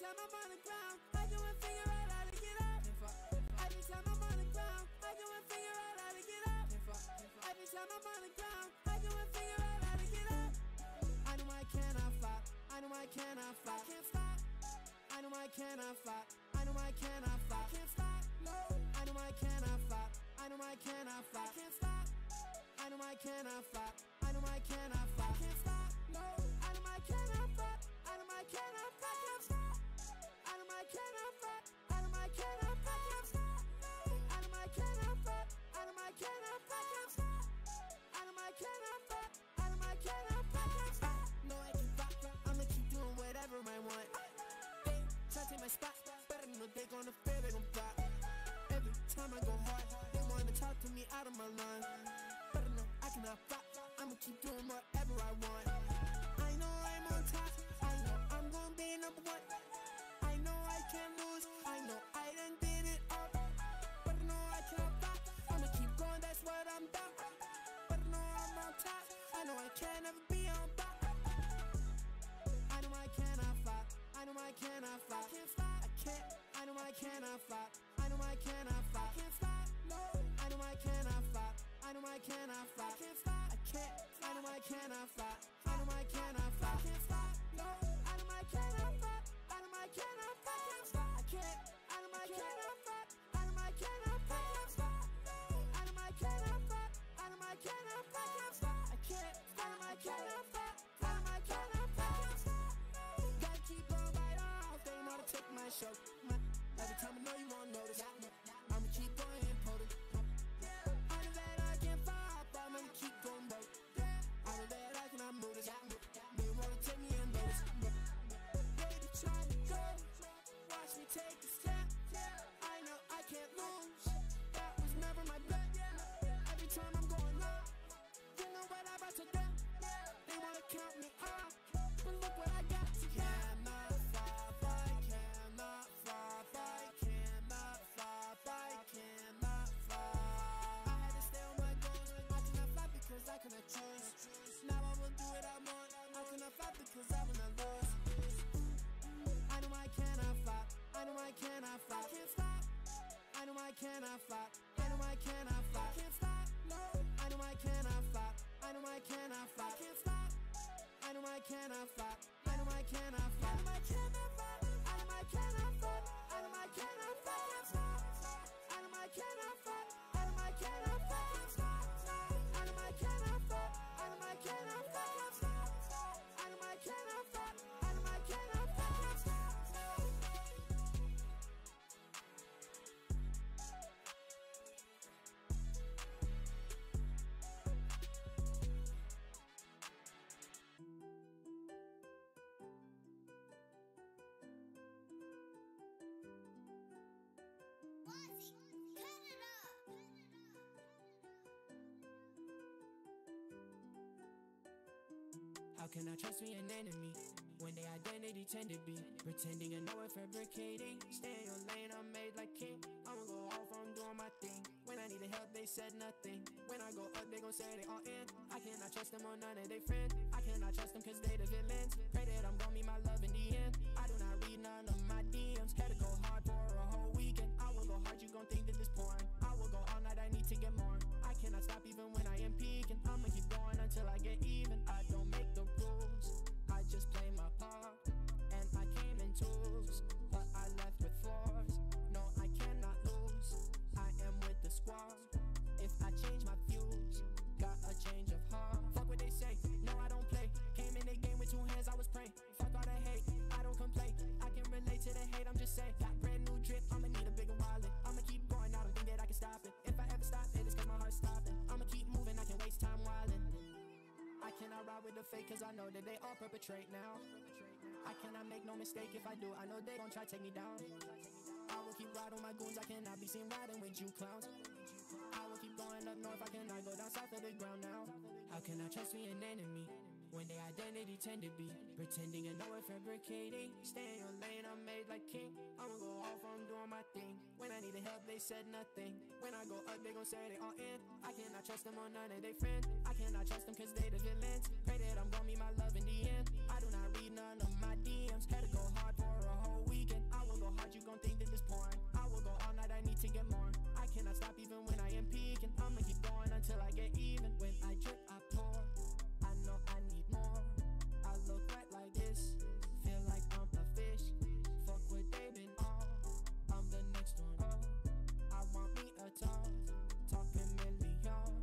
time I'm on the ground, I can't figure out how to get up. Every time I'm on the ground, I can't figure out how to get up. Every time I'm on the ground, I can't figure out how to get up. I know I cannot fight. I know I cannot fight. I can't stop. I know I cannot fight. I know I cannot fight. I can't stop. No. I know I cannot fight. I know I cannot fight. I can't stop. I know I cannot fight. I know I cannot fight. I can't stop. No. I know I cannot fight. I know I cannot fight. I can't stop. I know I cannot fight. I know I cannot fight. I can't stop. I know I cannot fight. I know I cannot fight. I can't stop. I know I cannot fight. I know I cannot fight. I can't stop. No, I can rock. I'ma keep doing whatever I want. They try to take my spot, but I know they gonna fail. They gon' flop. Every time I go hard, they wanna talk to me out of my line. But I know I cannot flop. I'ma keep doing whatever I want. I know I'm on top. I know I'm gonna be number one. I know I can't lose. I know I done did it all. But I know I cannot flop. I'ma keep going, that's what I'm about. But I know I'm on top. I know I can't ever be on top. I know I cannot fight. I know I cannot fight. I can't stop. I can't. I know I cannot fight. I know I cannot fight. I can't stop. No. I know I cannot fight. I know I cannot fight. I can't stop. I can't. I know I cannot fight. I know I cannot fight. I can't stop. No. I know I cannot fight. I know I cannot fight. I can't stop. I can't. I know I cannot fight. I know I cannot fight. I can't stop. I know I cannot fight. I know I cannot fight. I can't stop. I can't. I know I cannot fight. I know I cannot fight. I can't stop. Gotta keep on right off. They know to take my show. Every time I know you won't notice. I'ma keep going important. I know that I can't fall, but I'm gonna keep going bold. I know that I cannot move this. They wanna take me in notice. They try to go, watch me take a step. I know I can't lose. That was never my bet. Every time I'm going up, you know what I'm about to do. They wanna count me off, but look what I got. Cannot flop, I cannot flop, I cannot flop, I cannot flop. I had to stay on my goals. I cannot flop because I cannot choose. Now I will do what I want. I cannot flop because I will not lose. I know I cannot flop. I know I cannot flop. I can't stop. I know I cannot flop. I know I cannot flop. I can't stop. No. I know I cannot flop. I know I cannot flop. I can't stop. I know I cannot flop. I know I cannot flop. I know I cannot flop. I know I cannot flop. I know I cannot flop. I can't stop. I know I cannot flop. I know I cannot flop. I can't stop. I know I cannot flop. I know I cannot flop. I can't stop. I know I cannot flop. I know I cannot flop. I can't stop. How can I trust me an enemy when their identity tend to be pretending to know and fabricating? Stay in your lane, I'm made like king. I'ma go off, I'm doing my thing. When I needed help, they said nothing. When I go up, they gon' say they all in. I cannot trust them or none of they friends. I cannot trust them cause they the villains. Pray that I'm gon' meet my love in the end. I do not read none of my DMs. Had to go hard for a whole weekend. I will go hard, you gon' think that this porn. I will go all night, I need to get more. I cannot stop even when I am peaking. I'ma keep going until I get even. I don't make the rules, I just play my part. And I came in twos, but I left with fours. No, I cannot lose, I am with the squad. If I change my views, got a change of heart. Fuck what they say, no I don't play. Came in the game with 2 hands, I was praying. Fuck all the hate, I don't complain. I can relate to the hate, I'm just saying. Got brand new drip, I'ma need a bigger wallet. I'ma keep going, I don't think that I can stop it. If I ever stop it, it's cause my heart's stopping. I'ma keep moving, I can waste time wildin'. I cannot ride with the fake cause I know that they all perpetrate now. I cannot make no mistake, if I do, I know they gon' try to take me down. I will keep riding my goons, I cannot be seen riding with you clowns. I will keep going up north, I cannot go down south of the ground now. How can I trust me an enemy when their identity tend to be pretending to know and fabricating? Stay in your lane, I'm made like king. I'ma go off, I'm doing my thing. When I needed help, they said nothing. When I go up, they gon' say they all in. I cannot trust them or none of they friends. I cannot trust them cause they the villains. Pray that I'm gon' meet my love in the end. I do not read none of my DMs. Had to go hard for a whole week. hard, you gon' think that this porn. I will go all night, I need to get more. I cannot stop even when I am peaking. I'ma keep going until I get even. When I drip, I pour. I know I need more. I look right like this. Feel like I'm a fish. Fuck what they been on. I'm the next one. I want me a talk. Talking million.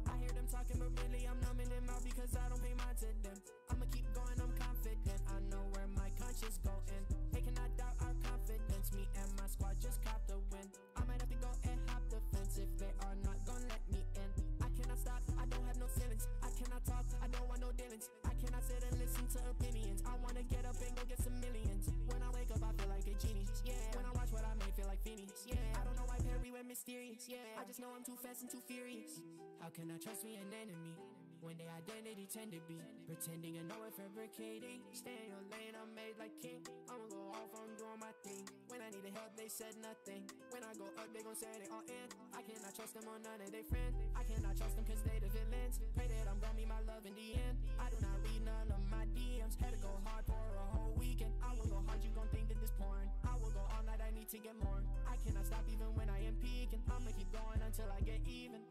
I hear them talking, but really I'm numbing them out because I don't pay mind to them. I'ma keep going, I'm confident. I know where my conscience going. They cannot doubt our confidence. Me and my squad just caught the win. I might have to go and hop the fence if they are not gonna let me in. I cannot stop, I don't have no feelings. I cannot talk, I don't want no dealings. I cannot sit and listen to opinions. I wanna get up and go get some millions. When I wake up, I feel like a genius. Yeah. When I watch what I made, feel like Phineas. Yeah. I don't know why Perry went mysterious. Yeah. I just know I'm too fast and too furious. How can I trust me an enemy when their identity tend to be pretending and know it fabricating? Stay in your lane, I'm made like king. I'ma go off, I'm doing my thing. When I needed help, they said nothing. When I go up, they gon' say they all in. I cannot trust them or none of their friends. I cannot trust them cause they the villains. Pray that I'm gonna meet my love in the end. I do not read none of my DMs. Had to go hard for a whole weekend. I will go hard, you gon' think that this porn. I will go all night, I need to get more. I cannot stop even when I am peaking. I'ma keep going until I get even.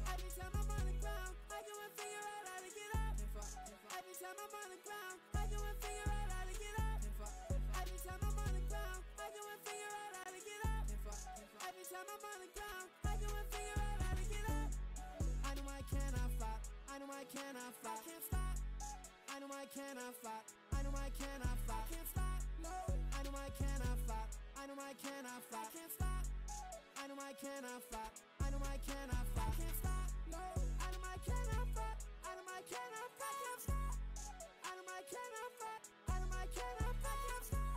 Every time I'm on the ground, I go and figure out how to get up. Every time I'm on the ground, I go and figure out how to get up. Every time I'm on the ground, I go and figure out how to get up. Every time I'm on the ground, I go and figure out how to get up. I know I cannot flop. I know I cannot flop. Can't stop. I know I cannot flop. I know I cannot flop. Can't stop. No. I know I cannot flop. I know I cannot flop. Can't stop. I know I cannot flop. I know I cannot flop. Can't stop. No. I know I cannot flop. I know I cannot flop. Can't stop. I know I cannot flop. I know I cannot flop. Can't stop.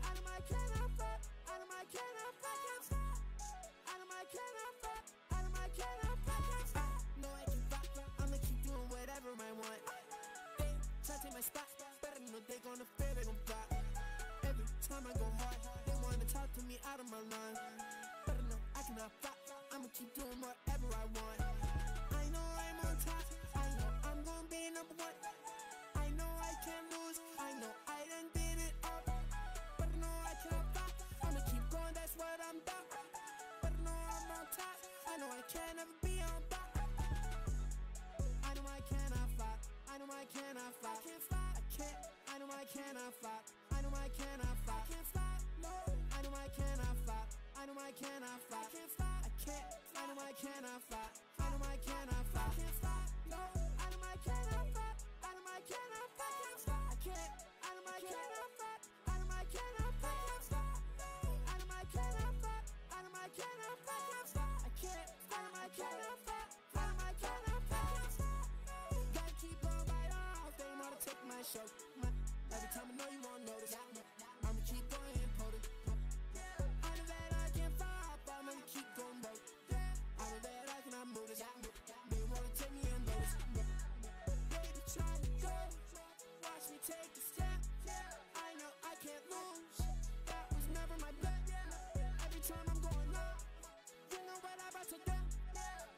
I know I cannot flop. I know I cannot flop. Can't stop. I know I cannot flop. I know I cannot flop. Can't stop. No, I can flop. I'ma keep doing whatever I want. They try to take my spot, but I know they gonna fail, they gon' flop. Every time I go hard, they wanna talk to me out of my line. But I know I cannot flop. I'ma keep doing whatever I want. I know I'm on top. I know I'm gonna be number one. I know I can't lose. I know I done did it all. But I know I cannot flop. I'ma keep going, that's what I'm about. But I know I'm on top. I know I can't ever be on top. I know I cannot flop. I know I cannot flop. I can't flop. I can't. I know I cannot flop. I know I cannot flop. I can't flop. No. I know I cannot flop. I know I cannot flop. I can't flop. I can't. I know I cannot flop. I know I cannot flop. I can't flop. No. I know I cannot flop. I know I cannot flop. I can't flop. I can't. I know I cannot flop. I know I cannot flop. I can't flop. I know I cannot flop. I know I cannot flop. I can't flop. I can't. I know I cannot flop. I know I cannot flop. I can't flop. Gotta keep on right off. They wanna take my show. Every time I know you won't notice. I'ma keep going and pull it. I know that I can't flop. I'm gonna keep going broke. I know that I cannot move this. They wanna take me and notice. Baby, try to go. Watch me take a step. I know I can't lose. That was never my bet. Every time I'm going up, you know what I'm about to do.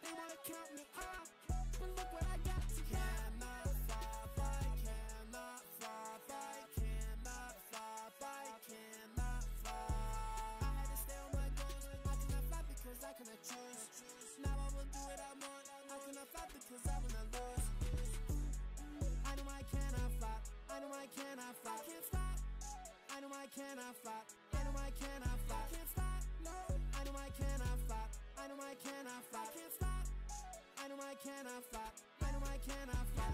They wanna count me off, but look what I got. Cannot flop. I cannot flop. I cannot flop. I cannot flop. I had to stay on my goals. I cannot flop because I cannot choose. Now I will do what I want. I cannot flop because I will not lose. I know I cannot flop. I know I cannot flop. I can't flop. I know I cannot flop. I know I cannot flop. I can't flop. No. I know I cannot flop. I know I cannot flop. I can't flop. I know I cannot flop. I know I cannot flop.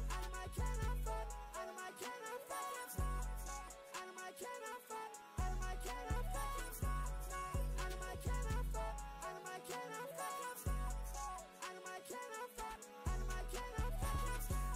I know I cannot flop. I know I cannot flop. I know I cannot flop. I can't flop. I know I cannot flop. I know I cannot flop. I can't flop. I know I cannot flop. I know I cannot flop. I can't flop. I know I cannot flop. I know I cannot flop. I can't flop.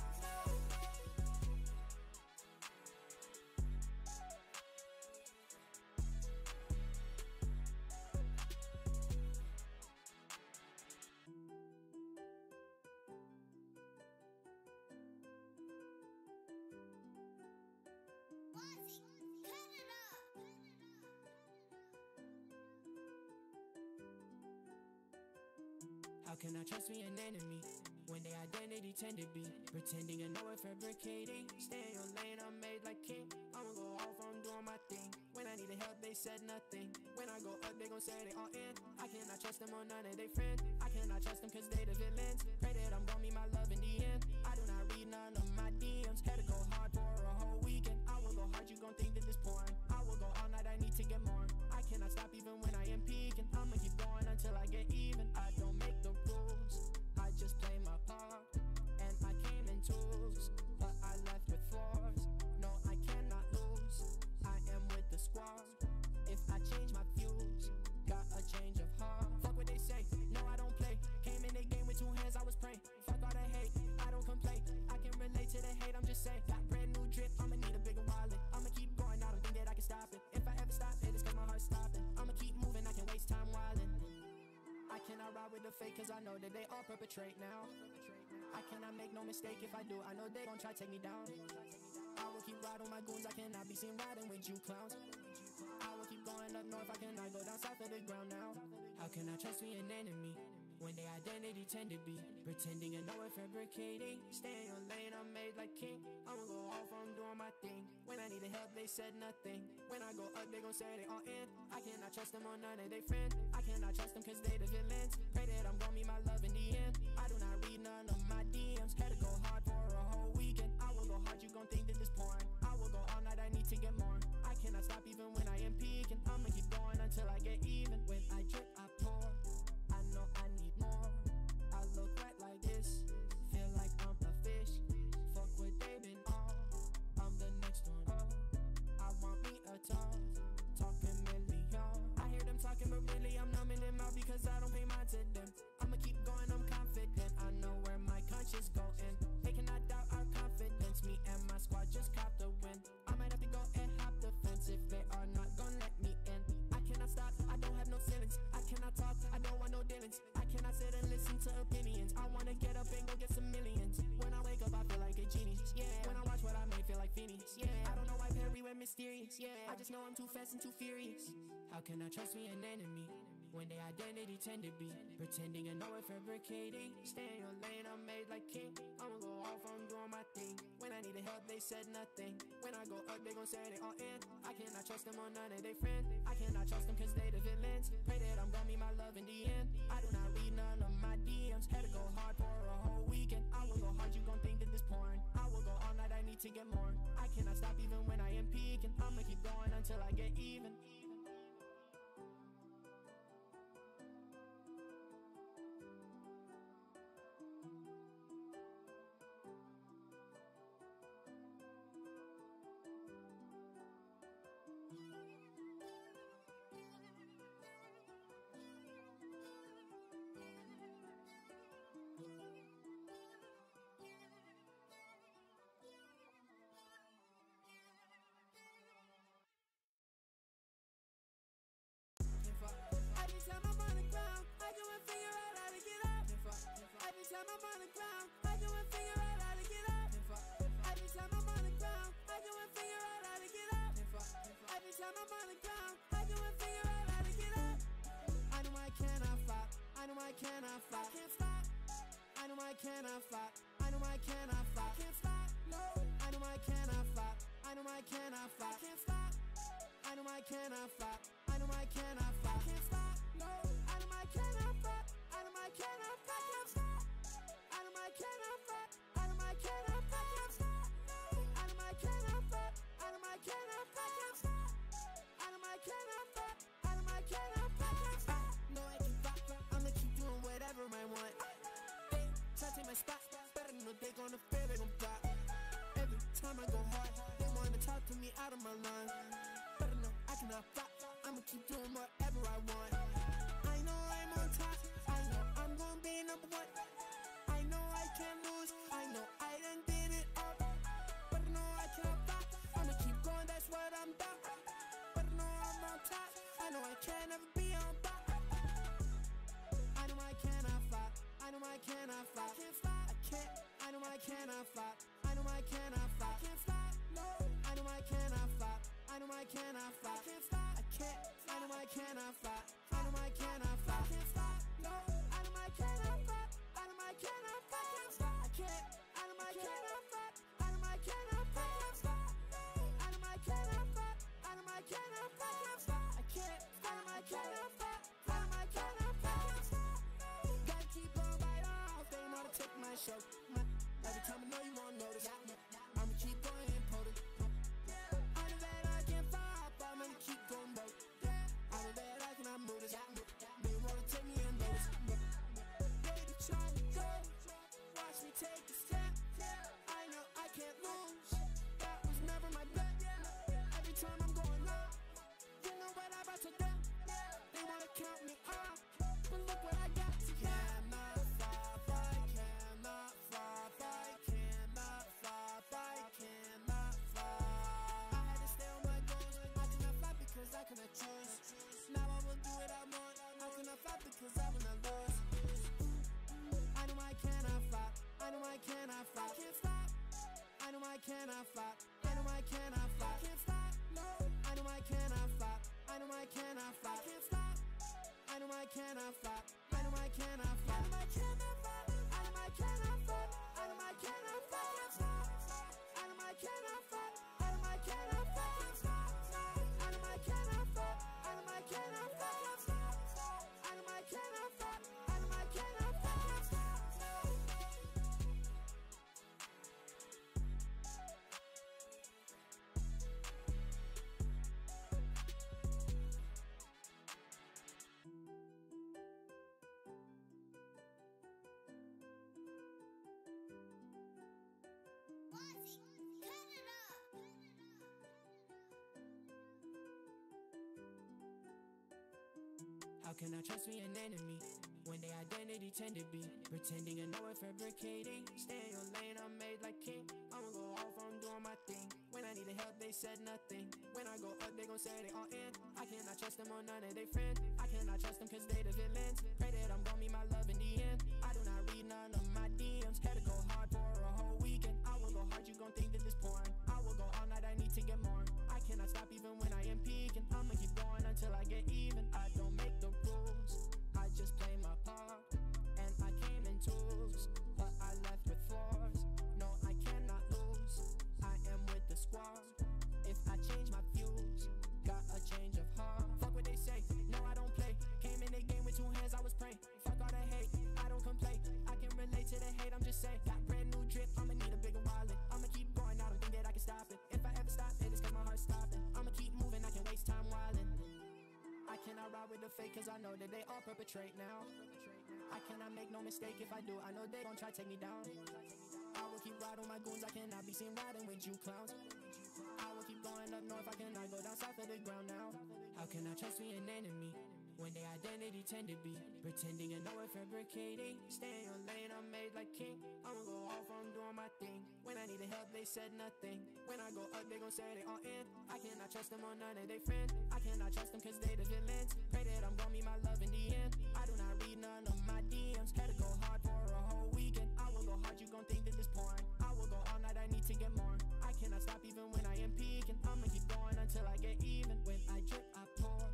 How can I trust me an enemy when their identity tend to be pretending to know it, fabricating? Stay in your lane, I'm made like king. I'ma go off, I'm doing my thing. When I needed help, they said nothing. When I go up, they gon' say they all in. I cannot trust them or none of they friends. I cannot trust them cause they the villains. Pray that I'm gon' meet my love in the end. I do not read none of my DMs. Had to go hard for a whole weekend. I will go hard, you gon' think that this porn. I will go all night, I need to get more. I cannot stop even when I am peaking. I'ma keep going until I get even. I don't make the rules, I just play my part. And I came in twos, but I left with fours. No, I cannot lose, I am with the squad. If I change my views, got a change of heart. Fuck what they say, no I don't play. Came in the game with 2 hands, I was praying. Fuck all the hate, I don't complain. I can relate to the hate, I'm just saying. Got brand new drip, I'ma need a bigger wallet. I'ma keep going, I don't think that I can stop it. If I ever stop it, it's cause my heart's stopping. I'ma keep moving, I can waste time wildin'. I cannot ride with the fake cause I know that they all perpetrate now. I cannot make no mistake if I do, I know they gon' try to take me down. I will keep riding my goons, I cannot be seen riding with you clowns. I will keep going up north, I cannot go down south of the ground now. How can I trust me an enemy when their identity tend to be pretending to know it, fabricating? Stay in your lane, I'm made like king. I'ma go off, I'm doing my thing. When I needed help, they said nothing. When I go up, they gon' say they all in. I cannot trust them or none of they friends. I cannot trust them cause they the villains. Pray that I'm gon' meet my love in the end. I do not read none of my DMs. Had to go hard for a whole weekend. I will go hard, you gon' think that this porn. I will go all night, I need to get more. I cannot stop even when I am peaking. I'ma keep going until I get even. When I drip, I pour. I know I need more. I look wet like this, feel like I'm a fish. Fuck what they been on, I'm the next one up. I want me a talk, talking million. I hear them talking but really I'm numbing them out because I don't pay mind to them. I'ma keep going, I'm confident, I know where my conscience going. They cannot doubt our confidence, me and my squad just copped a win. I might have to go and hop the fence if they are not gonna let me in. I cannot stop, I don't have no ceilings. I cannot talk, I don't want no dealings. I cannot sit and listen to opinions. I wanna get up and go get some millions. When I wake up I feel like a genius, yeah. When I watch what I make feel like Phineas, yeah. I don't know why Perry went mysterious, yeah. I just know I'm too fast and too furious. How can I trust me an enemy when their identity tend to be pretending to know it, fabricating? Stay in your lane, I'm made like king. I'ma go off, I'm doing my thing. When I needed help, they said nothing. When I go up, they gon' say they all in. I cannot trust them or none of they friends. I cannot trust them cause they the villains. Pray that I'm gon' meet my love in the end. I do not read none of my DMs. Had to go hard for a whole weekend. I will go hard, you gon' think that this porn. I will go all night, I need to get more. I cannot stop even when I am peaking. I'ma keep going until I get even. Every time I'm on the ground, I go and figure out how to get up. Every time I'm on the ground, I go and figure out how to get up. Every time I'm on the ground, I go and figure out how to get up. Every time I'm on the ground, I go and figure out how to get up. I know I cannot flop. I know I cannot flop. I can't stop. I know I cannot flop. I know I cannot flop. I can't stop. No. I know I cannot flop. I know I cannot flop. I can't stop. I know I cannot flop. I know I cannot flop. I can't stop. No. I know I cannot flop. I know I cannot flop. I can't stop. I know I cannot flop. I know I cannot flop. I can't stop. I know I cannot flop. I know I cannot flop. I can't stop. I know I cannot flop. I know I cannot flop. I can't stop. No, I can flop. I'ma keep doing whatever I want. They try to take my spot, better know they gonna fail, they gon' flop. Every time I go hard, they wanna talk to me out of my line. Better know I cannot flop. I'ma keep doing whatever I want. I know I'm on top. I know I'm gonna be number one. I know I can't lose. I know I done did it all. But I know I cannot flop. I'ma keep going, that's what I'm about. But I know I'm on top. I know I can't ever be on top. I know I cannot flop. I know I cannot flop. I can't flop. I can't. I know I cannot flop. I know I cannot flop. I can't flop. No. I know I cannot flop. I know I cannot flop. I can't flop. I can't. I know I cannot flop. can I trust me an enemy when their identity tend to be pretending and know it, fabricating? Stay in your lane, I'm made like king. I'ma go off, I'm doing my thing. When I needed help, they said nothing. When I go up, they gon' say they all in. I cannot trust them or none of they friends. I cannot trust them cause they the villains. Pray that I'm gon' meet my love in the end. I do not read none of my DMs. Had to go hard for a whole weekend. I will go hard, you gon' think that this porn. I will go all night, I need to get more. I cannot stop even when I am peaking. I'ma keep going until I get even. I don't make the rules, I just play my part. And I came in twos, but I left with fours. No, I cannot lose, I am with the squad. If I change my views, got a change of heart. Fuck what they say, no I don't play. Came in the game with 2 hands, I was praying. Fuck all the hate, I don't complain. I can relate to the hate, I'm just saying. Got brand new drip, I'ma need a bigger wallet. I'ma keep going, I don't think that I can stop it. If I ever stop it, it's cause my heart's stopping. I'ma keep moving, I can waste time wildin'. I cannot ride with the fake cause I know that they all perpetrate now. I cannot make no mistake if I do, I know they gon' try to take me down. I will keep riding with my goons, I cannot be seen riding with you clowns. I will keep going up north, I cannot go down south of the ground now. How can I trust me an enemy when their identity tend to be pretending and know it, fabricating? Stay in your lane, I'm made like king. I'ma go off, I'm doing my thing. When I needed help, they said nothing. When I go up, they gon' say they all in. I cannot trust them or none of they friends. I cannot trust them cause they the villains. Pray that I'm gon' meet my love in the end. I do not read none of my DMs. Had to go hard for a whole weekend. I will go hard, you gon' think that this porn. I will go all night, I need to get more. I cannot stop even when I am peaking. I'ma keep going until I get even. When I drip, I pour.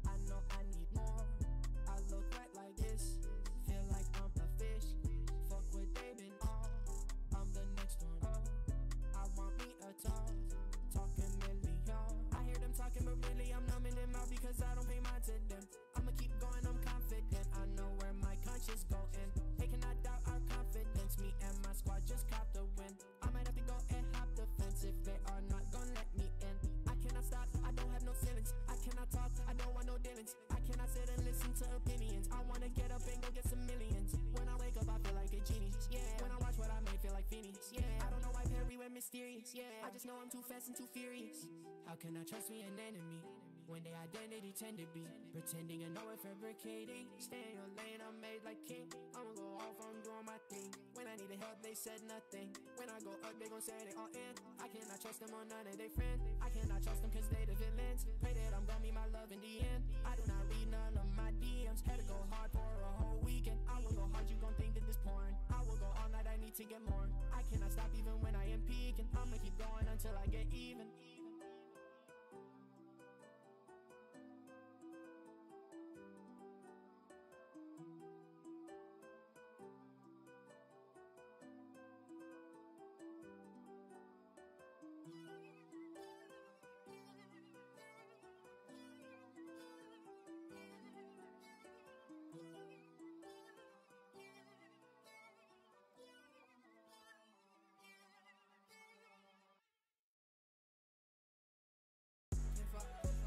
I know I need more. I look wet like this, feel like I'm a fish. Fuck what they been on, I'm the next one up. I want me a talk, talking million. I hear them talking but really I'm numbing them out because I don't pay mind to them. I'ma keep going, I'm confident, I know where my conscience going. They cannot doubt our confidence, me and my squad just caught the win. I might have to go and hop the fence if they are not gonna let me in. I cannot stop, I don't have no ceilings. I cannot talk, I don't want no dealings. I cannot sit and listen to opinions. I wanna get up and go get some millions. When I wake up I feel like a genius, yeah. When I watch what I made, feel like Phineas, yeah. I don't know why Perry went mysterious, yeah. I just know I'm too fast and too furious. How can I trust me an enemy when their identity tend to be pretending and know it, fabricating? Stay in your lane, I'm made like king. I'ma go off, I'm doing my thing. When I needed help, they said nothing. When I go up, they gon' say they all in. I cannot trust them or none of they friends. I cannot trust them cause they the villains. Pray that I'm gon' meet my love in the end. I do not read none of my DMs. Had to go hard for a whole weekend. I will go hard, you gon' think that this porn. I will go all night, I need to get more. I cannot stop even when I am peaking. I'ma keep going until I get even.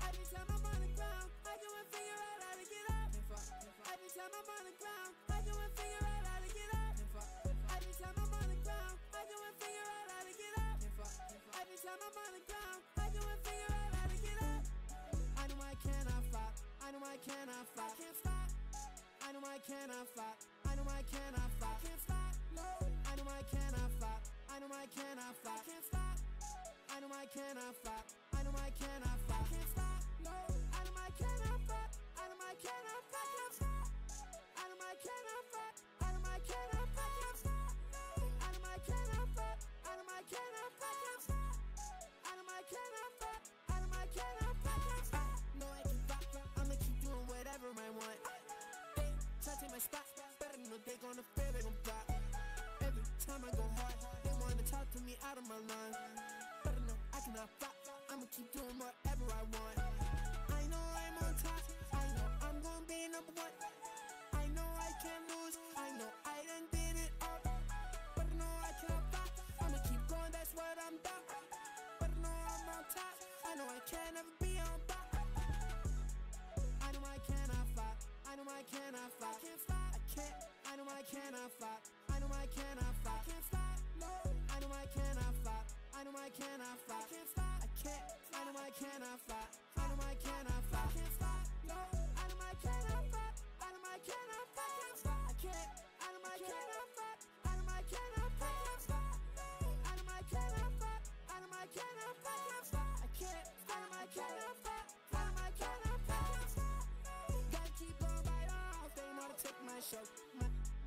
Every time I'm on the ground, I go and figure out how to get up. Every time I'm on the ground, I go and figure out how to get up. Every time I'm on the ground, I go and figure out how to get up. Every time I'm on the ground, I go and figure out how to get up. I know I cannot stop. I know I cannot stop. I can't stop. I know I cannot stop. I know I cannot stop. I can't stop. No. I know I cannot stop. I know I cannot stop. I can't stop. I know I cannot stop. I know I cannot stop. I can't stop. No. I know I cannot stop. I know I cannot stop. I can't stop. I know I cannot stop. I know I cannot stop. I can't stop. I know I cannot stop. I know I cannot stop. I can't stop. I know I cannot stop. I know I cannot stop. I can't stop. No, I can stop. I'ma keep doing whatever I want. They try to take my spot, but I know they gonna fail, they gon' flop. Every time I go hard, they wanna talk to me out of my line. But I know I cannot flop. I'ma keep doing whatever I want. I know I'm on top. I know I'm gonna be number one. I know I can't lose. I know I done did it all. But I know I cannot flop. I'ma keep going, that's what I'm about. But I know I'm on top. I know I can't ever be on top. I know I cannot flop. I know I cannot flop. I can't stop. I can't. I know I cannot flop. I know I cannot flop. I can't stop. No. I know I cannot flop. I know I cannot flop. I can't stop. I can't. I know I cannot flop. I know I cannot flop. I can't stop. No. I know I cannot flop.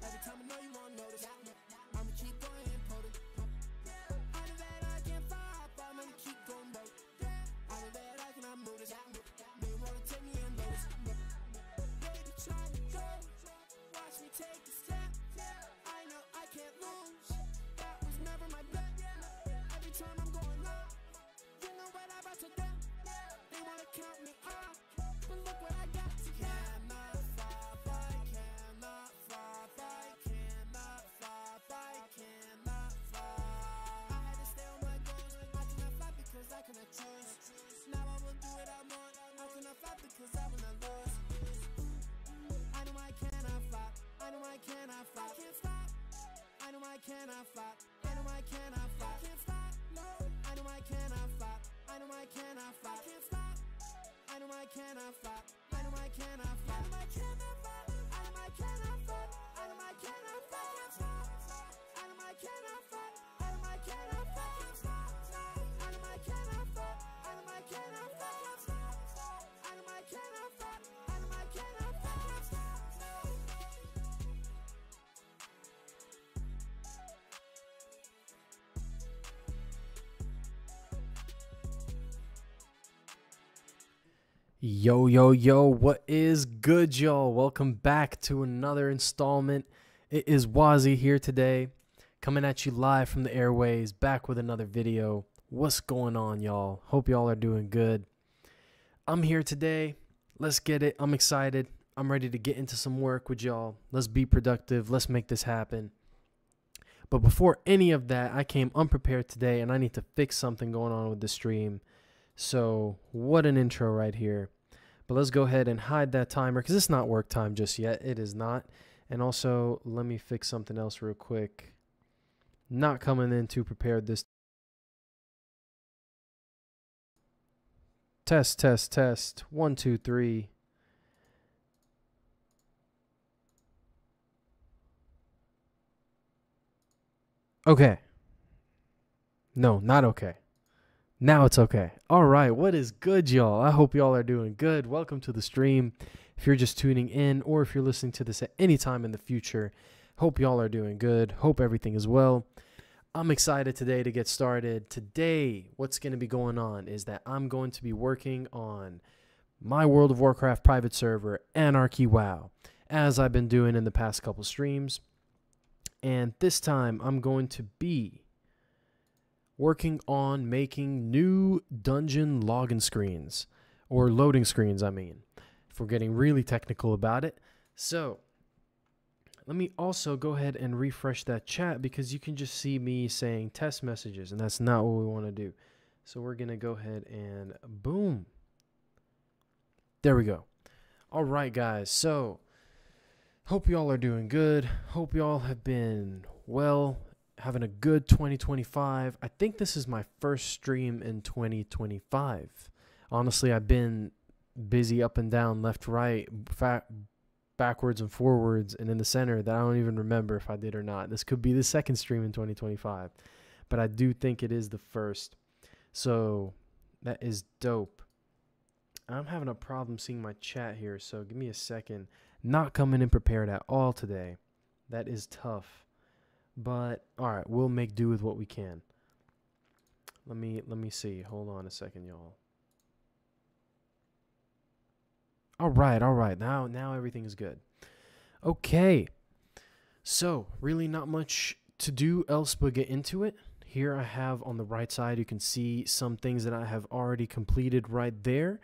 Every time I know you won't notice. I'ma keep going impotent. I know that I can't flop, I'm gonna keep going broke. I know that I cannot move this. They wanna take me and notice. Baby, try to go. Watch me take a step. I know I can't lose. That was never my bet. Every time I'm going up, you know what I'm about to do. They wanna count me off, but look what I got to cannot flop, I cannot flop, I cannot flop, I cannot flop. I had to stay on my goals. I cannot flop because I cannot choose. Now I will do what I want. I cannot flop because I will not lose. I know I cannot flop. I know I cannot flop. I can't stop. I know I cannot flop. I know I cannot flop. I can't stop. No. I know I cannot flop. I know I cannot flop. I can't stop. I know I cannot flop. I know I cannot flop. I know I cannot flop. I know I cannot flop. I know I cannot flop. I know I cannot flop. I know I cannot flop. I know I cannot flop. I know I cannot flop. I know I cannot flop. I know I cannot flop. Yo, yo, yo, what is good, y'all? Welcome back to another installment. It is Wazzy here today, coming at you live from the airways, back with another video. What's going on, y'all? Hope y'all are doing good. I'm here today. Let's get it. I'm excited. I'm ready to get into some work with y'all. Let's be productive. Let's make this happen. But before any of that, I came unprepared today, and I need to fix something going on with the stream. So what an intro right here. But let's go ahead and hide that timer because it's not work time just yet. It is not. And also, let me fix something else real quick. Not coming in too prepared this. Test, test, test. 1, 2, 3. Okay. No, not okay. Now it's okay. All right, what is good, y'all? I hope y'all are doing good. Welcome to the stream. If you're just tuning in or if you're listening to this at any time in the future, hope y'all are doing good. Hope everything is well. I'm excited today to get started. Today, what's going to be going on is that I'm going to be working on my World of Warcraft private server, Anarchy WoW, as I've been doing in the past couple streams. And this time, I'm going to be working on making new dungeon login screens, or loading screens, I mean, if we're getting really technical about it. So let me also go ahead and refresh that chat because you can just see me saying test messages, and that's not what we want to do. So we're going to go ahead and boom. There we go. All right, guys. So hope y'all are doing good. Hope y'all have been well, having a good 2025. I think this is my first stream in 2025. Honestly, I've been busy up and down, left, right, backwards and forwards, and in the center that I don't even remember if I did or not. This could be the second stream in 2025, but I do think it is the first. So that is dope. I'm having a problem seeing my chat here, so give me a second. Not coming in prepared at all today. That is tough. But all right, we'll make do with what we can. Let me see. Hold on a second, y'all. All right. Now everything is good. Okay. So, really not much to do else but get into it. Here I have on the right side, you can see some things that I have already completed right there.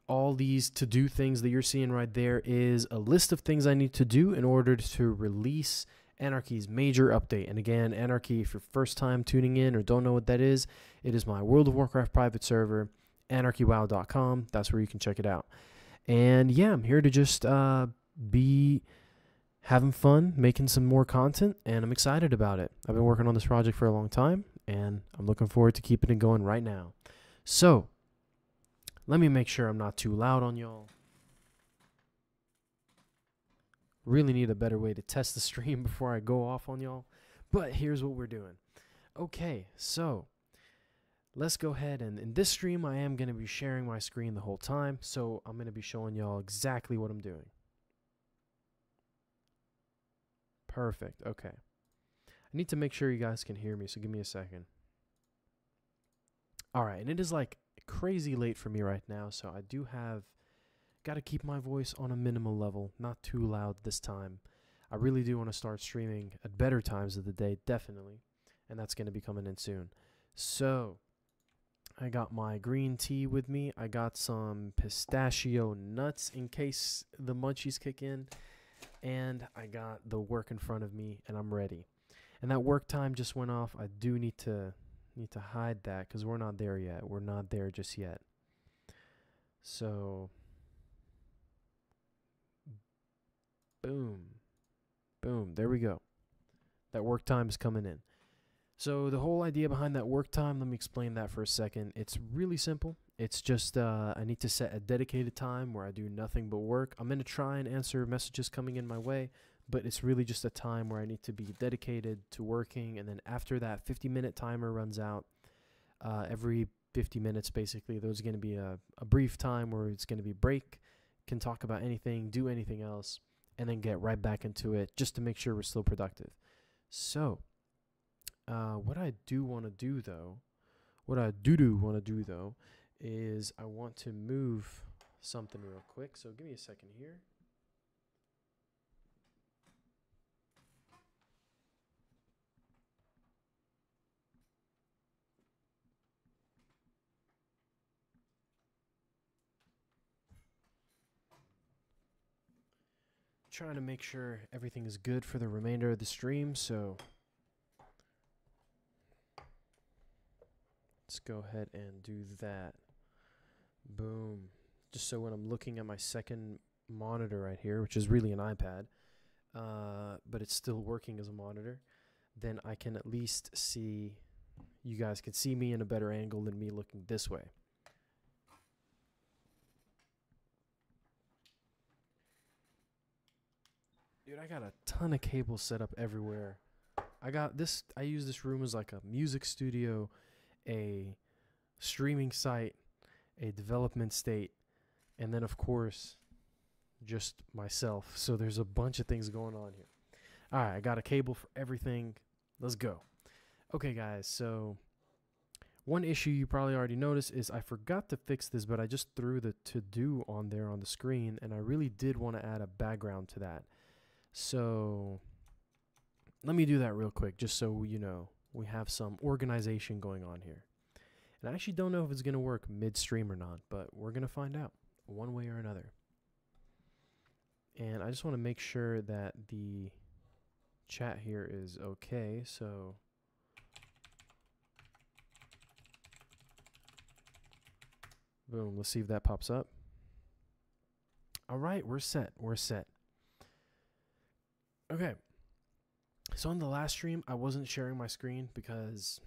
All these to-do things that you're seeing right there is a list of things I need to do in order to release Anarchy's major update. And again, Anarchy, if you're first time tuning in or don't know what that is, it is my World of Warcraft private server, anarchywow.com. That's where you can check it out. And yeah, I'm here to just be having fun, making some more content, and I'm excited about it. I've been working on this project for a long time, and I'm looking forward to keeping it going right now. So let me make sure I'm not too loud on y'all. Really need a better way to test the stream before I go off on y'all. But here's what we're doing. Okay, so let's go ahead, and in this stream I am going to be sharing my screen the whole time. So I'm going to be showing y'all exactly what I'm doing. Perfect. Okay. I need to make sure you guys can hear me, so give me a second. All right, and it is like crazy late for me right now, so I do have got to keep my voice on a minimal level, not too loud this time. I really do want to start streaming at better times of the day, definitely, and that's going to be coming in soon. So, I got my green tea with me. I got some pistachio nuts in case the munchies kick in, and I got the work in front of me, and I'm ready. And that work time just went off. I do need to hide that because we're not there yet. We're not there just yet. So, boom. Boom. There we go. That work time is coming in. So the whole idea behind that work time, let me explain that for a second. It's really simple. It's just I need to set a dedicated time where I do nothing but work. I'm going to try and answer messages coming in my way, but it's really just a time where I need to be dedicated to working. And then after that 50-minute timer runs out, every 50 minutes basically, there's going to be a brief time where it's going to be break, can talk about anything, do anything else, and then get right back into it just to make sure we're still productive. So, what I do want to do though, is I want to move something real quick. So give me a second here. Trying to make sure everything is good for the remainder of the stream, so let's go ahead and do that. Boom. Just so when I'm looking at my second monitor right here, which is really an iPad, but it's still working as a monitor, then I can at least see, you guys can see me in a better angle than me looking this way. Dude, I got a ton of cables set up everywhere. I use this room as like a music studio, a streaming site, a development state, and then of course just myself. So there's a bunch of things going on here. All right, I got a cable for everything. Let's go. Okay guys, so one issue you probably already noticed is I forgot to fix this, but I just threw the to-do on there on the screen, and I really did want to add a background to that. So let me do that real quick just so you know we have some organization going on here. And I actually don't know if it's going to work mid-stream or not, but we're going to find out one way or another. And I just want to make sure that the chat here is okay. So boom, let's see if that pops up. All right, we're set. We're set. Okay. So on the last stream, I wasn't sharing my screen because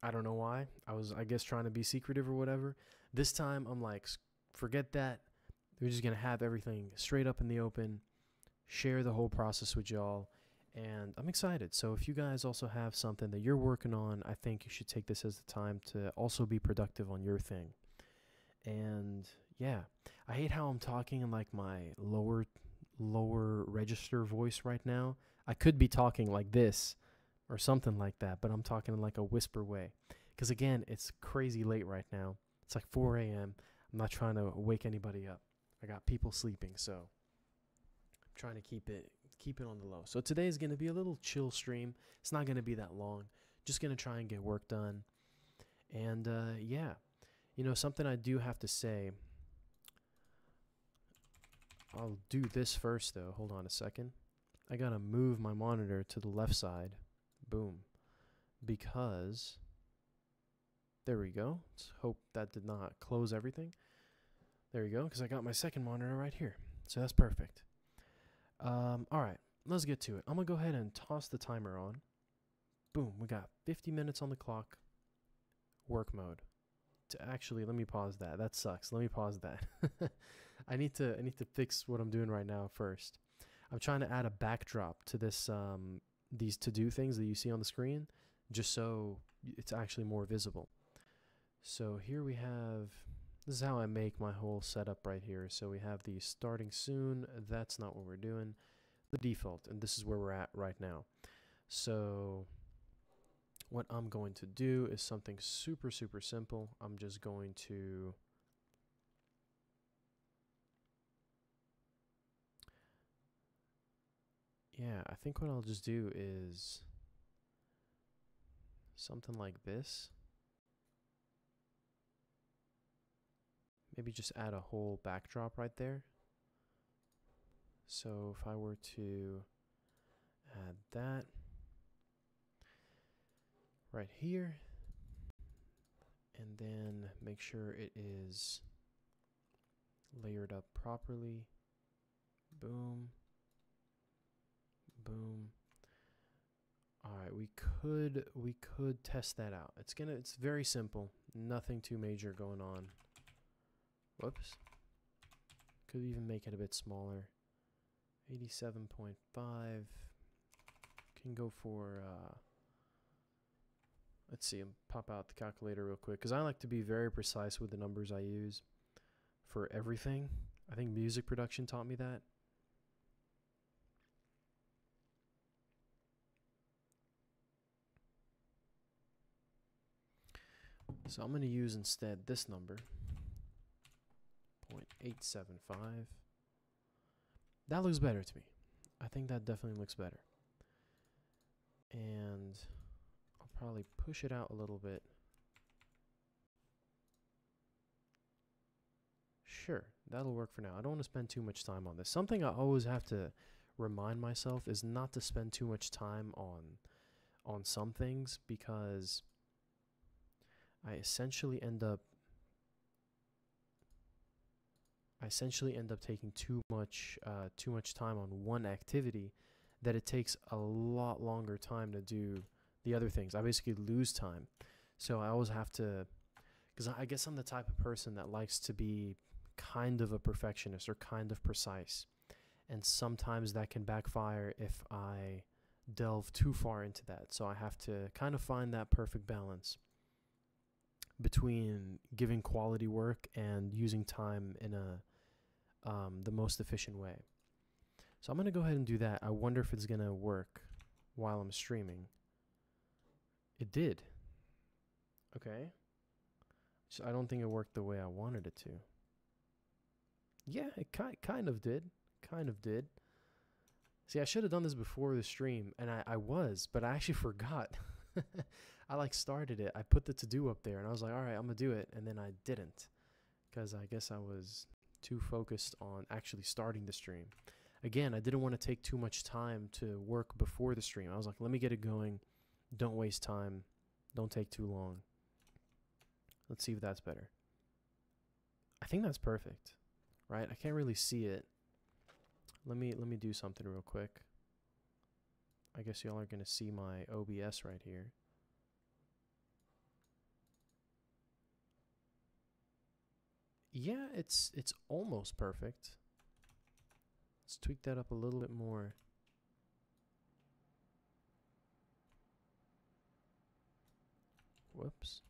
I don't know why. I was, I guess, trying to be secretive or whatever. This time, I'm like, forget that. We're just going to have everything straight up in the open, share the whole process with y'all, and I'm excited. So if you guys also have something that you're working on, I think you should take this as the time to also be productive on your thing. And yeah, I hate how I'm talking in like my lower register voice right now. I could be talking like this or something like that, but I'm talking in like a whisper way. Because again, it's crazy late right now. It's like 4 a.m. I'm not trying to wake anybody up. I got people sleeping, so I'm trying to keep it on the low. So today is going to be a little chill stream. It's not going to be that long. Just going to try and get work done. And yeah, you know, something I do have to say. I'll do this first though. Hold on a second. I gotta move my monitor to the left side. Boom. Because there we go. Let's hope that did not close everything. There we go, because I got my second monitor right here. So that's perfect. Alright, let's get to it. I'm gonna go ahead and toss the timer on. Boom, we got 50 minutes on the clock. Work mode. Actually, let me pause that. That sucks. Let me pause that. I need to fix what I'm doing right now first. I'm trying to add a backdrop to this these to-do things that you see on the screen, just so it's actually more visible. So here we have, this is how I make my whole setup right here. So we have the starting soon. That's not what we're doing. the default, and this is where we're at right now. So what I'm going to do is something super simple. I'm just going to I think what I'll just do is something like this. Maybe just add a whole backdrop right there. So if I were to add that right here, and then make sure it is layered up properly. Boom. Boom. All right, we could test that out. It's very simple. Nothing too major going on. Whoops. Could even make it a bit smaller. 87.5. Can go for let's see, pop out the calculator real quick, because I like to be very precise with the numbers I use for everything. I think music production taught me that. So I'm going to use instead this number, 0.875. That looks better to me. I think that definitely looks better. And I'll probably push it out a little bit. Sure, that'll work for now. I don't want to spend too much time on this. Something I always have to remind myself is not to spend too much time on some things, because I essentially end up taking too much time on one activity, that it takes a lot longer time to do the other things. I basically lose time. So I always have to, because I guess I'm the type of person that likes to be kind of a perfectionist or kind of precise, and sometimes that can backfire if I delve too far into that. So I have to kind of find that perfect balance between giving quality work and using time in the most efficient way. So I'm going to go ahead and do that. I wonder if it's going to work while I'm streaming. It did. Okay. So I don't think it worked the way I wanted it to. Yeah, it kind of did. Kind of did. See, I should have done this before the stream, and I was, but I actually forgot. I like started it. I put the to-do up there, and I was like, all right, I'm going to do it, and then I didn't, because I guess I was too focused on actually starting the stream. Again, I didn't want to take too much time to work before the stream. I was like, let me get it going. Don't waste time. Don't take too long. Let's see if that's better. I think that's perfect, right? I can't really see it. Let me do something real quick. I guess y'all are going to see my OBS right here. Yeah, it's almost perfect. Let's tweak that up a little bit more. Whoops.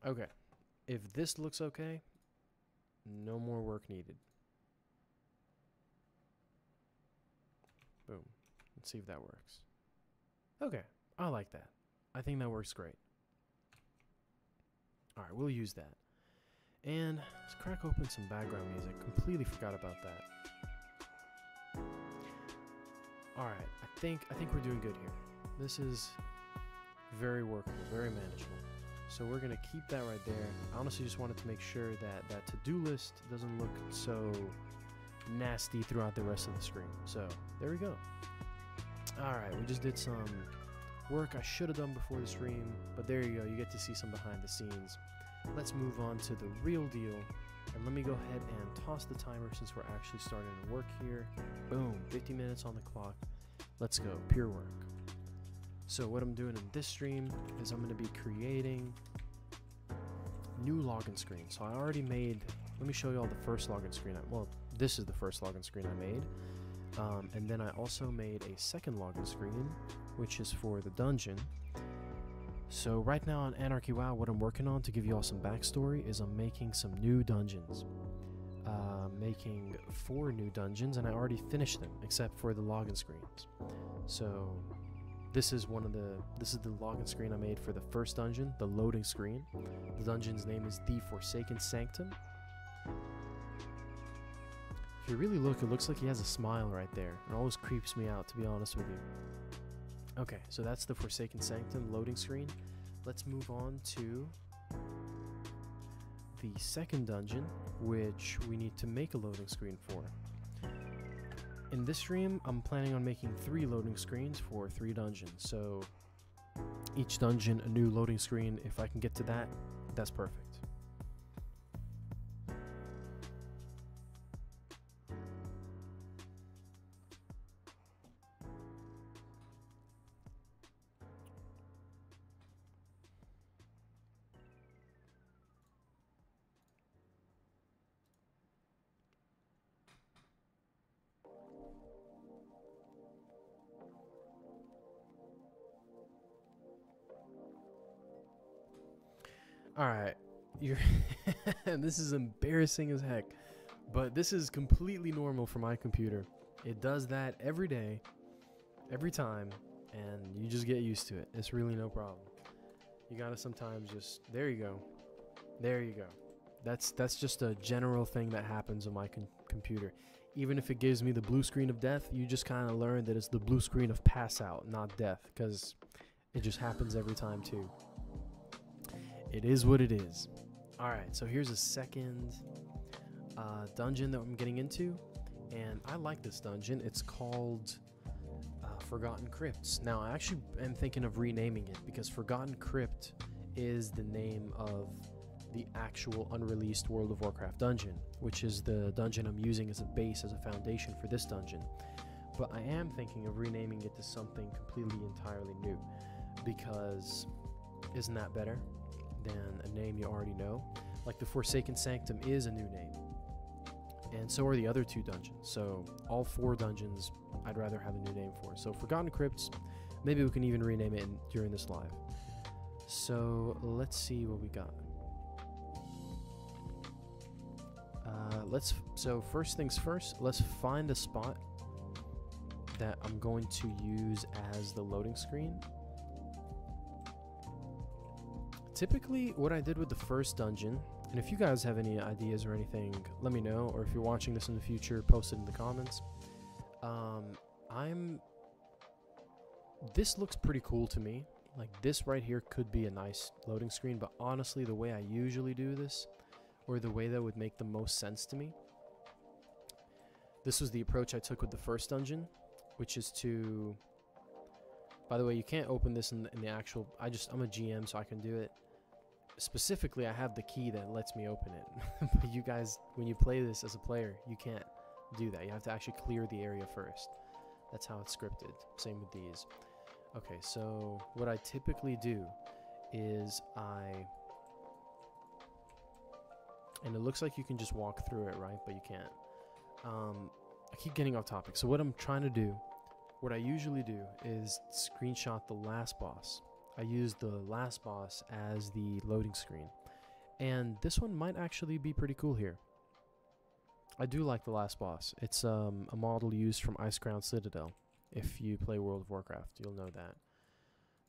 Okay, if this looks okay, no more work needed. Boom. Let's see if that works. Okay, I like that. I think that works great. Alright, we'll use that. And let's crack open some background music. Completely forgot about that. Alright, I think we're doing good here. This is very workable, very manageable. So we're going to keep that right there. I honestly just wanted to make sure that that to-do list doesn't look so nasty throughout the rest of the screen. So there we go. Alright, we just did some work I should have done before the stream, but there you go. You get to see some behind the scenes. Let's move on to the real deal. And let me go ahead and toss the timer since we're actually starting to work here. Boom, 50 minutes on the clock. Let's go, pure work. So what I'm doing in this stream is I'm going to be creating new login screen. So I already made, let me show you all the first login screen. Well, this is the first login screen I made. And then I also made a second login screen, which is for the dungeon. So right now on Anarchy WoW, what I'm working on, to give you all some backstory, is I'm making some new dungeons. Making 4 new dungeons, and I already finished them, except for the login screens. So this is the login screen I made for the first dungeon, the loading screen. The dungeon's name is The Forsaken Sanctum. If you really look, it looks like he has a smile right there. It always creeps me out, to be honest with you. Okay, so that's the Forsaken Sanctum loading screen. Let's move on to the second dungeon, which we need to make a loading screen for. In this stream, I'm planning on making 3 loading screens for 3 dungeons. So each dungeon, a new loading screen. If I can get to that, that's perfect. Alright, you're this is embarrassing as heck, but this is completely normal for my computer. It does that every day, every time, and you just get used to it. It's really no problem. You gotta sometimes just, there you go. There you go. That's just a general thing that happens on my computer. Even if it gives me the blue screen of death, you just kind of learn that it's the blue screen of pass out, not death, because it just happens every time too. It is what it is. Alright, so here's a second dungeon that I'm getting into, and I like this dungeon. It's called Forgotten Crypts. Now, I actually am thinking of renaming it, because Forgotten Crypt is the name of the actual unreleased World of Warcraft dungeon, which is the dungeon I'm using as a base, as a foundation for this dungeon. But I am thinking of renaming it to something completely entirely new, because isn't that better than a name you already know? Like the Forsaken Sanctum is a new name, and so are the other 2 dungeons. So all 4 dungeons I'd rather have a new name for. So Forgotten Crypts, maybe we can even rename it during this live. So let's see what we got. So first things first, let's find a spot that I'm going to use as the loading screen. Typically, what I did with the first dungeon, and if you guys have any ideas or anything, let me know, or if you're watching this in the future, post it in the comments. This looks pretty cool to me. Like, this right here could be a nice loading screen, but honestly, the way I usually do this, or the way that would make the most sense to me, this was the approach I took with the first dungeon, which is to... By the way, you can't open this in the actual... I'm a GM, so I can do it. Specifically, I have the key that lets me open it. But you guys, when you play this as a player, you can't do that. You have to actually clear the area first. That's how it's scripted. Same with these. Okay, so what I typically do is and it looks like you can just walk through it, right? But you can't. I keep getting off topic. So what I'm trying to do, what I usually do is screenshot the last boss. I use the last boss as the loading screen. And this one might actually be pretty cool here. I do like the last boss. It's a model used from Icecrown Citadel. If you play World of Warcraft, you'll know that.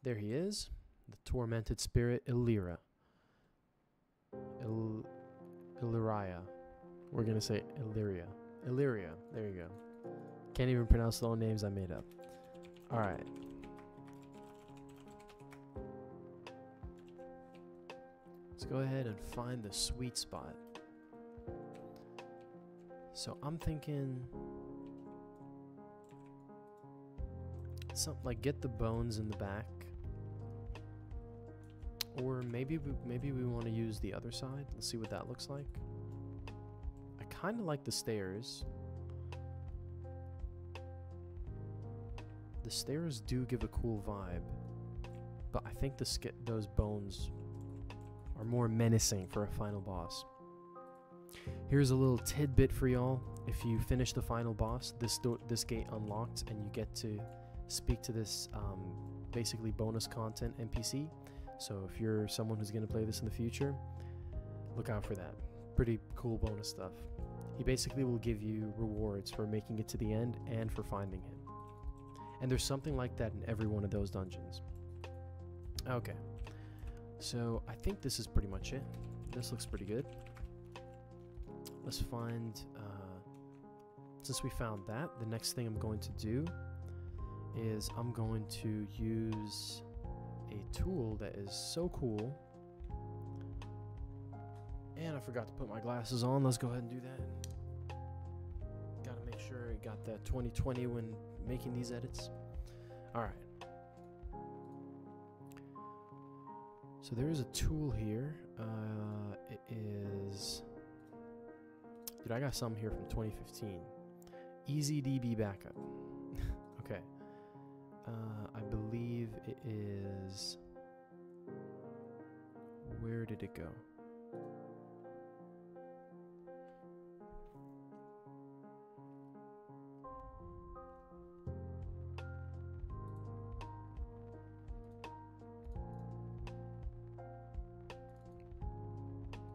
There he is, the tormented spirit Illyria. Illyria. We're gonna say Illyria. Illyria. There you go. Can't even pronounce the own names I made up. Alright. Let's go ahead and find the sweet spot. So I'm thinking something like get the bones in the back, or maybe we want to use the other side. Let's see what that looks like. I kind of like the stairs. The stairs do give a cool vibe, but I think those bones or more menacing for a final boss. Here's a little tidbit for y'all. If you finish the final boss, this gate unlocked, and you get to speak to this basically bonus content NPC. So if you're someone who's going to play this in the future, look out for that. Pretty cool bonus stuff. He basically will give you rewards for making it to the end and for finding him. And there's something like that in every one of those dungeons. Okay. So I think this is pretty much it. This looks pretty good. Let's find, since we found that, the next thing I'm going to do is I'm going to use a tool that is so cool. And I forgot to put my glasses on. Let's go ahead and do that. Gotta make sure I got that 2020 when making these edits. Alright. So there is a tool here. It is... Dude, I got some here from 2015. EasyDB backup. Okay. I believe it is... Where did it go?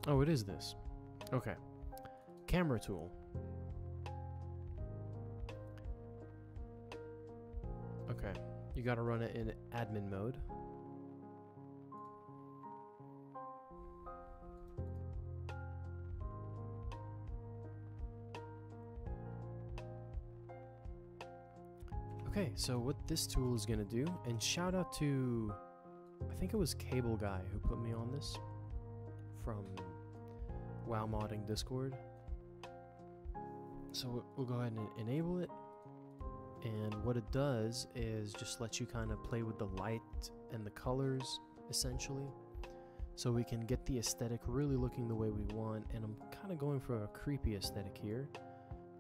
Oh, it is this. Okay. Camera tool. Okay. You gotta run it in admin mode. Okay, so what this tool is gonna do, and shout out to, I think it was Cable Guy who put me on this from WoW Modding Discord. So we'll go ahead and enable it, and what it does is just let you kind of play with the light and the colors essentially, so we can get the aesthetic really looking the way we want. And I'm kind of going for a creepy aesthetic here,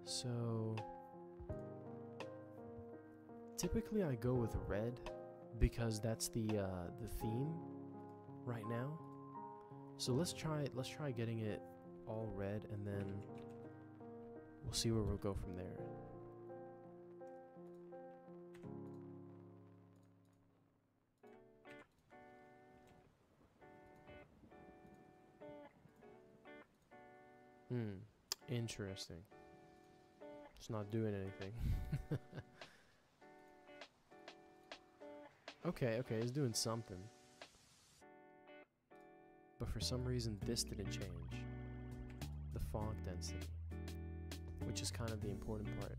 so typically I go with red because that's the theme right now. So let's try getting it all red, and then we'll see where we'll go from there. Interesting. It's not doing anything. Okay, it's doing something. But for some reason this didn't change. The fog density, which is kind of the important part.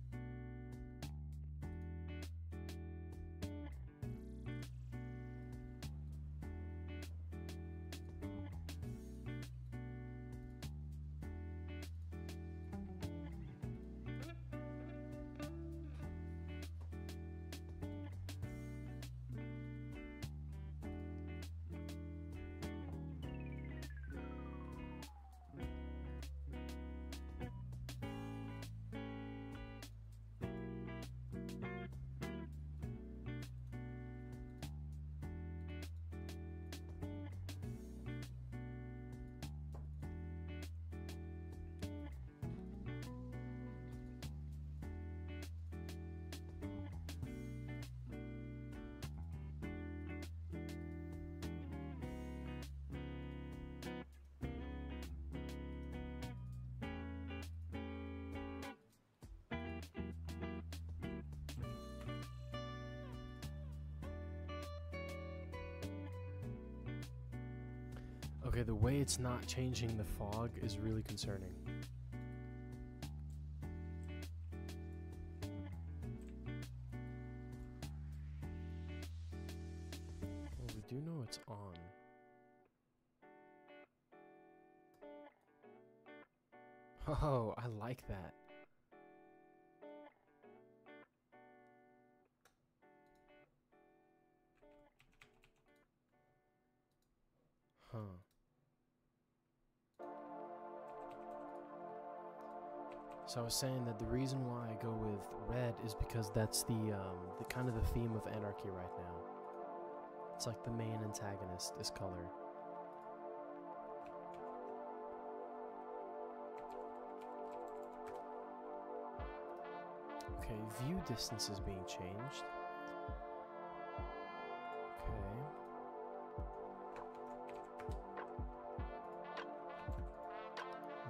Okay, the way it's not changing the fog is really concerning. Well, we do know it's on. Oh, I like that. Huh. So I was saying that the reason why I go with red is because that's the kind of the theme of Anarchy right now. It's like the main antagonist is color. Okay, view distance is being changed. Okay.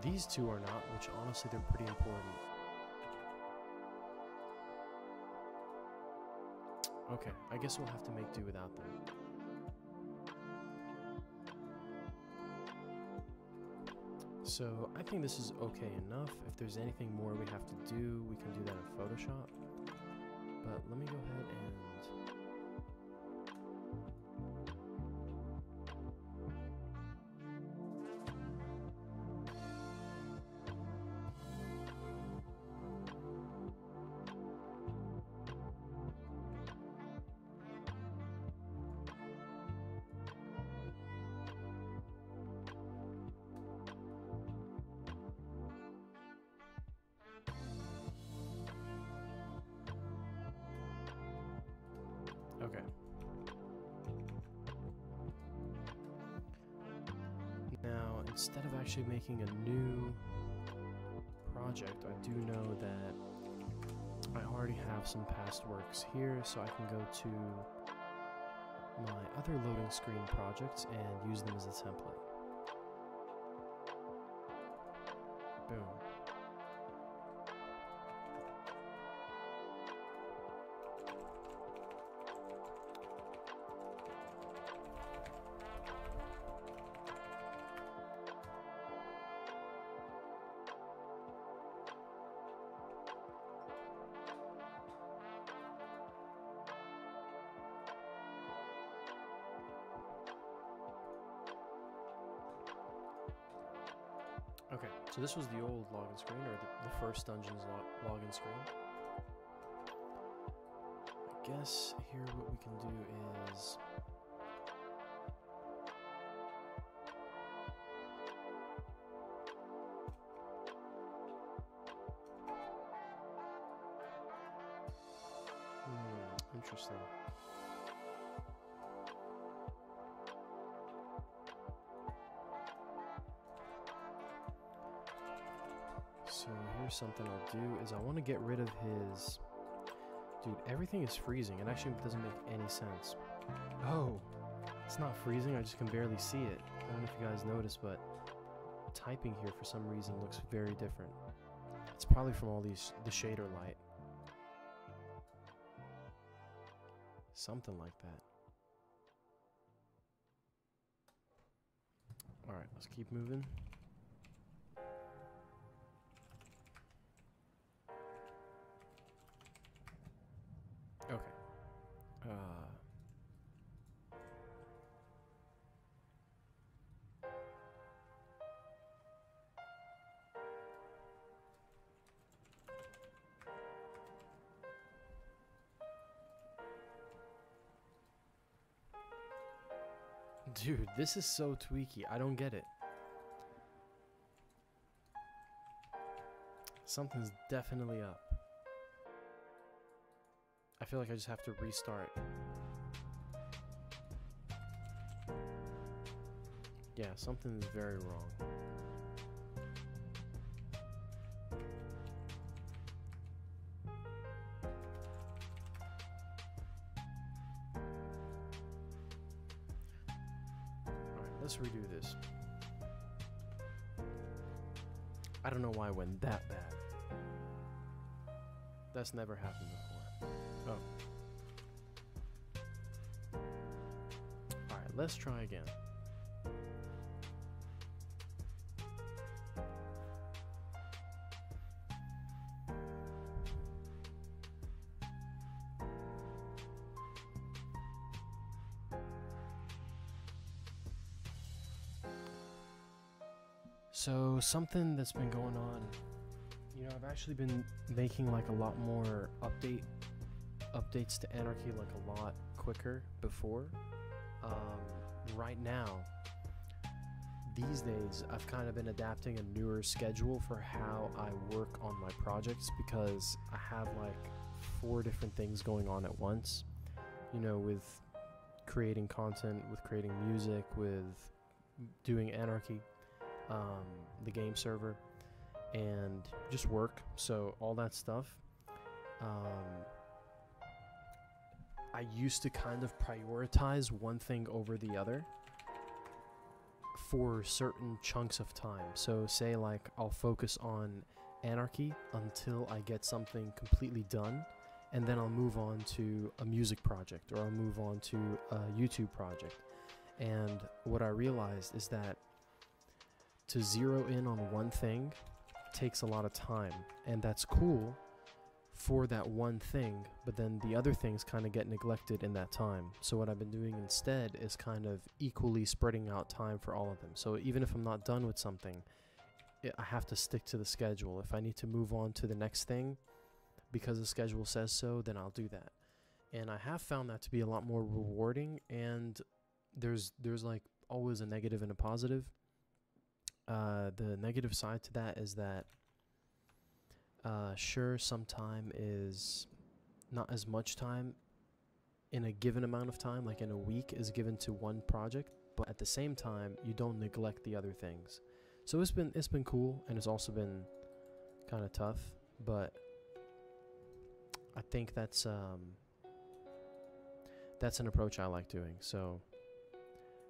These two are not, which honestly they're pretty important. Okay, I guess we'll have to make do without them. So I think this is okay enough. If there's anything more we have to do, we can do that in Photoshop. But let me go ahead and... Okay. Now, instead of actually making a new project, I do know that I already have some past works here, so I can go to my other loading screen projects and use them as a template. Boom. Okay, so this was the old login screen, or the first dungeon's login screen. I guess here what we can do is... interesting. So here's something I'll do, is I want to get rid of his... Dude, everything is freezing. It actually doesn't make any sense. Oh, it's not freezing, I just can barely see it. I don't know if you guys noticed, but typing here for some reason looks very different. It's probably from all the shader light. Something like that. Alright, let's keep moving. Okay. Dude, this is so tweaky. I don't get it. Something's definitely up. I feel like I just have to restart. Yeah, something's very wrong. Alright, let's redo this. I don't know why it went that bad. That's never happened before. Oh. Alright, let's try again. So, something that's been going on, you know, I've actually been making like a lot more updates to Anarchy like a lot quicker before. Right now, these days, I've kind of been adapting a newer schedule for how I work on my projects, because I have like 4 different things going on at once, you know, with creating content, with creating music, with doing Anarchy, the game server, and just work. So all that stuff, I used to kind of prioritize one thing over the other for certain chunks of time. So say like I'll focus on Anarchy until I get something completely done, and then I'll move on to a music project, or I'll move on to a YouTube project. And what I realized is that to zero in on one thing takes a lot of time, and that's cool for that one thing, but then the other things kind of get neglected in that time. So what I've been doing instead is kind of equally spreading out time for all of them. So even if I'm not done with something, I have to stick to the schedule. If I need to move on to the next thing because the schedule says so, then I'll do that. And I have found that to be a lot more rewarding, and there's like always a negative and a positive. The negative side to that is that sure, some time is not as much time in a given amount of time, like in a week is given to one project, but at the same time you don't neglect the other things. So it's been cool, and it's also been kind of tough, but I think that's an approach I like doing. So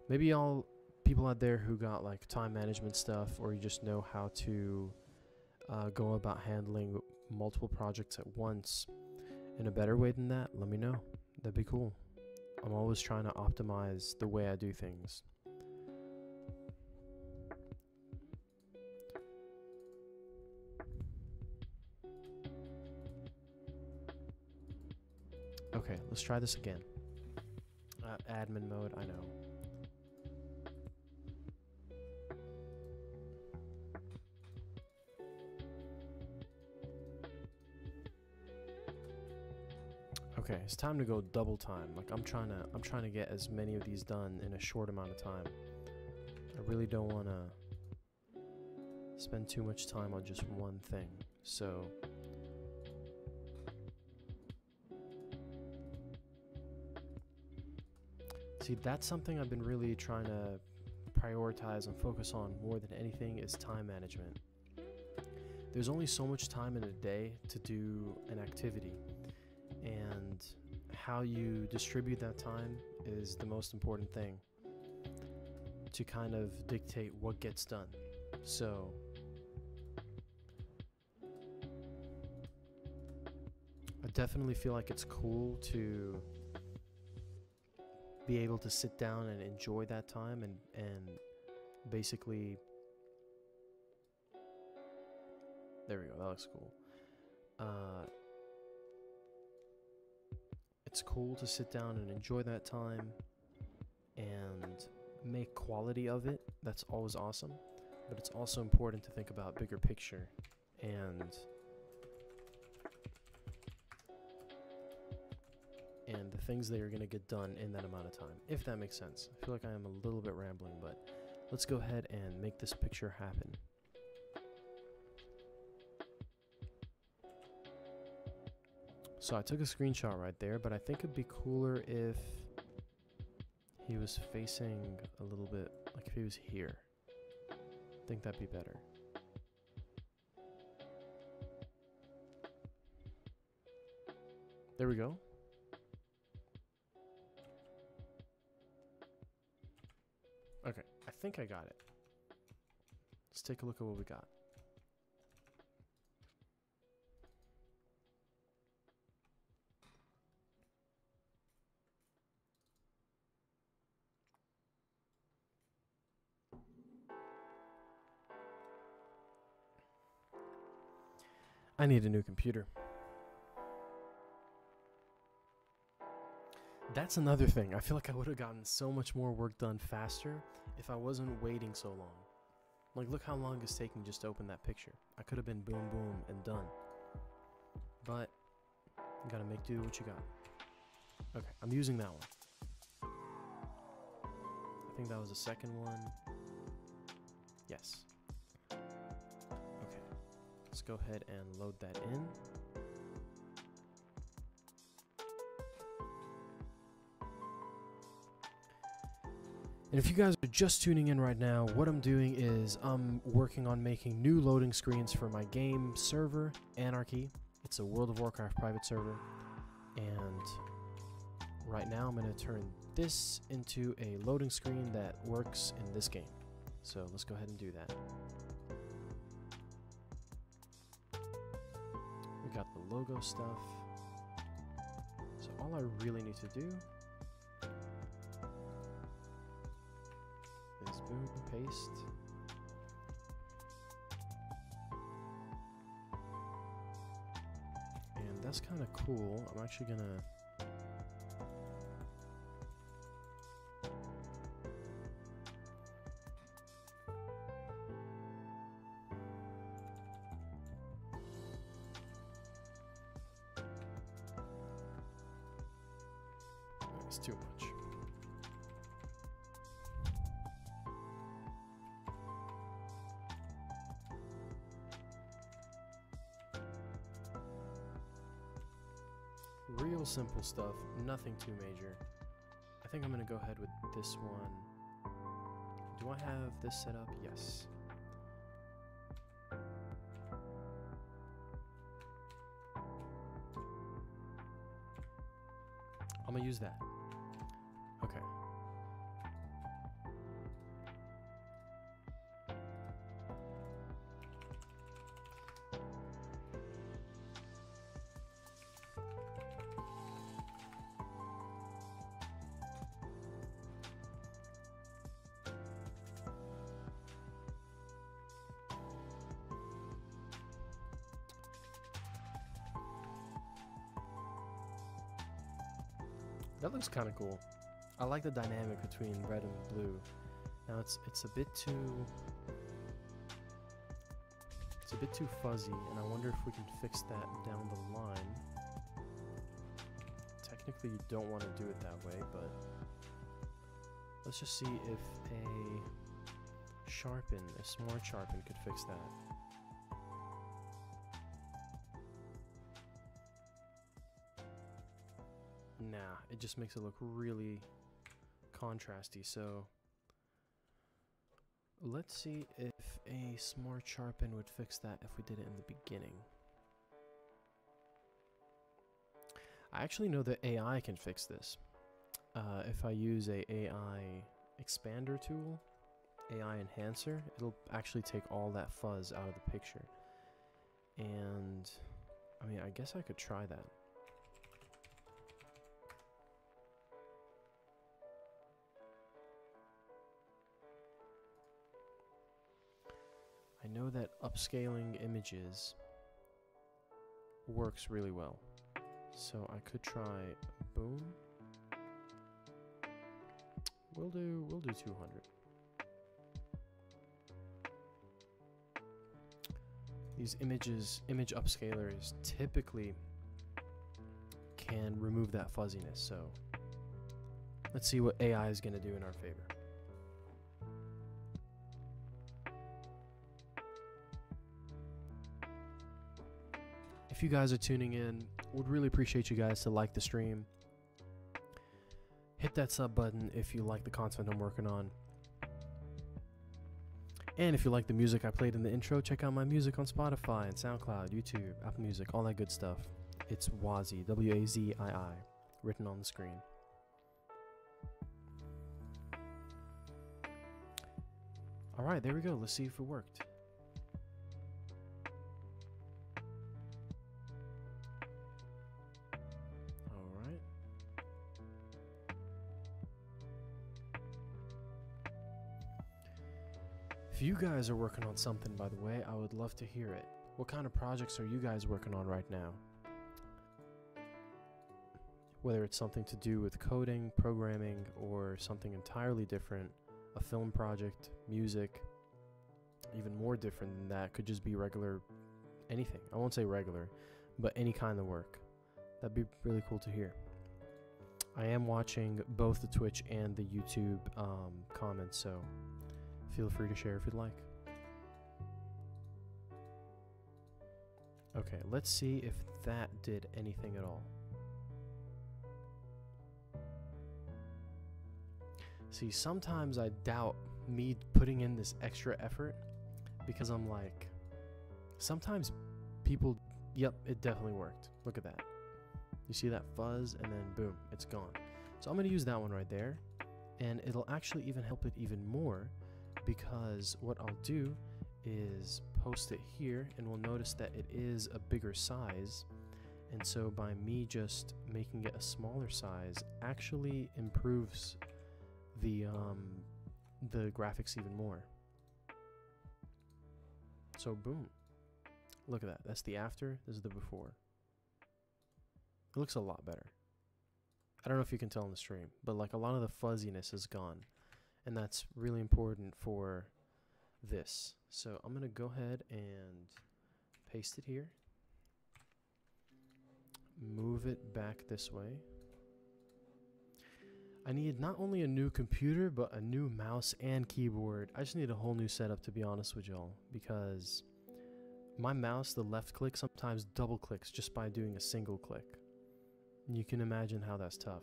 maybe people out there who got like time management stuff, or you just know how to go about handling multiple projects at once in a better way than that, let me know. That'd be cool. I'm always trying to optimize the way I do things. Okay, let's try this again. Admin mode, I know. Okay, it's time to go double time. Like I'm trying to get as many of these done in a short amount of time. I really don't want to spend too much time on just one thing. So see, that's something I've been really trying to prioritize and focus on more than anything, is time management. There's only so much time in a day to do an activity, and how you distribute that time is the most important thing to kind of dictate what gets done. So I definitely feel like it's cool to be able to sit down and enjoy that time, and basically, there we go, that looks cool. It's cool to sit down and enjoy that time and make quality of it. That's always awesome. But it's also important to think about bigger picture and the things that are going to get done in that amount of time, if that makes sense. I feel like I am a little bit rambling, but let's go ahead and make this picture happen. So I took a screenshot right there, but I think it'd be cooler if he was facing a little bit, like if he was here. I think that'd be better. There we go. Okay, I think I got it. Let's take a look at what we got. I need a new computer. That's another thing. I feel like I would have gotten so much more work done faster if I wasn't waiting so long. Like, look how long it's taking just to open that picture. I could have been boom, boom, and done. But you gotta make do with what you got. Okay, I'm using that one. I think that was the second one. Yes. Okay, let's go ahead and load that in. And if you guys are just tuning in right now, what I'm doing is I'm working on making new loading screens for my game server, Anarchy. It's a World of Warcraft private server, and right now I'm going to turn this into a loading screen that works in this game. So let's go ahead and do that. We got the logo stuff. So all I really need to do is boom, paste. And that's kind of cool. I'm actually gonna it's too much. Real simple stuff, nothing too major. I think I'm gonna go ahead with this one. Do I have this set up? Yes. I'm gonna use that. Okay. That looks kind of cool. I like the dynamic between red and blue. Now it's a bit too fuzzy, and I wonder if we can fix that down the line. Technically, you don't want to do it that way, but let's just see if a smart sharpen could fix that. Nah, it just makes it look really contrasty. So let's see if a smart sharpen would fix that if we did it in the beginning. I actually know that AI can fix this. If I use a AI expander tool, AI enhancer, it'll actually take all that fuzz out of the picture. And I mean, I guess I could try that. I know that upscaling images works really well, so I could try boom. We'll do 200. These image upscalers typically can remove that fuzziness, so let's see what AI is going to do in our favor. If you guys are tuning in, would really appreciate you guys to like the stream. Hit that sub button if you like the content I'm working on. And if you like the music I played in the intro, check out my music on Spotify and SoundCloud, YouTube, Apple Music, all that good stuff. It's Wazii, W-A-Z-I-I, written on the screen. Alright, there we go. Let's see if it worked. If you guys are working on something, by the way, I would love to hear it. What kind of projects are you guys working on right now? Whether it's something to do with coding, programming, or something entirely different, a film project, music, even more different than that, could just be regular anything. I won't say regular, but any kind of work. That'd be really cool to hear. I am watching both the Twitch and the YouTube comments, so feel free to share if you'd like. Okay, let's see if that did anything at all. See, sometimes I doubt me putting in this extra effort because I'm like, sometimes people Yep, it definitely worked. Look at that. You see that fuzz, and then boom, it's gone. So I'm going to use that one right there, and it'll actually even help it even more, because what I'll do is post it here, and we'll notice that it is a bigger size. And so by me just making it a smaller size actually improves the graphics even more. So boom. Look at that. That's the after, this is the before. It looks a lot better. I don't know if you can tell in the stream, but like a lot of the fuzziness is gone. And that's really important for this. So I'm going to go ahead and paste it here. Move it back this way. I need not only a new computer, but a new mouse and keyboard. I just need a whole new setup, to be honest with y'all, because my mouse, the left click, sometimes double clicks just by doing a single click. And you can imagine how that's tough.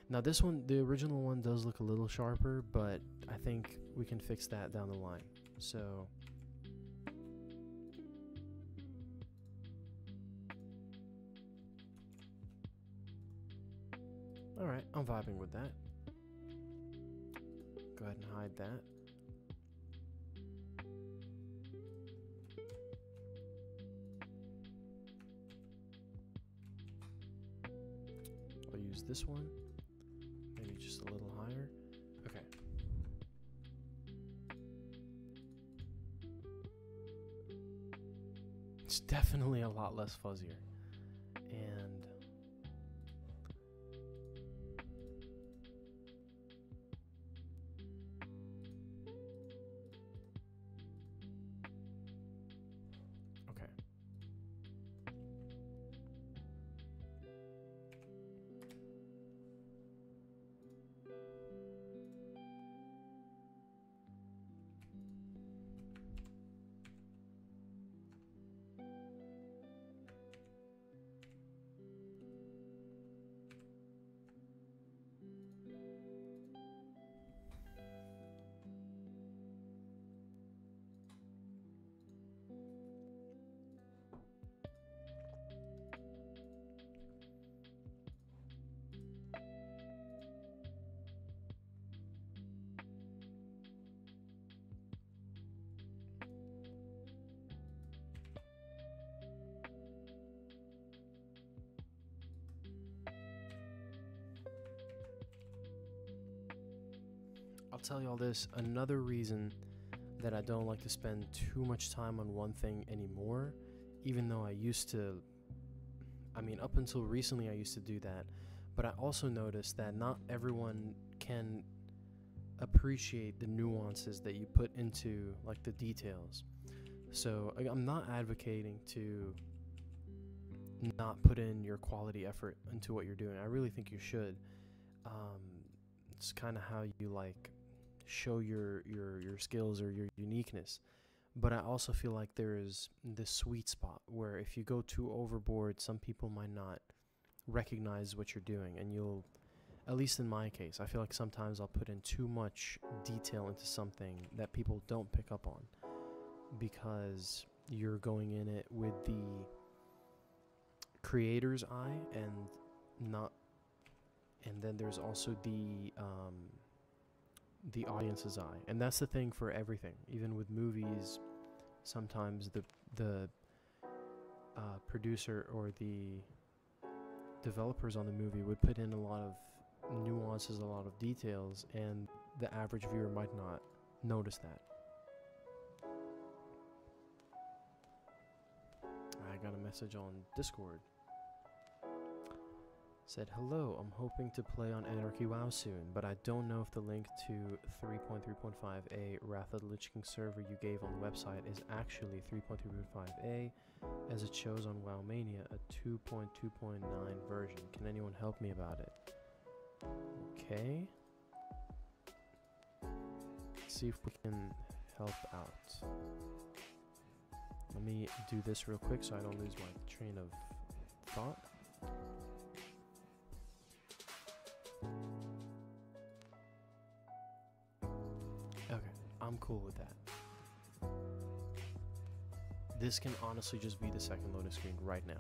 Now this one, the original one does look a little sharper, but I think we can fix that down the line. So alright, I'm vibing with that. Go ahead and hide that. I'll use this one. Maybe just a little higher. Okay. It's definitely a lot less fuzzier. And okay. I'll tell y'all this, another reason that I don't like to spend too much time on one thing anymore, even though I used to, I mean, up until recently I used to do that, but I also noticed that not everyone can appreciate the nuances that you put into like the details. So I'm not advocating to not put in your quality effort into what you're doing. I really think you should. It's kind of how you like show your skills or your uniqueness. But I also feel like there is this sweet spot where if you go too overboard, some people might not recognize what you're doing, and you'll, at least in my case, I feel like sometimes I'll put in too much detail into something that people don't pick up on because you're going in it with the creator's eye and not, and then there's also the audience's eye. And that's the thing for everything. Even with movies, sometimes the producer or the developers on the movie would put in a lot of nuances, a lot of details, and the average viewer might not notice that. I got a message on Discord. Said, hello, I'm hoping to play on Anarchy WoW soon, but I don't know if the link to 3.3.5a Wrath of the Lich King server you gave on the website is actually 3.3.5a, as it shows on WoW Mania a 2.2.9 version. Can anyone help me about it? Okay. Let's see if we can help out. Let me do this real quick so I don't lose my train of thought. Okay. I'm cool with that. This can honestly just be the second loading screen right now.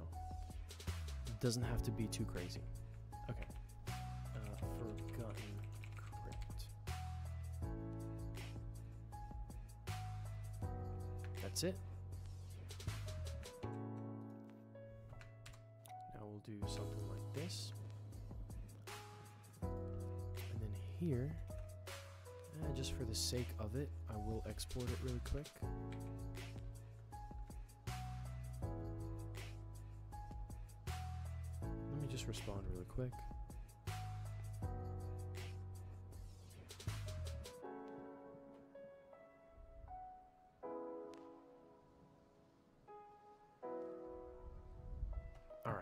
It doesn't have to be too crazy. Okay. Forgotten crypt. That's it. Now we'll do something like this. And then here, just for the sake of it, I will export it really quick. Let me just respond really quick. All right.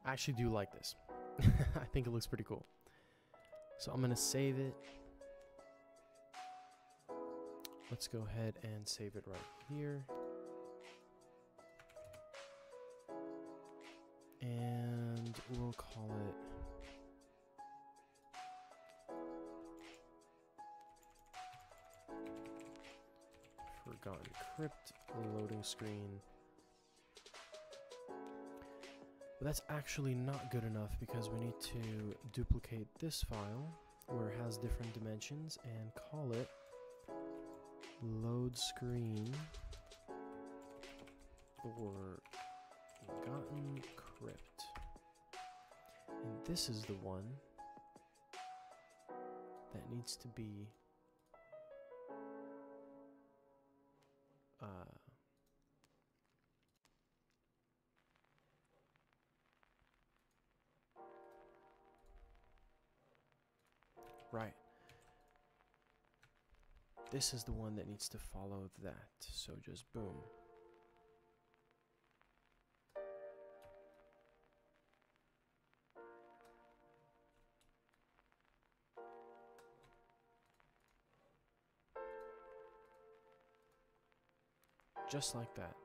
I actually do like this. I think it looks pretty cool. So I'm gonna save it. Let's go ahead and save it right here. And we'll call it Forgotten Crypt loading screen. But that's actually not good enough because we need to duplicate this file where it has different dimensions and call it load screen for Forgotten Crypt. And this is the one that needs to be right. This is the one that needs to follow that. So just boom. Just like that.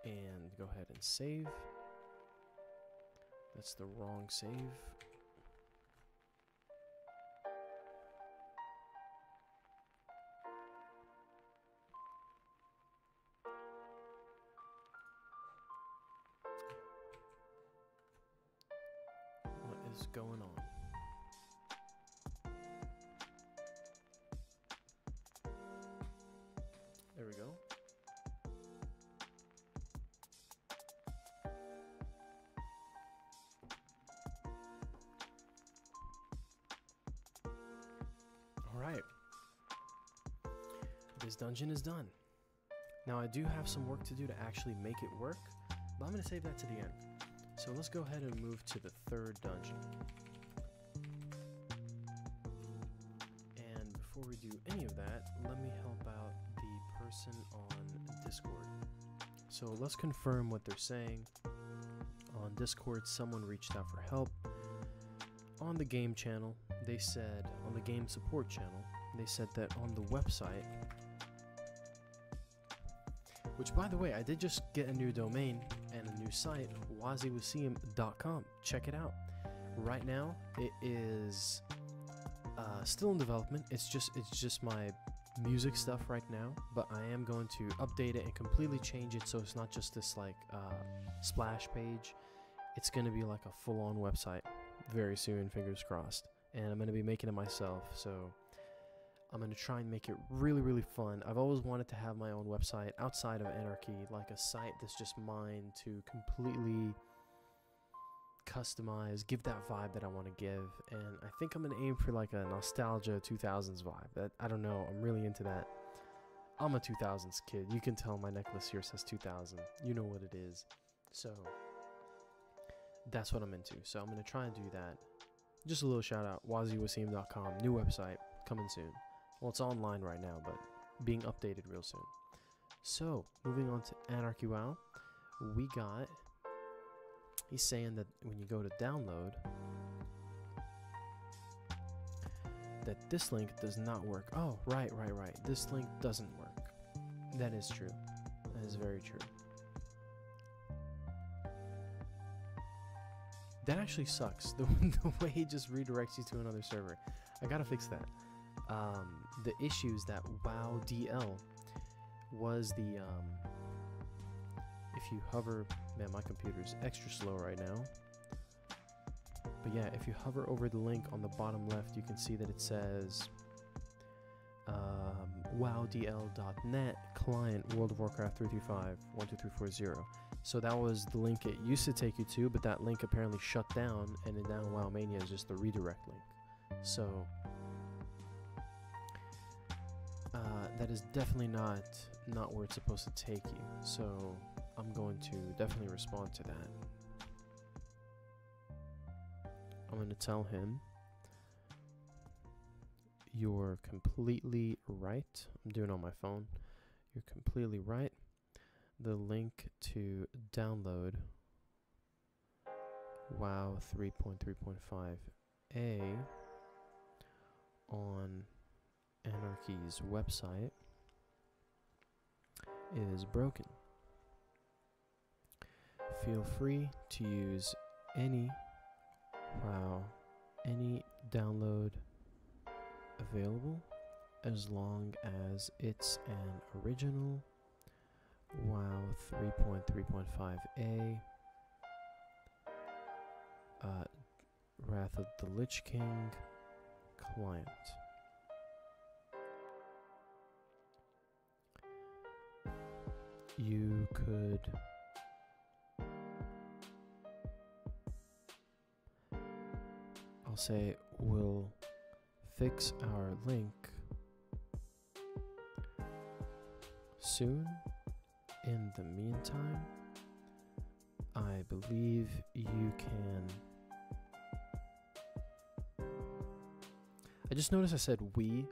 And go ahead and save. That's the wrong save. What is going on? There we go. Alright. This dungeon is done. Now I do have some work to do to actually make it work, but I'm going to save that to the end. So let's go ahead and move to the third dungeon. And before we do any of that, let me help out the person on Discord. So let's confirm what they're saying. On Discord, someone reached out for help. On the game channel, they said, on the game support channel, they said that on the website, which by the way, I did just get a new domain and a new site, WaziiWaseem.com. Check it out. Right now, it is still in development. It's just my music stuff right now, but I am going to update it and completely change it so it's not just this like splash page. It's going to be like a full-on website very soon, fingers crossed. And I'm going to be making it myself, so I'm going to try and make it really, really fun. I've always wanted to have my own website outside of Anarchy, like a site that's just mine to completely customize, give that vibe that I want to give. And I think I'm going to aim for like a nostalgia 2000s vibe. That, I don't know, I'm really into that. I'm a 2000s kid. You can tell my necklace here says 2000. You know what it is. So that's what I'm into. So I'm going to try and do that. Just a little shout out, WaziiWaseem.com, new website, coming soon. Well, it's online right now, but being updated real soon. So, moving on to Anarchy WoW, we got, he's saying that when you go to download, that this link does not work. Oh, right. This link doesn't work. That is true. That is very true. That actually sucks. The way he just redirects you to another server. I gotta fix that. The issues that WoW DL was the if you hover, man, my computer's extra slow right now. But yeah, if you hover over the link on the bottom left, you can see that it says wowdl.net client World of Warcraft 335 12340. So that was the link it used to take you to, but that link apparently shut down, and then now WoW Mania is just the redirect link. So that is definitely not where it's supposed to take you. So I'm going to definitely respond to that. I'm going to tell him, you're completely right. I'm doing it on my phone. You're completely right. The link to download WoW 3.3.5a on Anarchy's website is broken. Feel free to use any download available as long as it's an original WoW 3.3.5a Wrath of the Lich King client. You could I'll say we'll fix our link soon. In the meantime, I believe you can. I just noticed I said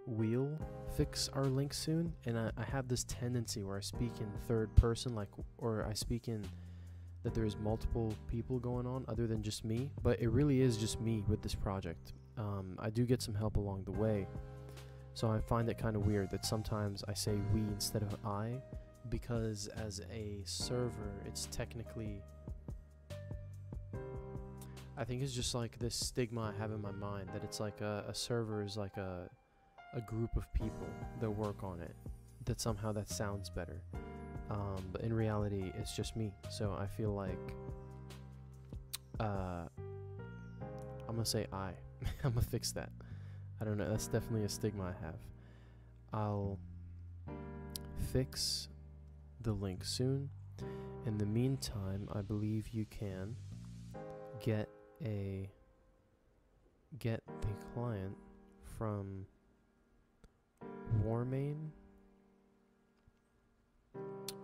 we'll fix our link soon, and I have this tendency where I speak in third person, or I speak in that there's multiple people going on other than just me, but it really is just me with this project. I do get some help along the way, so I find it kind of weird that sometimes I say we instead of I, because as a server it's technically, I think it's just like this stigma I have in my mind that it's like a server is like a group of people that work on it, that somehow that sounds better. But in reality, it's just me. So I feel like I'm gonna say I'm gonna fix that. I don't know. That's definitely a stigma I have. I'll fix the link soon. In the meantime, I believe you can get the client from Warmain.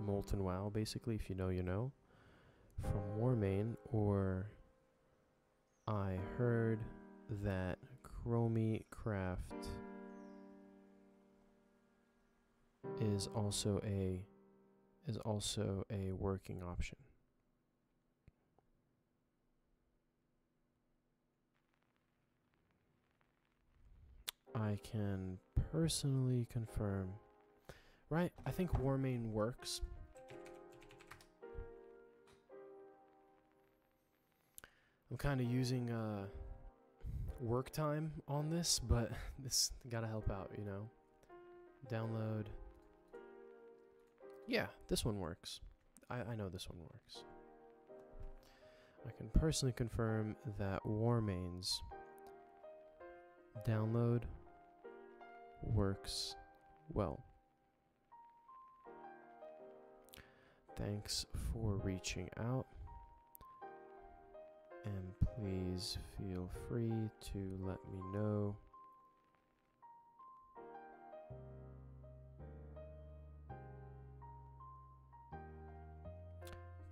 Molten WoW, basically, if you know, you know, from Warmain, or I heard that Chromicraft is also a working option. I can personally confirm. Right, I think Warmain works. I'm kind of using work time on this, but this gotta help out, you know. Download. Yeah, this one works. I know this one works. I can personally confirm that Warmain's download works well. Thanks for reaching out, and please feel free to let me know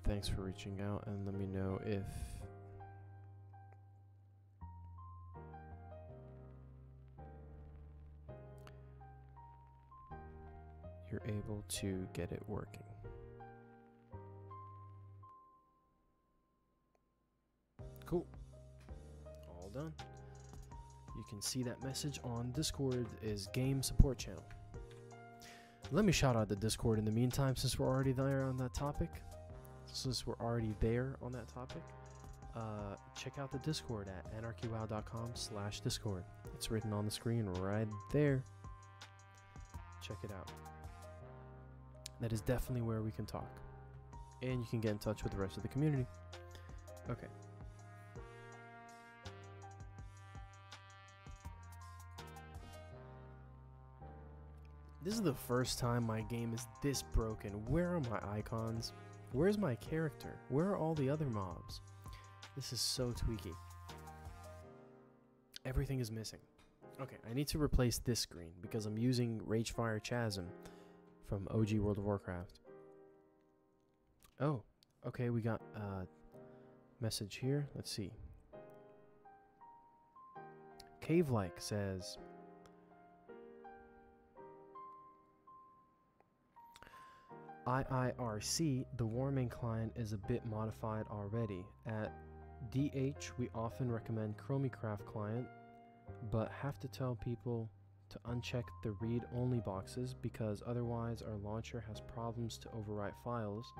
thanks for reaching out and let me know if you're able to get it working. Cool. All done. You can see that message on Discord is game support channel. Let me shout out the Discord in the meantime, since we're already there on that topic. Check out the Discord at anarchywow.com/discord. It's written on the screen right there. Check it out. That is definitely where we can talk. And you can get in touch with the rest of the community. Okay. This is the first time my game is this broken. Where are my icons? Where's my character? Where are all the other mobs? This is so tweaky. Everything is missing. Okay, I need to replace this screen because I'm using Ragefire Chasm from OG World of Warcraft. Oh, okay, we got a message here. Let's see. Cave-like says, IIRC, the warming client is a bit modified already. At DH, we often recommend Chromicraft client, but have to tell people to uncheck the read-only boxes because otherwise our launcher has problems to overwrite files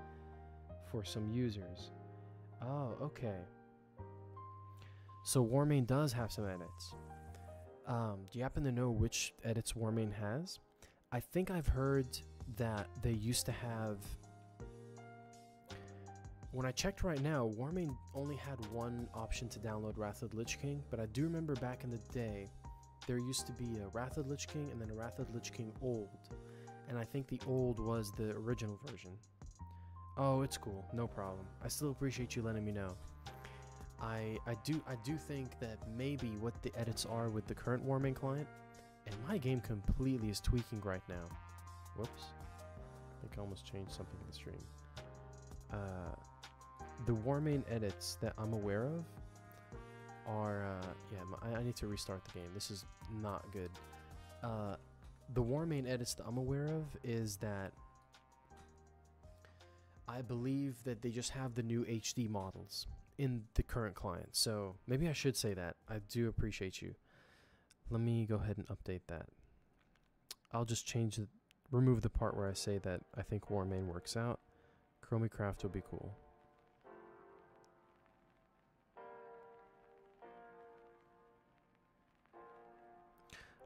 for some users. Oh, okay. So Warmane does have some edits. Do you happen to know which edits Warmane has? I think I've heard that they used to have... When I checked right now, Warmane only had one option to download Wrath of the Lich King, but I do remember back in the day, there used to be a Wrath of the Lich King and then a Wrath of the Lich King Old. And I think the Old was the original version. Oh, it's cool. No problem. I still appreciate you letting me know. I do think that maybe what the edits are with the current Warmane client, and my game completely is tweaking right now. Whoops. I think I almost changed something in the stream. The Warmane edits that I'm aware of are, yeah, I need to restart the game. This is not good. The Warmane edits that I'm aware of is that I believe that they just have the new HD models in the current client. So maybe I should say that. I do appreciate you. Let me go ahead and update that. I'll just change the, remove the part where I say that I think Warmane works out. Chromicraft will be cool.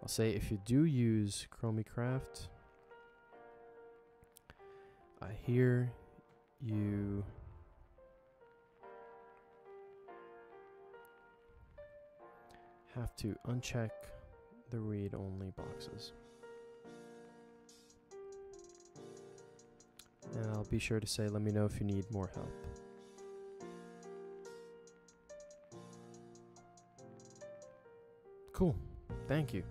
I'll say if you do use Chromicraft, I hear you have to uncheck the read-only boxes. And I'll be sure to say, let me know if you need more help. Cool. Thank you.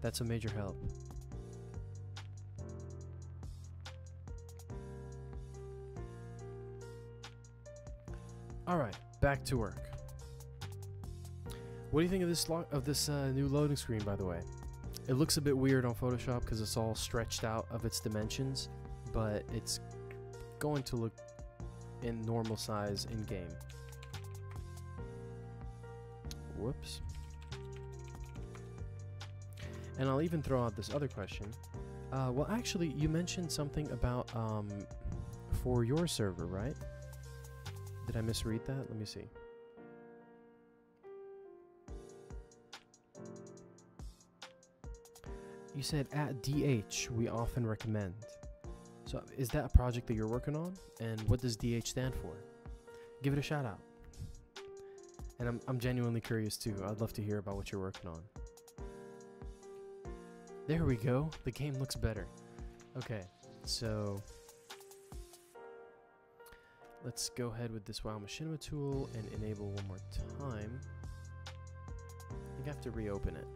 That's a major help. Alright, back to work. What do you think of this new loading screen, by the way? It looks a bit weird on Photoshop because it's all stretched out of its dimensions, but it's going to look in normal size in game. Whoops. And I'll even throw out this other question. Well, actually, you mentioned something about for your server, right? Did I misread that? Let me see. You said at DH, we often recommend. So is that a project that you're working on? And what does DH stand for? Give it a shout out. And I'm genuinely curious too. I'd love to hear about what you're working on. There we go. The game looks better. Okay, so let's go ahead with this WoW Machinima tool and enable one more time. I think I have to reopen it.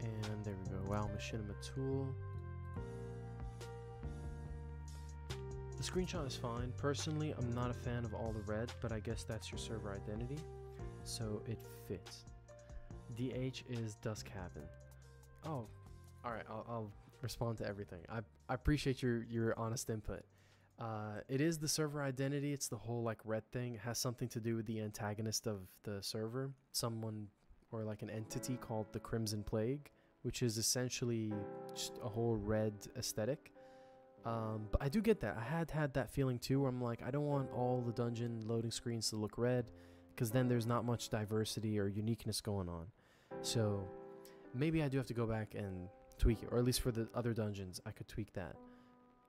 And there we go, WoW Machinima tool. The screenshot is fine. Personally, I'm not a fan of all the red, but I guess that's your server identity, so it fits. DH is Duskhaven. Oh, All right, I'll respond to everything. I appreciate your honest input. It is the server identity. It's the whole like red thing. It has something to do with the antagonist of the server, someone or like an entity called the Crimson Plague, which is essentially just a whole red aesthetic. But I do get that. I had that feeling too, where I'm like, I don't want all the dungeon loading screens to look red, because then there's not much diversity or uniqueness going on. So maybe I do have to go back and tweak it, or at least for the other dungeons, I could tweak that.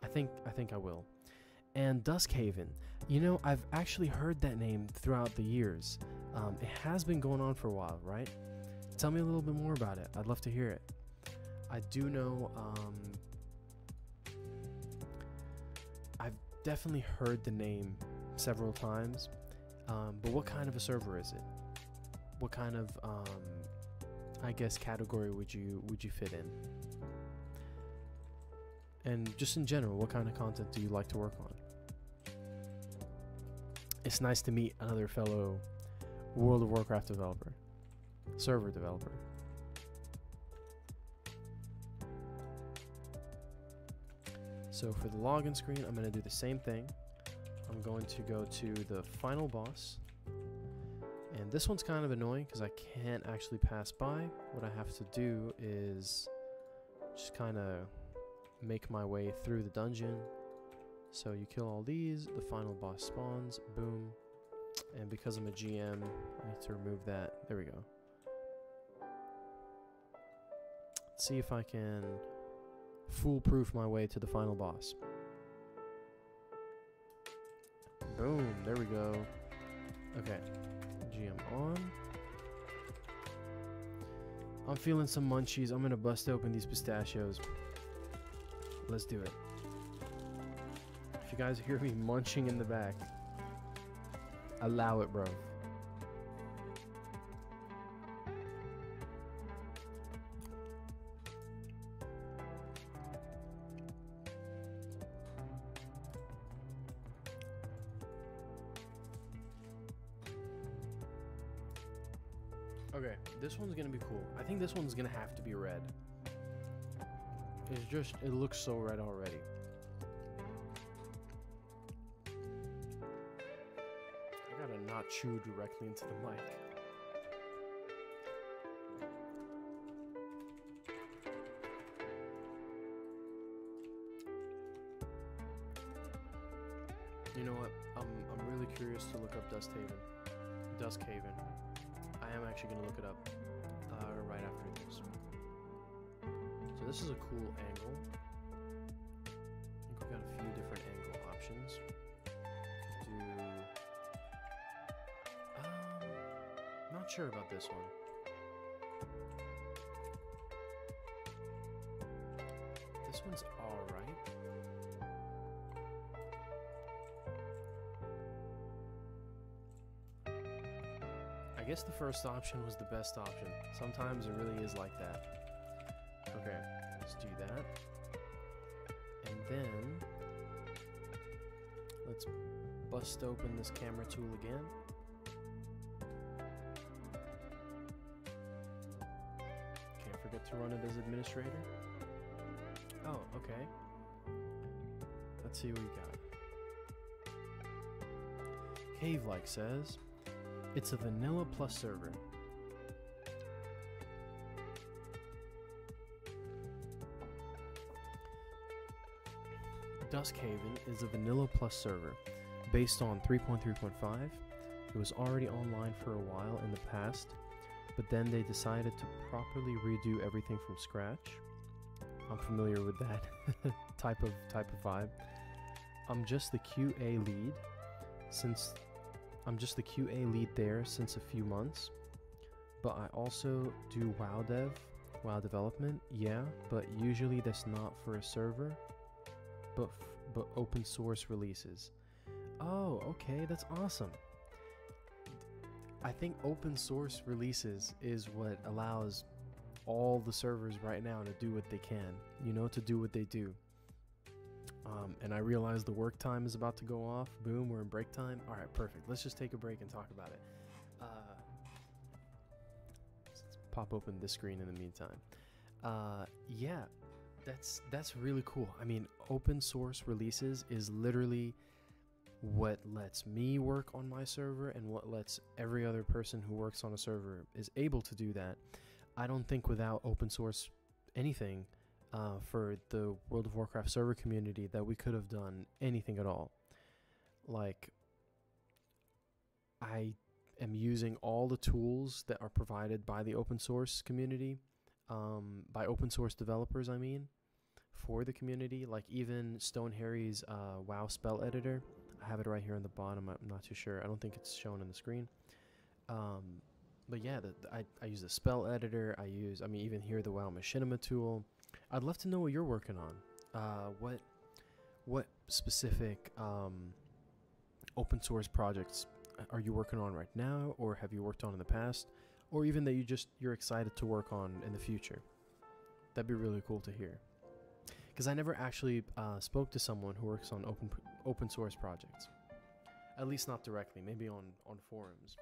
I think I will. And Duskhaven, you know, I've actually heard that name throughout the years. It has been going on for a while, right? Tell me a little bit more about it. I'd love to hear it. I do know, I've definitely heard the name several times, but what kind of a server is it? What kind of, I guess, category would you fit in? And just in general, what kind of content do you like to work on? It's nice to meet another fellow World of Warcraft developer, server developer. So for the login screen, I'm going to do the same thing. I'm going to go to the final boss. And this one's kind of annoying because I can't actually pass by. What I have to do is just kind of make my way through the dungeon. So you kill all these, the final boss spawns, boom. And because I'm a GM, I need to remove that. There we go. Let's see if I can foolproof my way to the final boss. Boom, there we go. Okay, GM on. I'm feeling some munchies. I'm gonna bust open these pistachios. Let's do it. If you guys hear me munching in the back, allow it, bro. Okay, this one's gonna be cool. I think this one's gonna have to be red. It's just, it looks so red already. I gotta not chew directly into the mic. You know what? I'm really curious to look up Duskhaven. I am actually gonna look it up right after this. So this is a cool angle. I think we've got a few different angle options. Not sure about this one. This one's alright. I guess the first option was the best option. Sometimes it really is like that. Okay, let's do that. And then let's bust open this camera tool again. Can't forget to run it as administrator. Oh, okay. Let's see what we got. Cave-like says, it's a vanilla plus server. Duskhaven is a vanilla plus server based on 3.3.5. It was already online for a while in the past, but then they decided to properly redo everything from scratch. I'm familiar with that type of vibe. I'm just the QA lead there since a few months, but I also do WoW development, yeah, but usually that's not for a server, but open source releases. Oh, okay, that's awesome. I think open source releases is what allows all the servers right now to do what they can, you know, to do what they do. And I realize the work time is about to go off. Boom, we're in break time. All right, perfect. Let's just take a break and talk about it. Let's pop open this screen in the meantime. Yeah, that's really cool. I mean, open source releases is literally what lets me work on my server and what lets every other person who works on a server is able to do that. I don't think without open source anything for the World of Warcraft server community that we could have done anything at all. Like, I am using all the tools that are provided by the open source community, by open source developers, I mean, for the community. Like even Stone Harry's WoW spell editor, I have it right here on the bottom. I'm not too sure. I don't think it's shown on the screen. But yeah, I use the spell editor. I mean, even here the WoW Machinima tool. I'd love to know what you're working on. What specific open source projects are you working on right now, or have you worked on in the past, or even that you're excited to work on in the future? That'd be really cool to hear, because I never actually spoke to someone who works on open source projects, at least not directly. Maybe on forums.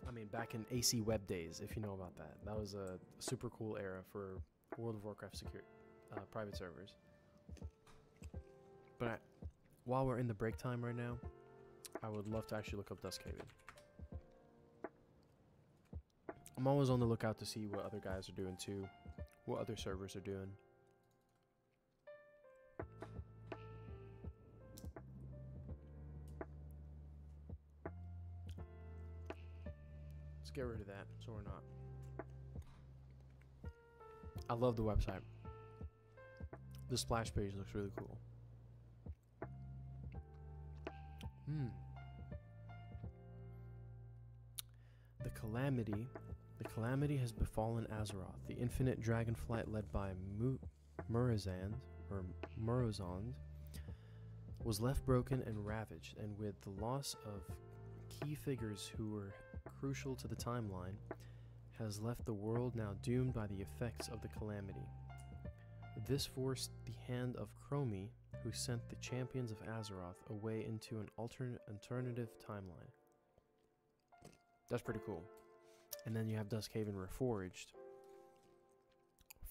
I mean, back in AC Web days, if you know about that. That was a super cool era for World of Warcraft secure private servers. But while we're in the break time right now, I would love to actually look up Duskhaven. I'm always on the lookout to see what other guys are doing too, what other servers are doing. Let's get rid of that so we're not. I love the website. The splash page looks really cool. The calamity has befallen Azeroth. The infinite dragonflight led by Murozond was left broken and ravaged, and with the loss of key figures who were crucial to the timeline, has left the world now doomed by the effects of the calamity. This forced the hand of Chromie, who sent the champions of Azeroth away into an alternative timeline. That's pretty cool. And then you have Duskhaven Reforged.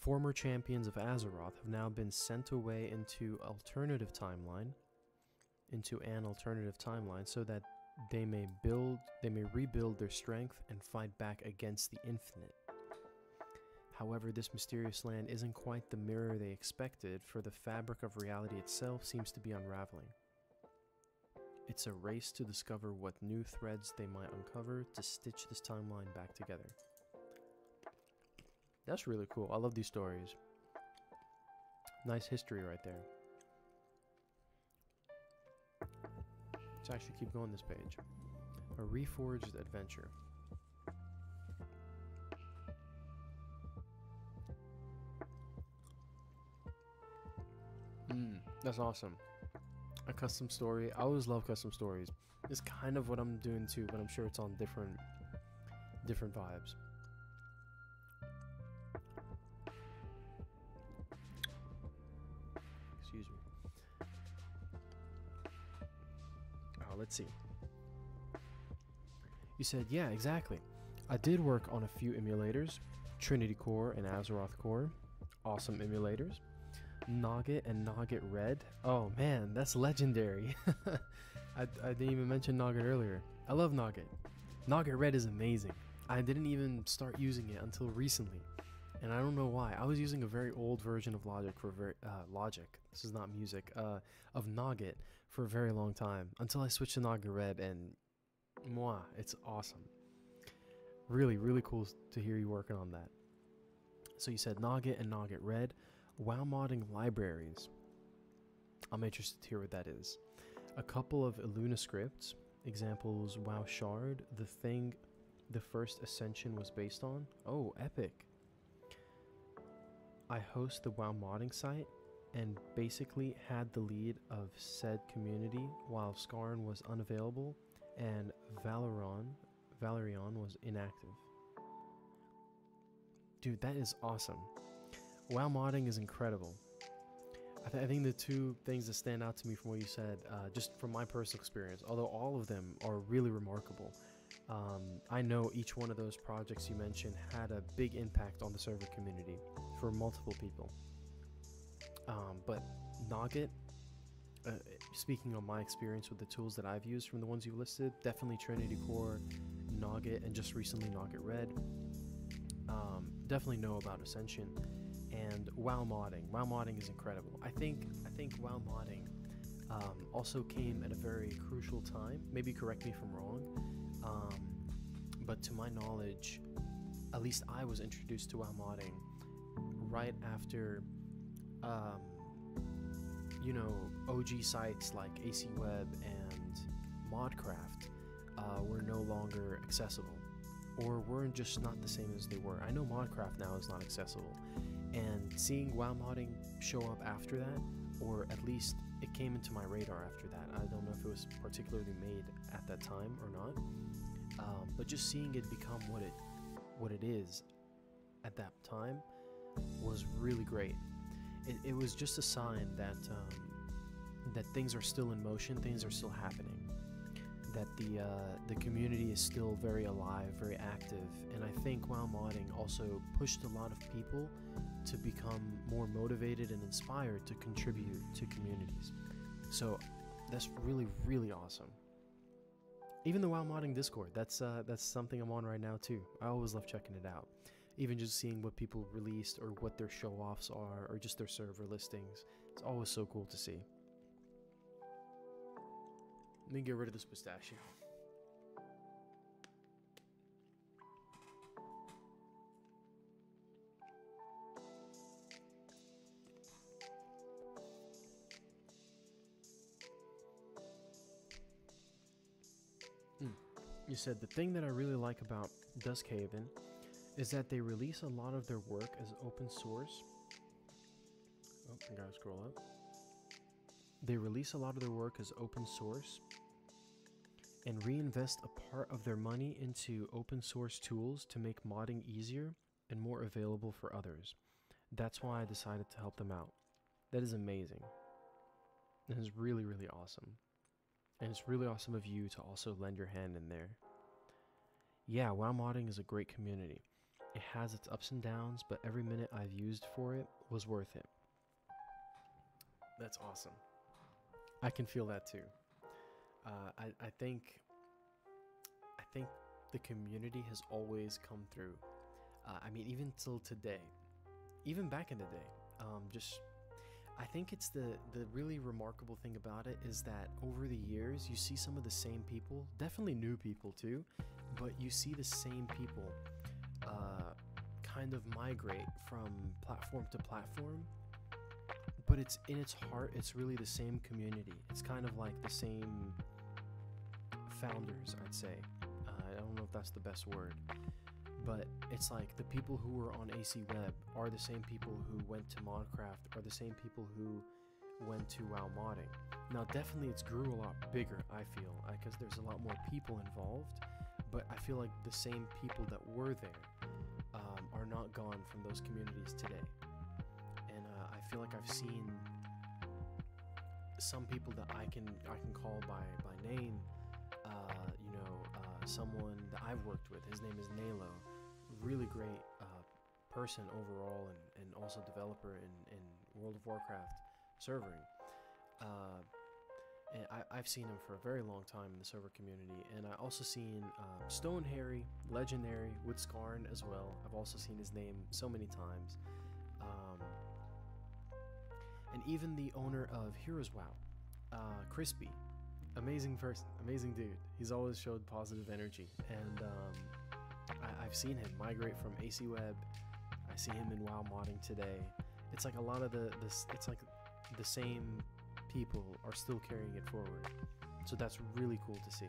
Former champions of Azeroth have now been sent away into an alternative timeline, so that they may rebuild their strength and fight back against the infinite. However, this mysterious land isn't quite the mirror they expected, for the fabric of reality itself seems to be unraveling. It's a race to discover what new threads they might uncover to stitch this timeline back together. That's really cool. I love these stories. Nice history right there. Let's actually keep going this page. A reforged adventure. That's awesome. A custom story. I always love custom stories. It's kind of what I'm doing too, but I'm sure it's on different vibes. Excuse me. Oh, let's see. You said, yeah, exactly. I did work on a few emulators. Trinity Core and Azeroth Core. Awesome emulators. Nugget and Nugget Red. Oh man, that's legendary. I didn't even mention Nugget earlier. I love Nugget. Nugget Red is amazing. I didn't even start using it until recently, and I don't know why. I was using a very old version of Logic for Logic. This is not music. Of Nugget for a very long time until I switched to Nugget Red, and mwah, it's awesome. Really, really cool to hear you working on that. So you said Nugget and Nugget Red. WoW modding libraries. I'm interested to hear what that is. A couple of Illuna scripts. Examples: WoW Shard, the thing the first Ascension was based on. Oh, epic. I host the WoW modding site and basically had the lead of said community while Skarn was unavailable and Valerion was inactive. Dude, that is awesome. WoW modding is incredible. I think the two things that stand out to me from what you said, just from my personal experience, although all of them are really remarkable, I know each one of those projects you mentioned had a big impact on the server community for multiple people. But Nogget, speaking on my experience with the tools that I've used from the ones you listed, definitely Trinity Core, Nogget, and just recently Nogget Red. Definitely know about Ascension and WoW modding. WoW modding is incredible. I think WoW modding also came at a very crucial time. Maybe correct me if I'm wrong, but to my knowledge, at least I was introduced to WoW modding right after, you know, OG sites like AC Web and Modcraft were no longer accessible, or were just not the same as they were. I know Modcraft now is not accessible, and seeing WoW modding show up after that, or at least it came into my radar after that. I don't know if it was particularly made at that time or not, but just seeing it become what it is at that time was really great. It was just a sign that that things are still in motion, things are still happening, that the community is still very alive, very active, and I think WoW modding also pushed a lot of people to become more motivated and inspired to contribute to communities. So that's really, really awesome. Even the WoW modding Discord, that's something I'm on right now too. I always love checking it out. Even just seeing what people released or what their show-offs are, or just their server listings. It's always so cool to see. Let me get rid of this pistachio. You said the thing that I really like about Duskhaven is that they release a lot of their work as open source. Oh, I gotta scroll up. They release a lot of their work as open source and reinvest a part of their money into open source tools to make modding easier and more available for others. That's why I decided to help them out. That is amazing. That is really, really awesome. And it's really awesome of you to also lend your hand in there. Yeah, WoW modding is a great community. It has its ups and downs, but every minute I've used for it was worth it. That's awesome. I can feel that too. I think the community has always come through. I mean, even till today, even back in the day, I think it's the really remarkable thing about it is that over the years you see some of the same people, definitely new people too, but you see the same people kind of migrate from platform to platform, but it's in its heart, it's really the same community. It's kind of like the same founders, I'd say. I don't know if that's the best word, but it's like the people who were on AC Web are the same people who went to Modcraft, are the same people who went to WoW modding. Now, definitely it's grew a lot bigger, I feel, because there's a lot more people involved, but I feel like the same people that were there are not gone from those communities today. And I feel like I've seen some people that I can call by name. You know, someone that I've worked with, his name is Nalo, really great person overall, and also developer in World of Warcraft servering. And I've seen him for a very long time in the server community, and I also seen Stone Harry, legendary, with Skarn as well. I've also seen his name so many times. And even the owner of Heroes WoW, Crispy, amazing person, amazing dude. He's always showed positive energy, and I've seen him migrate from AC Web. I see him in WoW modding today. It's like a lot of it's like the same people are still carrying it forward. So that's really cool to see.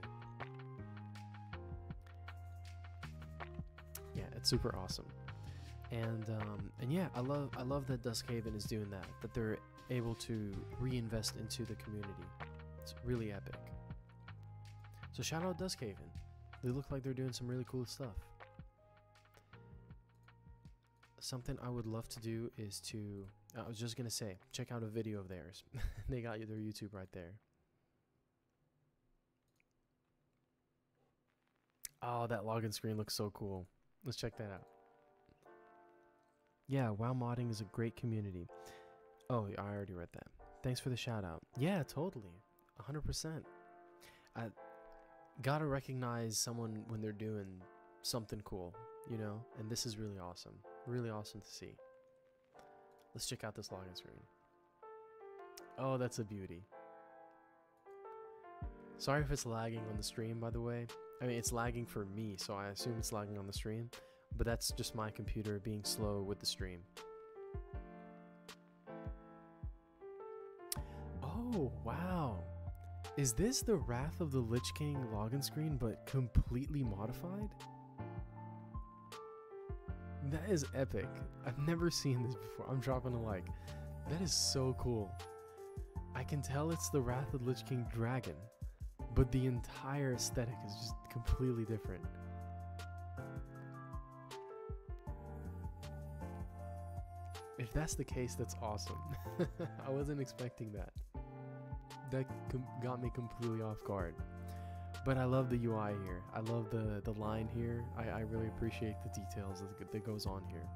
Yeah, it's super awesome. And yeah, I love that Duskhaven is doing that they're able to reinvest into the community. It's really epic. So shout out Duskhaven. They look like they're doing some really cool stuff. Something I would love to do is to, I was just gonna say, check out a video of theirs. They got their YouTube right there. Oh, that login screen looks so cool. Let's check that out. Yeah, WoW modding is a great community. Oh, I already read that. Thanks for the shout out. Yeah, totally. 100%. I gotta recognize someone when they're doing something cool, you know? And this is really awesome. Really awesome to see. Let's check out this login screen. Oh, that's a beauty. Sorry if it's lagging on the stream, by the way. I mean, it's lagging for me, so I assume it's lagging on the stream. But that's just my computer being slow with the stream. Oh, wow. Is this the Wrath of the Lich King login screen, but completely modified? That is epic. I've never seen this before. I'm dropping a like. That is so cool. I can tell it's the Wrath of the Lich King dragon, but the entire aesthetic is just completely different. If that's the case, that's awesome. I wasn't expecting that. That got me completely off guard. But I love the UI here. I love the line here. I really appreciate the details that goes on here.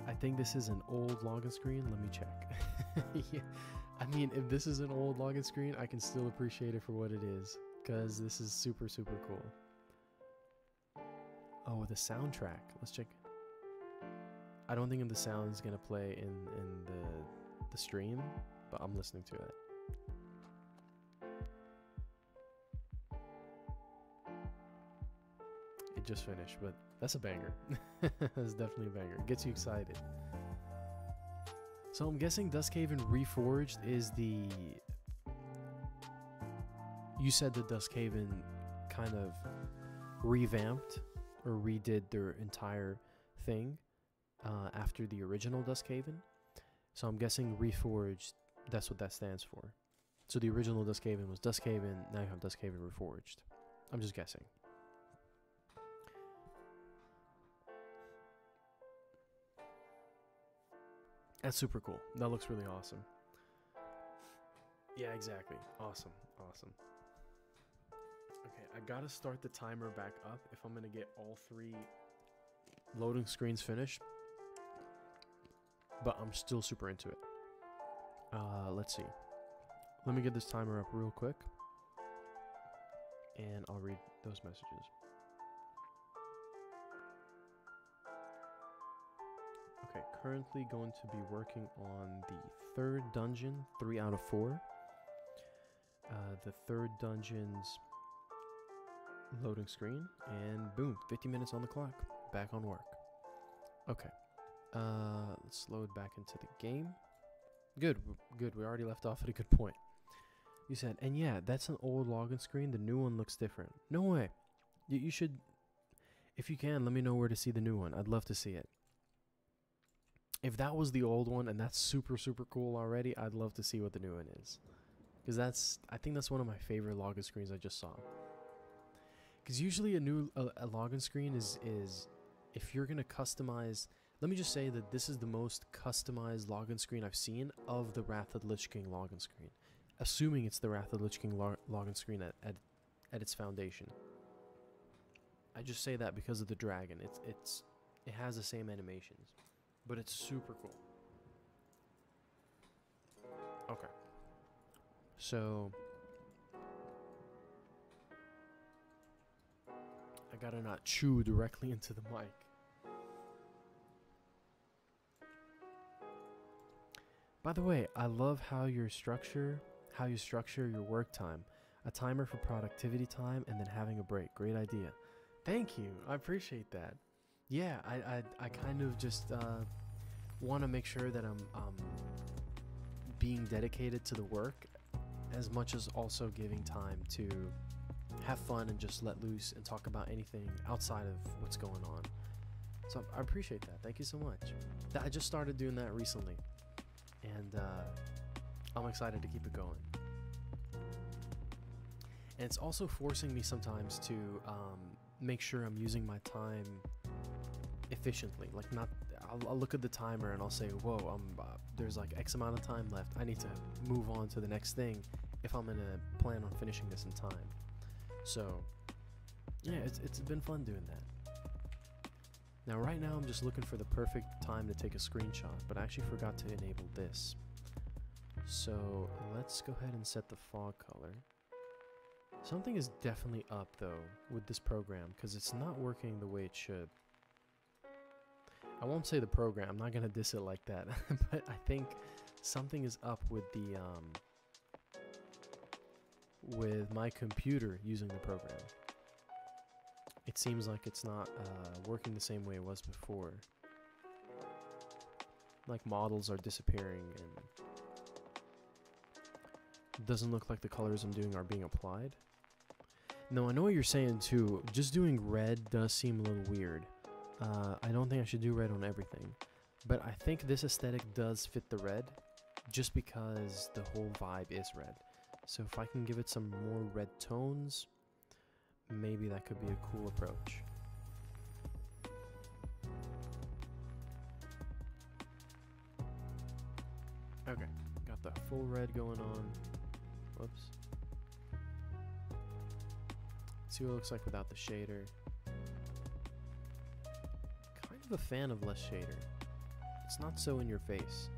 I think this is an old login screen. Let me check. Yeah. I mean, if this is an old login screen, I can still appreciate it for what it is, because this is super, super cool. Oh, the soundtrack. Let's check. I don't think the sound is gonna play in the stream, but I'm listening to it. It just finished, but that's a banger. That's definitely a banger. It gets you excited. So I'm guessing Duskhaven Reforged is the... You said that Duskhaven kind of revamped or redid their entire thing after the original Duskhaven. So I'm guessing Reforged, that's what that stands for. So the original Duskhaven was Duskhaven, now you have Duskhaven Reforged. I'm just guessing. That's super cool. That looks really awesome. Yeah, exactly. Awesome. Awesome. Okay, I gotta start the timer back up if I'm gonna get all 3 loading screens finished. But I'm still super into it. Let's see. Let me get this timer up real quick. And I'll read those messages. Okay, currently going to be working on the 3rd dungeon, 3 out of 4. The 3rd dungeon's loading screen, and boom, 50 minutes on the clock. Back on work. Okay. Let's load back into the game. Good, good. We already left off at a good point. You said, and yeah, that's an old login screen. The new one looks different. No way. You should, if you can, let me know where to see the new one. I'd love to see it. If that was the old one and that's super, super cool already, I'd love to see what the new one is. Because I think that's one of my favorite login screens I just saw. Because usually a login screen is if you're going to customize... Let me just say that this is the most customized login screen I've seen of the Wrath of the Lich King login screen. Assuming it's the Wrath of the Lich King login screen at its foundation. I just say that because of the dragon. It has the same animations. But it's super cool. Okay. So... I gotta not chew directly into the mic. By the way, I love how you structure your work time. A timer for productivity time and then having a break. Great idea. Thank you. I appreciate that. Yeah, I kind of just want to make sure that I'm being dedicated to the work as much as also giving time to have fun and just let loose and talk about anything outside of what's going on. So I appreciate that. Thank you so much. I just started doing that recently, and I'm excited to keep it going. And it's also forcing me sometimes to make sure I'm using my time efficiently. Like, not, I'll look at the timer and I'll say, whoa, there's like X amount of time left. I need to move on to the next thing if I'm gonna plan on finishing this in time. So yeah, it's been fun doing that. Now right now I'm just looking for the perfect time to take a screenshot, but I actually forgot to enable this. So let's go ahead and set the fog color. Something is definitely up though with this program, because it's not working the way it should. I won't say the program, I'm not gonna diss it like that, but I think something is up with the with my computer using the program. It seems like it's not working the same way it was before. Like models are disappearing and it doesn't look like the colors I'm doing are being applied. No, I know what you're saying too. Just doing red does seem a little weird. I don't think I should do red on everything. But I think this aesthetic does fit the red just because the whole vibe is red. So if I can give it some more red tones, maybe that could be a cool approach. Okay, got the full red going on. Whoops. See what it looks like without the shader. Kind of a fan of less shader. It's not so in your face.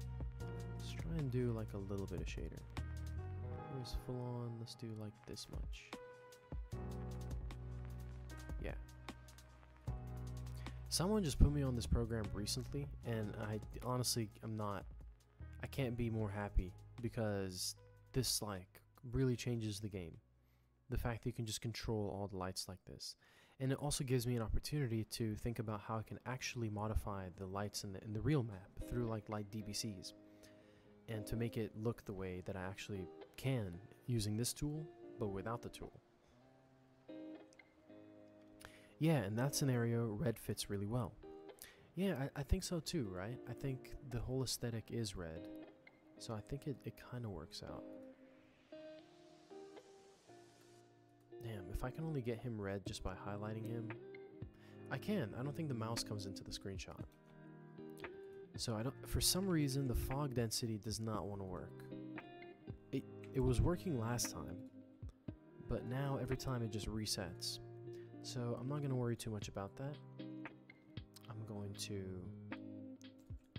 Let's try and do like a little bit of shader. Here's full on, let's do like this much. Yeah. Someone just put me on this program recently, and I honestly I can't be more happy, because this like really changes the game. The fact that you can just control all the lights like this. And it also gives me an opportunity to think about how I can actually modify the lights in the real map through like light DBCs, and to make it look the way that I actually can using this tool, but without the tool. Yeah, in that scenario, red fits really well. Yeah, I think so too, right? I think the whole aesthetic is red, so I think it kind of works out. Damn, if I can only get him red just by highlighting him, I can. I don't think the mouse comes into the screenshot. So I don't, for some reason, the fog density does not want to work. It was working last time, but now every time it just resets. So I'm not going to worry too much about that. I'm going to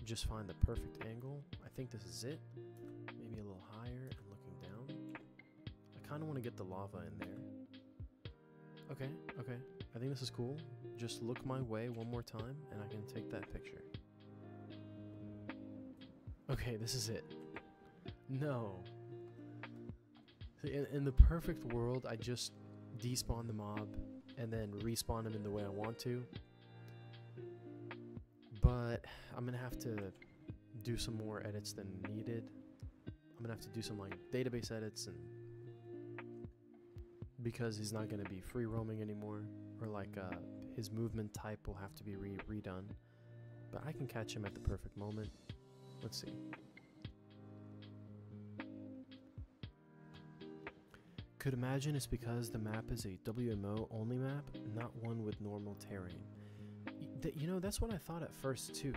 just find the perfect angle. I think this is it. Maybe a little higher and looking down. I kind of want to get the lava in there. Okay, okay. I think this is cool. Just look my way one more time and I can take that picture. Okay, this is it. No. In the perfect world, I just despawn the mob and then respawn him in the way I want to. But I'm gonna have to do some more edits than needed. I'm gonna have to do some like database edits, and because he's not gonna be free roaming anymore, or like his movement type will have to be redone. But I can catch him at the perfect moment. Let's see. Could imagine it's because the map is a WMO only map, not one with normal terrain. You know, that's what I thought at first too.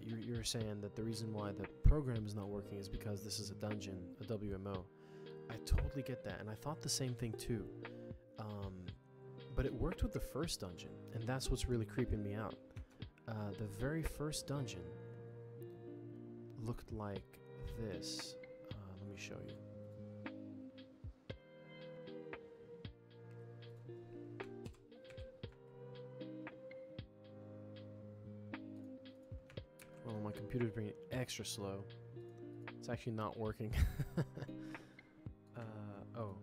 You're saying that the reason why the program is not working is because this is a dungeon, a WMO. I totally get that, and I thought the same thing too. But it worked with the first dungeon, and that's what's really creeping me out. The very first dungeon looked like this. Let me show you. Well, my computer's being extra slow. It's actually not working. Oh.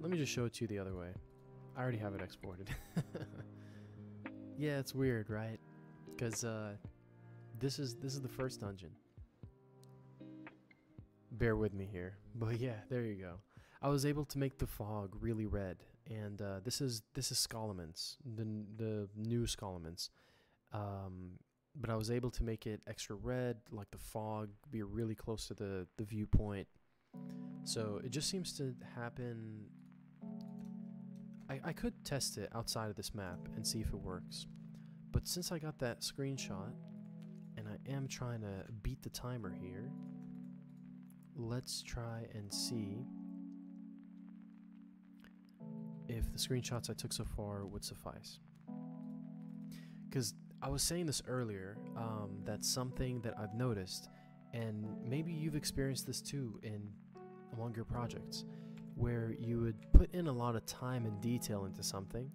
Let me just show it to you the other way. I already have it exported. Yeah, it's weird, right? Because this is the first dungeon. Bear with me here, but yeah, there you go. I was able to make the fog really red, and this is Scolaments, the new Scolaments. But I was able to make it extra red, like the fog, be really close to the viewpoint. So it just seems to happen. I could test it outside of this map and see if it works. But since I got that screenshot, and I am trying to beat the timer here. Let's try and see if the screenshots I took so far would suffice. Because I was saying this earlier, that's something that I've noticed, and maybe you've experienced this too among your projects, where you would put in a lot of time and detail into something,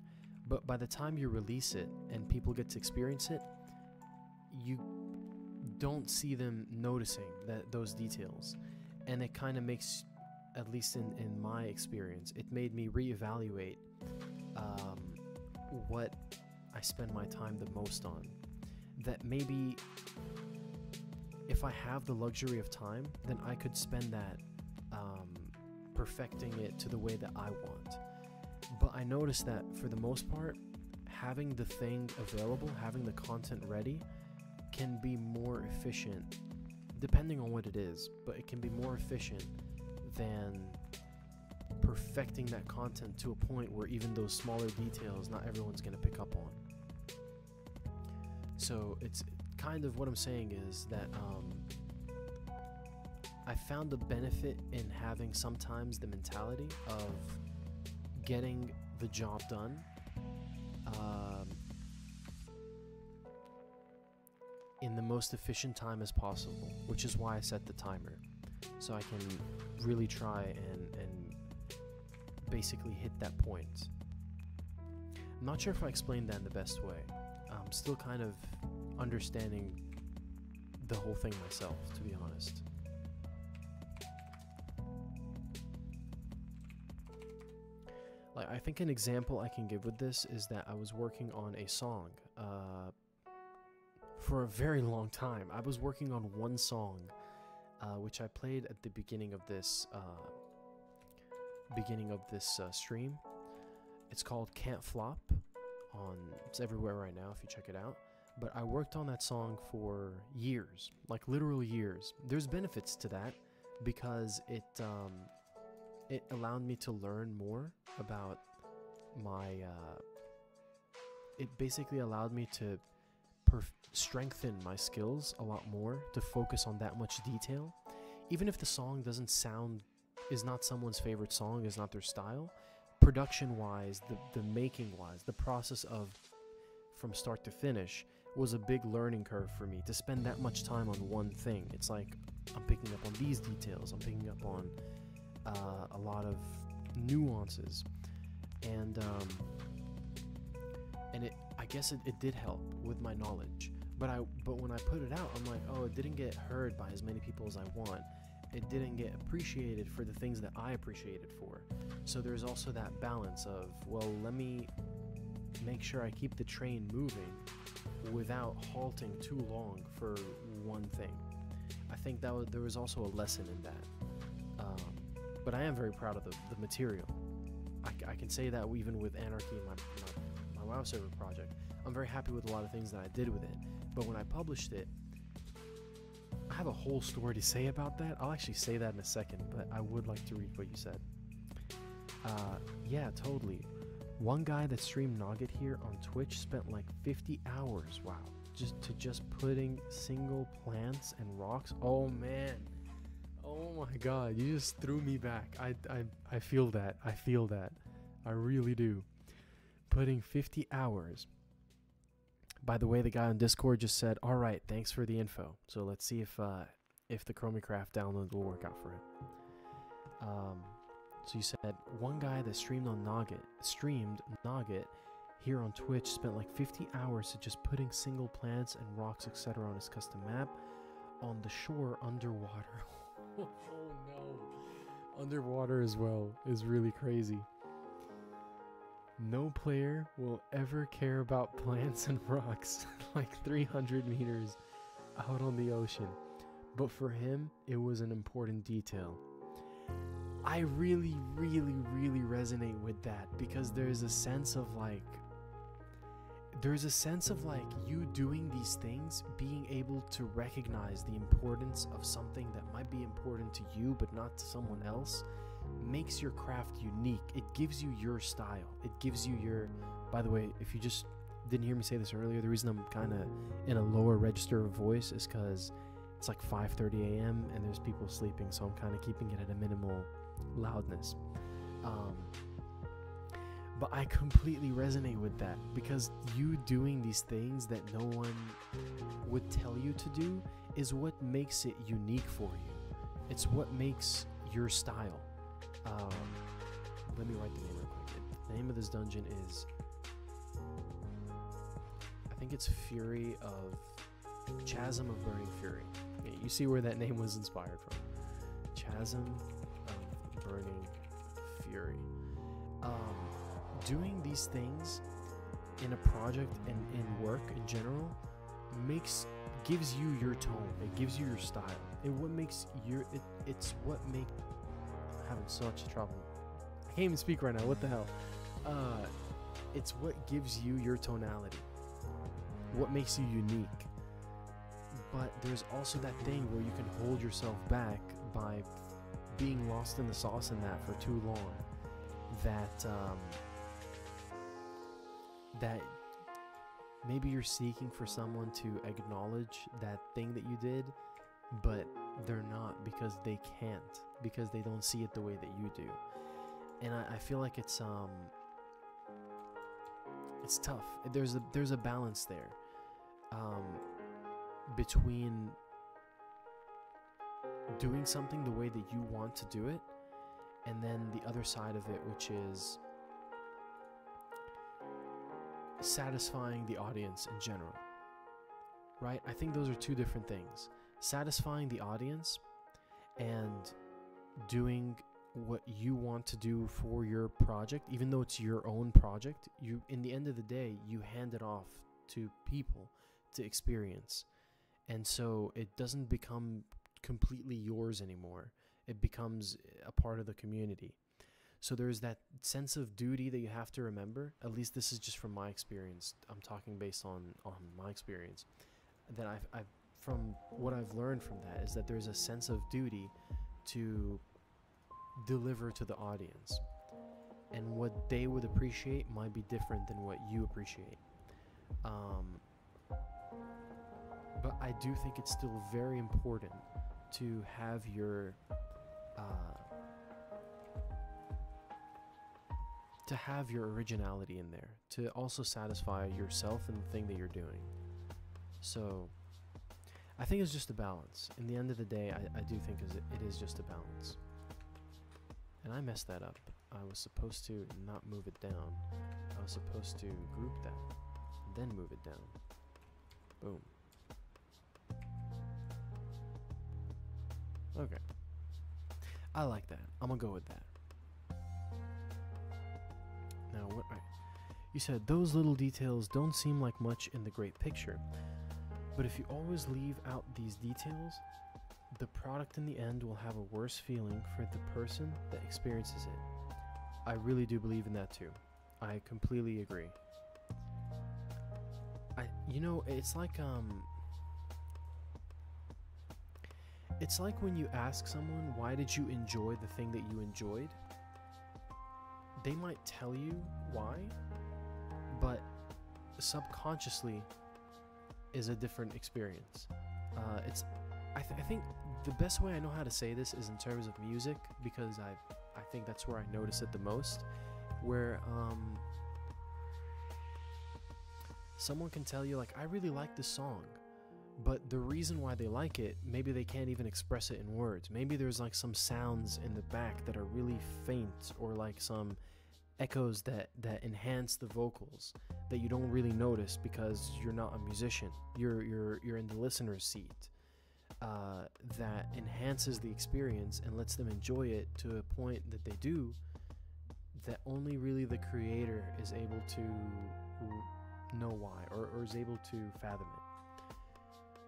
but by the time you release it and people get to experience it, you don't see them noticing those details. And it kind of makes, at least in my experience, it made me reevaluate what I spend my time the most on. That maybe if I have the luxury of time, then I could spend that perfecting it to the way that I want. But I noticed that for the most part, having the thing available, having the content ready, can be more efficient, depending on what it is, but it can be more efficient than perfecting that content to a point where even those smaller details not everyone's going to pick up on. So it's kind of what I'm saying is that I found the benefit in having sometimes the mentality of getting the job done in the most efficient time as possible, which is why I set the timer, so I can really try and basically hit that point. I'm not sure if I explained that in the best way. I'm still kind of understanding the whole thing myself, to be honest. Like, I think an example I can give with this is that I was working on a song for a very long time. I was working on one song, which I played at the beginning of this stream. It's called Can't Flop. It's everywhere right now if you check it out. But I worked on that song for years, like literal years. There's benefits to that because it allowed me to learn more about it basically allowed me to strengthen my skills a lot more, to focus on that much detail. Even if the song is not someone's favorite song, is not their style, production-wise, the making-wise, the process of from start to finish was a big learning curve for me, to spend that much time on one thing. It's like I'm picking up on these details, I'm picking up on a lot of nuances, and I guess it did help with my knowledge. But when I put it out, I'm like, oh, it didn't get heard by as many people as I want. It didn't get appreciated for the things that I appreciate it for. So there's also that balance of, well, let me make sure I keep the train moving without halting too long for one thing. I think there was also a lesson in that. But I am very proud of the material. I can say that even with Anarchy and my WoW server project. I'm very happy with a lot of things that I did with it. But when I published it, I have a whole story to say about that. I'll actually say that in a second, but I would like to read what you said. Yeah, totally. One guy that streamed Nugget here on Twitch spent like 50 hours, wow, just putting single plants and rocks. Oh man. Oh my god, you just threw me back. I feel that. I feel that. I really do. Putting 50 hours. By the way, the guy on Discord just said, "All right, thanks for the info." So let's see if the Chromicraft download will work out for him. So you said one guy that streamed Nugget here on Twitch spent like 50 hours to just putting single plants and rocks, etc. on his custom map on the shore underwater. Oh no, underwater as well is really crazy. No player will ever care about plants and rocks like 300 meters out on the ocean. But for him, it was an important detail. I really, really, really resonate with that, because there's a sense of like you doing these things, being able to recognize the importance of something that might be important to you but not to someone else, makes your craft unique. It gives you your style. It gives you your, by the way, if you just didn't hear me say this earlier, the reason I'm kind of in a lower register of voice is because it's like 5:30 a.m. and there's people sleeping, so I'm kind of keeping it at a minimal loudness. But I completely resonate with that, because you doing these things that no one would tell you to do is what makes it unique for you. It's what makes your style. Let me write the name real quick. The name of this dungeon is, I think it's Chasm of Burning Fury. Yeah, you see where that name was inspired from. Chasm of Burning Fury. Doing these things in a project and in work in general gives you your tone. It gives you your style. It's what makes. I'm having such trouble. I can't even speak right now. What the hell? It's what gives you your tonality. What makes you unique. But there's also that thing where you can hold yourself back by being lost in the sauce in that for too long. That maybe you're seeking for someone to acknowledge that thing that you did, but they're not, because they can't, because they don't see it the way that you do. And I feel like it's tough. There's a balance there, between doing something the way that you want to do it, and then the other side of it, which is satisfying the audience in general, right? I think those are two different things. Satisfying the audience and doing what you want to do for your project, even though it's your own project, in the end of the day, you hand it off to people to experience. And so it doesn't become completely yours anymore. It becomes a part of the community. So there's that sense of duty that you have to remember. At least this is just from my experience. I'm talking based on my experience. That I've from what I've learned from that is that there's a sense of duty to deliver to the audience. And what they would appreciate might be different than what you appreciate. But I do think it's still very important to have your originality in there, to also satisfy yourself and the thing that you're doing. So I think it's just a balance. In the end of the day, I do think it is just a balance. And I messed that up. I was supposed to not move it down. I was supposed to group that, and then move it down. Boom. Okay. I like that. I'm gonna go with that. Now, you said those little details don't seem like much in the great picture, but if you always leave out these details, the product in the end will have a worse feeling for the person that experiences it. I really do believe in that too. I completely agree. It's like when you ask someone, why did you enjoy the thing that you enjoyed? They might tell you why, but subconsciously is a different experience. I think the best way I know how to say this is in terms of music, because I think that's where I notice it the most, where someone can tell you, like, I really like this song, but the reason why they like it, maybe they can't even express it in words. Maybe there's like some sounds in the back that are really faint, or like some echoes that enhance the vocals that you don't really notice because you're not a musician. You're in the listener's seat. That enhances the experience and lets them enjoy it to a point that they do, that only really the creator is able to know why, or is able to fathom it.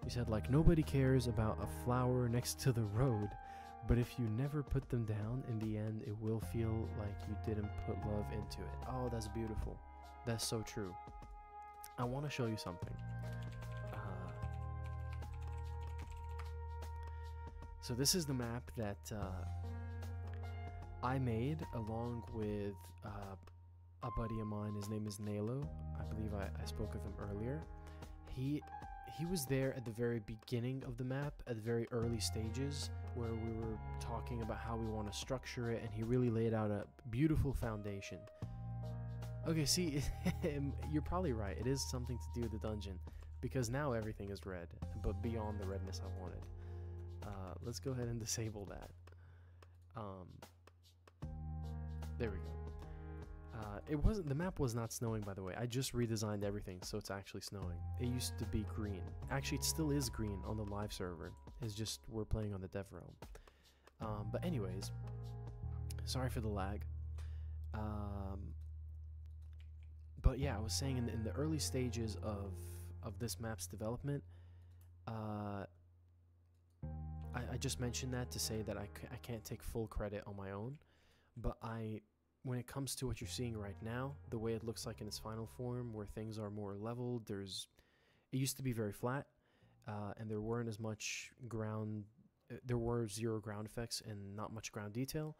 You said, like, nobody cares about a flower next to the road, but if you never put them down, in the end it will feel like you didn't put love into it. Oh, that's beautiful. That's so true. I want to show you something. So this is the map that I made along with a buddy of mine. His name is Nalo. I believe I spoke of him earlier. He was there at the very beginning of the map, at the very early stages, where we were talking about how we want to structure it, and he really laid out a beautiful foundation. Okay, see, you're probably right. It is something to do with the dungeon, because now everything is red, but beyond the redness I wanted. Let's go ahead and disable that. There we go. The map was not snowing, by the way. I just redesigned everything, so it's actually snowing. It used to be green. Actually, it still is green on the live server. It's just we're playing on the dev realm. But anyways, sorry for the lag. But yeah, I was saying in the early stages of this map's development, I just mentioned that to say that I can't take full credit on my own, but when it comes to what you're seeing right now, the way it looks like in its final form, where things are more leveled, it used to be very flat, and there weren't as much ground, there were 0 ground effects and not much ground detail.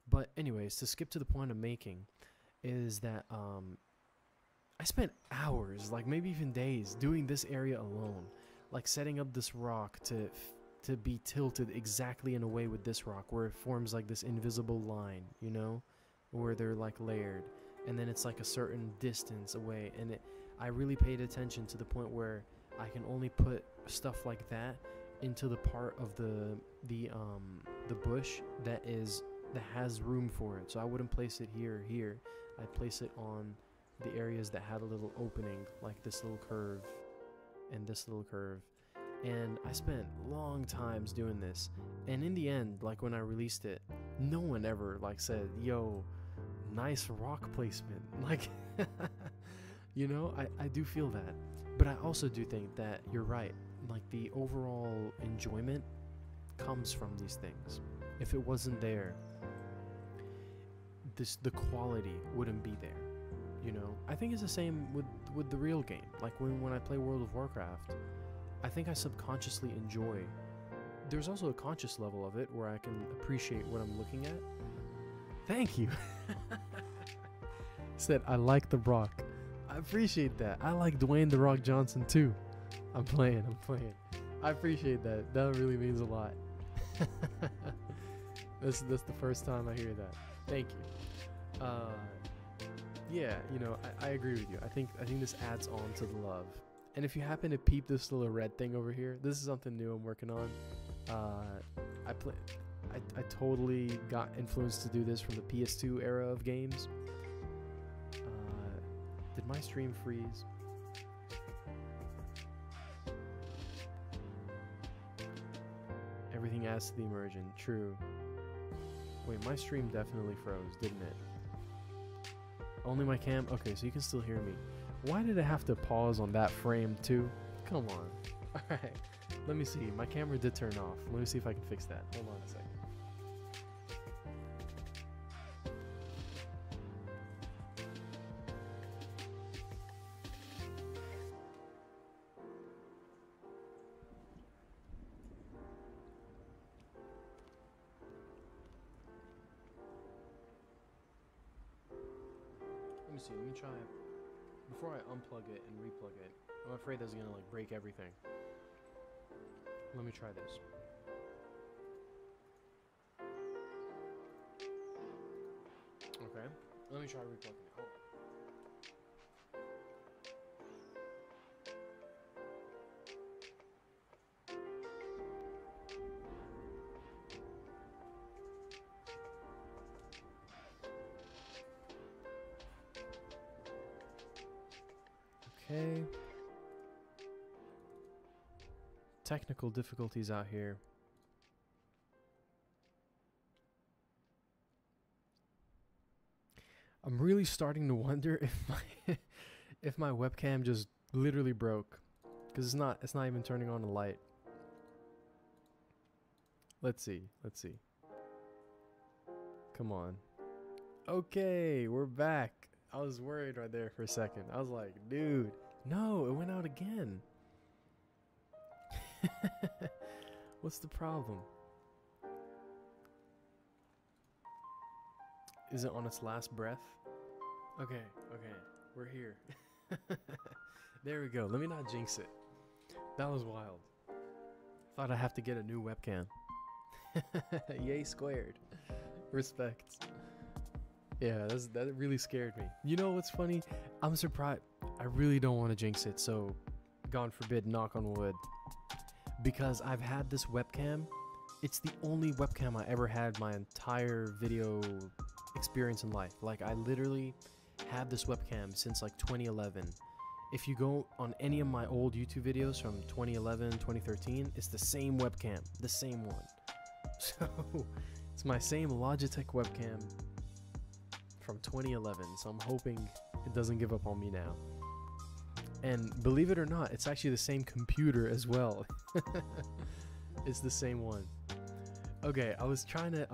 But anyways, to skip to the point I'm making, is that I spent hours, like maybe even days, doing this area alone, like setting up this rock to be tilted exactly in a way with this rock, where it forms like this invisible line, you know? Where they're like layered, and then it's like a certain distance away, and I really paid attention to the point where I can only put stuff like that into the part of the bush that has room for it. So I wouldn't place it here. I'd place it on the areas that had a little opening, like this little curve and this little curve. And I spent long times doing this, and in the end, like when I released it, no one ever like said, yo, nice rock placement, like you know. I do feel that, but I also do think that you're right, like the overall enjoyment comes from these things. If it wasn't there, the quality wouldn't be there, you know. I think it's the same with the real game. Like when I play World of Warcraft, I think I subconsciously enjoy. There's also a conscious level of it where I can appreciate what I'm looking at. Thank you. Said I like the Rock. I appreciate that. I like Dwayne The Rock Johnson too. I'm playing. I appreciate that. That really means a lot. That's the first time I hear that. Thank you. Yeah, you know, I agree with you. I think this adds on to the love. And if you happen to peep this little red thing over here, this is something new I'm working on. I totally got influenced to do this from the PS2 era of games. Did my stream freeze? Everything adds to the immersion. True. Wait, my stream definitely froze, didn't it? Only my cam? Okay, so you can still hear me. Why did I have to pause on that frame too? Come on. Alright, let me see. My camera did turn off. Let me see if I can fix that. Hold on a second. Let me try it. Before I unplug it and replug it, I'm afraid that's gonna like break everything. Let me try this. Okay, let me try replugging it. Hold on. Okay. Technical difficulties out here. I'm really starting to wonder if my webcam just literally broke, because it's not even turning on a light. Let's see. Come on. Okay, we're back. I was worried right there for a second. I was like, dude, no, it went out again. What's the problem? Is it on its last breath? Okay, we're here. There we go. Let me not jinx it. That was wild. Thought I'd have to get a new webcam. Yay squared. Respect. Yeah, that really scared me. You know what's funny? I'm surprised. I really don't want to jinx it, so God forbid, knock on wood. Because I've had this webcam. It's the only webcam I ever had my entire video experience in life. Like, I literally had this webcam since like 2011. If you go on any of my old YouTube videos from 2011, 2013, it's the same webcam, the same one. So it's my same Logitech webcam from 2011. So I'm hoping it doesn't give up on me now. And believe it or not, it's actually the same computer as well. It's the same one. Okay, I was trying to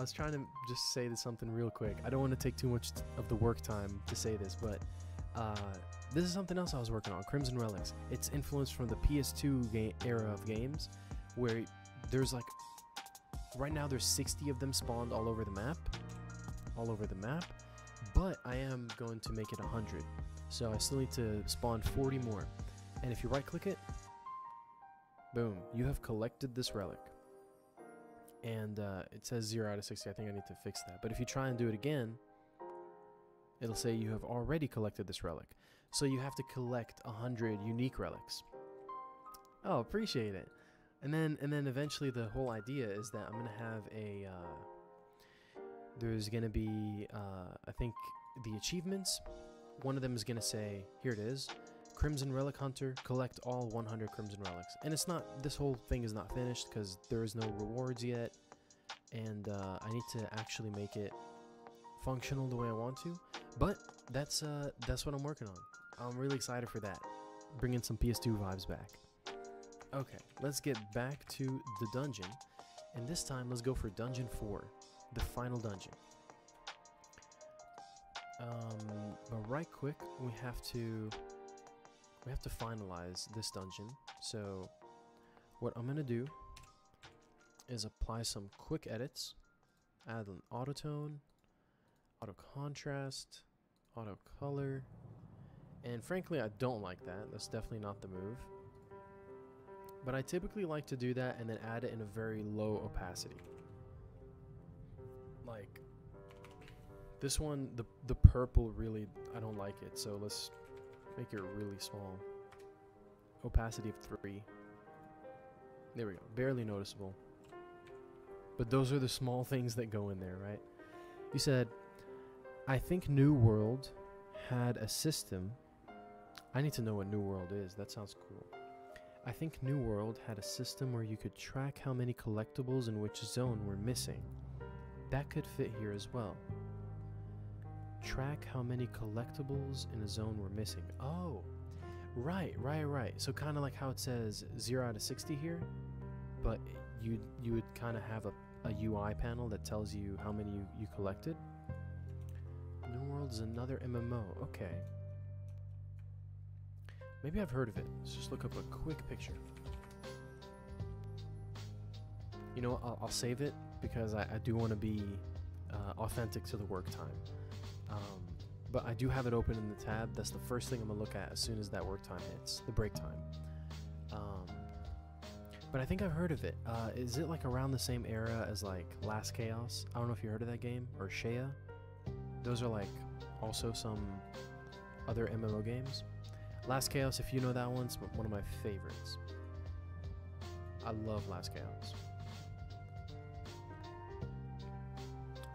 just say this something real quick. I don't want to take too much of the work time to say this, but this is something else I was working on, Crimson Relics. It's influenced from the PS2 era of games, where there's like, right now there's 60 of them spawned all over the map, but I am going to make it 100. So I still need to spawn 40 more. And if you right click it, boom, you have collected this relic. And it says 0 out of 60. I think I need to fix that. But if you try and do it again, it'll say you have already collected this relic. So you have to collect 100 unique relics. Oh, appreciate it. And then eventually the whole idea is that I'm going to have a there's going to be I think the achievements. One of them is going to say, here it is, Crimson Relic Hunter, collect all 100 Crimson Relics. And it's not, this whole thing is not finished because there is no rewards yet. And I need to actually make it functional the way I want to. But that's what I'm working on. I'm really excited for that. Bringing some PS2 vibes back. Okay, let's get back to the dungeon. And this time, let's go for Dungeon 4, the final dungeon. But right quick, we have to finalize this dungeon. So what I'm gonna do is apply some quick edits, add an autotone, auto contrast, auto color, and frankly I don't like that. That's definitely not the move. But I typically like to do that and then add it in a very low opacity. Like this one, the purple, really, I don't like it, so let's make it really small. Opacity of 3. There we go, barely noticeable. But those are the small things that go in there, right? You said, I think New World had a system. I need to know what New World is, that sounds cool. I think New World had a system where you could track how many collectibles in which zone were missing. That could fit here as well. Track how many collectibles in a zone were missing. Oh, right. So kind of like how it says 0 out of 60 here, but you would kind of have a UI panel that tells you how many you collected. New World is another MMO. Okay. Maybe I've heard of it. Let's just look up a quick picture. You know what? I'll save it because I do want to be authentic to the work time. But I do have it open in the tab. That's the first thing I'm going to look at as soon as that work time hits, the break time. But I think I've heard of it. Is it like around the same era as like Last Chaos? I don't know if you heard of that game, or Shea. Those are like also some other MMO games. Last Chaos, if you know that one, it's one of my favorites. I love Last Chaos.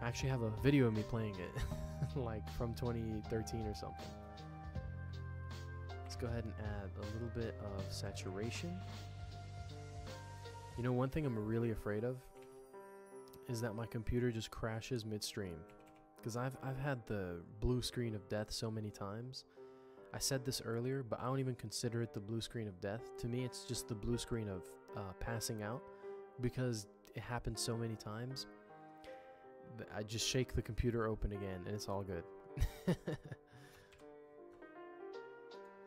I actually have a video of me playing it. Like from 2013 or something. Let's go ahead and add a little bit of saturation. You know, one thing I'm really afraid of is that my computer just crashes midstream. Because I've had the blue screen of death so many times. I said this earlier, but I don't even consider it the blue screen of death. To me, it's just the blue screen of passing out, because it happens so many times. I just shake the computer open again and it's all good.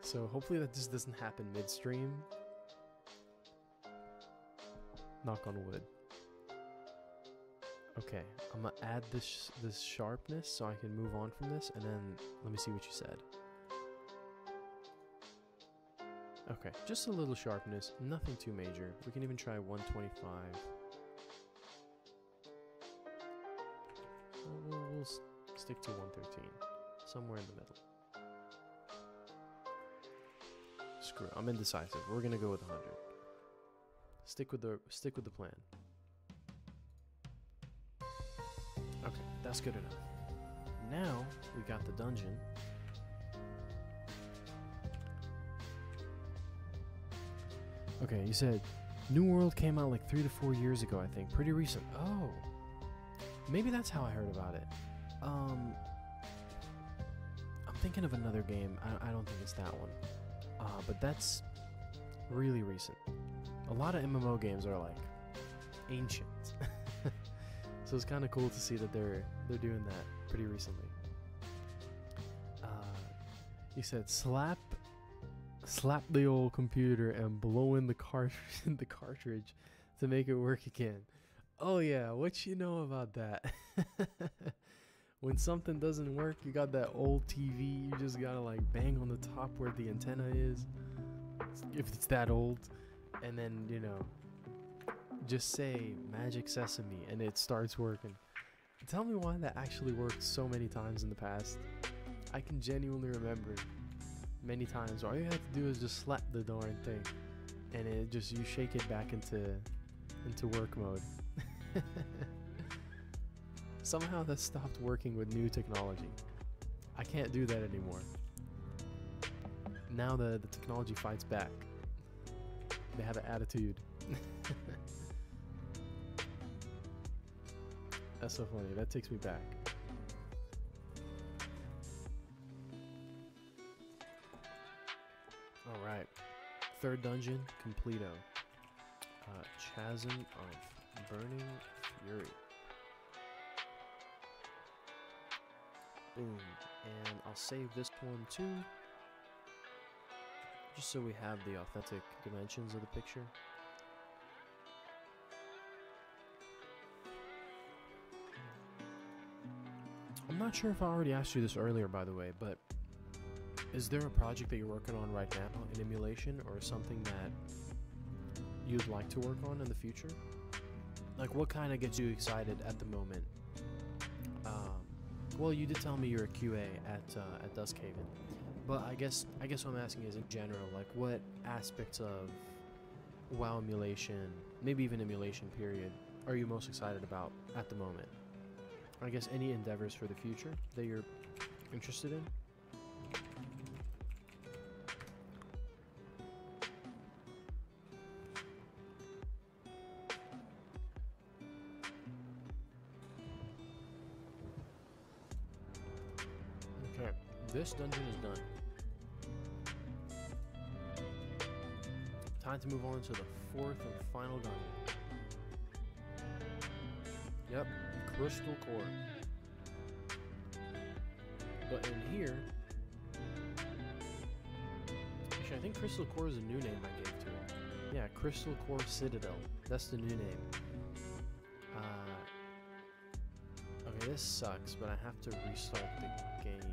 So hopefully that just doesn't happen midstream. Knock on wood. Okay, I'm gonna add this sharpness so I can move on from this, and then let me see what you said. Okay, just a little sharpness, nothing too major. We can even try 125. We'll stick to 113, somewhere in the middle. Screw it, I'm indecisive. We're gonna go with 100. Stick with the plan. Okay, that's good enough. Now we got the dungeon. Okay, you said New World came out like 3 to 4 years ago, I think. Pretty recent. Oh, maybe that's how I heard about it. I'm thinking of another game. I don't think it's that one. But that's really recent. A lot of MMO games are like ancient. So it's kind of cool to see that they're doing that pretty recently. You said slap the old computer and blow in the cartridge to make it work again. Oh yeah, what you know about that? When something doesn't work, you got that old TV, you just gotta like bang on the top where the antenna is, if it's that old, and then, you know, just say Magic Sesame and it starts working. Tell me why that actually worked so many times in the past. I can genuinely remember many times. All you have to do is just slap the darn thing, and it just, you shake it back into work mode. Somehow that stopped working with new technology. I can't do that anymore. Now the technology fights back. They have an attitude. That's so funny. That takes me back. Alright. Third dungeon, completo. Chasm of Burning Fury. Boom. And I'll save this one too, just so we have the authentic dimensions of the picture. I'm not sure if I already asked you this earlier, by the way, but is there a project that you're working on right now in emulation, or something that you'd like to work on in the future? Like, what kind of gets you excited at the moment? Well, you did tell me you're a QA at Duskhaven, but I guess what I'm asking is in general, like, what aspects of WoW emulation, maybe even emulation period, are you most excited about at the moment? I guess any endeavors for the future that you're interested in? Okay, this dungeon is done. Time to move on to the fourth and final dungeon. Yep, Crystal Core. But in here, actually I think Crystal Core is a new name I gave to it. Yeah, Crystal Core Citadel. That's the new name. Okay, this sucks, but I have to restart the game.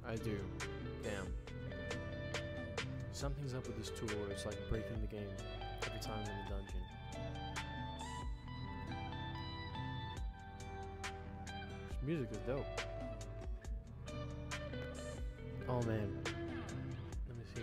I do. Damn. Something's up with this tool, or it's like breaking the game every time I'm in the dungeon. This music is dope. Oh man. Let me see.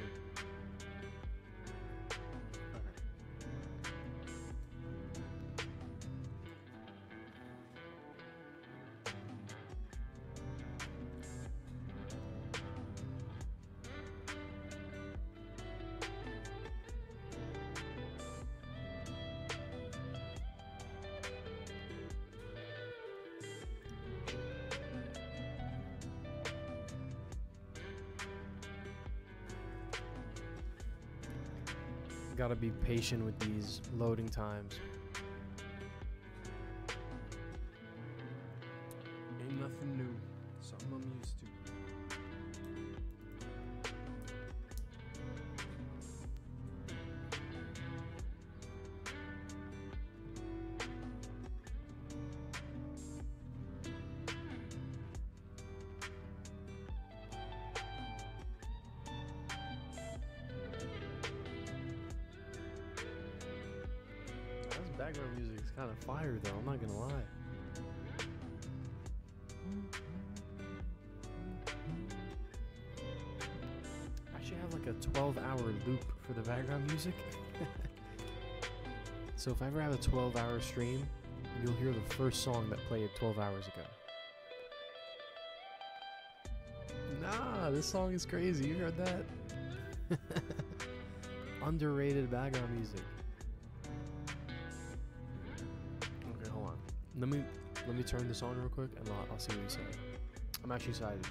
Gotta be patient with these loading times. Ain't nothing new. Something I'm used to. background music is kind of fire though, I'm not gonna lie. I should have like a 12-hour loop for the background music. So if I ever have a 12-hour stream, you'll hear the first song that played 12 hours ago. Nah, this song is crazy. You heard that? Underrated background music. Okay, hold on. Let me turn this on real quick, and I'll see what you say. I'm actually excited.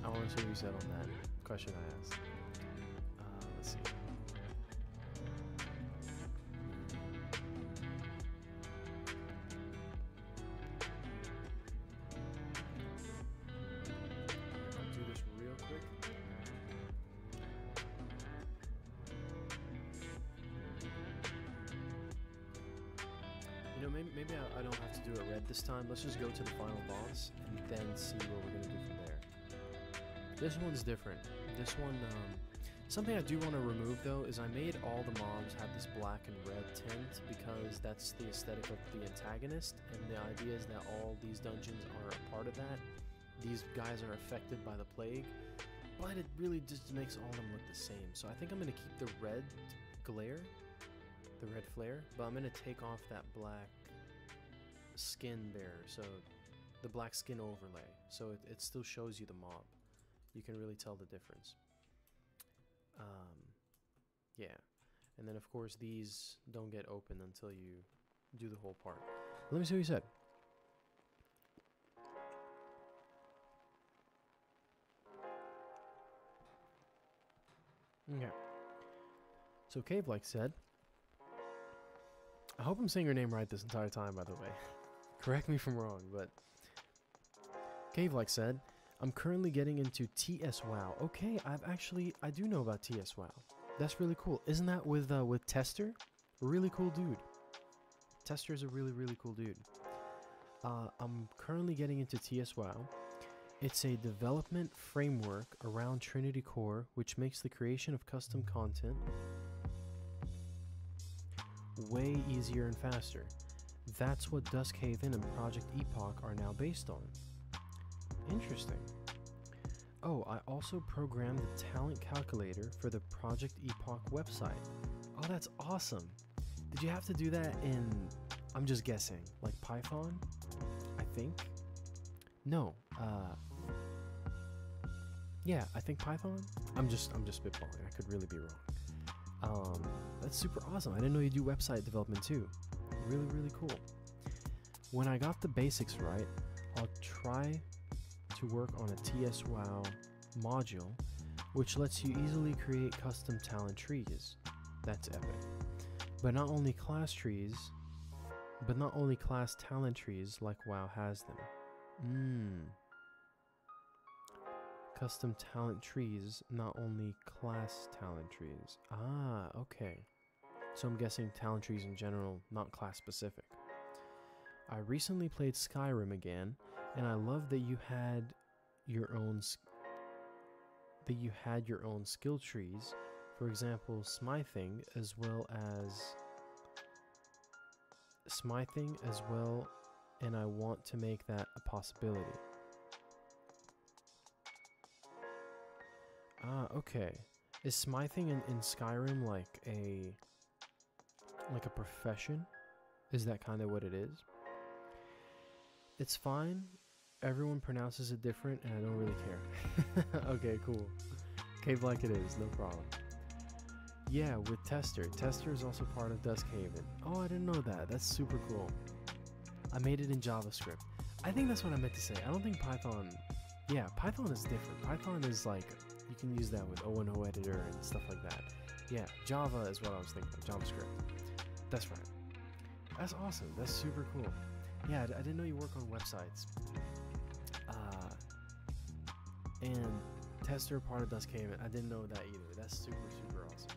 I want to see what you said on that question I asked. Let's see. I'll do this real quick. You know, maybe I don't have to do it red this time. Let's just go to the final boss and then see what we're gonna do from there. This one's different. This one, something I do want to remove though is I made all the mobs have this black and red tint because that's the aesthetic of the antagonist, and the idea is that all these dungeons are a part of that. These guys are affected by the plague, but it really just makes all of them look the same. So I think I'm gonna keep the red glare, the red flare, but I'm gonna take off that black skin bearer, so the black skin overlay, so it still shows you the mob. You can really tell the difference. Yeah, and then of course these don't get open until you do the whole part. Let me see what you said. Okay. So Cave-like said, I hope I'm saying your name right this entire time, by the way. Correct me if I'm wrong, but Cave-like said, I'm currently getting into TS WoW. Okay, I do know about TS WoW. That's really cool. Isn't that with Tester? Really cool dude. Tester's a really cool dude. I'm currently getting into TS WoW. It's a development framework around Trinity Core, which makes the creation of custom content way easier and faster. That's what Duskhaven and Project Epoch are now based on. Interesting. Oh, I also programmed the talent calculator for the Project Epoch website. Oh, that's awesome. Did you have to do that in, I'm just guessing, like Python? I think? No, yeah, I think Python? I'm just spitballing. I could really be wrong. That's super awesome. I didn't know you do website development too. Really cool. When I got the basics right, I'll try to work on a TS WoW module, which lets you easily create custom talent trees. That's epic. But not only class talent trees like WoW has them. Custom talent trees, not only class talent trees. Ah, okay. So I'm guessing talent trees in general, not class specific. I recently played Skyrim again, and I love that you had your own skill trees. For example, smithing as well, and I want to make that a possibility. Ah, okay. Is smithing in Skyrim like a profession? Is that kind of what it is? It's fine. Everyone pronounces it different, and I don't really care. Okay, cool. Cave like it is, no problem. Yeah, with Tester. Tester is also part of Duskhaven. Oh, I didn't know that. That's super cool. I made it in JavaScript. I think that's what I meant to say. I don't think Python... Yeah, Python is different. Python is like... You can use that with O&O editor and stuff like that. Yeah, Java is what I was thinking of. JavaScript. That's right. That's awesome. That's super cool. Yeah, I didn't know you work on websites. And Tester part of Duskhaven. I didn't know that either. That's super awesome.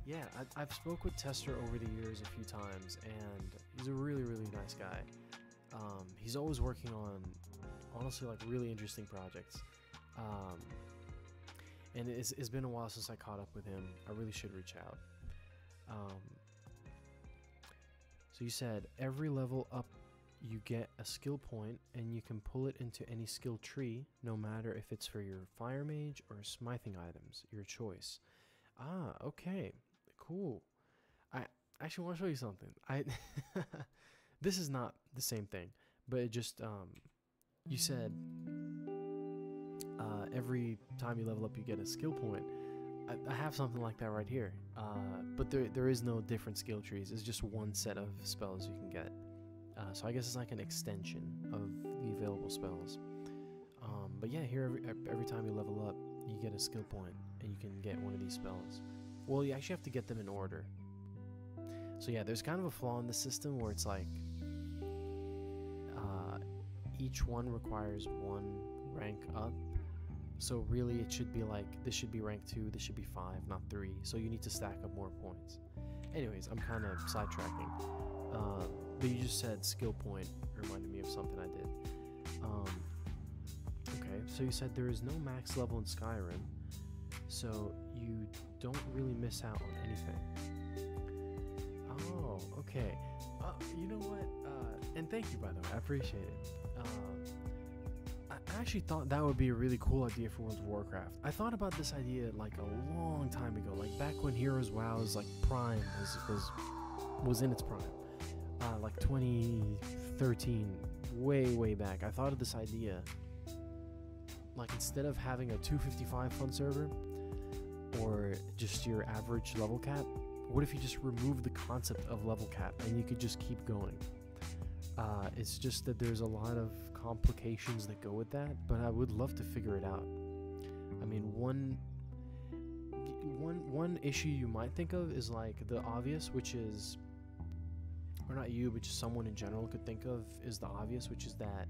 Yeah, I've spoke with Tester over the years a few times, and he's a really nice guy. He's always working on, honestly, like really interesting projects. And it's been a while since I caught up with him. I really should reach out. So you said every level up you get a skill point, and you can pull it into any skill tree, no matter if it's for your fire mage or smithing items, your choice. Ah, okay, cool. I actually want to show you something. This is not the same thing, but it just you said every time you level up you get a skill point. I have something like that right here, but there is no different skill trees. It's just one set of spells you can get. So I guess it's like an extension of the available spells. But yeah, here every time you level up, you get a skill point, and you can get one of these spells. Well, you actually have to get them in order. So yeah, there's kind of a flaw in the system where it's like each one requires one rank up. So really it should be like, this should be rank 2, this should be 5, not 3. So you need to stack up more points. Anyways, I'm kind of sidetracking. But you just said skill point, reminded me of something I did. Okay, so you said there is no max level in Skyrim, so you don't really miss out on anything. Oh, okay. You know what? And thank you, by the way. I appreciate it. I actually thought that would be a really cool idea for World of Warcraft. I thought about this idea like a long time ago, like back when Heroes WoW's like prime was in its prime, like 2013, way back. I thought of this idea, like instead of having a 255 fun server or just your average level cap, what if you just remove the concept of level cap and you could just keep going? It's just that there's a lot of complications that go with that, but I would love to figure it out. I mean, one issue you might think of is like the obvious, which is, or not you, but just someone in general could think of, is the obvious, which is that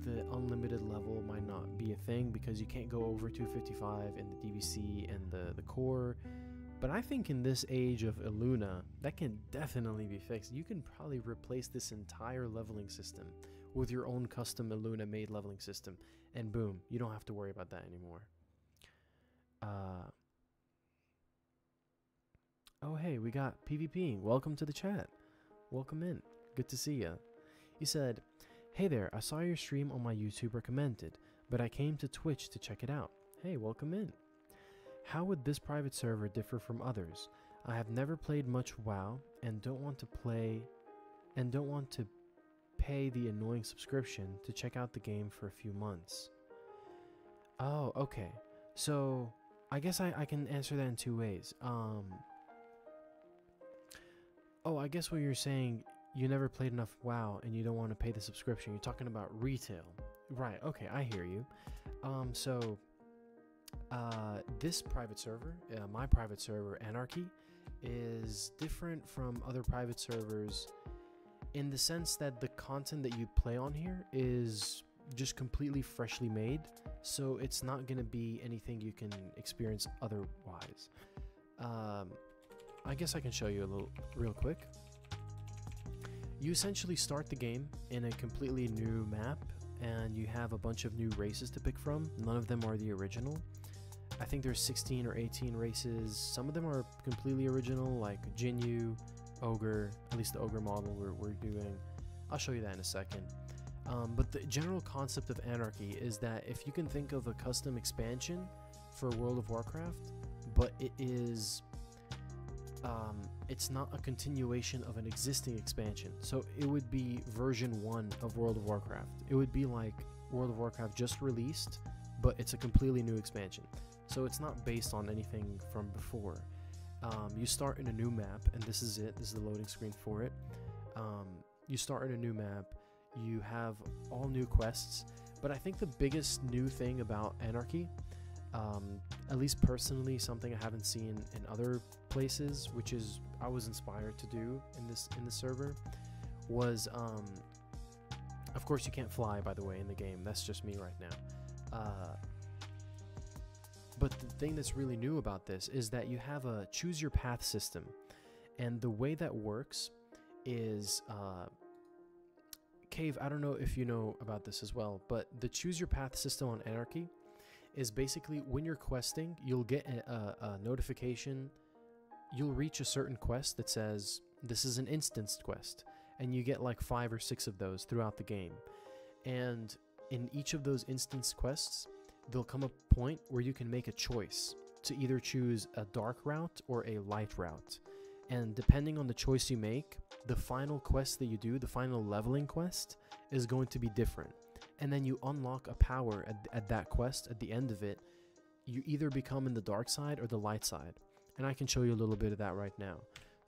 the unlimited level might not be a thing because you can't go over 255 in the DVC and the core. But I think in this age of Illuna, that can definitely be fixed. You can probably replace this entire leveling system with your own custom Illuna made leveling system, and boom, you don't have to worry about that anymore. Oh hey, we got PvPing. Welcome to the chat. Welcome in. Good to see ya. He said, "Hey there, I saw your stream on my YouTube recommended, but I came to Twitch to check it out. Hey, welcome in. How would this private server differ from others? I have never played much WoW and don't want to pay the annoying subscription to check out the game for a few months." Oh, okay. So I guess I can answer that in two ways. Oh, I guess what you're saying, you never played enough WoW and you don't want to pay the subscription. You're talking about retail. Right, okay, I hear you. This private server, my private server, Anarchy, is different from other private servers in the sense that the content that you play on here is just completely freshly made, so it's not going to be anything you can experience otherwise. I guess I can show you a little real quick. You essentially start the game in a completely new map, and you have a bunch of new races to pick from. None of them are the original. I think there's 16 or 18 races. Some of them are completely original, like Jinyu, Ogre, at least the Ogre model we're doing. I'll show you that in a second. But the general concept of Anarchy is that if you can think of a custom expansion for World of Warcraft, but it is it's not a continuation of an existing expansion. So it would be version 1 of World of Warcraft. It would be like World of Warcraft just released, but it's a completely new expansion. So it's not based on anything from before. You start in a new map, and this is it. This is the loading screen for it. You start in a new map. You have all new quests. But I think the biggest new thing about Anarchy, at least personally, something I haven't seen in other places, which is I was inspired to do in this server, was of course you can't fly, by the way, in the game. That's just me right now. But the thing that's really new about this is that you have a choose your path system, and the way that works is Cave, I don't know if you know about this as well, but the choose your path system on Anarchy is basically when you're questing, you'll get a notification. You'll reach a certain quest that says This is an instanced quest, and you get like 5 or 6 of those throughout the game. And in each of those instanced quests, there'll come a point where you can make a choice to either choose a dark route or a light route. And depending on the choice you make, the final quest that you do, the final leveling quest, is going to be different. And then you unlock a power at that quest. At the end of it, you either become in the dark side or the light side. And I can show you a little bit of that right now.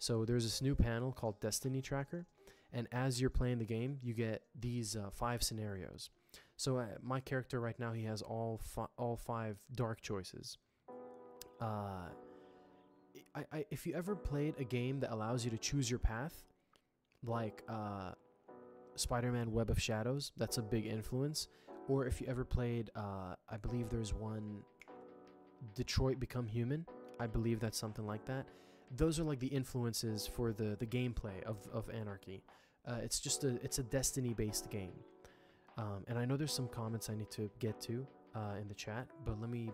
So there's this new panel called Destiny Tracker. And as you're playing the game, you get these 5 scenarios. So my character right now, he has all 5 dark choices. If you ever played a game that allows you to choose your path, like Spider-Man Web of Shadows, that's a big influence. Or if you ever played, I believe there's one, Detroit Become Human, I believe that's something like that. Those are like the influences for the gameplay of Anarchy. It's a Destiny-based game. And I know there's some comments I need to get to in the chat, but let me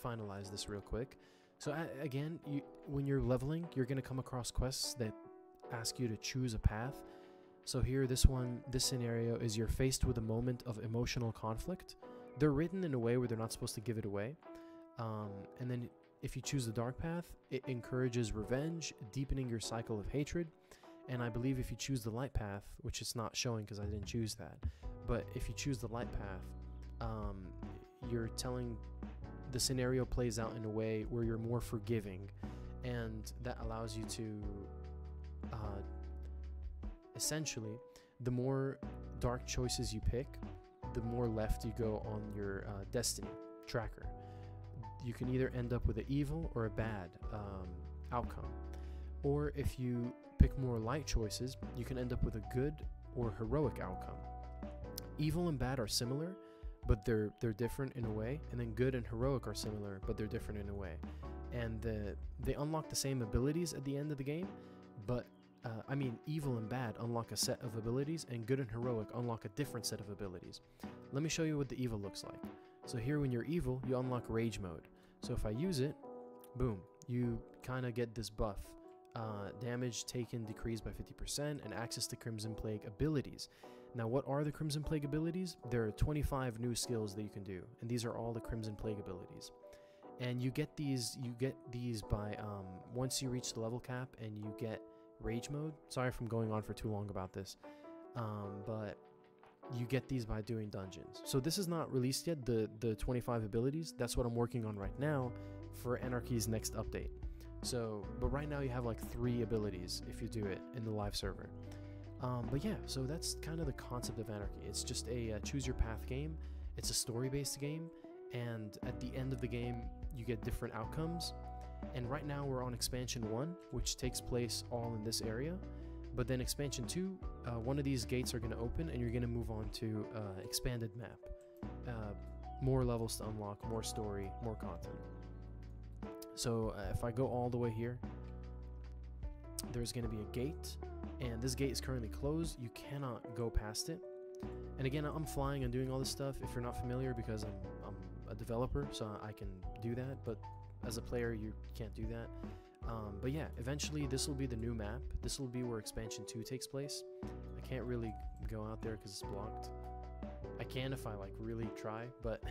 finalize this real quick. So again, when you're leveling, you're going to come across quests that ask you to choose a path. So here, this scenario is you're faced with a moment of emotional conflict. They're written in a way where they're not supposed to give it away. And then if you choose the dark path, it encourages revenge, deepening your cycle of hatred. And I believe if you choose the light path, which it's not showing because I didn't choose that, but if you choose the light path, you're telling the scenario plays out in a way where you're more forgiving, and that allows you to essentially, the more dark choices you pick, the more left you go on your destiny tracker. You can either end up with an evil or a bad outcome, or if you pick more light choices, you can end up with a good or heroic outcome. Evil and bad are similar, but they're different in a way, and then good and heroic are similar, but they're different in a way. And they unlock the same abilities at the end of the game, but I mean, evil and bad unlock a set of abilities, and good and heroic unlock a different set of abilities. Let me show you what the evil looks like. So here, when you're evil, you unlock rage mode. So if I use it, boom, you kind of get this buff. Damage taken decreased by 50%, and access to Crimson Plague abilities. Now, what are the Crimson Plague abilities? There are 25 new skills that you can do, and these are all the Crimson Plague abilities. And you get these by once you reach the level cap and you get rage mode. Sorry if I'm going on for too long about this, but you get these by doing dungeons. So this is not released yet, the 25 abilities. That's what I'm working on right now for Anarchy's next update. So, but right now you have like 3 abilities if you do it in the live server. But yeah, so that's kind of the concept of Anarchy. It's just a choose your path game. It's a story-based game, and at the end of the game, you get different outcomes. And right now we're on expansion 1, which takes place all in this area. But then expansion 2, one of these gates are going to open, and you're going to move on to expanded map. More levels to unlock, more story, more content. So if I go all the way here, there's going to be a gate, and this gate is currently closed. You cannot go past it. And again, I'm flying and doing all this stuff, if you're not familiar, because I'm a developer, so I can do that, but as a player, you can't do that. But yeah, eventually this will be the new map. This will be where expansion 2 takes place. I can't really go out there because it's blocked. I can if I like really try, but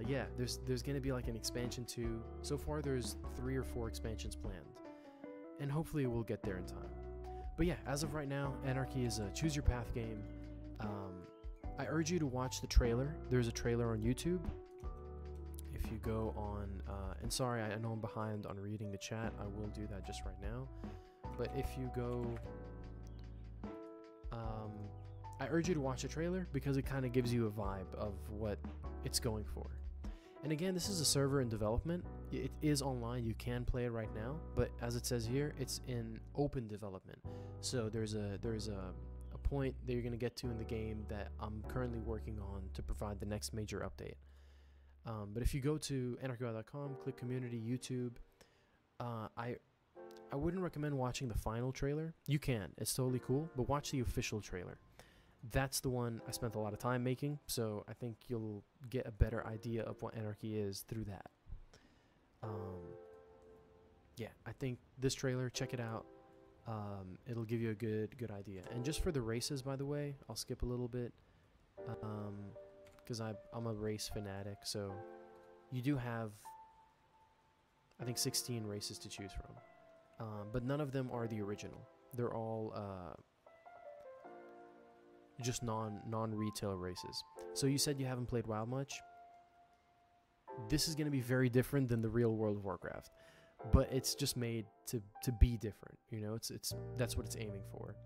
yeah, there's gonna be like an expansion 2. So far there's 3 or 4 expansions planned, and hopefully we'll get there in time. But yeah, as of right now, Anarchy is a choose your path game. I urge you to watch the trailer. There's a trailer on YouTube. If you go on, and sorry, I know I'm behind on reading the chat. I will do that just right now. But if you go, I urge you to watch the trailer because it kind of gives you a vibe of what it's going for. And again, this is a server in development. It is online. You can play it right now, but as it says here, it's in open development. So there's a point that you're going to get to in the game that I'm currently working on to provide the next major update. But if you go to anarchywow.com, click community, YouTube, I wouldn't recommend watching the final trailer. You can, it's totally cool, but watch the official trailer. That's the one I spent a lot of time making, so I think you'll get a better idea of what Anarchy is through that. Yeah, I think this trailer, check it out. it'll give you a good idea. And just for the races, by the way, I'll skip a little bit, because I'm a race fanatic. So you do have, I think, 16 races to choose from, but none of them are the original. They're all just non-retail races. So you said you haven't played WoW much. This is going to be very different than the real World of Warcraft, but it's just made to be different. You know, that's what it's aiming for,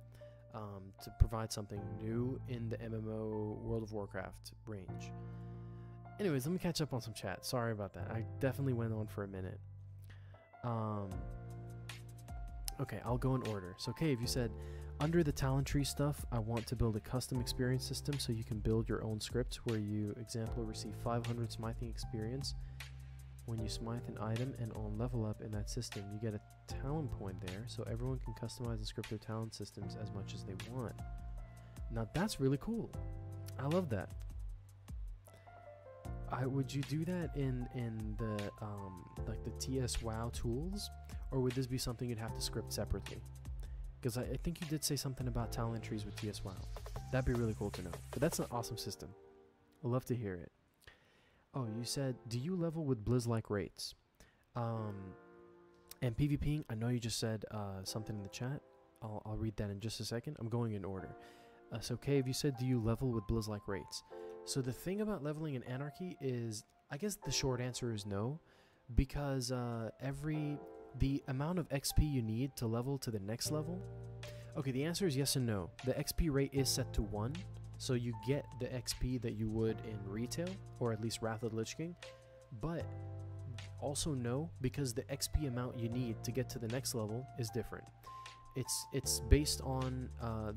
to provide something new in the MMO World of Warcraft range. Anyways, let me catch up on some chat. Sorry about that. I definitely went on for a minute. Okay, I'll go in order. So, Cave, you said, under the talent tree stuff, I want to build a custom experience system so you can build your own scripts where you, example, receive 500 smithing experience when you smite an item, and on level up in that system, you get a talent point there so everyone can customize and script their talent systems as much as they want. Now, that's really cool. I love that. Would you do that in the like the TS WoW tools, or would this be something you'd have to script separately? Because I think you did say something about talent trees with TS WoW. That'd be really cool to know. But that's an awesome system. I'd love to hear it. Oh, you said, do you level with Blizz-like rates? And PvPing, I know you just said something in the chat. I'll read that in just a second. I'm going in order. So, Cave, you said, do you level with Blizz-like rates? So the thing about leveling in Anarchy is, I guess the short answer is no, because the amount of XP you need to level to the next level. Okay, the answer is yes and no. The XP rate is set to 1, so you get the XP that you would in retail, or at least Wrath of the Lich King, but also no, because the XP amount you need to get to the next level is different. It's based on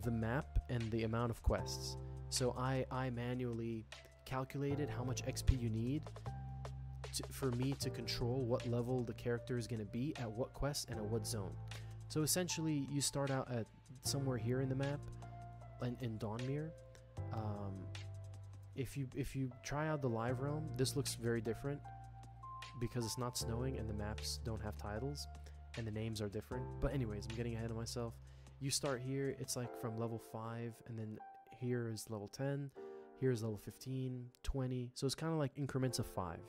the map and the amount of quests. So I manually calculated how much XP you need for me to control what level the character is going to be at what quest and at what zone. So essentially, you start out at somewhere here in the map, in Dawnmere. If you try out the live realm, this looks very different because it's not snowing and the maps don't have titles and the names are different. But anyways, I'm getting ahead of myself. You start here, it's like from level 5, and then here is level 10, here is level 15, 20. So it's kind of like increments of 5.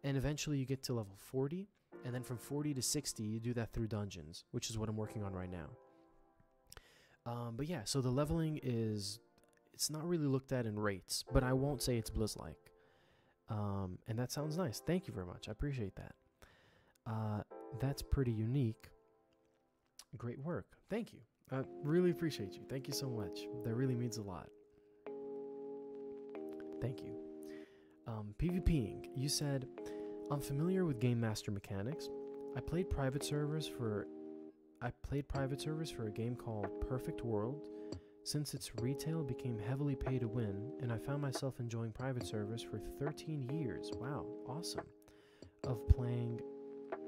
And eventually you get to level 40, and then from 40 to 60, you do that through dungeons, which is what I'm working on right now. But yeah, so the leveling is, it's not really looked at in rates, but I won't say it's Blizz-like. And that sounds nice. Thank you very much. I appreciate that. That's pretty unique. Great work. Thank you. I really appreciate you. Thank you so much. That really means a lot. Thank you. PvPing, you said, I'm familiar with Game Master mechanics. I played private servers for a game called Perfect World. Since its retail became heavily pay to win, and I found myself enjoying private servers for 13 years. Wow, awesome. Of playing,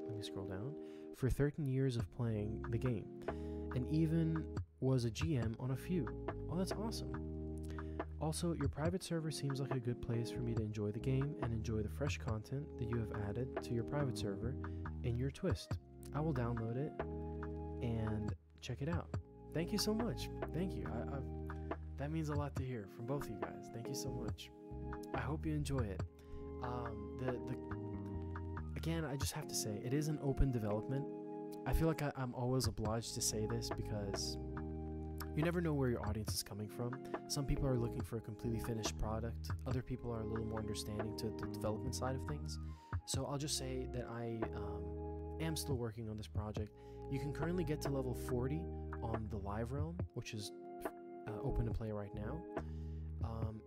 let me scroll down, for 13 years of playing the game, and even was a GM on a few. Oh, that's awesome. Also, your private server seems like a good place for me to enjoy the game and enjoy the fresh content that you have added to your private server in your twist. I will download it and check it out. Thank you so much. Thank you. That means a lot to hear from both of you guys. Thank you so much. I hope you enjoy it. Again, I just have to say, it is an open development. I feel like I'm always obliged to say this because you never know where your audience is coming from. Some people are looking for a completely finished product. Other people are a little more understanding to the development side of things. So I'll just say that I am still working on this project. You can currently get to level 40 on the live realm, which is open to play right now.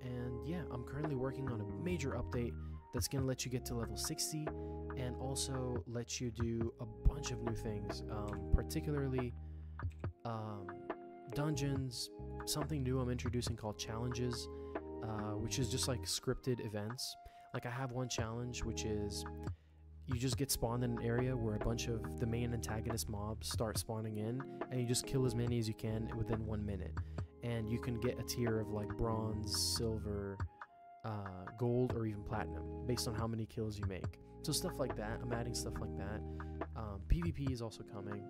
And yeah, I'm currently working on a major update that's going to let you get to level 60 and also let you do a bunch of new things, particularly dungeons, something new I'm introducing called challenges, which is just like scripted events. Like I have one challenge which is you just get spawned in an area where a bunch of the main antagonist mobs start spawning in, and you just kill as many as you can within 1 minute. And you can get a tier of like bronze, silver, gold, or even platinum based on how many kills you make. So stuff like that. I'm adding stuff like that. PvP is also coming.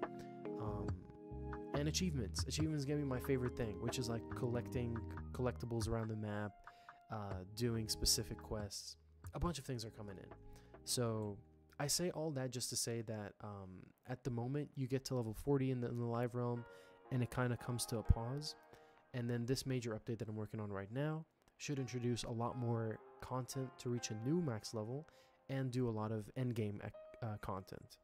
And achievements. Achievements gonna be my favorite thing, which is like collecting collectibles around the map, doing specific quests. A bunch of things are coming in. So I say all that just to say that at the moment you get to level 40 in the live realm, and it kind of comes to a pause. And then this major update that I'm working on right now should introduce a lot more content to reach a new max level and do a lot of endgame content.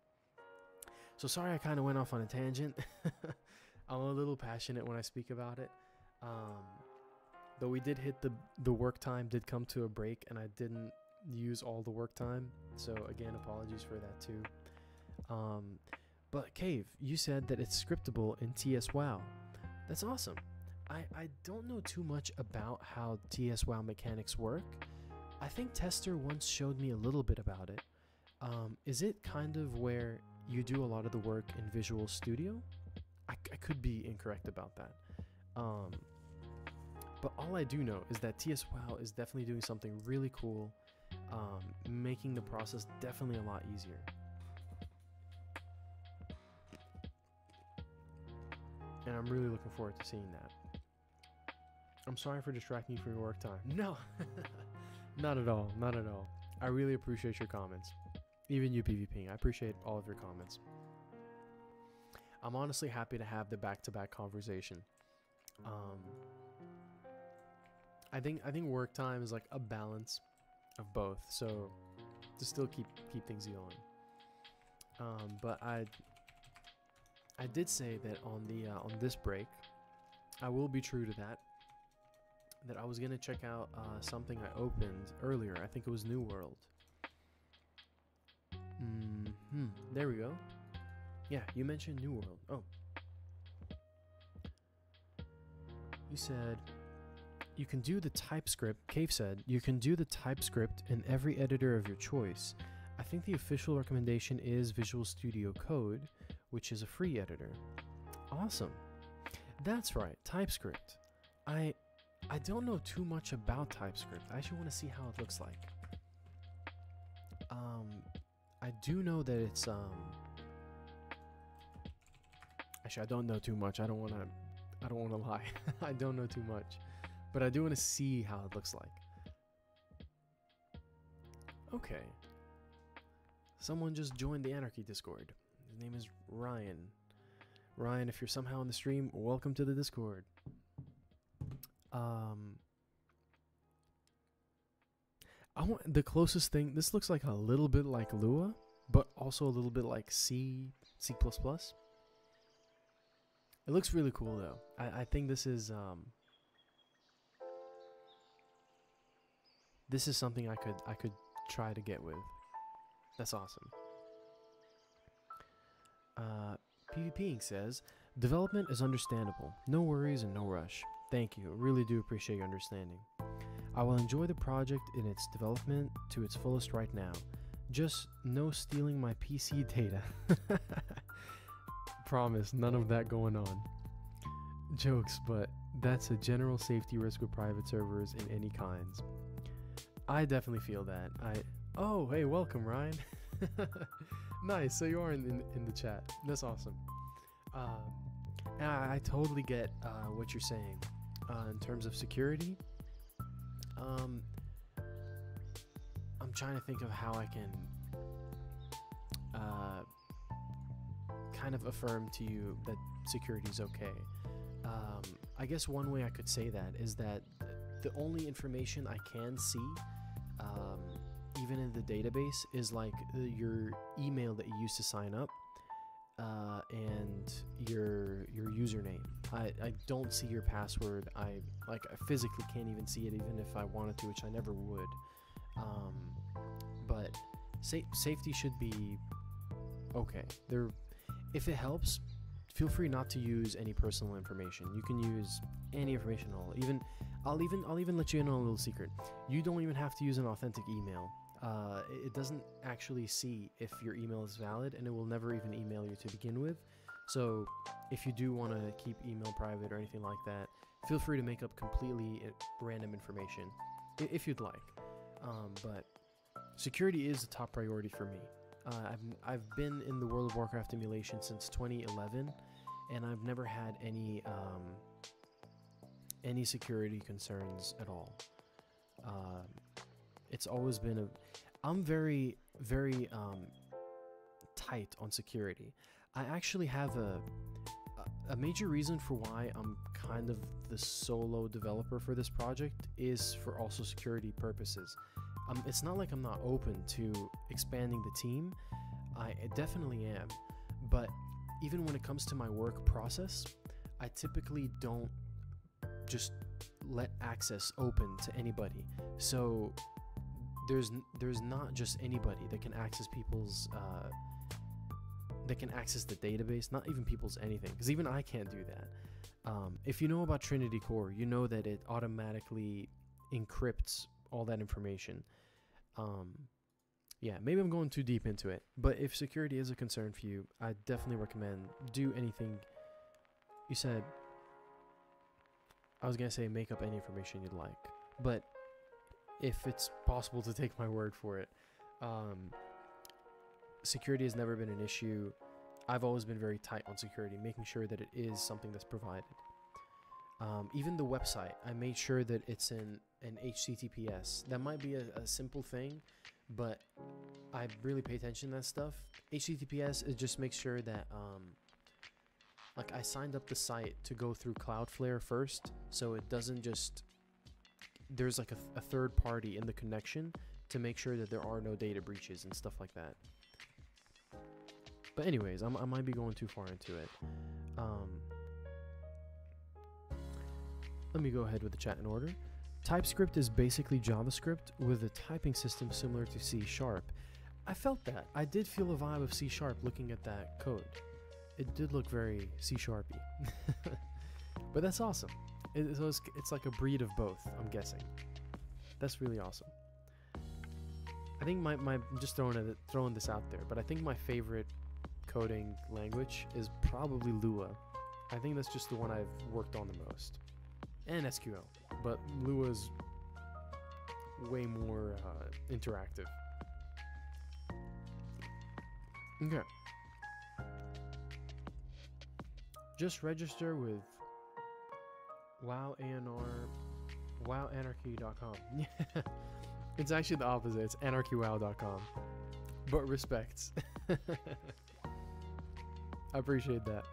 So sorry I kind of went off on a tangent. I'm a little passionate when I speak about it. But we did hit the work time did come to a break, and I didn't use all the work time. So again, apologies for that too. But Cave, you said that it's scriptable in TS WoW. That's awesome. I don't know too much about how TS WoW mechanics work. I think Tester once showed me a little bit about it. Is it kind of where you do a lot of the work in Visual Studio? I could be incorrect about that. But all I do know is that TS WoW is definitely doing something really cool, making the process definitely a lot easier. And I'm really looking forward to seeing that. I'm sorry for distracting you from your work time. No, not at all, not at all. I really appreciate your comments. Even you, PvPing, I appreciate all of your comments. I'm honestly happy to have the back-to-back conversation. I think work time is like a balance of both, so to still keep things going. But I did say that on this break, I will be true to that. That I was gonna check out something I opened earlier. I think it was New World. There we go. Yeah, you mentioned New World. Oh. You said you can do the TypeScript. Cave said you can do the TypeScript in every editor of your choice. I think the official recommendation is Visual Studio Code, which is a free editor. Awesome. That's right, TypeScript. I don't know too much about TypeScript. I actually want to see how it looks like. I do know that it's actually, I don't know too much. I don't want to lie. I don't know too much, but I do want to see how it looks like. Okay. Someone just joined the Anarchy Discord. His name is Ryan. Ryan, if you're somehow on the stream, welcome to the Discord. I want the closest thing. This looks like a little bit like Lua, but also a little bit like C++. It looks really cool though. I think this is something I could try to get with. That's awesome. PvPing says development is understandable. No worries and no rush. Thank you. I really do appreciate your understanding. I will enjoy the project in its development to its fullest right now. Just no stealing my PC data. Promise, none of that going on. Jokes, but that's a general safety risk with private servers in any kinds. I definitely feel that. Oh, hey, welcome, Ryan. Nice, so you are in the chat. That's awesome. I totally get what you're saying in terms of security. I'm trying to think of how I can kind of affirm to you that security is okay. I guess one way I could say that is that the only information I can see, even in the database, is like your email that you used to sign up and your username. I don't see your password. I physically can't even see it, even if I wanted to, which I never would. But safety should be okay. If it helps, feel free not to use any personal information. You can use any information at all. I'll even let you in on a little secret. You don't even have to use an authentic email. It doesn't actually see if your email is valid, and it will never even email you to begin with. So if you do want to keep email private or anything like that, feel free to make up completely random information if you'd like. But security is a top priority for me. I've been in the World of Warcraft emulation since 2011, and I've never had any security concerns at all. It's always been I'm very tight on security. I actually have a major reason for why I'm kind of the solo developer for this project is for also security purposes. It's not like I'm not open to expanding the team. I definitely am, but even when it comes to my work process, I typically don't just let access open to anybody. So there's not just anybody that can access people's that can access the database, not even people's anything, because even I can't do that. If you know about Trinity Core, you know that it automatically encrypts all that information. Yeah, maybe I'm going too deep into it, but if security is a concern for you, I definitely recommend do anything. You said, I was gonna say make up any information you'd like, but if it's possible to take my word for it, security has never been an issue. I've always been very tight on security, making sure that it is something that's provided. Even the website, I made sure that it's in an HTTPS. That might be a simple thing, but I really pay attention to that stuff. HTTPS, it just makes sure that like I signed up the site to go through Cloudflare first, so it doesn't just, there's like a third party in the connection to make sure that there are no data breaches and stuff like that. But anyways, I might be going too far into it. Let me go ahead with the chat in order. TypeScript is basically JavaScript with a typing system similar to C#. I felt that. I did feel a vibe of C# looking at that code. It did look very C-sharpy. But that's awesome. It's like a breed of both, I'm guessing. That's really awesome. I think I'm just throwing this out there, but I think my favorite coding language is probably Lua. I think that's just the one I've worked on the most. And SQL, but Lua is way more interactive. Okay. Just register with WoWanarchy.com. Yeah, it's actually the opposite. It's AnarchyWoW.com. But respects. I appreciate that.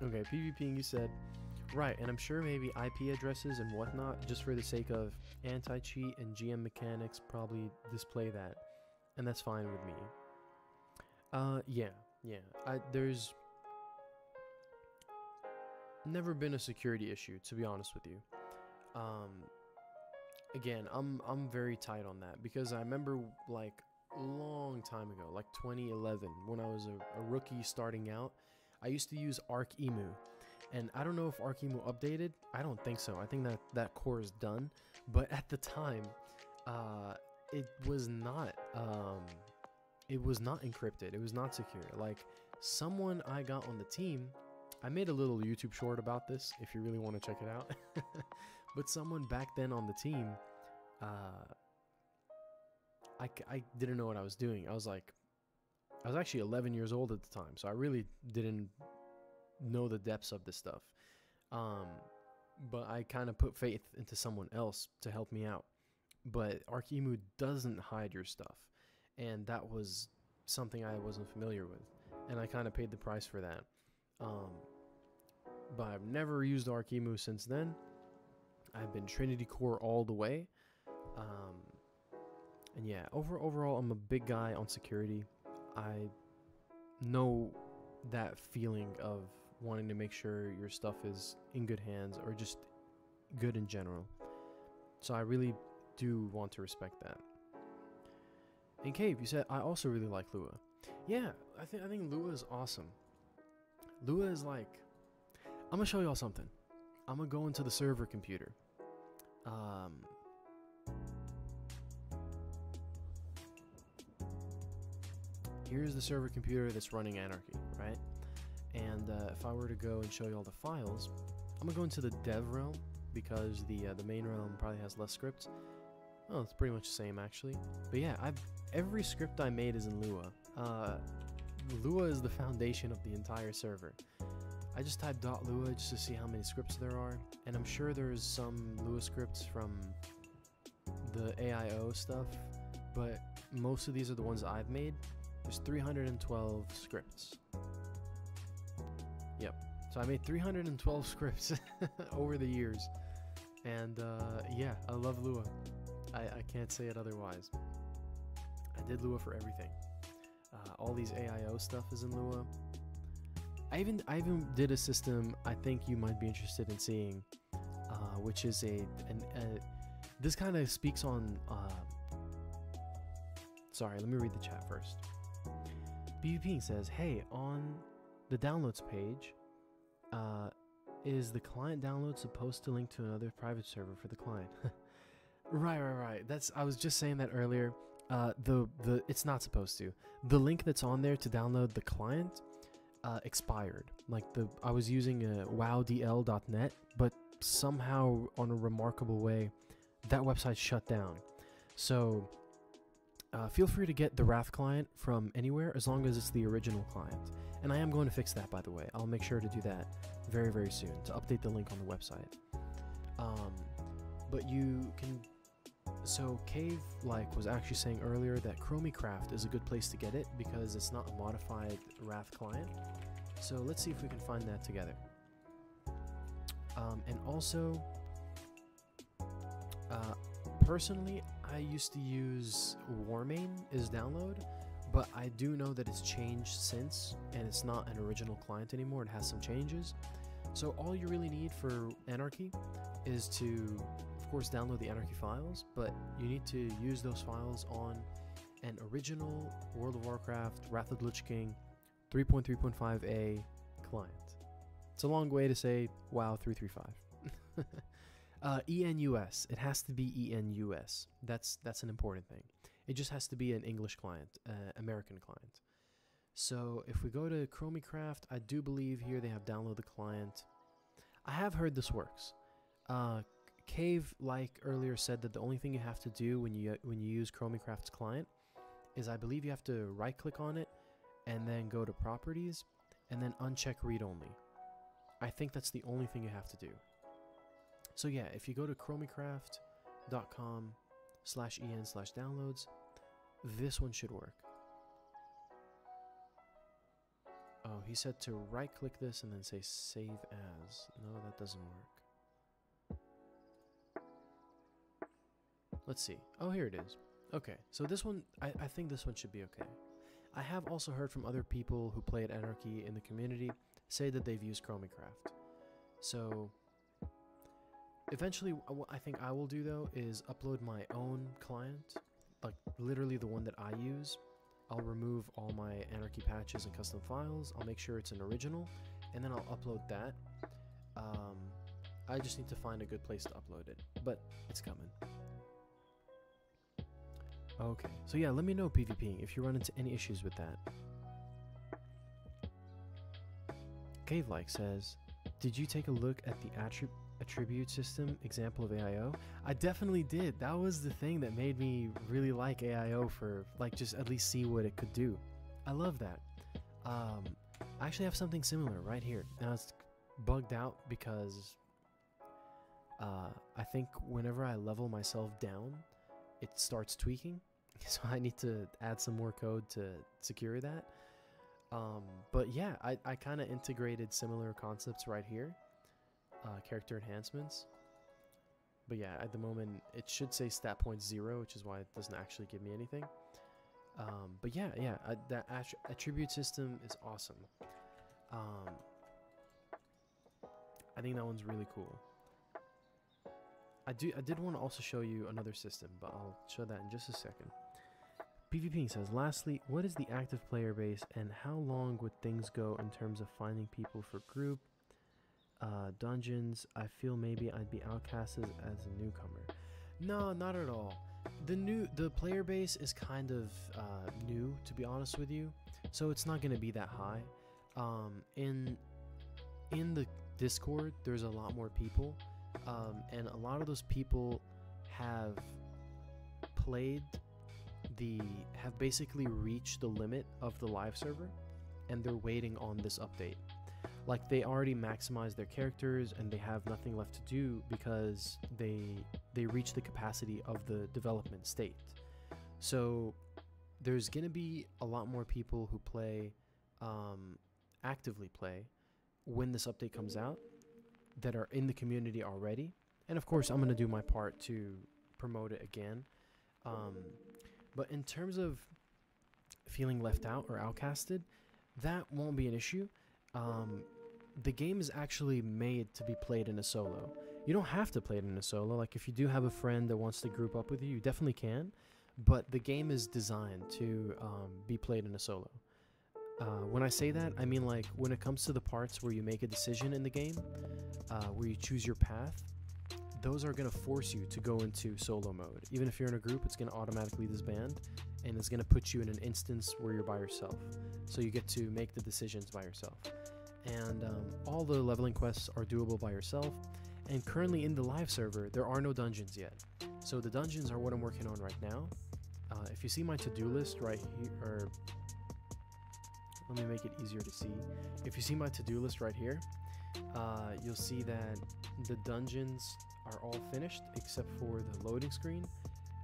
Okay, PvPing, you said. Right, and I'm sure maybe IP addresses and whatnot, just for the sake of anti-cheat and GM mechanics, probably display that. And that's fine with me. Yeah. There's never been a security issue, to be honest with you. Again, I'm very tight on that, because I remember, like, a long time ago, like 2011, when I was a rookie starting out, I used to use ArcEmu, and I don't know if ArcEmu updated. I don't think so. I think that core is done, but at the time, it was not encrypted. It was not secure. Like, someone I got on the team, I made a little YouTube short about this if you really want to check it out. But someone back then on the team, I didn't know what I was doing. I was actually 11 years old at the time, so I really didn't know the depths of this stuff. But I kind of put faith into someone else to help me out. But ArcEmu doesn't hide your stuff, and that was something I wasn't familiar with, and I kind of paid the price for that. But I've never used ArcEmu since then. I've been Trinity Core all the way. And yeah, overall, I'm a big guy on security. I know that feeling of wanting to make sure your stuff is in good hands, or just good in general. So I really do want to respect that. And Cave, you said, I also really like Lua. Yeah, I think Lua is awesome. Lua is like, I'm gonna show y'all something. I'm gonna go into the server computer. Here's the server computer that's running Anarchy, right? And if I were to go and show you all the files, I'm gonna go into the dev realm, because the main realm probably has less scripts. Oh, it's pretty much the same actually. But yeah, every script I made is in Lua. Lua is the foundation of the entire server. I just typed .lua just to see how many scripts there are, and I'm sure there's some Lua scripts from the AIO stuff, but most of these are the ones I've made. There's 312 scripts. Yep. So I made 312 scripts over the years, and yeah, I love Lua. I can't say it otherwise. I did Lua for everything. All these AIO stuff is in Lua. I even did a system I think you might be interested in seeing, which is this kind of speaks on. Sorry, let me read the chat first. PvP says, "Hey, on the downloads page, is the client download supposed to link to another private server for the client?" Right. I was just saying that earlier. It's not supposed to. The link that's on there to download the client expired. Like I was using wowdl.net, but somehow on a remarkable way, that website shut down. So feel free to get the Wrath client from anywhere as long as it's the original client. And I am going to fix that, by the way. I'll make sure to do that very, very soon to update the link on the website. But you can. So Cave was actually saying earlier that Chromicraft is a good place to get it because it's not a modified Wrath client. So let's see if we can find that together. And also, personally, I used to use Warmane as download, but I do know that it's changed since, and it's not an original client anymore. It has some changes. So all you really need for Anarchy is to, of course, download the Anarchy files, but you need to use those files on an original World of Warcraft Wrath of the Lich King 3.3.5a client. It's a long way to say WoW 335. ENUS. It has to be ENUS. That's an important thing. It just has to be an English client, American client. So if we go to Chromicraft, I do believe here they have download the client. I have heard this works. Cave, like earlier, said that the only thing you have to do when you use Chromicraft's client is, I believe, you have to right-click on it and then go to Properties and then uncheck Read Only. I think that's the only thing you have to do. So yeah, if you go to chromicraft.com/en/downloads, this one should work. Oh, he said to right-click this and then say Save As. No, that doesn't work. Let's see. Oh, here it is. Okay, so this one, I think this one should be okay. I have also heard from other people who play at Anarchy in the community say that they've used Chromicraft. So eventually, what I think I will do, though, is upload my own client, like literally the one that I use. I'll remove all my Anarchy patches and custom files. I'll make sure it's an original, and then I'll upload that. I just need to find a good place to upload it, but it's coming. Okay, so yeah, let me know, PvP, if you run into any issues with that. Cave-like says, did you take a look at the attribute system example of AIO? I definitely did. That was the thing that made me really like AIO, for just at least see what it could do. I love that. I actually have something similar right here. Now it's bugged out because I think whenever I level myself down, it starts tweaking. So I need to add some more code to secure that. But yeah, I kind of integrated similar concepts right here. Character enhancements. But yeah, at the moment it should say stat point 0, which is why it doesn't actually give me anything. But yeah, that attribute system is awesome. I think that one's really cool. I did want to also show you another system, but I'll show that in just a second. PvP says, lastly, what is the active player base and how long would things go in terms of finding people for group dungeons? I feel maybe I'd be outcasted as a newcomer. No, not at all. The player base is kind of new, to be honest with you, so it's not going to be that high. In the Discord, there's a lot more people, and a lot of those people have basically reached the limit of the live server. and they're waiting on this update. Like, they already maximized their characters and they have nothing left to do because they reach the capacity of the development state. So there's gonna be a lot more people who play, actively play, when this update comes out, that are in the community already. And of course, I'm gonna do my part to promote it again. But in terms of feeling left out or outcasted, that won't be an issue. The game is actually made to be played in a solo. You don't have to play it in a solo. Like, if you do have a friend that wants to group up with you, you definitely can. But the game is designed to be played in a solo. When I say that, I mean, like, when it comes to the parts where you make a decision in the game, where you choose your path, those are going to force you to go into solo mode. Even if you're in a group, it's going to automatically disband, and it's going to put you in an instance where you're by yourself. So you get to make the decisions by yourself. And all the leveling quests are doable by yourself. And currently in the live server, there are no dungeons yet. So the dungeons are what I'm working on right now. If you see my to-do list right here, or let me make it easier to see. If you see my to-do list right here, you'll see that the dungeons are all finished except for the loading screen,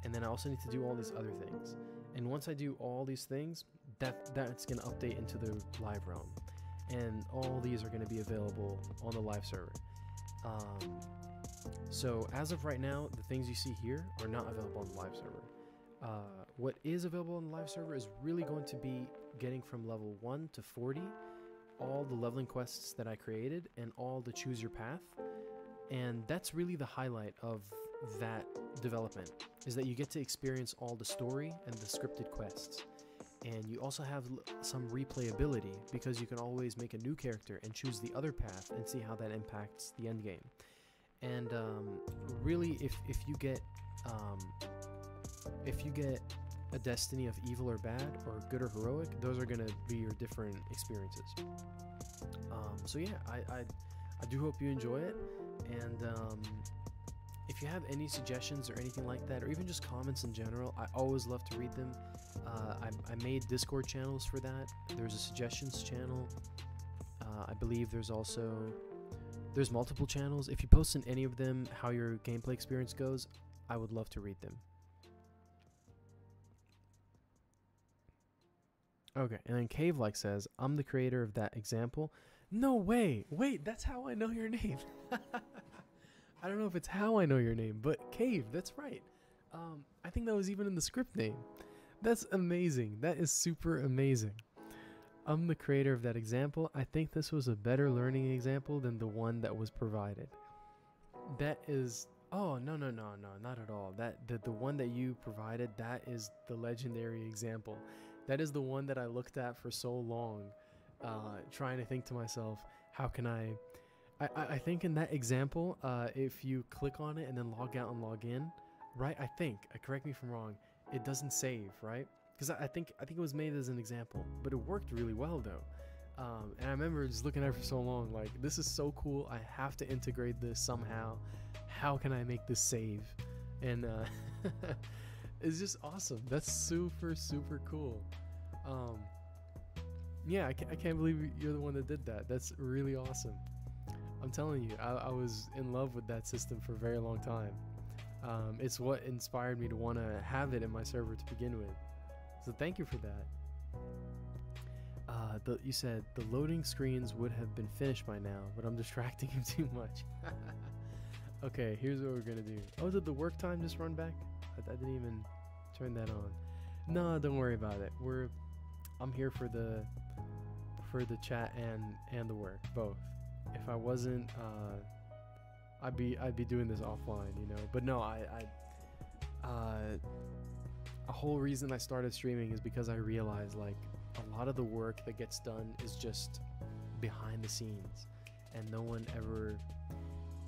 and then I also need to do all these other things. And once I do all these things, that's going to update into the live realm, and all these are going to be available on the live server. So as of right now, the things you see here are not available on the live server. What is available on the live server is really going to be getting from level 1 to 40 all the leveling quests that I created and all the choose your path. And that's really the highlight of that development, is that you get to experience all the story and the scripted quests. And you also have some replayability, because you can always make a new character and choose the other path and see how that impacts the end game. And really, if you get a destiny of evil or bad, or good or heroic, those are going to be your different experiences. So yeah, I do hope you enjoy it. And if you have any suggestions or anything like that, or even just comments in general, I always love to read them. I made Discord channels for that. There's a suggestions channel. I believe there's multiple channels. If you post in any of them how your gameplay experience goes, I would love to read them. Okay, and then Cave Like says, I'm the creator of that example. No way! Wait, that's how I know your name. I don't know if it's how I know your name, but Cave, that's right. I think that was even in the script name. That's amazing. That is super amazing. I'm the creator of that example. I think this was a better learning example than the one that was provided. That is... Oh, no, not at all. The one that you provided, that is the legendary example. That is the one that I looked at for so long, trying to think to myself, how can I think in that example, if you click on it and then log out and log in, right? I think, correct me if I'm wrong, it doesn't save, right? Because I think it was made as an example, but it worked really well though. And I remember just looking at it for so long, like, this is so cool. I have to integrate this somehow. How can I make this save? And it's just awesome. That's super, super cool. Yeah, I can't believe you're the one that did that. That's really awesome. I'm telling you, I was in love with that system for a very long time. It's what inspired me to want to have it in my server to begin with. So thank you for that. You said the loading screens would have been finished by now, but I'm distracting him too much. Okay, here's what we're gonna do. Oh, did the work time just run back? I didn't even turn that on. No, don't worry about it. I'm here for the chat and the work, both. If I wasn't, I'd be doing this offline, you know. But no, a whole reason I started streaming is because I realized, like, a lot of the work that gets done is just behind the scenes, and no one ever...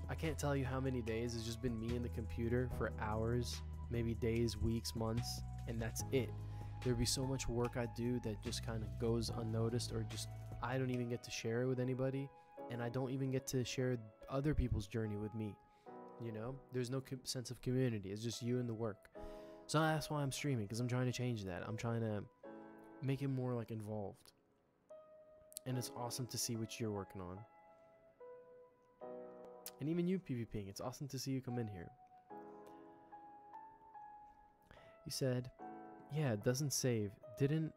I can't tell you how many days it's just been me in the computer for hours, maybe days, weeks, months, and that's it. There'd be so much work I do that just kind of goes unnoticed, or just I don't even get to share it with anybody, and I don't even get to share other people's journey with me. You know, there's no sense of community. It's just you and the work. So that's why I'm streaming, because I'm trying to change that. I'm trying to make it more like involved. And it's awesome to see what you're working on. And even you, PvPing, it's awesome to see you come in here. You said, yeah, it doesn't save. Didn't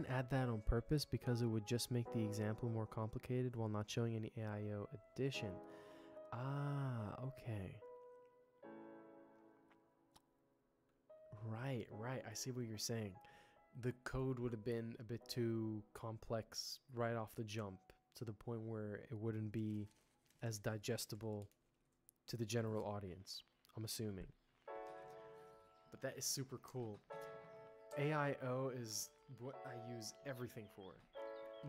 add that on purpose because it would just make the example more complicated while not showing any AIO addition. Ah, okay. Right, I see what you're saying. The code would have been a bit too complex right off the jump, to the point where it wouldn't be as digestible to the general audience, I'm assuming. But that is super cool. AIO is what I use everything for.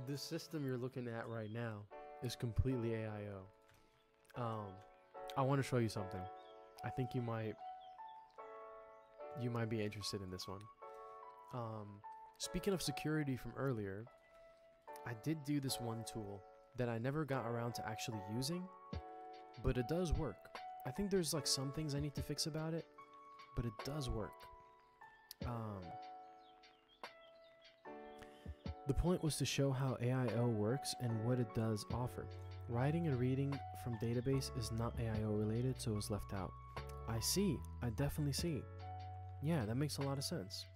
This system you're looking at right now is completely AIO. I want to show you something. I think you might be interested in this one. Speaking of security from earlier, I did do this one tool that I never got around to actually using, but it does work. I think there's like some things I need to fix about it, but it does work. The point was to show how AIO works and what it does offer. Writing and reading from database is not AIO related, so it was left out. I see. I definitely see. Yeah, that makes a lot of sense.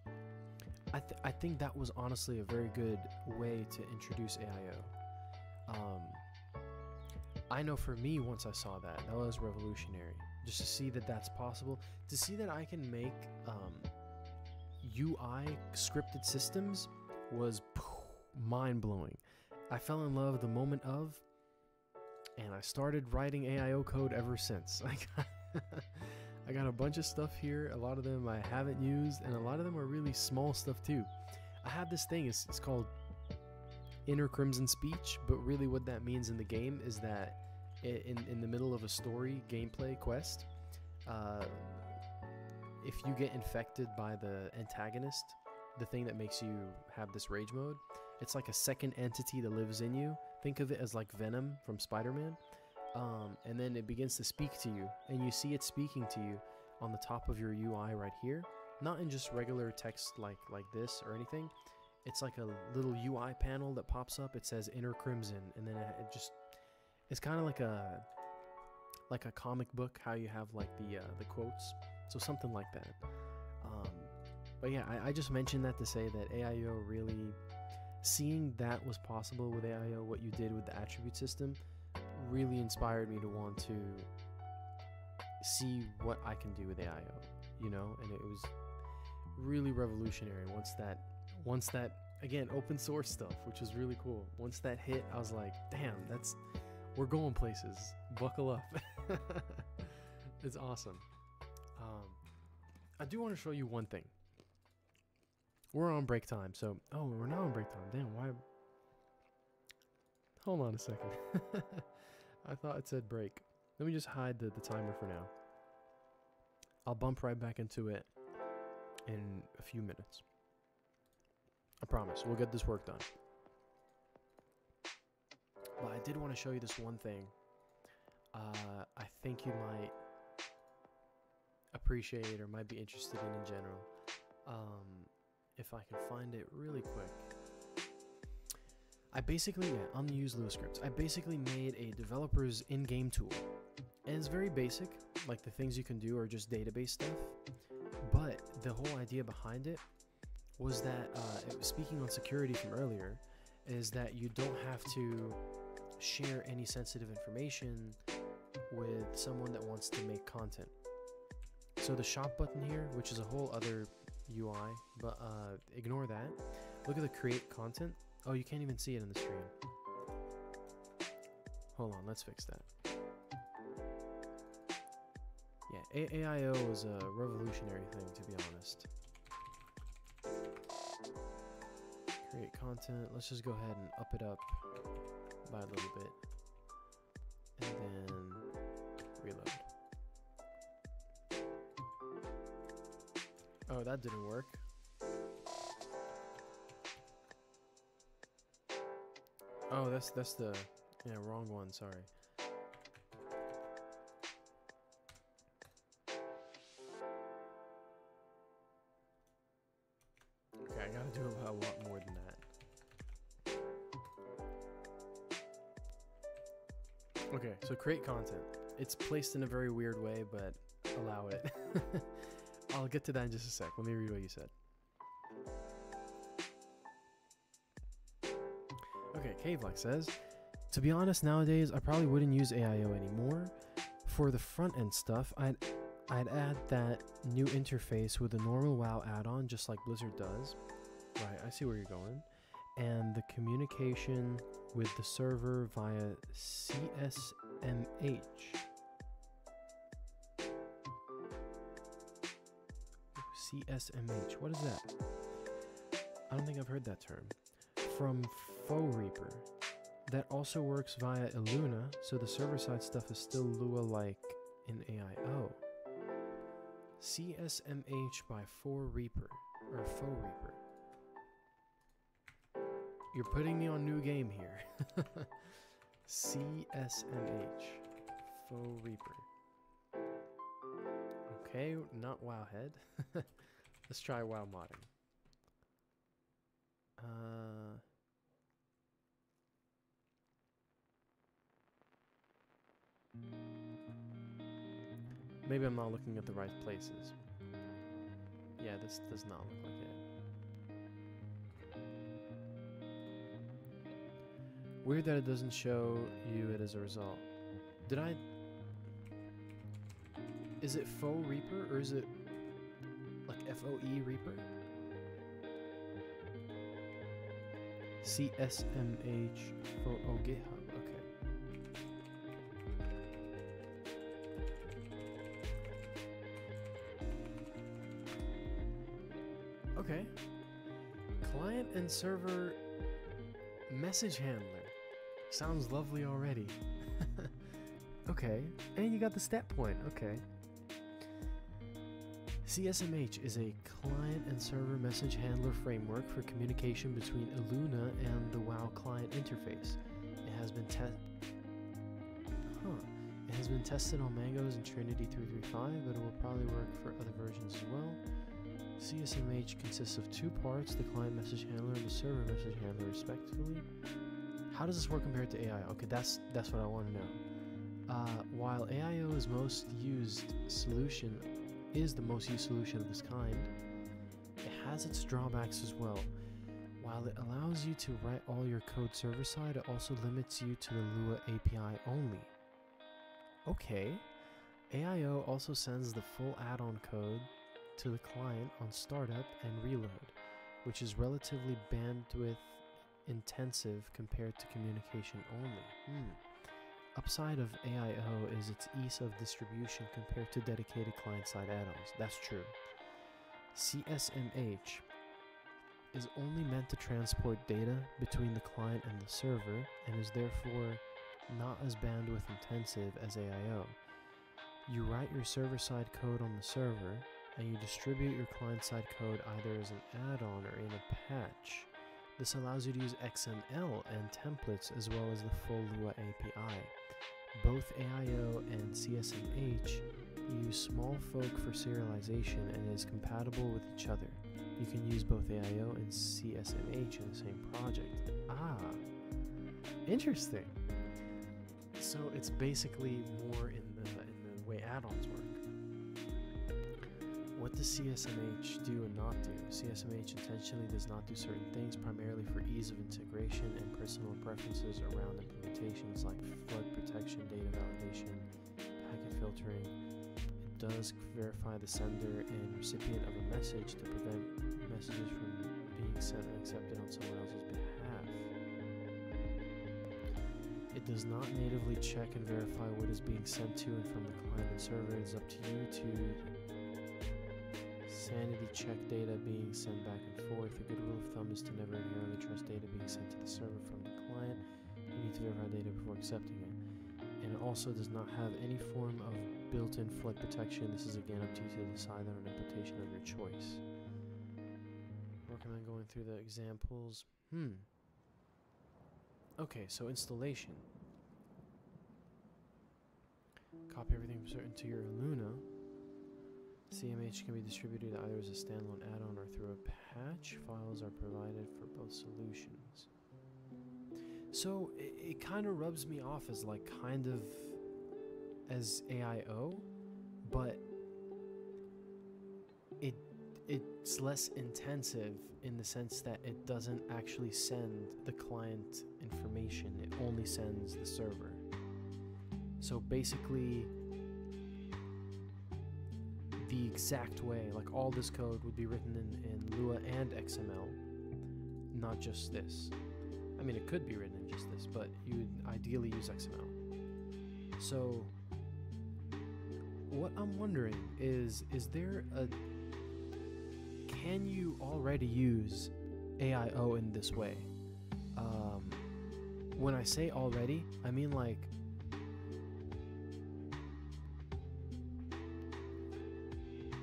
I think that was honestly a very good way to introduce AIO. I know for me, once I saw that, that was revolutionary. Just to see that that's possible. To see that I can make UI scripted systems was mind-blowing. I fell in love the moment of, and I started writing AIO code ever since. I got a bunch of stuff here. A lot of them I haven't used, and a lot of them are really small stuff too. I have this thing, it's called Inner Crimson Speech, but really what that means in the game is that in the middle of a story gameplay quest, if you get infected by the antagonist, the thing that makes you have this rage mode, it's like a second entity that lives in you. Think of it as like Venom from Spider-Man. And then it begins to speak to you, and you see it speaking to you on the top of your UI right here, not in just regular text like this or anything. It's like a little UI panel that pops up. It says Inner Crimson, and then it's kind of like a comic book, how you have like the quotes, so something like that. But yeah, I just mentioned that to say that AIO really, seeing that was possible with AIO, what you did with the attribute system, really inspired me to want to see what I can do with AIO, you know. And it was really revolutionary once that again, open source stuff, which was really cool. Once that hit, I was like, damn, we're going places, buckle up. It's awesome. I do want to show you one thing. We're on break time, so we're not on break time. Damn, why? Hold on a second. I thought it said break. Let me just hide the timer for now. I'll bump right back into it in a few minutes. I promise, we'll get this work done. But I did want to show you this one thing. I think you might appreciate or might be interested in general. If I can find it really quick. I basically, on the use Lua scripts, I basically made a developer's in-game tool. And it's very basic, like the things you can do are just database stuff. But the whole idea behind it was that, speaking on security from earlier, is that you don't have to share any sensitive information with someone that wants to make content. So the shop button here, which is a whole other UI, but ignore that. Look at the create content. Oh, you can't even see it in the stream. Hold on, let's fix that. Yeah, AIO is a revolutionary thing, to be honest. Create content. Let's just go ahead and up it up by a little bit. And then reload. Oh, that didn't work. Oh, that's the wrong one, sorry. Okay, I gotta do a lot more than that. Okay, so create content. It's placed in a very weird way, but allow it. I'll get to that in just a sec. Let me read what you said. Okay, Cavelock says, to be honest, nowadays I probably wouldn't use AIO anymore. For the front end stuff, I'd add that new interface with a normal WoW add-on, just like Blizzard does. Right, I see where you're going. And the communication with the server via CSMH. CSMH, what is that? I don't think I've heard that term. From Faux Reaper. That also works via Illuna, so the server-side stuff is still Lua-like in AIO. CSMH by Faux Reaper. You're putting me on new game here. CSMH. Faux Reaper. Okay, not Wowhead. Let's try WoW Modern. Maybe I'm not looking at the right places. Yeah, this does not look like it. Weird that it doesn't show you it as a result. Did I... Is it Faux Reaper or is it like FOE Reaper? CSMH for GitHub. Okay. Client and server message handler. Sounds lovely already. Okay. And you got the stat point. Okay. CSMH is a client and server message handler framework for communication between Illuna and the WoW client interface. It has been tested on Mangoes and Trinity 335, but it will probably work for other versions as well. CSMH consists of two parts, the client message handler and the server message handler respectively. How does this work compared to AIO? Okay, that's what I want to know. While AIO is the most used solution of this kind, it has its drawbacks as well. While it allows you to write all your code server-side, it also limits you to the Lua API only. Okay. AIO also sends the full add-on code to the client on startup and reload, which is relatively bandwidth intensive compared to communication only. Upside of AIO is its ease of distribution compared to dedicated client-side add-ons. That's true. CSMH is only meant to transport data between the client and the server and is therefore not as bandwidth intensive as AIO. You write your server-side code on the server and you distribute your client-side code either as an add-on or in a patch. This allows you to use XML and templates as well as the full Lua API. Both AIO and CSMH use small folk for serialization and is compatible with each other. You can use both AIO and CSMH in the same project. Ah, interesting. So it's basically more in the way add-ons work. What does CSMH do and not do? CSMH intentionally does not do certain things, primarily for ease of integration and personal preferences around implementations like flood protection, data validation, packet filtering. It does verify the sender and recipient of a message to prevent messages from being sent and accepted on someone else's behalf. It does not natively check and verify what is being sent to and from the client and server. It is up to you to sanity check data being sent back and forth. A good rule of thumb is to never inherently trust data being sent to the server from the client. You need to verify data before accepting it. And it also does not have any form of built-in flood protection. This is again up to you to decide on an implementation of your choice. Recommend going through the examples. Okay, so installation. Copy everything to your Illuna. CMH can be distributed either as a standalone add-on or through a patch. Files are provided for both solutions. So it kind of rubs me off as like kind of as AIO, but it's less intensive in the sense that it doesn't actually send the client information, it only sends the server. So basically the exact way, like all this code would be written in Lua and XML, not just this. I mean, it could be written in just this, but you would ideally use XML. So what I'm wondering is there a, can you already use AIO in this way? When I say already, I mean like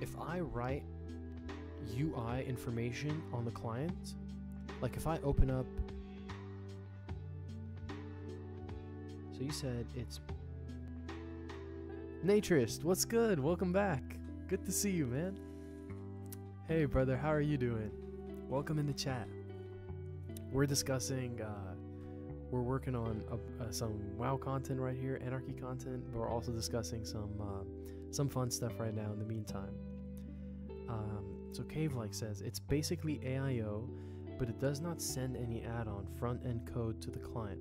if I write UI information on the client, like if I open up, so you said it's Naturist, what's good? Welcome back. Good to see you, man. Hey brother, how are you doing? Welcome in the chat. We're discussing, we're working on some WoW content right here, Anarchy content, but we're also discussing some fun stuff right now in the meantime. So Cave-like says, it's basically AIO, but it does not send any add-on front-end code to the client.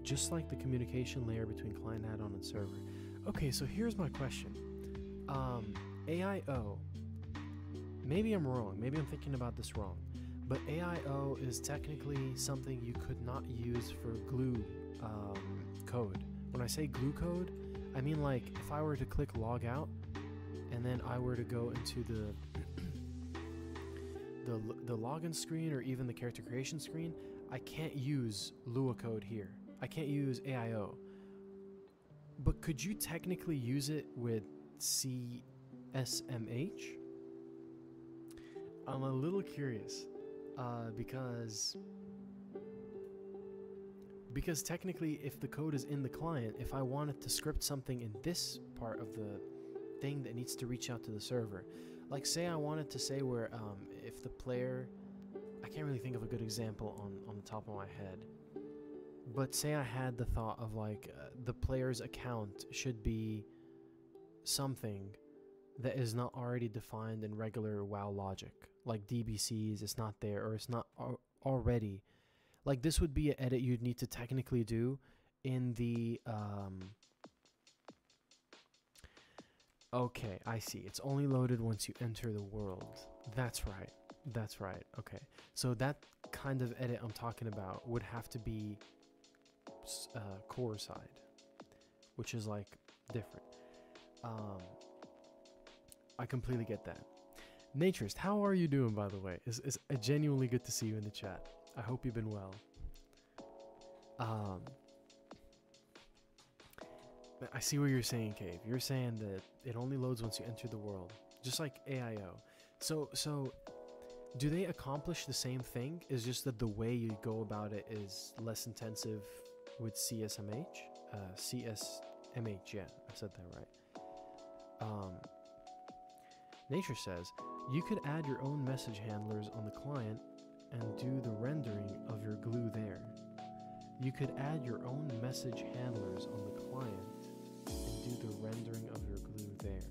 Just like the communication layer between client add-on and server. Okay, so here's my question. AIO, maybe I'm wrong, maybe I'm thinking about this wrong, but AIO is technically something you could not use for glue code. When I say glue code, I mean like if I were to click log out and then I were to go into the login screen or even the character creation screen, I can't use Lua code here. I can't use AIO. But could you technically use it with CSMH? I'm a little curious because technically if the code is in the client, if I wanted to script something in this part of the thing that needs to reach out to the server, like say I wanted to say where if the player, I can't really think of a good example on the top of my head, but say I had the thought of like the player's account should be something that is not already defined in regular WoW logic, like DBCs, it's not there, or it's not already. Like this would be an edit you'd need to technically do in the okay, I see. It's only loaded once you enter the world. That's right. That's right. Okay. So that kind of edit I'm talking about would have to be core side, which is like different. I completely get that. Naturist, how are you doing, by the way? It's genuinely good to see you in the chat. I hope you've been well. I see what you're saying, Cave. You're saying that it only loads once you enter the world, just like AIO. So do they accomplish the same thing? It's just that the way you go about it is less intensive with CSMH? CSMH, yeah, I said that right. Nature says, you could add your own message handlers on the client and do the rendering of your glue there. You could add your own message handlers on the client and do the rendering of your glue there.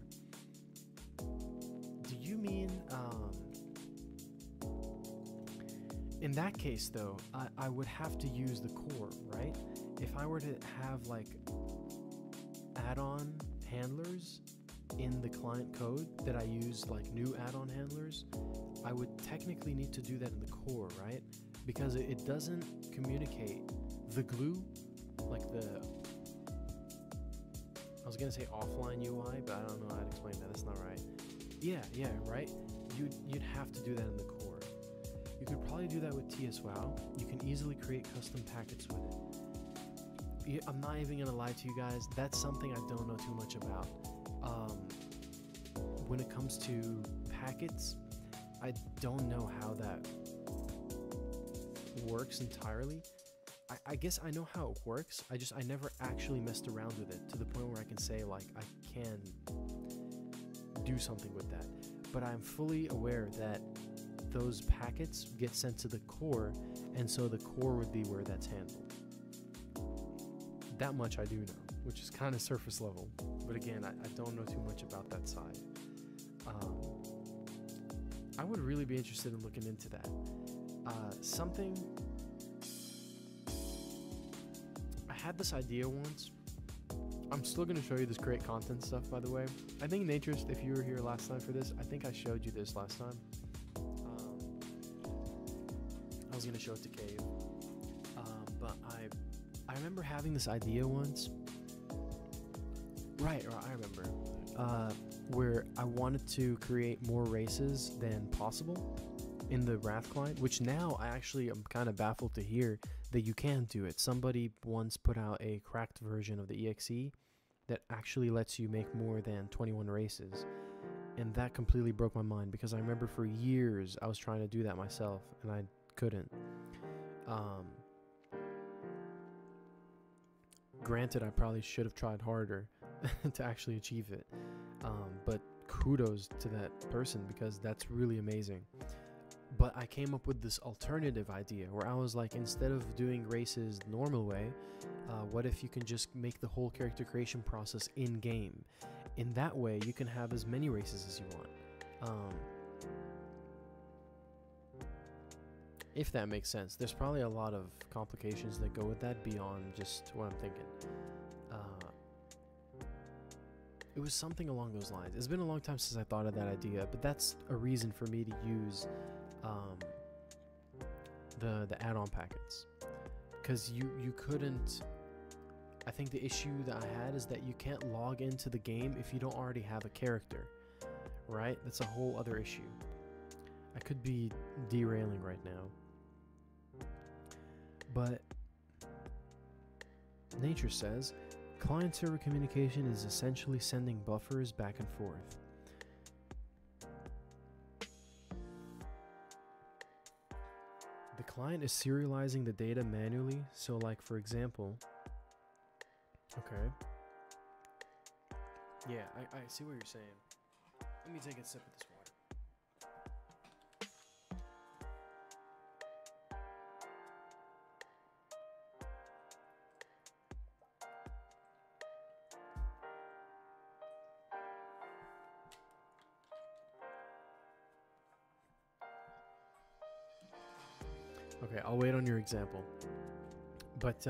Do you mean, in that case though, I would have to use the core, right? If I were to have like add-on handlers in the client code that I use, like new add-on handlers, I would technically need to do that in the core, right? Because it doesn't communicate the glue, like the, I was gonna say offline UI, but I don't know how to explain that, that's not right. Yeah, right? You'd have to do that in the core. You could probably do that with TSWoW. You can easily create custom packets with it. I'm not even gonna lie to you guys, that's something I don't know too much about. When it comes to packets, I don't know how that works entirely. I guess I know how it works, I never actually messed around with it to the point where I can say like I can do something with that. But I'm fully aware that those packets get sent to the core and so the core would be where that's handled. That much I do know, which is kind of surface level, but again, I don't know too much about that side. I would really be interested in looking into that. I had this idea once. I'm still going to show you this create content stuff, by the way. I think Naturist, if you were here last time for this, I think I showed you this last time. I was going to show it to Cave. But I remember having this idea once. Right, I remember. Where I wanted to create more races than possible in the Wrath client, which now I actually am kind of baffled to hear that you can do it. Somebody once put out a cracked version of the EXE that actually lets you make more than 21 races, and that completely broke my mind, because I remember for years I was trying to do that myself and I couldn't. Granted, I probably should have tried harder to actually achieve it, but kudos to that person, because that's really amazing. But I came up with this alternative idea where I was like, instead of doing races the normal way, what if you can just make the whole character creation process in-game? In that way, you can have as many races as you want. If that makes sense. There's probably a lot of complications that go with that beyond just what I'm thinking. It was something along those lines. It's been a long time since I thought of that idea, but that's a reason for me to use the add-on packets, because you couldn't. I think the issue that I had is that you can't log into the game if you don't already have a character, right? That's a whole other issue. I could be derailing right now, but Nature says client-server communication is essentially sending buffers back and forth. The client is serializing the data manually, so like for example, okay, yeah, I see what you're saying. Let me take a sip of this water. Okay, I'll wait on your example, but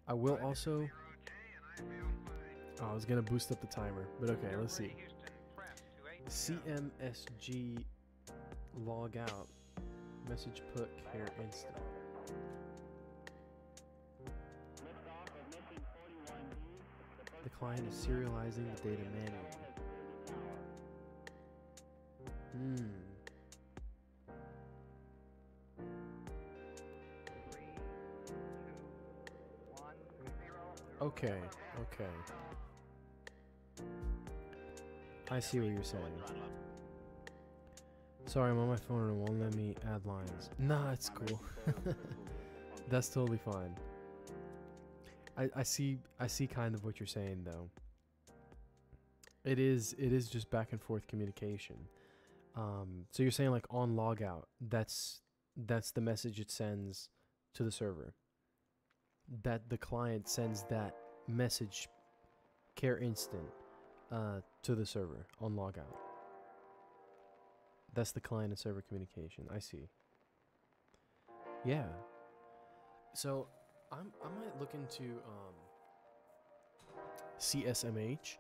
I will also. Oh, I was gonna boost up the timer, but okay, let's see. CMSG log out message put care instant. The client is serializing the data manually. Okay, okay. I see what you're saying. Sorry, I'm on my phone and it won't let me add lines. Nah, it's cool. That's totally fine. I see kind of what you're saying though. It is just back and forth communication. So you're saying like on logout, that's the message it sends to the server. That the client sends that message care instant to the server on logout. That's the client and server communication. I see. Yeah. So I might look into CSMH.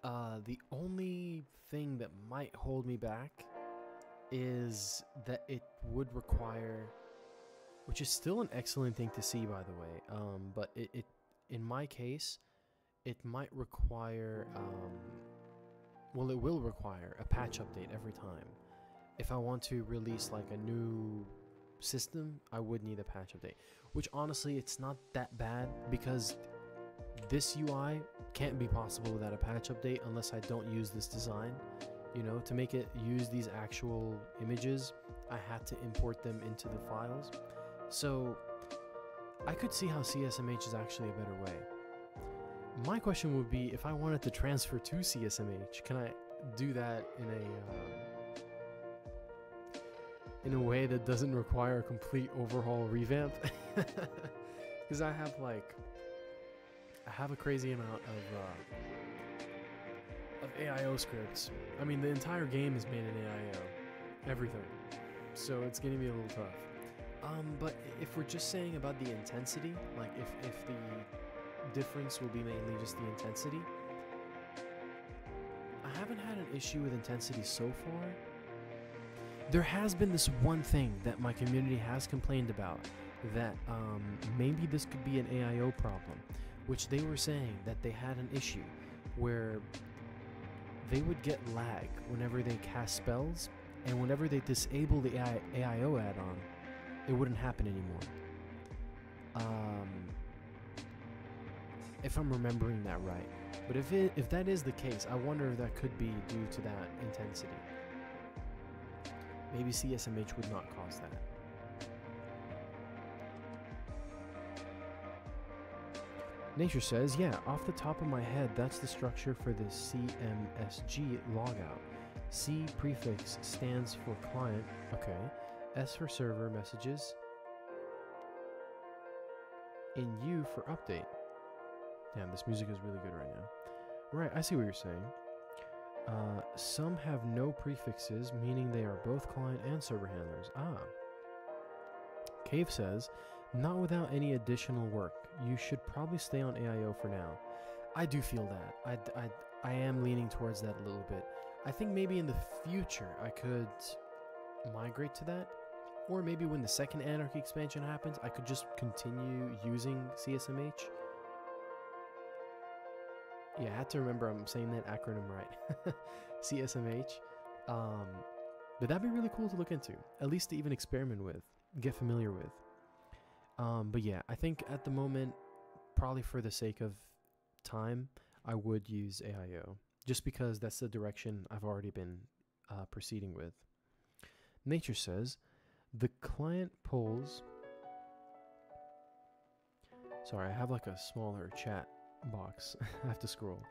The only thing that might hold me back is that it would require, which is still an excellent thing to see, by the way, but it in my case, it might require, well, it will require a patch update every time. If I want to release like a new system, I would need a patch update, which honestly, it's not that bad, because this UI can't be possible without a patch update unless I don't use this design. You know, to make it use these actual images, I had to import them into the files. So I could see how CSMH is actually a better way. My question would be, if I wanted to transfer to CSMH, can I do that in a in a way that doesn't require a complete overhaul revamp. Because I have a crazy amount of AIO scripts. I mean, the entire game is made in AIO, everything. So it's gonna be a little tough. But if we're just saying about the intensity, like if the difference will be mainly just the intensity, I haven't had an issue with intensity so far. There has been this one thing that my community has complained about, that maybe this could be an AIO problem, which they were saying that they had an issue where they would get lag whenever they cast spells, and whenever they disable the AIO add-on, it wouldn't happen anymore. If I'm remembering that right. But if that is the case, I wonder if that could be due to that intensity. Maybe CSMH would not cause that. Nature says, yeah, off the top of my head, that's the structure for the CMSG logout. C prefix stands for client, okay. S for server messages, and U for update. Damn, this music is really good right now. Right, I see what you're saying. Some have no prefixes, meaning they are both client and server handlers. Ah. Cave says, not without any additional work. You should probably stay on AIO for now. I do feel that. I am leaning towards that a little bit. I think maybe in the future I could migrate to that. Or maybe when the second Anarchy expansion happens, I could just continue using CSMH. Yeah, I had to remember I'm saying that acronym right. CSMH. But that'd be really cool to look into. At least to even experiment with. Get familiar with. But yeah, I think at the moment, probably for the sake of time, I would use AIO. Just because that's the direction I've already been proceeding with. Nature says, the client polls... Sorry, I have like a smaller chat box. I have to scroll.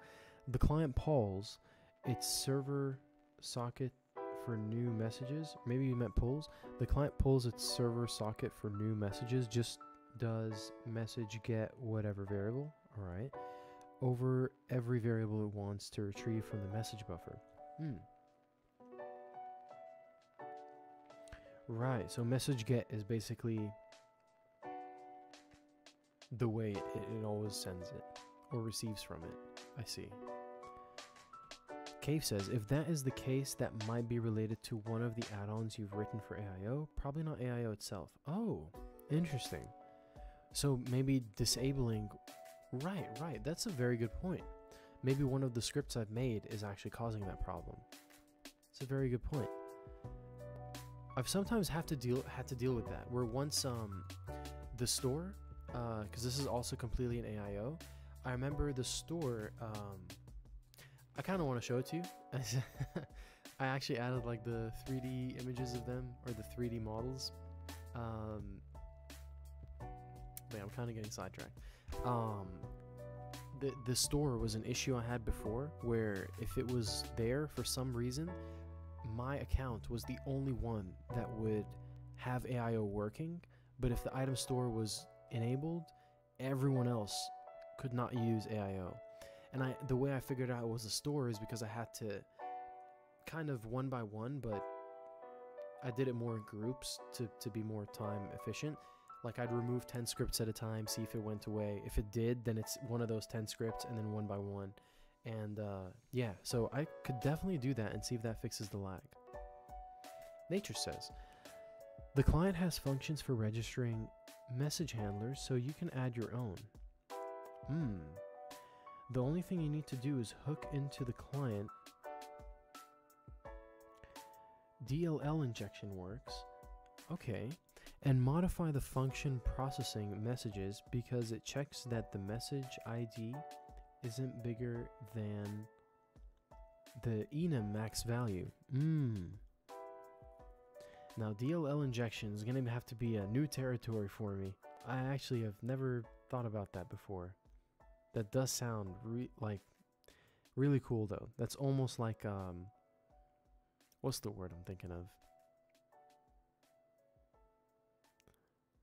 The client polls its server socket for new messages. Maybe you meant polls. The client pulls its server socket for new messages. Just does message get whatever variable. Alright. Over every variable it wants to retrieve from the message buffer. Right, so message get is basically the way it always sends it or receives from it. I see. Cave says, if that is the case, that might be related to one of the add-ons you've written for AIO. Probably not AIO itself. Oh, interesting. So maybe disabling... Right. That's a very good point. Maybe one of the scripts I've made is actually causing that problem. It's a very good point. I've sometimes had to deal with that. Where once the store, because this is also completely an AIO. I remember the store. I kind of want to show it to you. I actually added like the 3D images of them, or the 3D models. But I'm kind of getting sidetracked. The store was an issue I had before, where if it was there for some reason, my account was the only one that would have AIO working, but if the item store was enabled, everyone else could not use AIO. And the way I figured out it was a store is because I had to kind of one by one, but I did it more in groups to be more time efficient. Like I'd remove 10 scripts at a time, see if it went away. If it did, then it's one of those 10 scripts and then one by one. And yeah, so I could definitely do that and see if that fixes the lag. Nature says, the client has functions for registering message handlers, so you can add your own. The only thing you need to do is hook into the client. DLL injection works. Okay. And modify the function processing messages because it checks that the message ID isn't bigger than the enum max value. Now DLL injection is going to have to be a new territory for me. I actually have never thought about that before. That does sound really cool though. That's almost like what's the word I'm thinking of?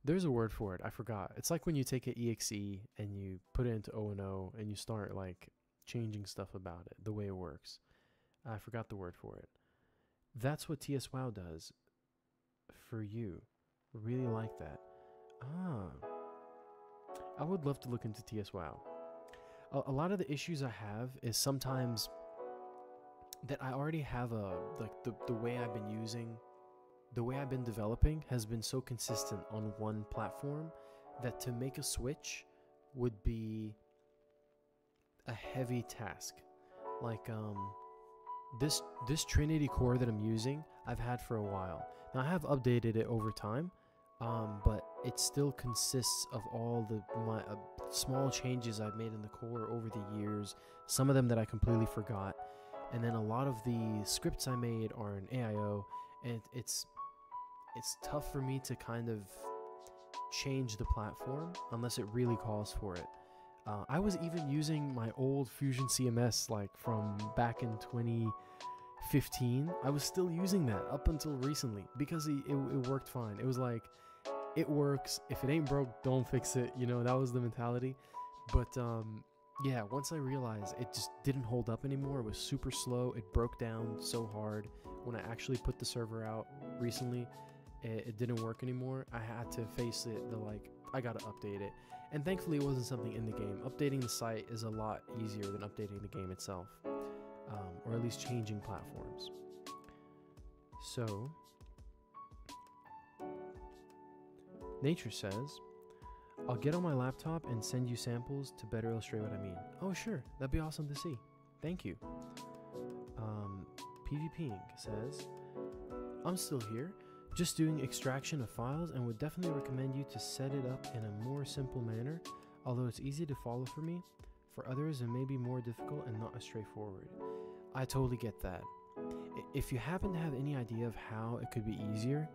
There's a word for it. I forgot. It's like when you take an exe and you put it into O&O and you start like changing stuff about it, the way it works. I forgot the word for it. That's what TS WoW does for you. Really like that. I would love to look into TS WoW. A lot of the issues I have is sometimes that I already have the way I've been using, the way I've been developing has been so consistent on one platform that to make a switch would be a heavy task. Like this Trinity core that I'm using, I've had for a while. Now I have updated it over time, but it still consists of all my small changes I've made in the core over the years. Some of them that I completely forgot, and then a lot of the scripts I made are in AIO, and it's tough for me to kind of change the platform unless it really calls for it. I was even using my old Fusion CMS like from back in 2015. I was still using that up until recently because it worked fine. It was like, it works. If it ain't broke, don't fix it. You know, that was the mentality. But yeah, once I realized it just didn't hold up anymore, it was super slow. It broke down so hard. When I actually put the server out recently, it didn't work anymore. I had to face it, I gotta update it. And thankfully it wasn't something in the game. Updating the site is a lot easier than updating the game itself. Or at least changing platforms. So, Nature says, I'll get on my laptop and send you samples to better illustrate what I mean. Oh sure, that'd be awesome to see. Thank you. PvPing says, I'm still here, just doing extraction of files, and would definitely recommend you to set it up in a more simple manner, although it's easy to follow for me. For others, it may be more difficult and not as straightforward. I totally get that. If you happen to have any idea of how it could be easier,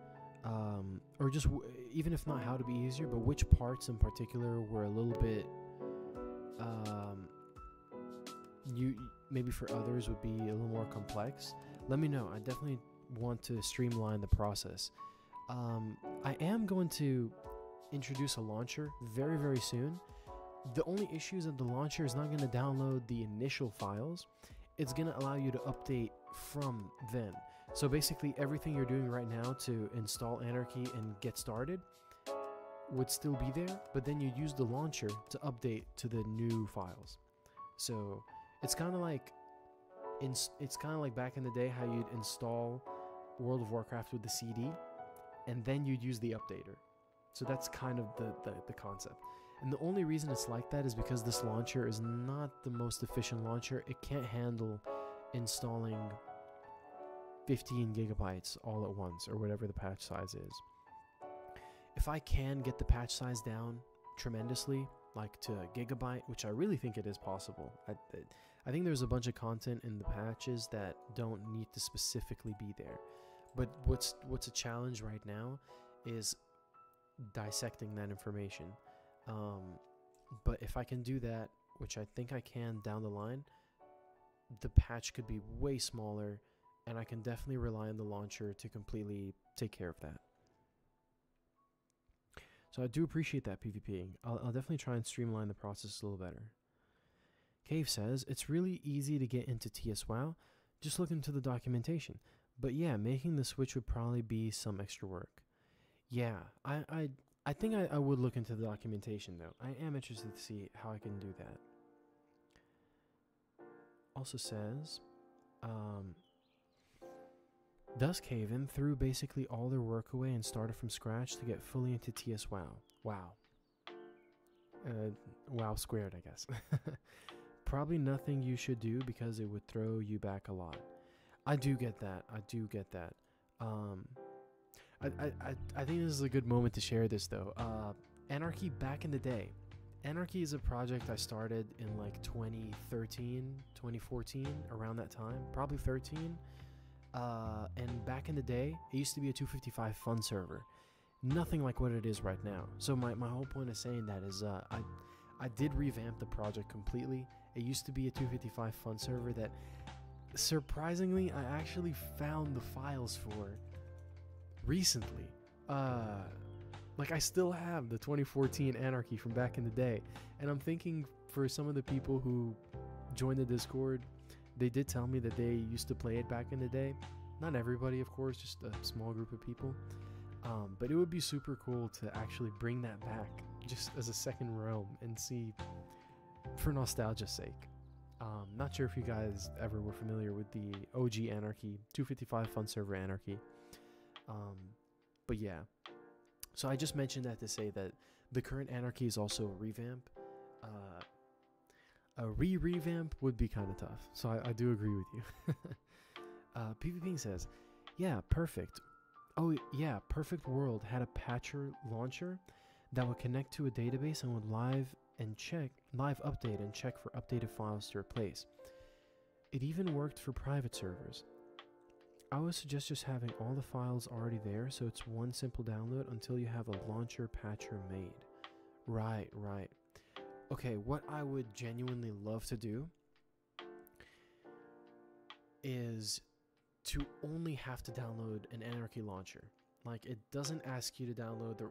or just even if not how to be easier, but which parts in particular were a little bit, maybe for others would be a little more complex, let me know. I definitely want to streamline the process. I am going to introduce a launcher very, very soon. The only issue is that the launcher is not going to download the initial files. It's going to allow you to update from then. So basically everything you're doing right now to install Anarchy and get started would still be there, but then you use the launcher to update to the new files. So it's kind of like back in the day how you'd install World of Warcraft with the CD and then you'd use the updater. So that's kind of the concept. And the only reason it's like that is because this launcher is not the most efficient launcher. It can't handle installing 15 gigabytes all at once, or whatever the patch size is. If I can get the patch size down tremendously, like to a gigabyte, which I really think it is possible. I think there's a bunch of content in the patches that don't need to specifically be there. But what's a challenge right now is dissecting that information. But if I can do that, which I think I can down the line, the patch could be way smaller, and I can definitely rely on the launcher to completely take care of that. So I do appreciate that, PvPing. I'll definitely try and streamline the process a little better. Cave says, it's really easy to get into TS WoW. Just look into the documentation. But yeah, making the switch would probably be some extra work. Yeah, I think I would look into the documentation though. I am interested to see how I can do that. Also says, Thus Caven threw basically all their work away and started from scratch to get fully into TS WoW. Wow. WoW squared, I guess. Probably nothing you should do because it would throw you back a lot. I do get that. I do get that. I think this is a good moment to share this though. Anarchy back in the day. Anarchy is a project I started in like 2013, 2014, around that time. Probably 13. And back in the day, it used to be a 255 fun server. Nothing like what it is right now. So my whole point of saying that is I did revamp the project completely. It used to be a 255 fun server that, surprisingly, I actually found the files for recently. Like, I still have the 2014 Anarchy from back in the day. And I'm thinking for some of the people who joined the Discord, they did tell me that they used to play it back in the day. Not everybody, of course, just a small group of people. But it would be super cool to actually bring that back just as a second realm and see, for nostalgia's sake. Not sure if you guys ever were familiar with the OG Anarchy, 255 Fun Server Anarchy. But yeah. So I just mentioned that to say that the current Anarchy is also a revamp. A revamp would be kind of tough. So I do agree with you. PvP says, yeah, perfect. Oh yeah, Perfect World had a patcher launcher that would connect to a database and would live update and check for updated files to replace. It even worked for private servers. I would suggest just having all the files already there so it's one simple download until you have a launcher patcher made. Right. Okay, what I would genuinely love to do is to only have to download an Anarchy launcher. Like, it doesn't ask you to download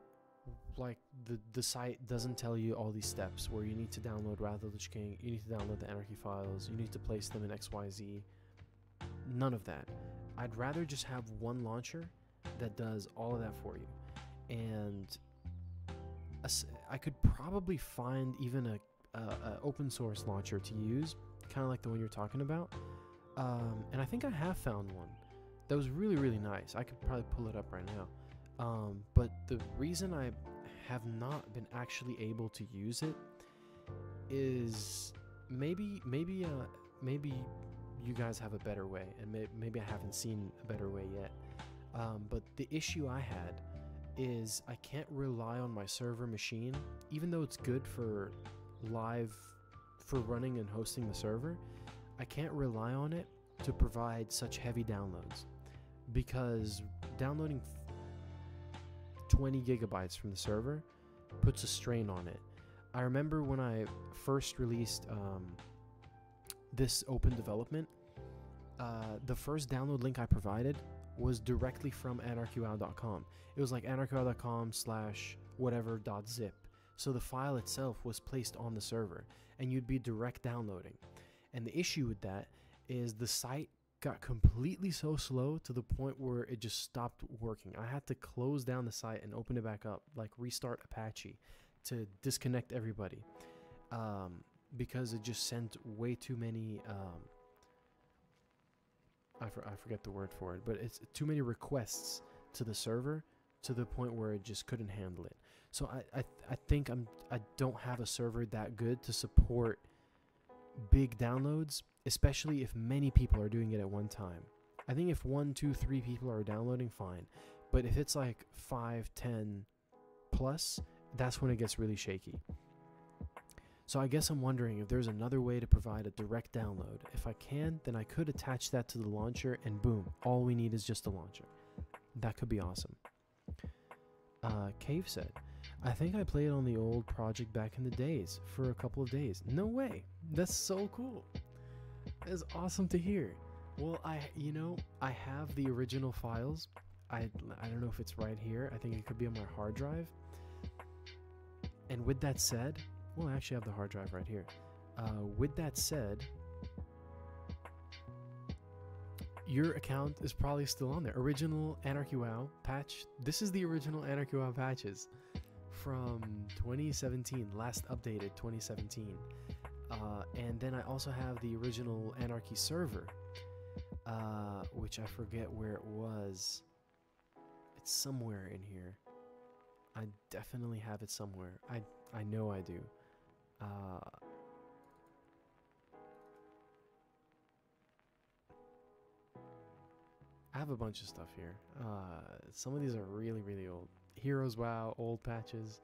the site doesn't tell you all these steps where you need to download Wrath of the Lich King, you need to download the Anarchy files, you need to place them in XYZ. None of that. I'd rather just have one launcher that does all of that for you. And I could probably find even a open source launcher to use, kind of like the one you're talking about. And I think I have found one that was really nice. I could probably pull it up right now. But the reason I have not been actually able to use it is maybe you guys have a better way, and maybe I haven't seen a better way yet. But the issue I had is I can't rely on my server machine, even though it's good for running and hosting the server. I can't rely on it to provide such heavy downloads, because downloading 20 gigabytes from the server puts a strain on it. I remember when I first released this open development, the first download link I provided was directly from anarchywow.com. It was like anarchywow.com/whatever.zip. So the file itself was placed on the server, and you'd be direct downloading. And the issue with that is the site got completely so slow to the point where it just stopped working. I had to close down the site and open it back up, like restart Apache to disconnect everybody, because it just sent way too many I forget the word for it, but it's too many requests to the server to the point where it just couldn't handle it. So I think I don't have a server that good to support big downloads, especially if many people are doing it at one time. I think if 1, 2, 3 people are downloading, fine. But if it's like 5, 10 plus, that's when it gets really shaky. So I guess I'm wondering if there's another way to provide a direct download. If I can, then I could attach that to the launcher, and boom, all we need is just a launcher. That could be awesome. Cave said, I think I played on the old project back in the days for a couple of days. No way. That's so cool. That's awesome to hear. Well, I have the original files. I don't know if it's right here. I think it could be on my hard drive. And with that said, well, I actually have the hard drive right here. With that said, your account is probably still on there. Original Anarchy WoW patch. This is the original Anarchy WoW patches from 2017, last updated 2017. And then I also have the original Anarchy server, which I forget where it was. It's somewhere in here. I definitely have it somewhere. I know I do. I have a bunch of stuff here. Some of these are really old. Heroes WoW, old patches.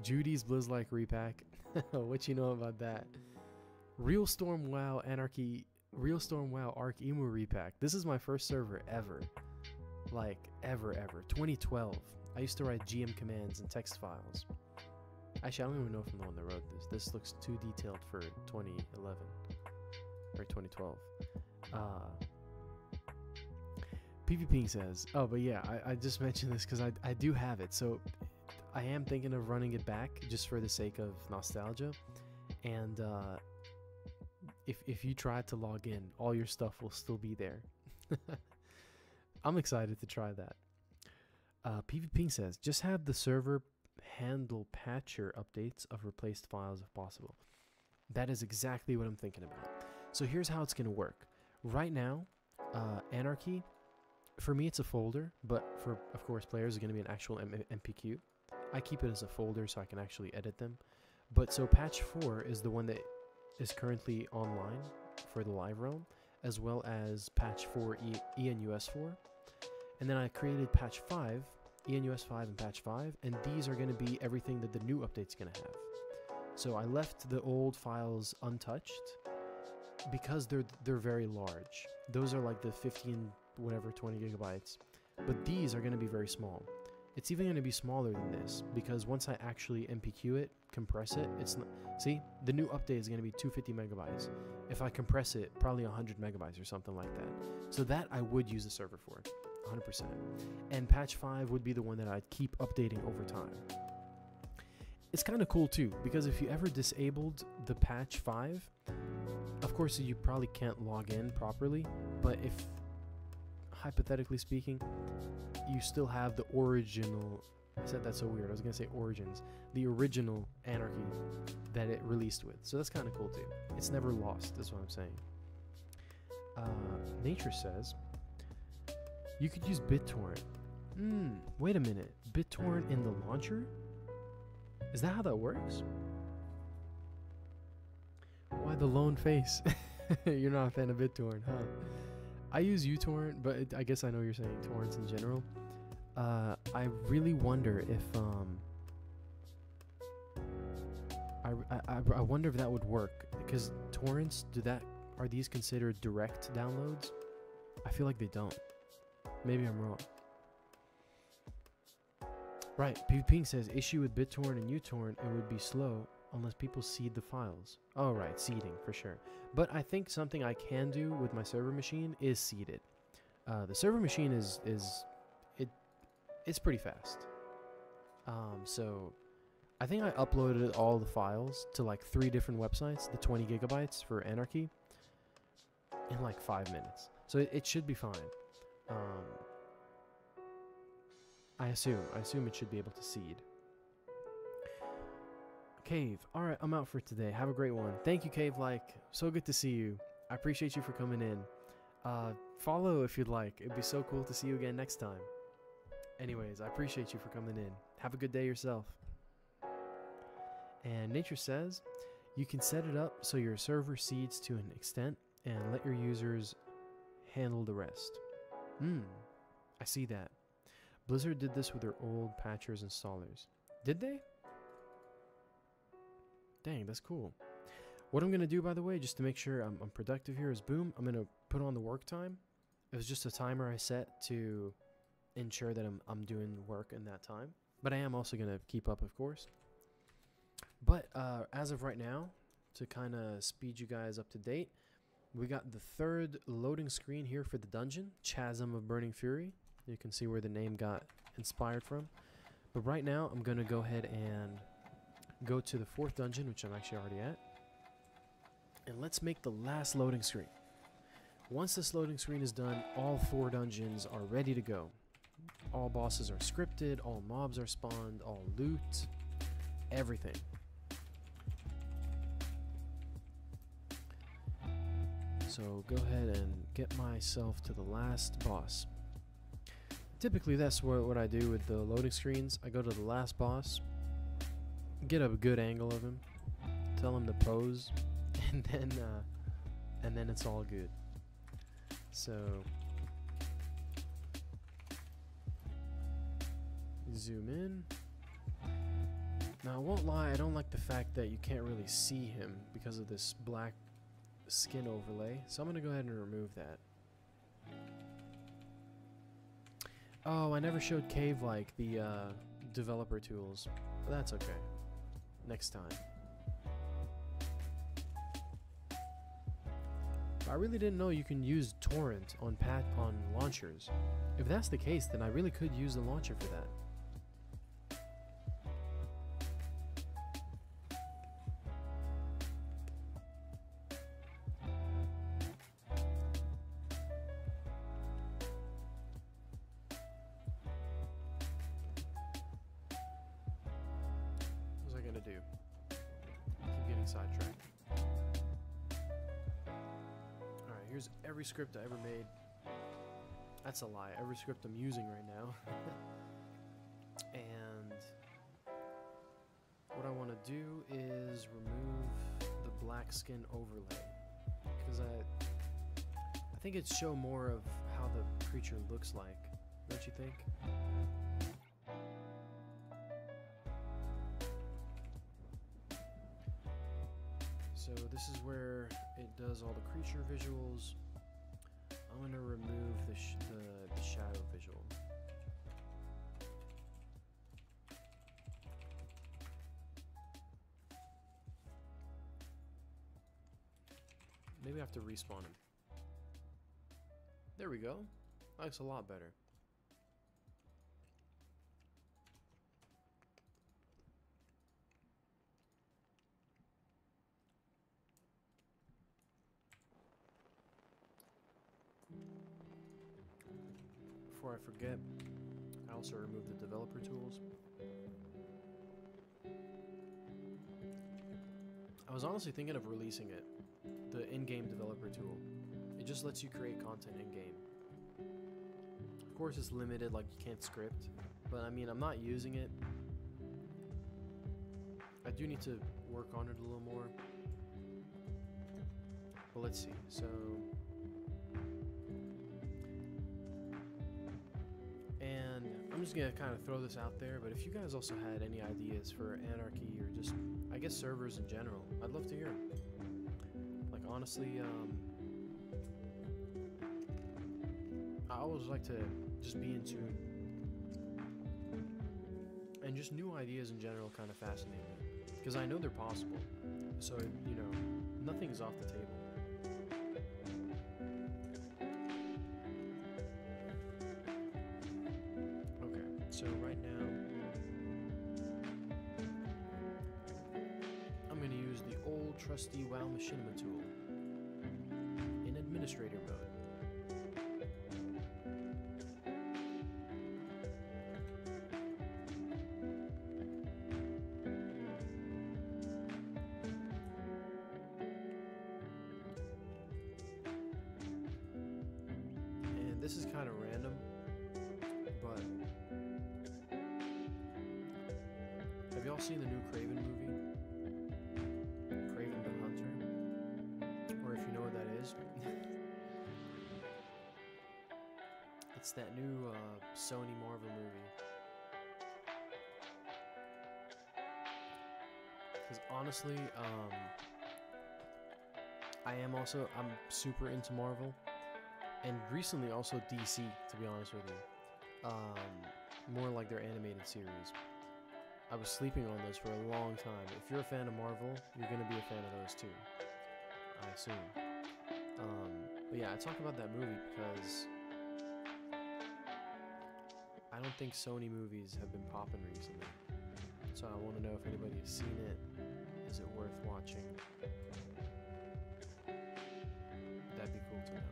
Judy's Blizzlike repack. What you know about that? Real Storm WoW Anarchy. Real Storm WoW Arc Emu repack. This is my first server ever. Like, ever. 2012. I used to write GM commands and text files. Actually, I don't even know if I'm the one that wrote this. This looks too detailed for 2011. Or 2012. PvP says, oh, but yeah, I just mentioned this because I do have it. So I am thinking of running it back just for the sake of nostalgia. And if you try to log in, all your stuff will still be there. I'm excited to try that. PvP says, just have the server handle patcher updates of replaced files if possible. That is exactly what I'm thinking about. So here's how it's going to work. Right now, Anarchy, for me it's a folder, but for, of course, players it's going to be an actual MPQ. I keep it as a folder so I can actually edit them. But so patch 4 is the one that is currently online for the live realm, as well as patch 4 ENUS4. And then I created patch 5, ENUS5 and patch 5, and these are going to be everything that the new update's going to have. So I left the old files untouched because they're very large. Those are like the 15 whatever 20 gigabytes, but these are going to be very small. It's even going to be smaller than this because once I actually MPQ it, compress it, it's not, see, the new update is going to be 250 megabytes. If I compress it, probably 100 megabytes or something like that. So that I would use the server for, 100%. And patch 5 would be the one that I'd keep updating over time. It's kind of cool too, because if you ever disabled the patch 5, of course you probably can't log in properly, but if, hypothetically speaking, you still have the original, I said that so weird, I was going to say origins, the original Anarchy that it released with. So that's kind of cool too. It's never lost, that's what I'm saying. Nature says, you could use BitTorrent. Wait a minute, BitTorrent in the launcher? Is that how that works? Why the lone face? You're not a fan of BitTorrent, huh? I use uTorrent, but I guess I know you're saying torrents in general. I really wonder if I wonder if that would work, because torrents, are these considered direct downloads? I feel like they don't. Maybe I'm wrong. Right, PvP says, issue with BitTorrent and uTorrent, it would be slow unless people seed the files. Oh, right, seeding, for sure. But I think something I can do with my server machine is seed it. The server machine it's pretty fast. So I think I uploaded all the files to like 3 different websites, the 20 gigabytes for Anarchy, in like 5 minutes. So it should be fine. I assume it should be able to seed. Cave, alright, I'm out for today. Have a great one. Thank you, Cave Like. So good to see you. I appreciate you for coming in. Follow if you'd like. It'd be so cool to see you again next time. Anyways, I appreciate you for coming in. Have a good day yourself. And Nature says, you can set it up so your server seeds to an extent and let your users handle the rest. I see that. Blizzard did this with their old patchers installers. Did they? Dang, that's cool. What I'm going to do, by the way, just to make sure I'm productive here, is boom, I'm going to put on the work time. It was just a timer I set to ensure that I'm doing work in that time. But I am also going to keep up, of course. But as of right now, to kind of speed you guys up to date, we got the 3rd loading screen here for the dungeon, Chasm of Burning Fury. You can see where the name got inspired from. But right now, I'm going to go ahead and go to the 4th dungeon, which I'm actually already at. And let's make the last loading screen. Once this loading screen is done, all 4 dungeons are ready to go. All bosses are scripted, all mobs are spawned, all loot, everything. So go ahead and get myself to the last boss. Typically that's what I do with the loading screens. I go to the last boss, get a good angle of him, tell him to pose, and then it's all good. So zoom in. Now I won't lie, I don't like the fact that you can't really see him because of this black skin overlay, so I'm gonna go ahead and remove that. Oh, I never showed Cave Like the developer tools, but that's okay. Next time. I really didn't know you can use torrent on launchers. If that's the case, then I really could use the launcher for that. sidetracked. Alright, here's every script I ever made. That's a lie. Every script I'm using right now. And what I want to do is remove the black skin overlay, because I think it'd show more of how the creature looks like, don't you think? So this is where it does all the creature visuals. I'm going to remove the shadow visual. Maybe I have to respawn him. There we go. That looks a lot better. Before I forget, I also removed the developer tools. I was honestly thinking of releasing it, the in-game developer tool. It just lets you create content in-game. Of course it's limited, like you can't script, but I mean, I'm not using it. I do need to work on it a little more. But let's see, so... And I'm just gonna kind of throw this out there, but if you guys also had any ideas for Anarchy or just, I guess, servers in general, I'd love to hear them. Like, honestly, I always like to just be in tune. And just new ideas in general kind of fascinate me, because I know they're possible. So, you know, nothing's off the table. So right now, I'm going to use the old trusty WoW Machinima tool in administrator mode. And this is kind of random, but have y'all seen the new Craven movie? Craven the Hunter? Or if you know what that is. It's that new Sony Marvel movie. Because honestly, I'm super into Marvel. And recently also DC, to be honest with you. More like their animated series. I was sleeping on those for a long time. If you're a fan of Marvel, you're going to be a fan of those too, I assume. But yeah, I talk about that movie because I don't think Sony movies have been popping recently. So I want to know if anybody has seen it. Is it worth watching? That'd be cool to know.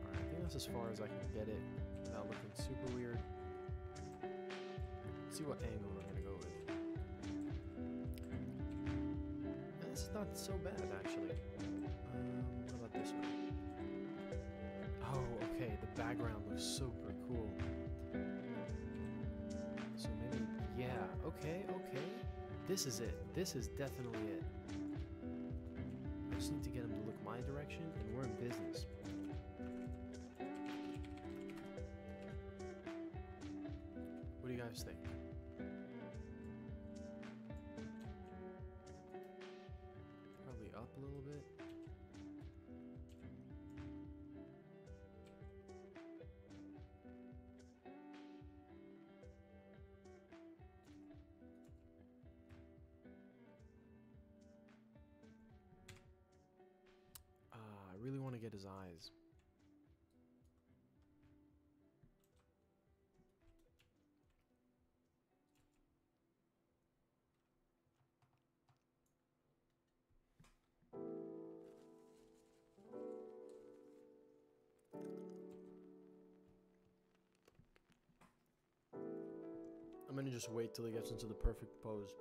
Alright, I think that's as far as I can get it without looking super weird. Let's see what angle we're gonna go with. That's not so bad, actually. What about this one? Oh, okay, the background looks super cool. So maybe, yeah, okay. This is it. This is definitely it. I just need to get him to look my direction, and we're in business. What do you guys think? Probably up a little bit. I really want to get his eyes. I'm gonna just wait till he gets into the perfect pose.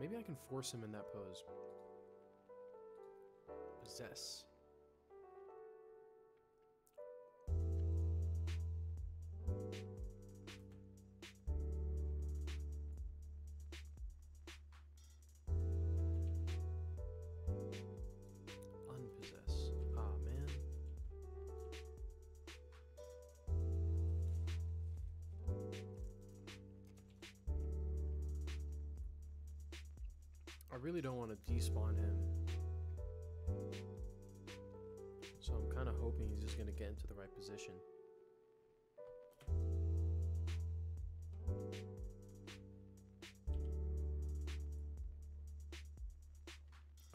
Maybe I can force him in that pose. Possess. Unpossess. Ah, man. I really don't want to despawn him. So I'm kind of hoping he's just going to get into the right position.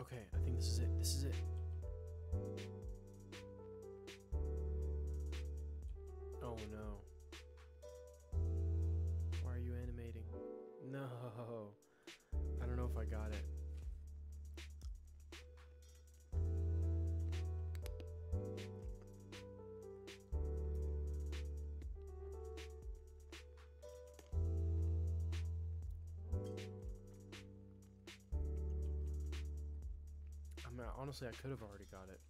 Okay, I think this is it. This is it. Oh no. Why are you animating? No. I don't know if I got it. I mean, honestly, I could have already got it.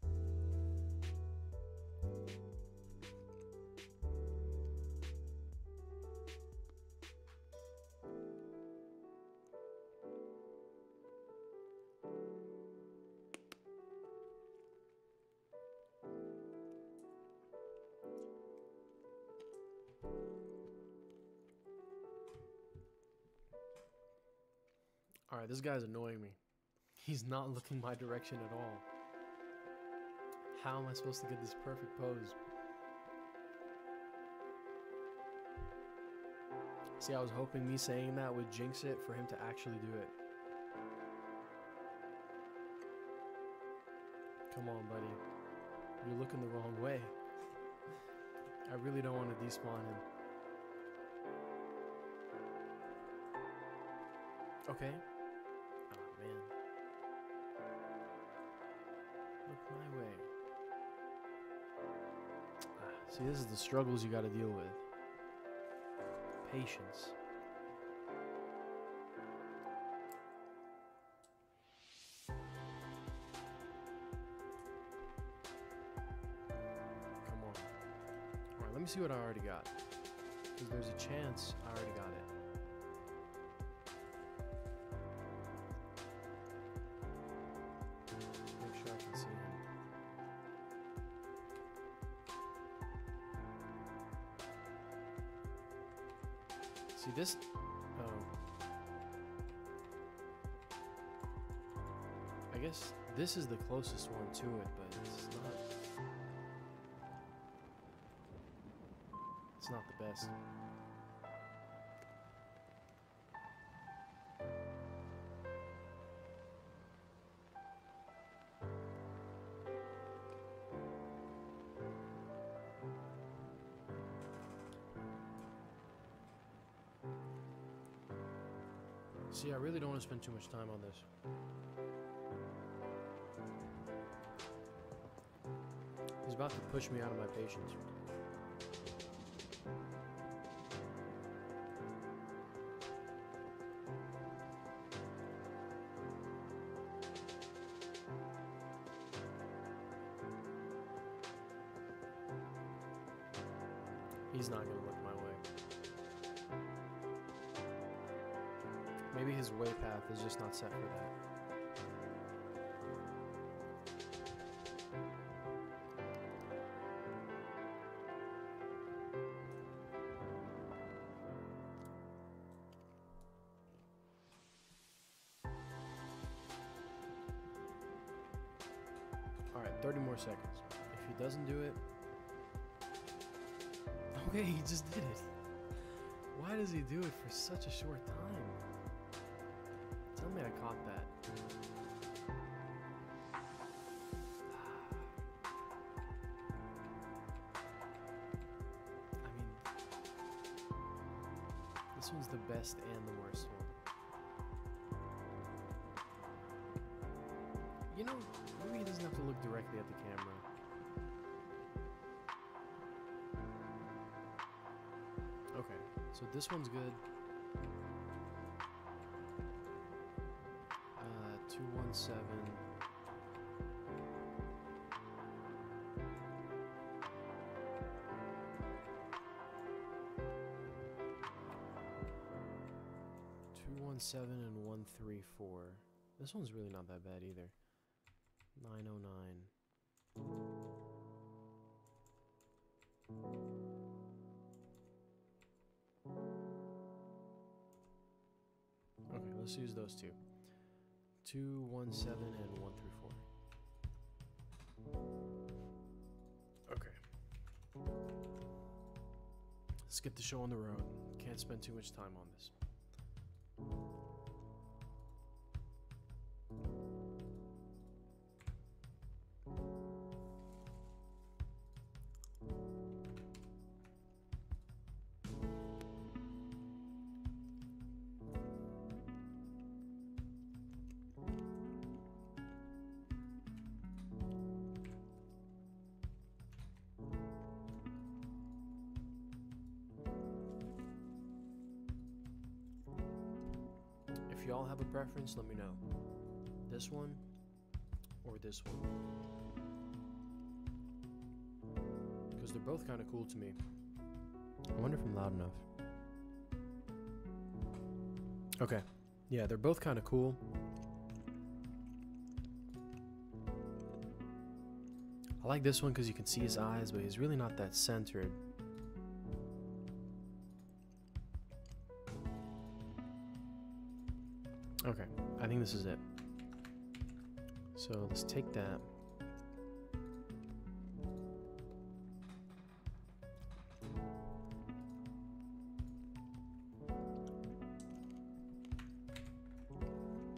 Alright, this guy's annoying me. He's not looking my direction at all. How am I supposed to get this perfect pose? See, I was hoping me saying that would jinx it for him to actually do it. Come on, buddy. You're looking the wrong way. I really don't want to despawn him. Okay. Oh, man. Look my way. See, this is the struggles you gotta deal with. Patience. Come on. Alright, let me see what I already got. Because there's a chance I already got it. Make sure I can see him. See this? Oh. I guess this is the closest one to it, but it's not. It's not the best. See, I really don't want to spend too much time on this. He's about to push me out of my patience. He's not going to look my way. Maybe his way path is just not set for that. Alright, 30 more seconds. If he doesn't do it... Okay, he just did it. Why does he do it for such a short time? Tell me I caught that. I mean, this one's the best and the worst one. You know, maybe he doesn't have to look directly at the camera. Okay, so this one's good. 217. And 134. This one's really not that bad either. 909. Okay, let's use those two. 217 and 134. Okay. Let's get the show on the road. Can't spend too much time on this. If y'all have a preference, let me know. This one or this one. Because they're both kind of cool to me. I wonder if I'm loud enough. Okay. Yeah, they're both kind of cool. I like this one because you can see his eyes, but he's really not that centered. Okay, I think this is it. So let's take that.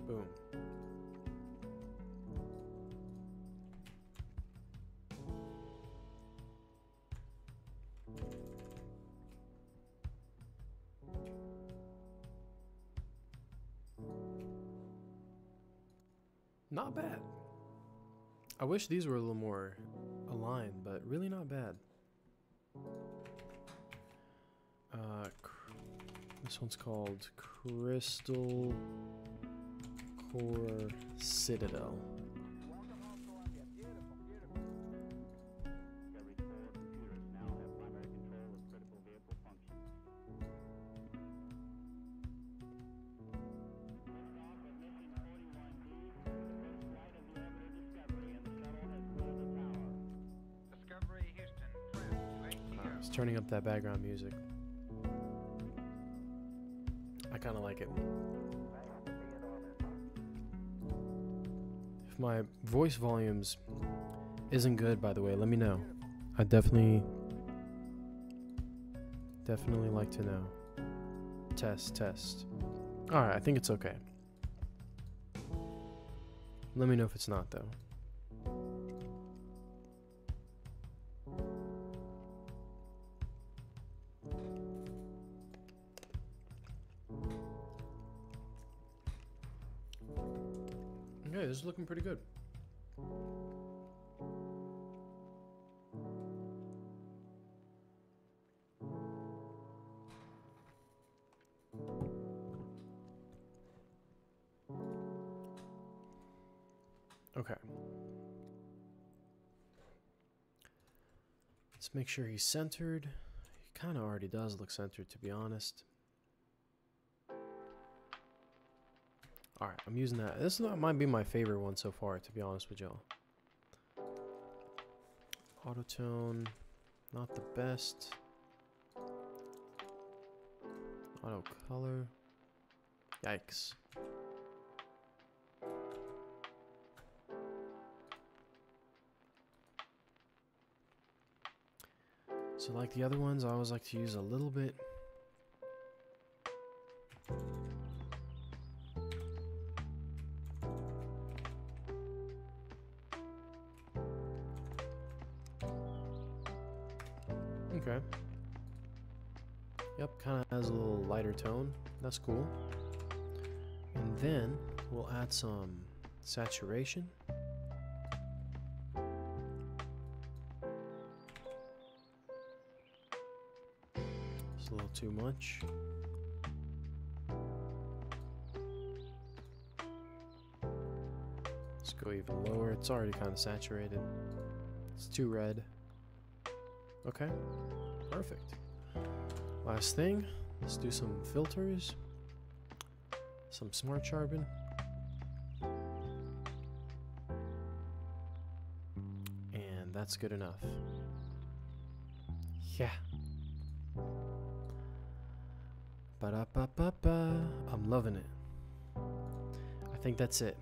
Boom. Not bad. I wish these were a little more aligned, but really not bad. This one's called Crystal Core Citadel. Turning up that background music. I kind of like it. If my voice volumes isn't good, by the way, let me know. I definitely like to know. Test. Alright, I think it's okay. Let me know if it's not, though. Okay, this is looking pretty good. Okay. Let's make sure he's centered. He kind of already does look centered, to be honest. Alright, I'm using that. This might be my favorite one so far, to be honest with y'all. Autotone, not the best. Auto color. Yikes. So like the other ones, I always like to use a little bit. Okay. Yep, kind of has a little lighter tone. That's cool. And then we'll add some saturation. It's a little too much. Go even lower. It's already kind of saturated. It's too red. Okay, perfect. Last thing, let's do some filters. Some smart sharpen. And that's good enough. Yeah. Ba-da-ba-ba-ba. I'm loving it. I think that's it.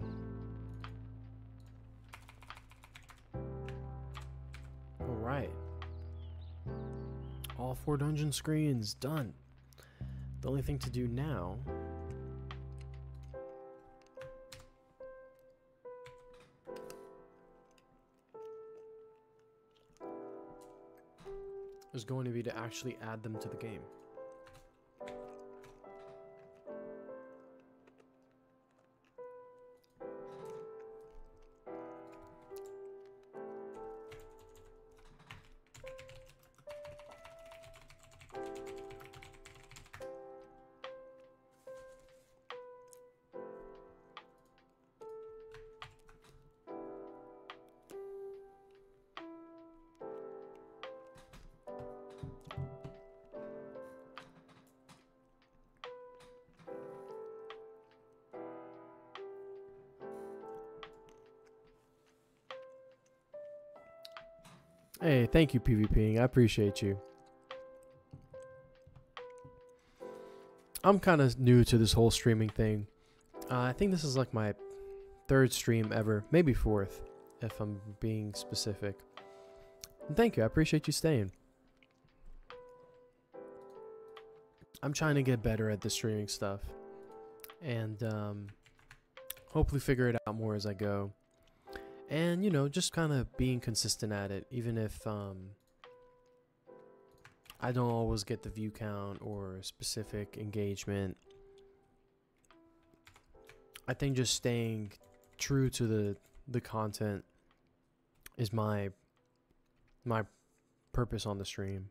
Alright. All 4 dungeon screens done. The only thing to do now is going to be to actually add them to the game. Hey, thank you, PvPing. I appreciate you. I'm kind of new to this whole streaming thing. I think this is like my 3rd stream ever, maybe 4th, if I'm being specific. And thank you. I appreciate you staying. I'm trying to get better at the streaming stuff, and hopefully figure it out more as I go. And, you know, just kind of being consistent at it, even if I don't always get the view count or specific engagement. I think just staying true to the content is my purpose on the stream.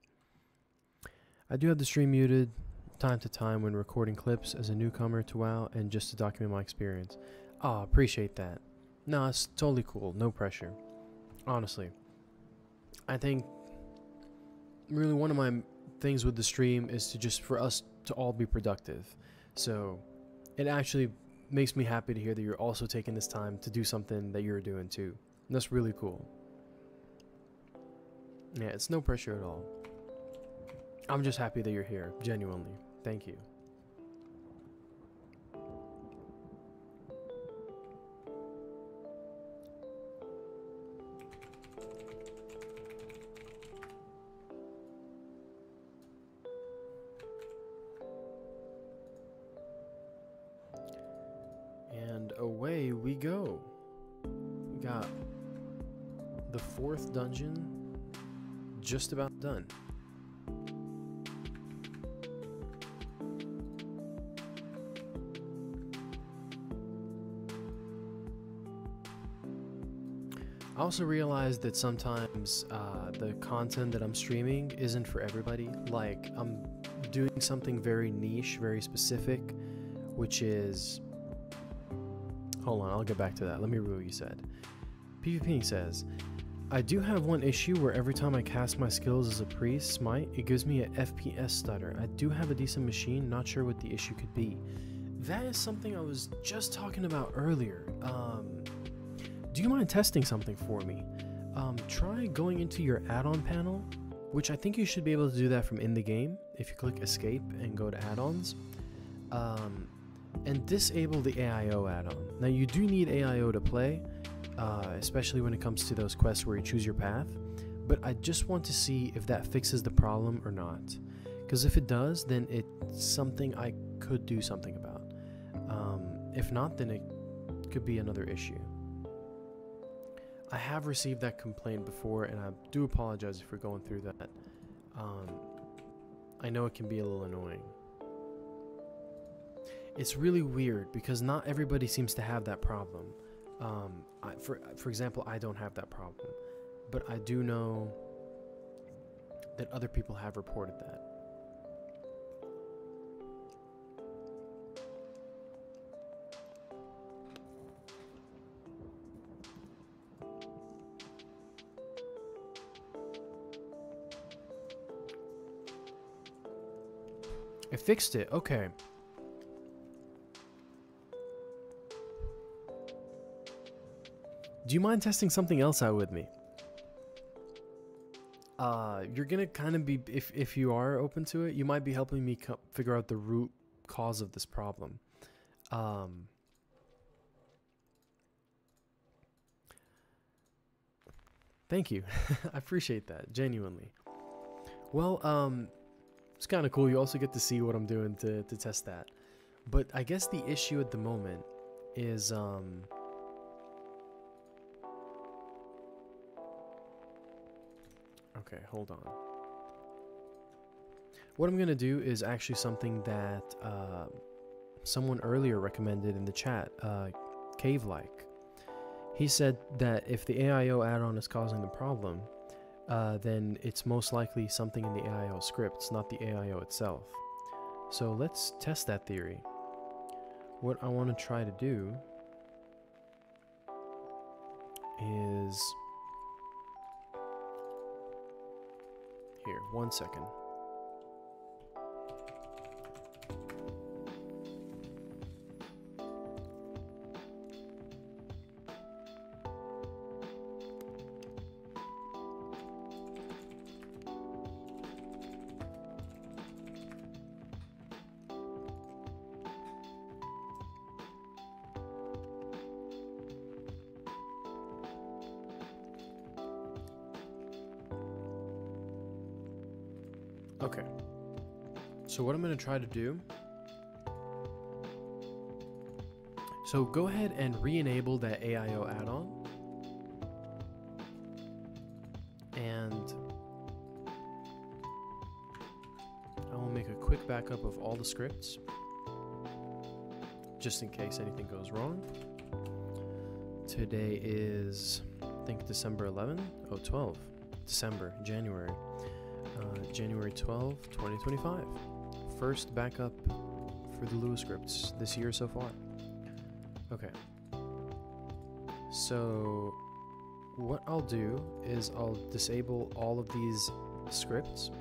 I do have the stream muted time to time when recording clips as a newcomer to WoW and just to document my experience. Ah, appreciate that. No, it's totally cool. No pressure. Honestly. I think really one of my things with the stream is to just for us to all be productive. So it actually makes me happy to hear that you're also taking this time to do something that you're doing too. And that's really cool. Yeah, it's no pressure at all. I'm just happy that you're here. Genuinely. Thank you. And away we go. We got the 4th dungeon just about done. I also realized that sometimes the content that I'm streaming isn't for everybody. Like, I'm doing something very niche, very specific, which is... Hold on, I'll get back to that. Let me read what you said. PvP says, I do have one issue where every time I cast my skills as a priest, smite, it gives me an FPS stutter. I do have a decent machine, not sure what the issue could be. That is something I was just talking about earlier. Do you mind testing something for me? Try going into your add-on panel, which I think you should be able to do that from in the game if you click escape and go to add-ons, and disable the AIO add-on. Now you do need AIO to play, especially when it comes to those quests where you choose your path, but I just want to see if that fixes the problem or not, because if it does, then it's something I could do something about. If not, then it could be another issue. I have received that complaint before, and I do apologize for going through that. I know it can be a little annoying. It's really weird because not everybody seems to have that problem. For example, I don't have that problem, but I do know that other people have reported that. It fixed it. Okay. Do you mind testing something else out with me? You're gonna kind of be, if you are open to it, you might be helping me figure out the root cause of this problem. Thank you. I appreciate that, genuinely. Well, it's kind of cool. You also get to see what I'm doing to test that. But I guess the issue at the moment is, okay, hold on. What I'm going to do is actually something that someone earlier recommended in the chat, Cave-like. He said that if the AIO add-on is causing the problem, then it's most likely something in the AIO scripts, not the AIO itself. So let's test that theory. What I want to try to do is... Here, 1 second. Okay, so what I'm going to try to do, so go ahead and re-enable that AIO add-on, and I will make a quick backup of all the scripts, just in case anything goes wrong. Today is, I think, December 11th, oh, 12th, January 12, 2025. First backup for the Lua scripts this year so far. Okay. So what I'll do is I'll disable all of these scripts.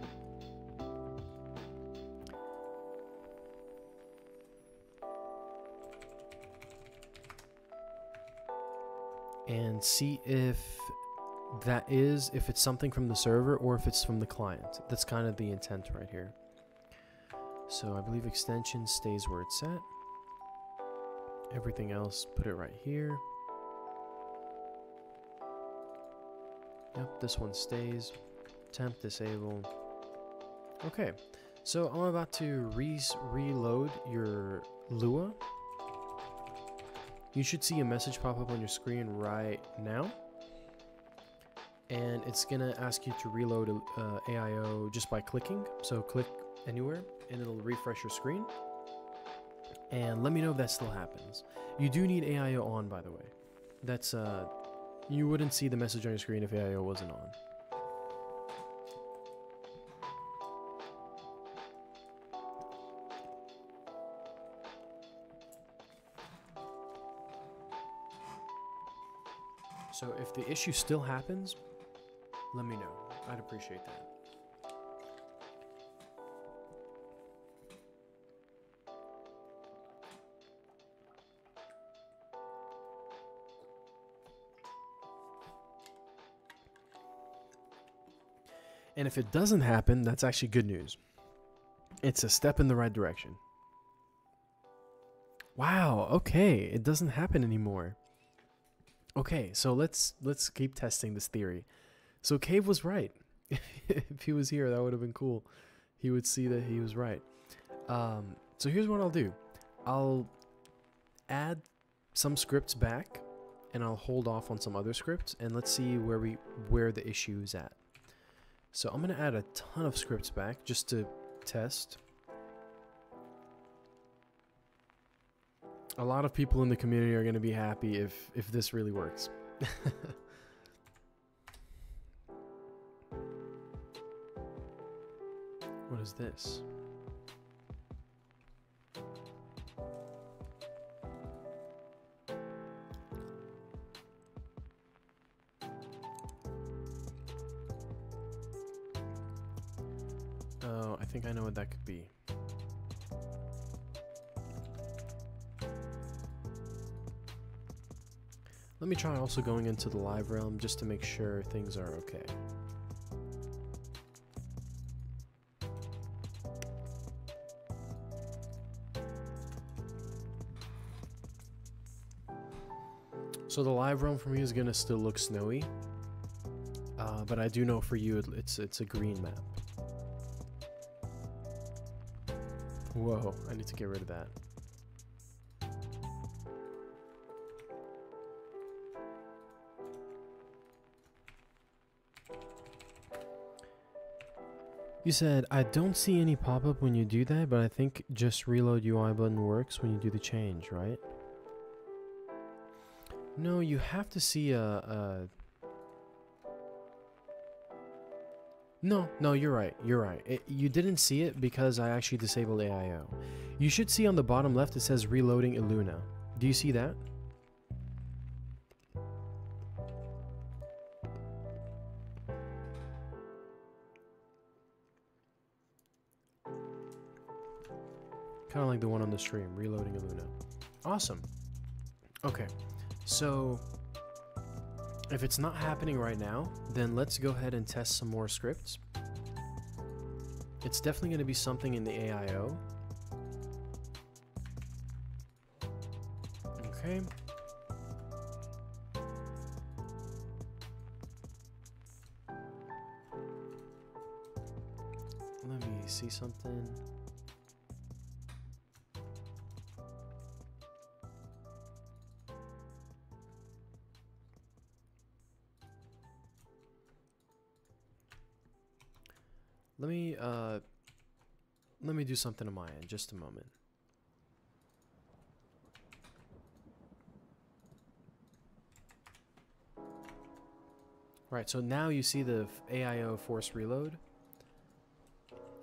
And see if if it's something from the server or if it's from the client. That's kind of the intent right here. So I believe extension stays where it's at. Everything else, put it right here. Yep, this one stays. Temp disable. Okay, so I'm about to reload your Lua. You should see a message pop up on your screen right now. And it's gonna ask you to reload AIO just by clicking. So click anywhere and it'll refresh your screen. And let me know if that still happens. You do need AIO on, by the way. That's you wouldn't see the message on your screen if AIO wasn't on. So if the issue still happens, let me know. I'd appreciate that. And if it doesn't happen, that's actually good news. It's a step in the right direction. Wow, okay, it doesn't happen anymore. Okay, so let's keep testing this theory. So Cave was right. If he was here, that would have been cool. He would see that he was right. So here's what I'll do. I'll add some scripts back, and I'll hold off on some other scripts, and let's see where the issue is at. So I'm gonna add a ton of scripts back just to test. A lot of people in the community are gonna be happy if this really works. What is this? Oh, I think I know what that could be. Let me try also going into the live realm just to make sure things are okay. So the live realm for me is gonna still look snowy, but I do know for you it's a green map. Whoa, I need to get rid of that. You said, I don't see any pop-up when you do that, but I think just reload UI button works when you do the change, right? No, you have to see No, you're right. You're right. You didn't see it because I actually disabled AIO. You should see on the bottom left it says reloading Illuna. Do you see that? Kind of like the one on the stream, reloading Illuna. Awesome. Okay, so if it's not happening right now, then let's go ahead and test some more scripts. It's definitely going to be something in the AIO. Okay. Let me see something. Let me do something on my end, just a moment. Right, so now you see the AIO force reload.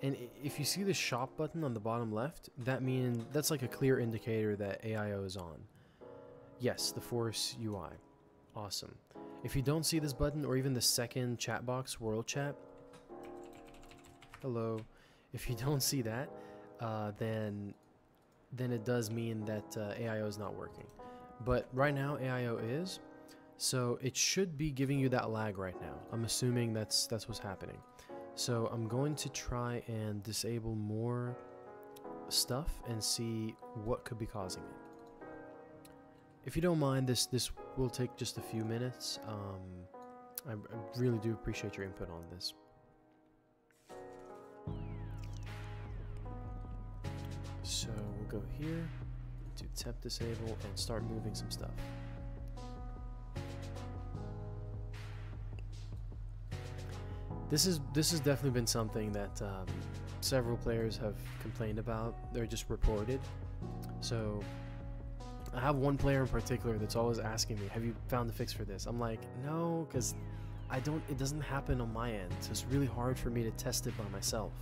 And if you see the shop button on the bottom left, that's like a clear indicator that AIO is on. Yes, the force UI. Awesome. If you don't see this button or even the second chat box, world chat, hello. If you don't see that, then it does mean that AIO is not working. But right now AIO is, so it should be giving you that lag right now. I'm assuming that's what's happening. So I'm going to try and disable more stuff and see what could be causing it. If you don't mind, this will take just a few minutes. I really do appreciate your input on this. So we'll go here to temp disable and start moving some stuff. This has definitely been something that several players have complained about. They're just reported. So I have one player in particular that's always asking me, have you found the fix for this? I'm like, no, because it doesn't happen on my end. So it's really hard for me to test it by myself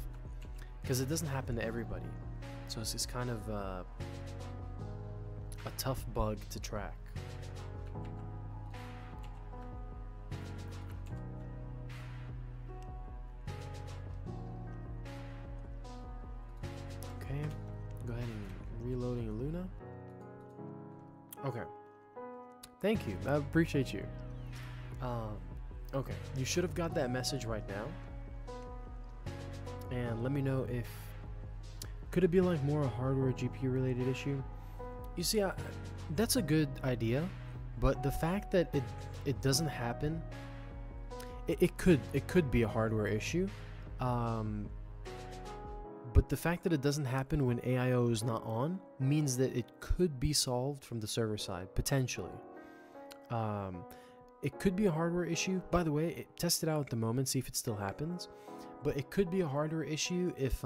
because it doesn't happen to everybody. So it's kind of a tough bug to track. Okay, go ahead and reloading Illuna. Okay, thank you. I appreciate you. Okay, you should have got that message right now. And let me know if could it be like more a hardware GPU related issue. You see, that's a good idea, but the fact that it doesn't happen, it could be a hardware issue. But the fact that it doesn't happen when AIO is not on means that it could be solved from the server side, potentially. It could be a hardware issue. By the way, test it out at the moment, see if it still happens. But it could be a hardware issue if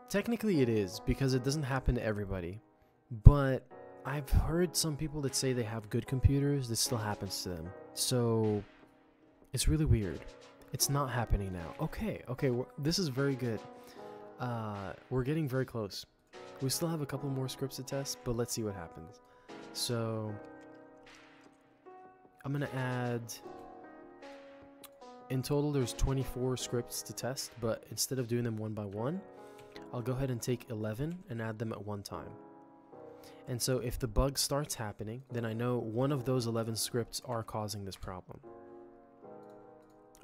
technically it is, because it doesn't happen to everybody. But I've heard some people that say they have good computers, this still happens to them. So it's really weird. It's not happening now. Okay, this is very good. We're getting very close. We still have a couple more scripts to test, but let's see what happens. So I'm gonna add, in total there's 24 scripts to test, but instead of doing them one by one, I'll go ahead and take 11 and add them at one time. And so if the bug starts happening, then I know one of those 11 scripts are causing this problem.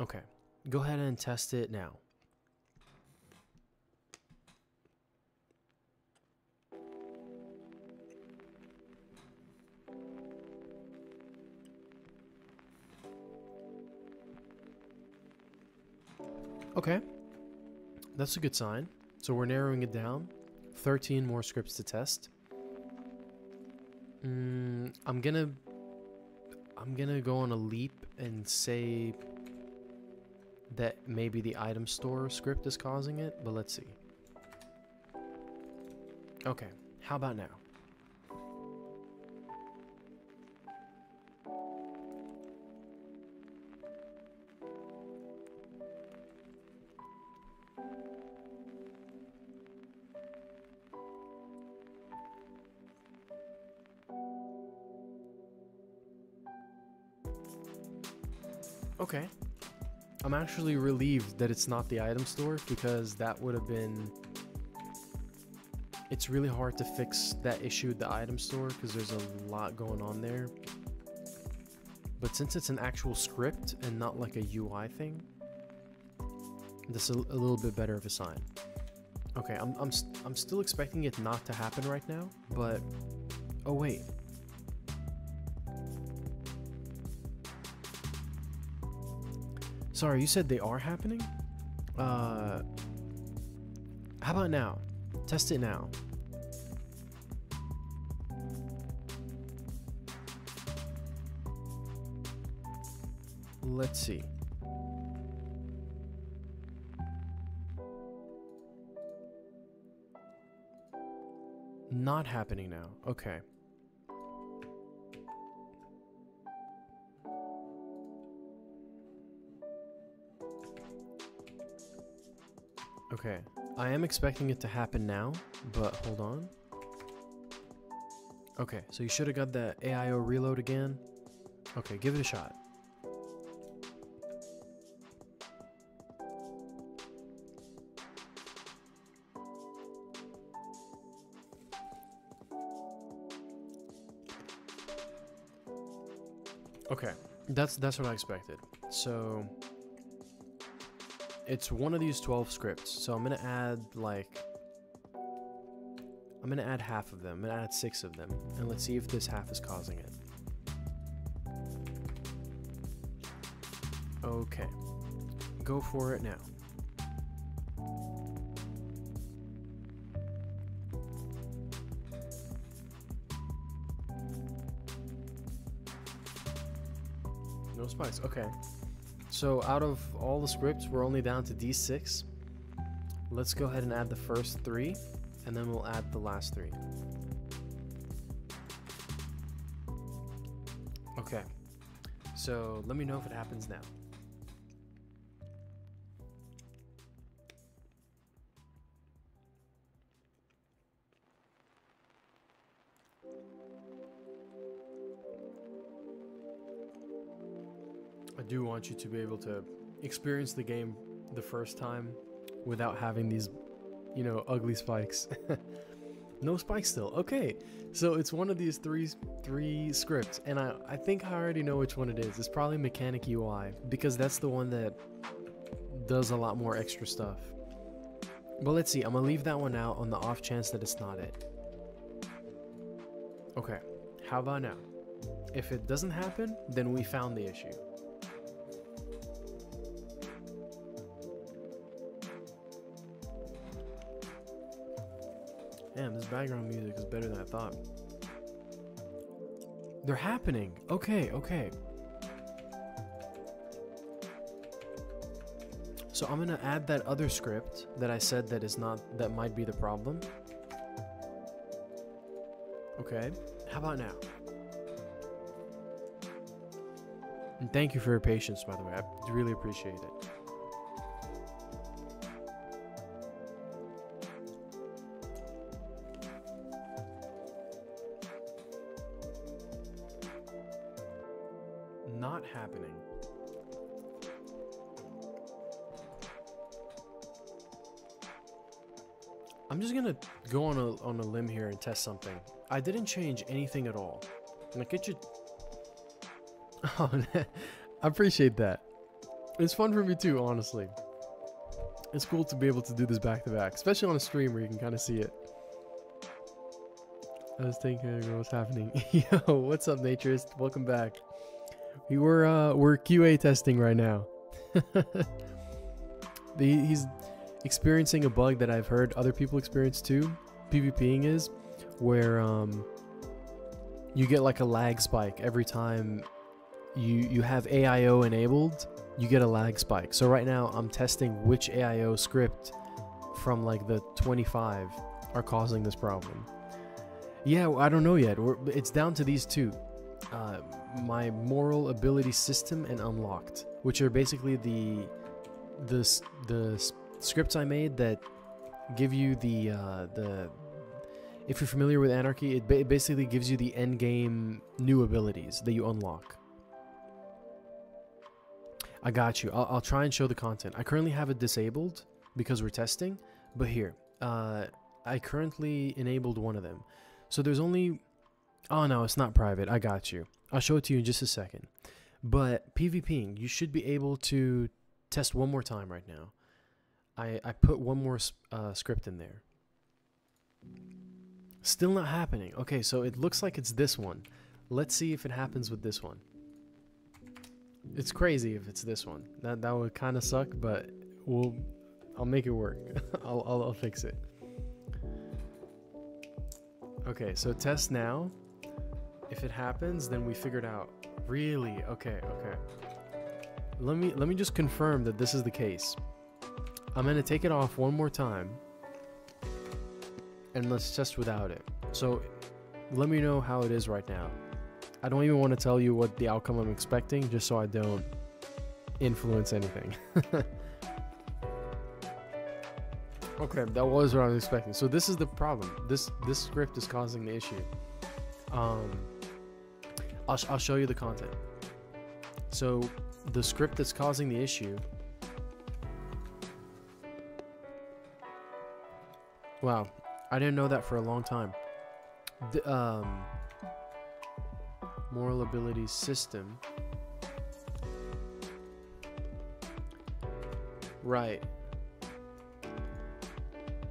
Okay, go ahead and test it now. Okay, that's a good sign. So we're narrowing it down. 13 more scripts to test. I'm gonna go on a leap and say that maybe the item store script is causing it, but let's see. Okay, how about now? Okay. I'm actually relieved that it's not the item store, because that would have been... It's really hard to fix that issue with the item store because there's a lot going on there. But since it's an actual script and not like a UI thing, this is a little bit better of a sign. Okay, I'm still expecting it not to happen right now, but... Oh wait. Sorry, you said they are happening? How about now? Test it now. Let's see. Not happening now. Okay. Okay, I am expecting it to happen now, but hold on. Okay, so you should have got the AIO reload again. Okay, give it a shot. Okay, that's what I expected. So it's one of these 12 scripts. So I'm gonna add half of them. I'm gonna add 6 of them, and let's see if this half is causing it. Okay, go for it now. No spikes. Okay. So out of all the scripts, we're only down to D6. Let's go ahead and add the first 3, and then we'll add the last 3. Okay. So let me know if it happens now. I do want you to be able to experience the game the first time without having these, you know, ugly spikes. No spikes still. Okay, so it's one of these three scripts, and I think I already know which one it is. It's probably Mechanic UI, because that's the one that does a lot more extra stuff. But let's see, I'm gonna leave that one out on the off chance that it's not it. Okay, how about now? If it doesn't happen, then we found the issue. Damn, this background music is better than I thought. They're happening. Okay, okay. So I'm gonna add that other script that I said that might be the problem. Okay, how about now? And thank you for your patience, by the way. I really appreciate it. Not happening. I'm just gonna go on a limb here and test something. I didn't change anything at all. Like it should. Oh, I appreciate that. It's fun for me too, honestly. It's cool to be able to do this back to back, especially on a stream where you can kind of see it. I was thinking what's happening. Yo, what's up, Naturist? Welcome back. We're QA testing right now. He's experiencing a bug that I've heard other people experience too. PvPing is where you get like a lag spike every time you have AIO enabled. You get a lag spike. So right now I'm testing which AIO script from like the 25 are causing this problem. Yeah, I don't know yet. It's down to these two. My moral ability system and unlocked, which are basically the scripts I made that give you the if you're familiar with Anarchy, it basically gives you the end game new abilities that you unlock. I got you. I'll try and show the content. I currently have it disabled because we're testing, but here, I currently enabled one of them. So there's only, oh no, it's not private. I got you. I'll show it to you in just a second. But PvPing, you should be able to test one more time right now. I put one more script in there. Still not happening. Okay, so it looks like it's this one. Let's see if it happens with this one. It's crazy if it's this one. That would kind of suck, but I'll make it work. I'll fix it. Okay, so test now. If it happens, then we figured out. Really? Okay. Let me just confirm that this is the case. I'm gonna take it off one more time, and let's test without it. So let me know how it is right now. I don't even want to tell you what the outcome I'm expecting, just so I don't influence anything. Okay, that was what I was expecting. So this is the problem. This script is causing the issue. I'll show you the content. So the script that's causing the issue. Wow, I didn't know that for a long time. Moral ability system. Right.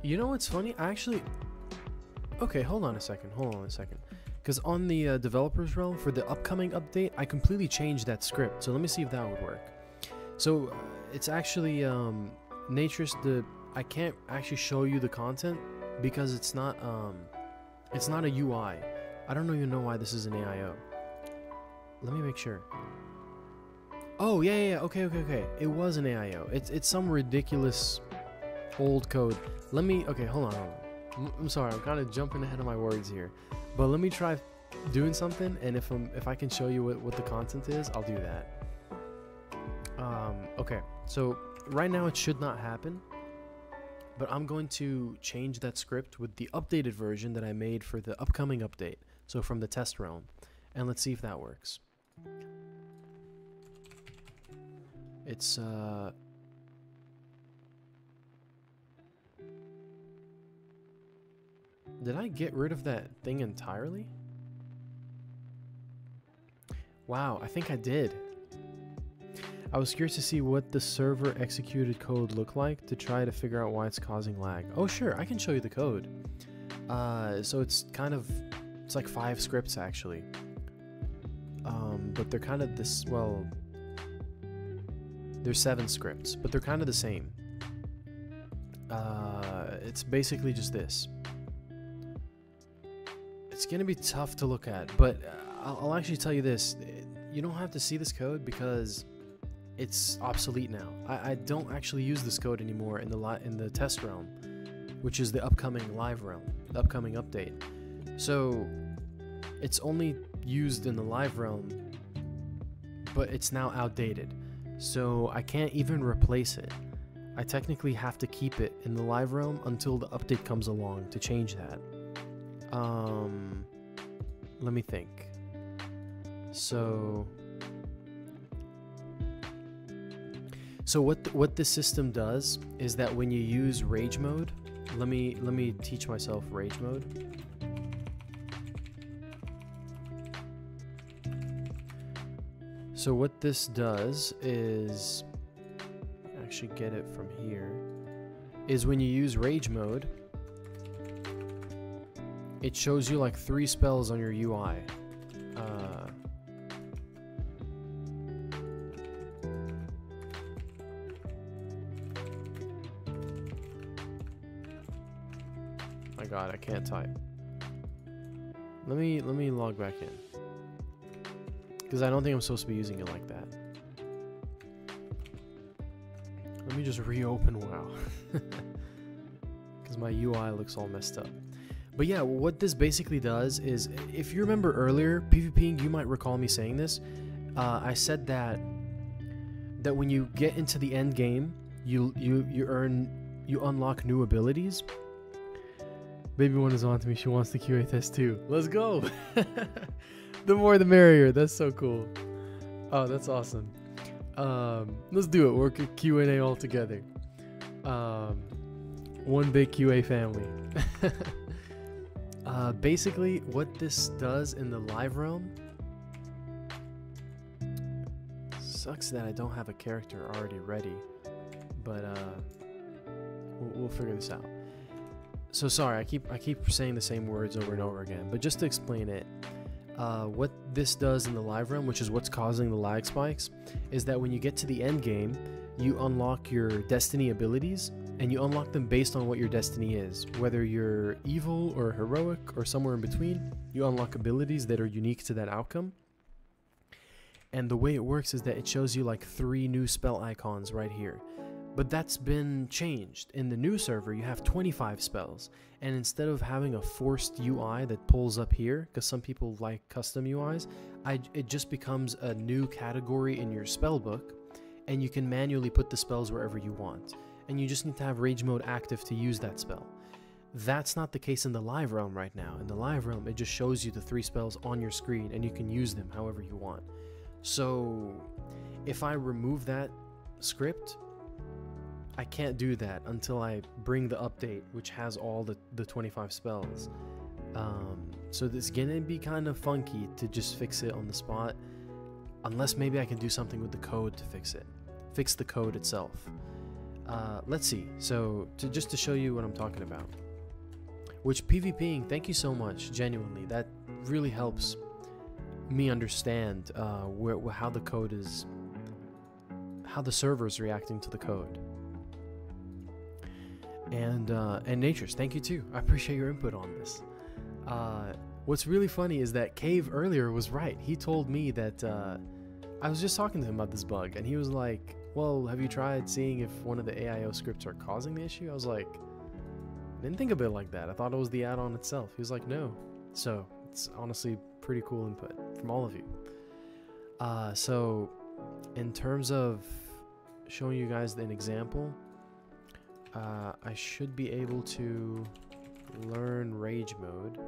You know what's funny? I actually... Okay, hold on a second. Because on the developers realm, for the upcoming update, I completely changed that script. So let me see if that would work. So it's actually... Naturist, I can't actually show you the content because it's not a UI. I don't even know why this is an AIO. Let me make sure. Oh, yeah. Okay. It was an AIO. It's some ridiculous old code. Okay, hold on. I'm sorry, I'm kind of jumping ahead of my words here. But let me try doing something, and if I can show you what the content is, I'll do that. Okay, so right now it should not happen. But I'm going to change that script with the updated version that I made for the upcoming update. So from the test realm. And let's see if that works. It's did I get rid of that thing entirely? Wow, I think I did. I was curious to see what the server executed code looked like to try to figure out why it's causing lag. Oh sure, I can show you the code. So it's like 5 scripts actually. But they're kind of this, well, there's 7 scripts, but they're kind of the same. It's basically just this. It's gonna be tough to look at, but I'll actually tell you this. You don't have to see this code because it's obsolete now. I don't actually use this code anymore in the test realm, which is the upcoming live realm, the upcoming update. So it's only used in the live realm, but it's now outdated. So I can't even replace it. I technically have to keep it in the live realm until the update comes along to change that. Let me think. So what this system does is that when you use rage mode, let me teach myself rage mode. So what this does is, actually get it from here, is when you use rage mode, it shows you like 3 spells on your UI. My God, I can't type. Let me log back in, because I don't think I'm supposed to be using it like that. Let me just reopen WoW, because my UI looks all messed up. But yeah, what this basically does is, if you remember earlier, PvPing, you might recall me saying this. I said that when you get into the end game, you unlock new abilities. Baby one is on to me. She wants the QA test too. Let's go. The more the merrier. That's so cool. Oh, that's awesome. Let's do it. We're Q&A all together. One big QA family. Basically, what this does in the live realm, sucks that I don't have a character already ready, but we'll figure this out. So sorry, I keep saying the same words over and over again, but just to explain it, what this does in the live realm, which is what's causing the lag spikes, is that when you get to the end game, you unlock your destiny abilities, and you unlock them based on what your destiny is. Whether you're evil or heroic or somewhere in between, you unlock abilities that are unique to that outcome. And the way it works is that it shows you like 3 new spell icons right here. But that's been changed. In the new server, you have 25 spells. And instead of having a forced UI that pulls up here, because some people like custom UIs, it just becomes a new category in your spell book, and you can manually put the spells wherever you want. And you just need to have rage mode active to use that spell. That's not the case in the live realm right now. In the live realm, it just shows you the 3 spells on your screen, and you can use them however you want. So if I remove that script, I can't do that until I bring the update, which has all the 25 spells. So it's gonna be kind of funky to just fix it on the spot, unless maybe I can do something with the code to fix it. Fix the code itself. Let's see. So just to show you what I'm talking about, which PvPing, thank you so much, genuinely. That really helps me understand how the code is, how the server is reacting to the code. And Natures, thank you too. I appreciate your input on this. What's really funny is that Cave earlier was right. He told me that I was just talking to him about this bug, and he was like, well, have you tried seeing if one of the AIO scripts are causing the issue? I was like, I didn't think of it like that. I thought it was the add-on itself. He was like, no. So it's honestly pretty cool input from all of you. So in terms of showing you guys an example, I should be able to learn rage mode.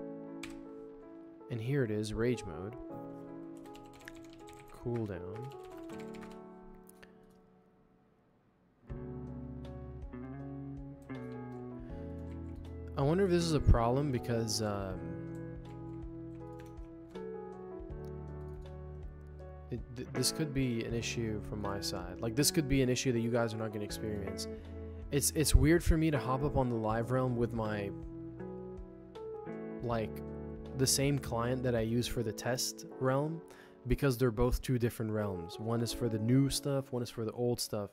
And here it is, rage mode. Cooldown. I wonder if this is a problem because this could be an issue from my side. Like, this could be an issue that you guys are not going to experience. It's weird for me to hop up on the live realm with my, like, the same client that I use for the test realm, because they're both 2 different realms. One is for the new stuff, one is for the old stuff.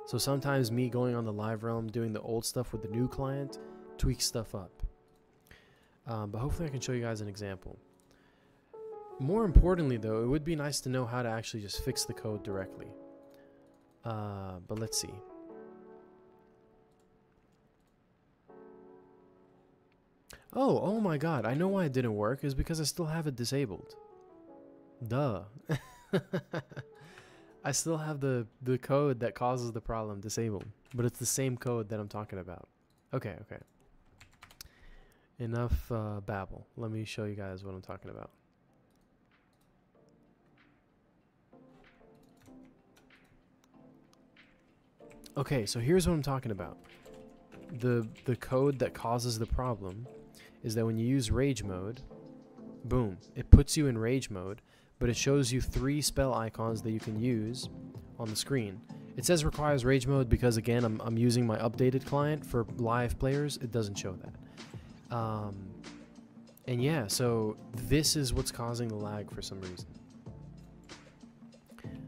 So sometimes me going on the live realm doing the old stuff with the new client tweaks stuff up. But hopefully I can show you guys an example. More importantly though, it would be nice to know how to actually just fix the code directly. But let's see. Oh my god, I know why it didn't work, is because I still have it disabled. Duh. I still have the code that causes the problem disabled, but it's the same code that I'm talking about. Okay. Enough babble. Let me show you guys what I'm talking about. Okay, so here's what I'm talking about. the code that causes the problem is that when you use rage mode, boom, it puts you in rage mode, but it shows you 3 spell icons that you can use on the screen. It says requires rage mode because, again, I'm using my updated client. For live players, it doesn't show that. And yeah, so this is what's causing the lag for some reason.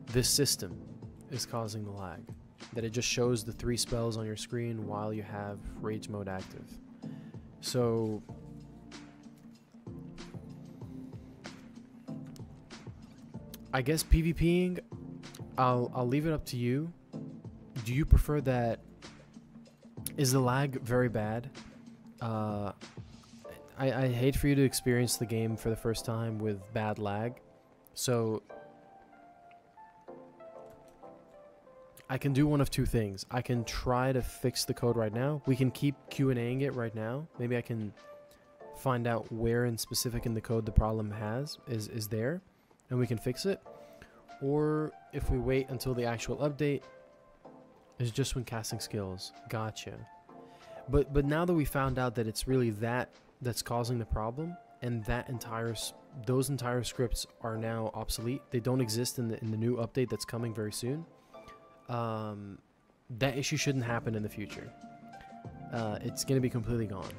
This system is causing the lag. That it just shows the 3 spells on your screen while you have rage mode active. So I guess PvPing, I'll leave it up to you. Do you prefer that? Is the lag very bad? I hate for you to experience the game for the first time with bad lag. So I can do one of 2 things. I can try to fix the code right now. We can keep Q&Aing it right now. Maybe I can find out where in specific in the code the problem is there, and we can fix it. Or if we wait until the actual update, is just when casting skills. Gotcha. But now that we found out that it's really that's causing the problem, and those entire scripts are now obsolete. They don't exist in the new update that's coming very soon. That issue shouldn't happen in the future. It's going to be completely gone.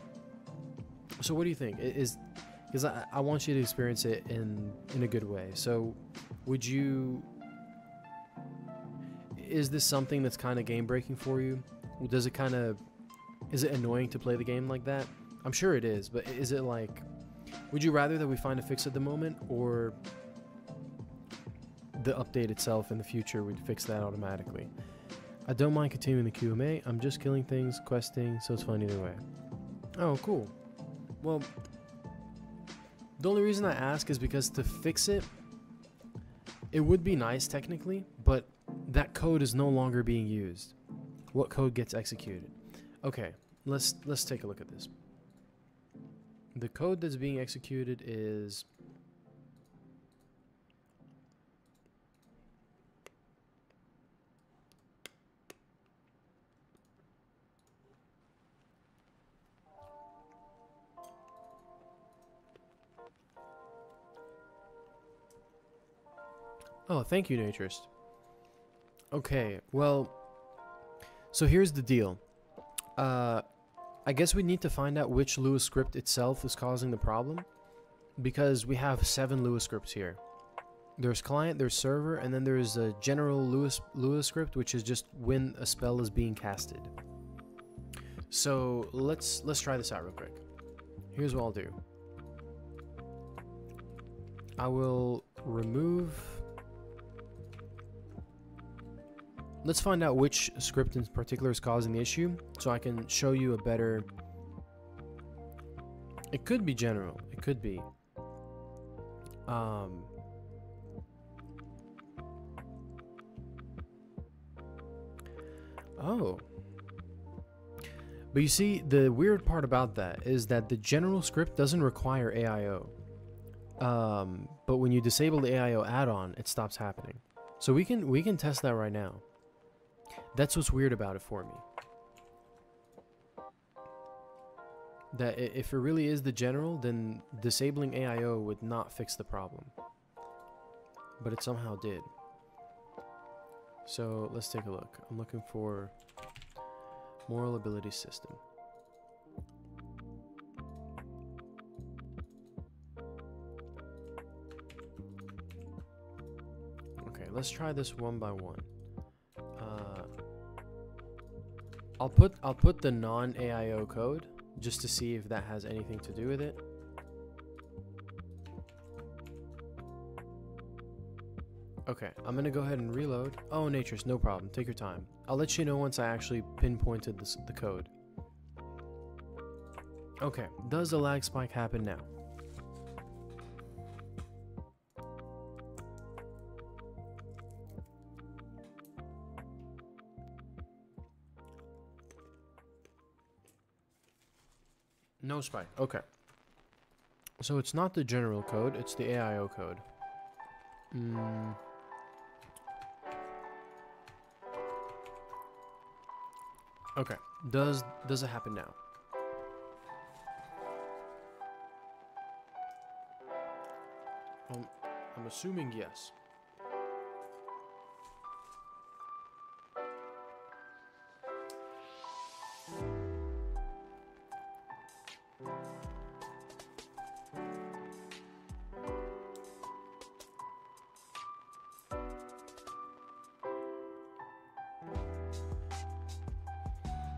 So what do you think? Because I want you to experience it in a good way. So is this something that's kind of game breaking for you? Is it annoying to play the game like that? I'm sure it is, but is it like, would you rather that we find a fix at the moment, or the update itself in the future would fix that automatically? I don't mind continuing the QMA. I'm just killing things, questing, so it's fun either way. Oh, cool. Well, the only reason I ask is because to fix it, it would be nice technically, but that code is no longer being used. What code gets executed? Okay, let's take a look at this. The code that's being executed is oh, thank you, Naturist. Okay, well, so here's the deal. I guess we need to find out which Lua script itself is causing the problem, because we have 7 Lua scripts here. There's client, there's server, and then there's a general Lua script, which is just when a spell is being casted. So let's try this out real quick. Here's what I'll do. I will remove. Let's find out which script in particular is causing the issue, so I can show you a better. It could be general. It could be. Oh. But you see, the weird part about that is that the general script doesn't require AIO. But when you disable the AIO add-on, it stops happening. So we can test that right now. That's what's weird about it for me. That if it really is the general, then disabling AIO would not fix the problem. But it somehow did. So let's take a look. I'm looking for moral ability system. Okay, let's try this one by one. I'll put the non-AIO code just to see if that has anything to do with it. Okay, I'm gonna go ahead and reload. Oh, Naturist, no problem. Take your time. I'll let you know once I actually pinpointed the code. Okay, does the lag spike happen now? No spike. Okay. So it's not the general code, it's the AIO code. Okay. Does it happen now? I'm assuming yes.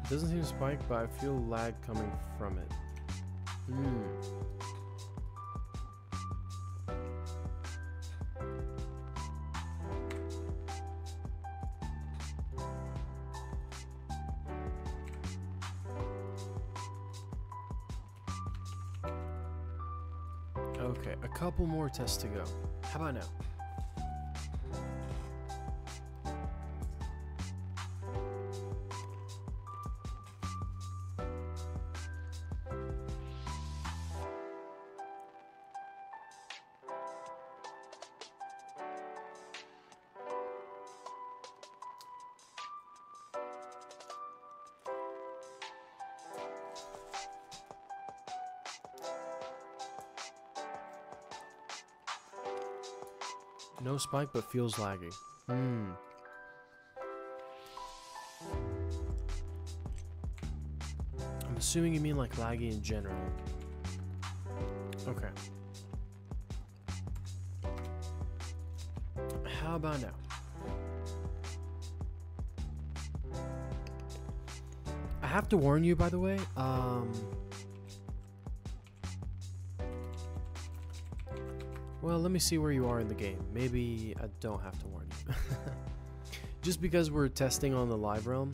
It doesn't seem to spike, but I feel lag coming from it. Okay, a couple more tests to go. How about now? No spike, but feels laggy. I'm assuming you mean like laggy in general. Okay. How about now? I have to warn you, by the way. Well, let me see where you are in the game. Maybe I don't have to warn you. Just because we're testing on the live realm,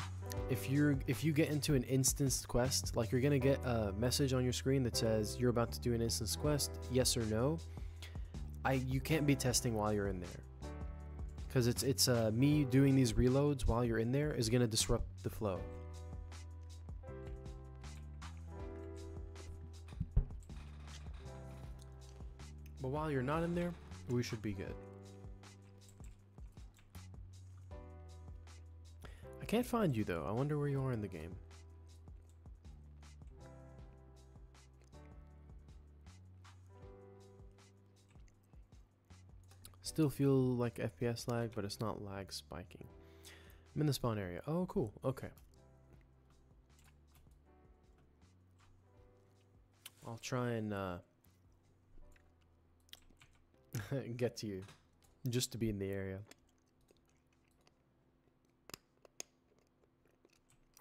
if you get into an instance quest, like you're gonna get a message on your screen that says you're about to do an instance quest, yes or no. You can't be testing while you're in there, because it's me doing these reloads while you're in there is gonna disrupt the flow. But while you're not in there, we should be good. I can't find you though. I wonder where you are in the game. Still feel like FPS lag, but it's not lag spiking. I'm in the spawn area. Oh, cool. Okay. I'll try and get to you just to be in the area.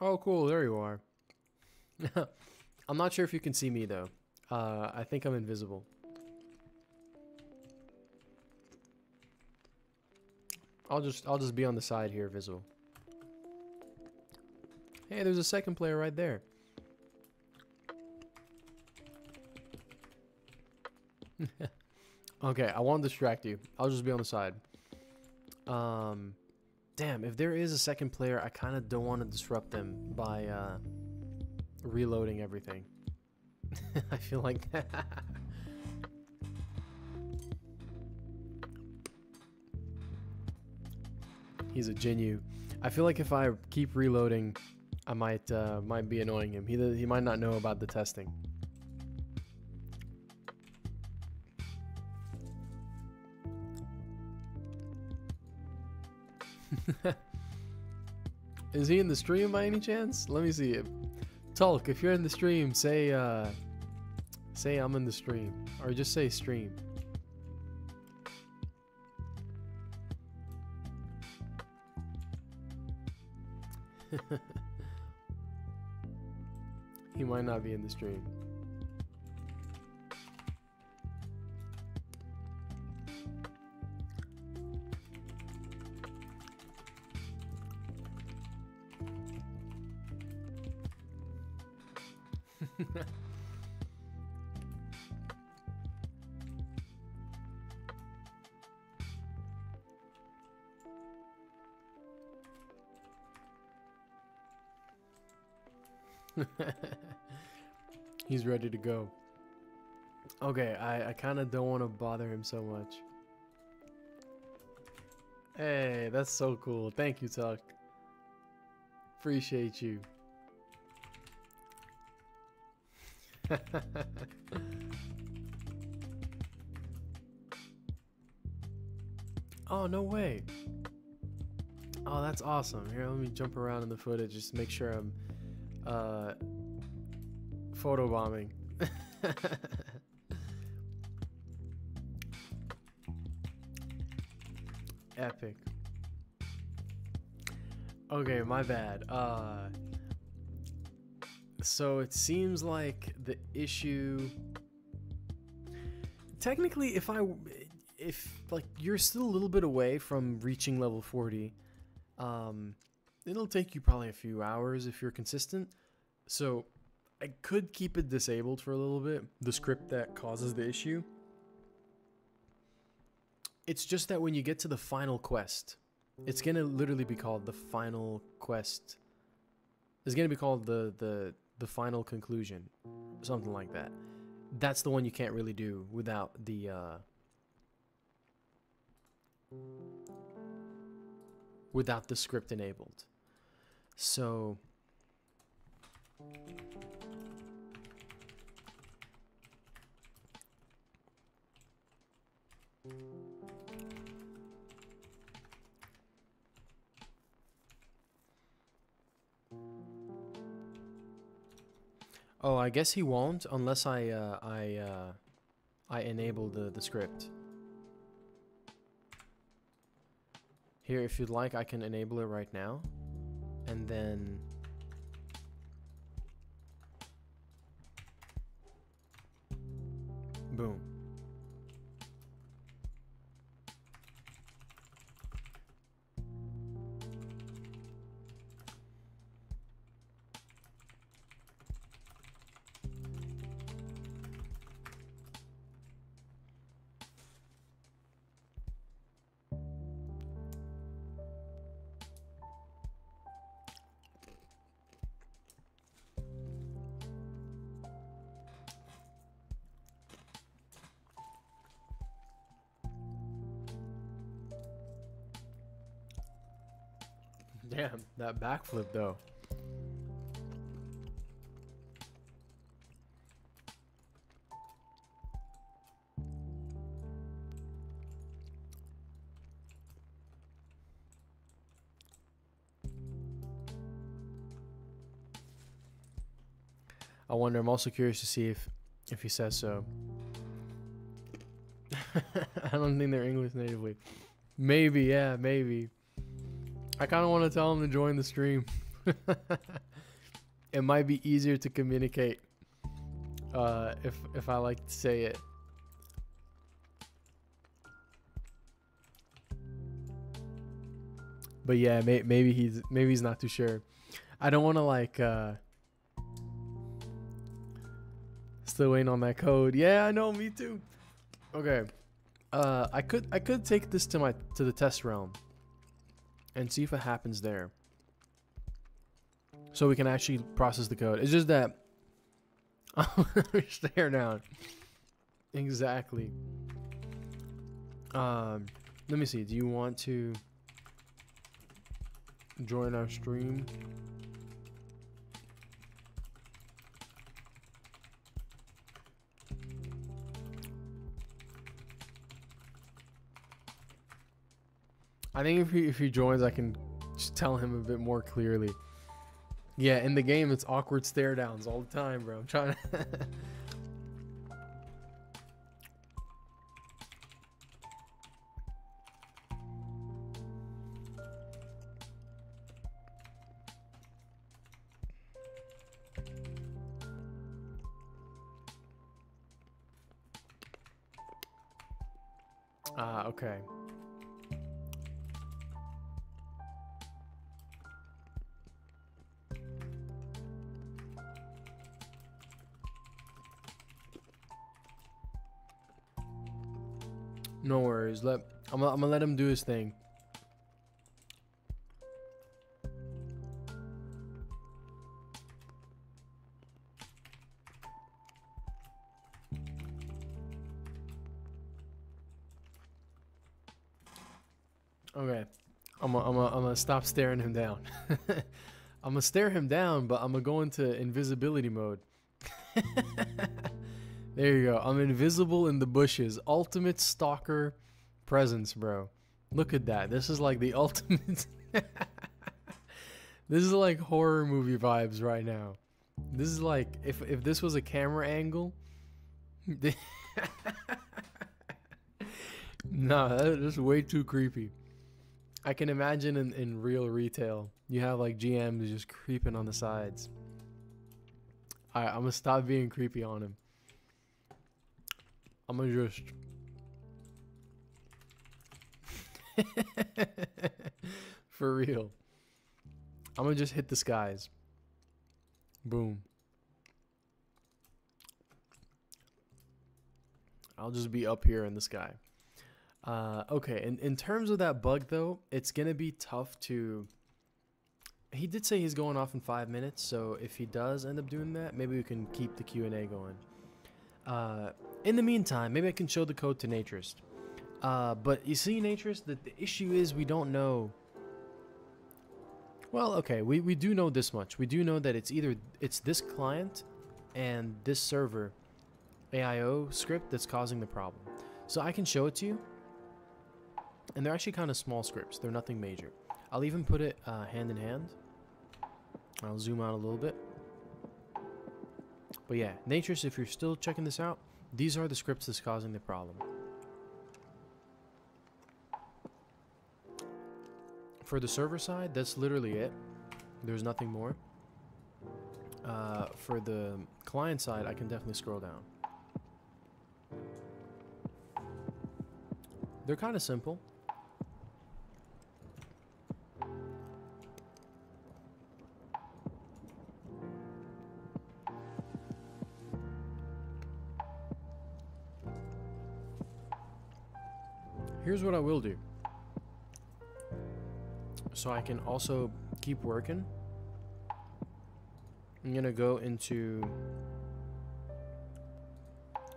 Oh, cool. There you are. I'm not sure if you can see me though. I think I'm invisible. I'll just be on the side here, visible. Hey, there's a second player right there. Okay, I won't distract you. I'll just be on the side. Damn, if there is a second player, I kind of don't want to disrupt them by reloading everything. I feel like that. He's a Genu. I feel like if I keep reloading, I might be annoying him. He might not know about the testing. Is he in the stream by any chance? Let me see it. Tulk, if you're in the stream, say I'm in the stream, or just say stream. He might not be in the stream. He's ready to go. Okay, I kind of don't want to bother him so much. Hey, that's so cool. Thank you, Tuck. Appreciate you. Oh, no way. Oh, that's awesome. Here, let me jump around in the footage just to make sure I'm photobombing. Epic. Okay, my bad. So it seems like the issue, technically, if like you're still a little bit away from reaching level 40, it'll take you probably a few hours if you're consistent. So I could keep it disabled for a little bit, the script that causes the issue. It's just that when you get to the final quest, it's gonna literally be called the final quest. It's gonna be called the final conclusion, something like that. That's the one you can't really do without the script enabled. So oh, I guess he won't unless I enable the script. Here, if you'd like, I can enable it right now, and then boom. Damn, that backflip though. I wonder, I'm also curious to see if he says so. I don't think they're English natively. Maybe, yeah, maybe. I kind of want to tell him to join the stream. It might be easier to communicate if I like to say it. But yeah, maybe he's not too sure. I don't want to like still waiting on that code. Yeah, I know, me too. Okay. I could take this to the test realm and see if it happens there, so we can actually process the code. It's just that stare down. Exactly. Let me see. Do you want to join our stream? I think if he joins, I can just tell him a bit more clearly. Yeah, in the game, it's awkward stare downs all the time, bro. I'm trying to... okay. No worries. I'm gonna let him do his thing. Okay. I'm gonna stop staring him down. I'm gonna stare him down, but I'm gonna go into invisibility mode. There you go. I'm invisible in the bushes. Ultimate stalker presence, bro. Look at that. This is like the ultimate. This is like horror movie vibes right now. This is like if this was a camera angle. Nah, that's way too creepy. I can imagine in real retail, you have like GMs just creeping on the sides. Alright, I'm gonna stop being creepy on him. I'm gonna just... For real. I'm gonna just hit the skies. Boom. I'll just be up here in the sky. Okay, in terms of that bug though, it's gonna be tough to... He did say he's going off in 5 minutes, so if he does end up doing that, maybe we can keep the Q&A going. In the meantime, maybe I can show the code to Naturist. But you see, Naturist, the issue is we don't know... Well, okay, we do know this much. We do know that it's this client and this server AIO script that's causing the problem. So I can show it to you. And they're actually kind of small scripts. They're nothing major. I'll even put it hand in hand. I'll zoom out a little bit. But yeah, Naturist, if you're still checking this out, these are the scripts that's causing the problem. For the server side, that's literally it. There's nothing more. For the client side, I can definitely scroll down. They're kind of simple. Here's what I will do. So I can also keep working. I'm gonna go into...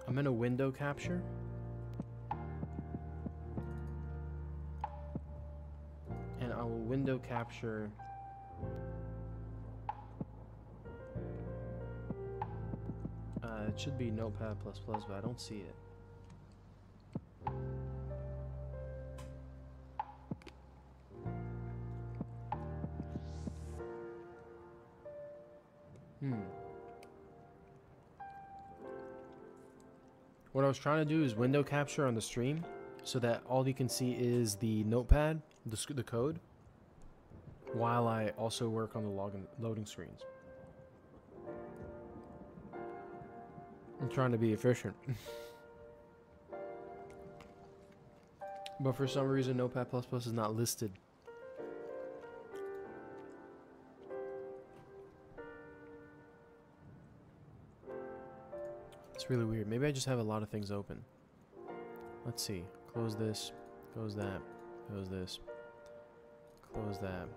I'm in a window capture. And I will window capture... it should be Notepad++, but I don't see it. What I was trying to do is window capture on the stream so that all you can see is the notepad, the code, while I also work on the loading screens. I'm trying to be efficient. But for some reason Notepad++ is not listed. It's really weird. Maybe I just have a lot of things open. Let's see. Close this. Close that. Close this. Close that.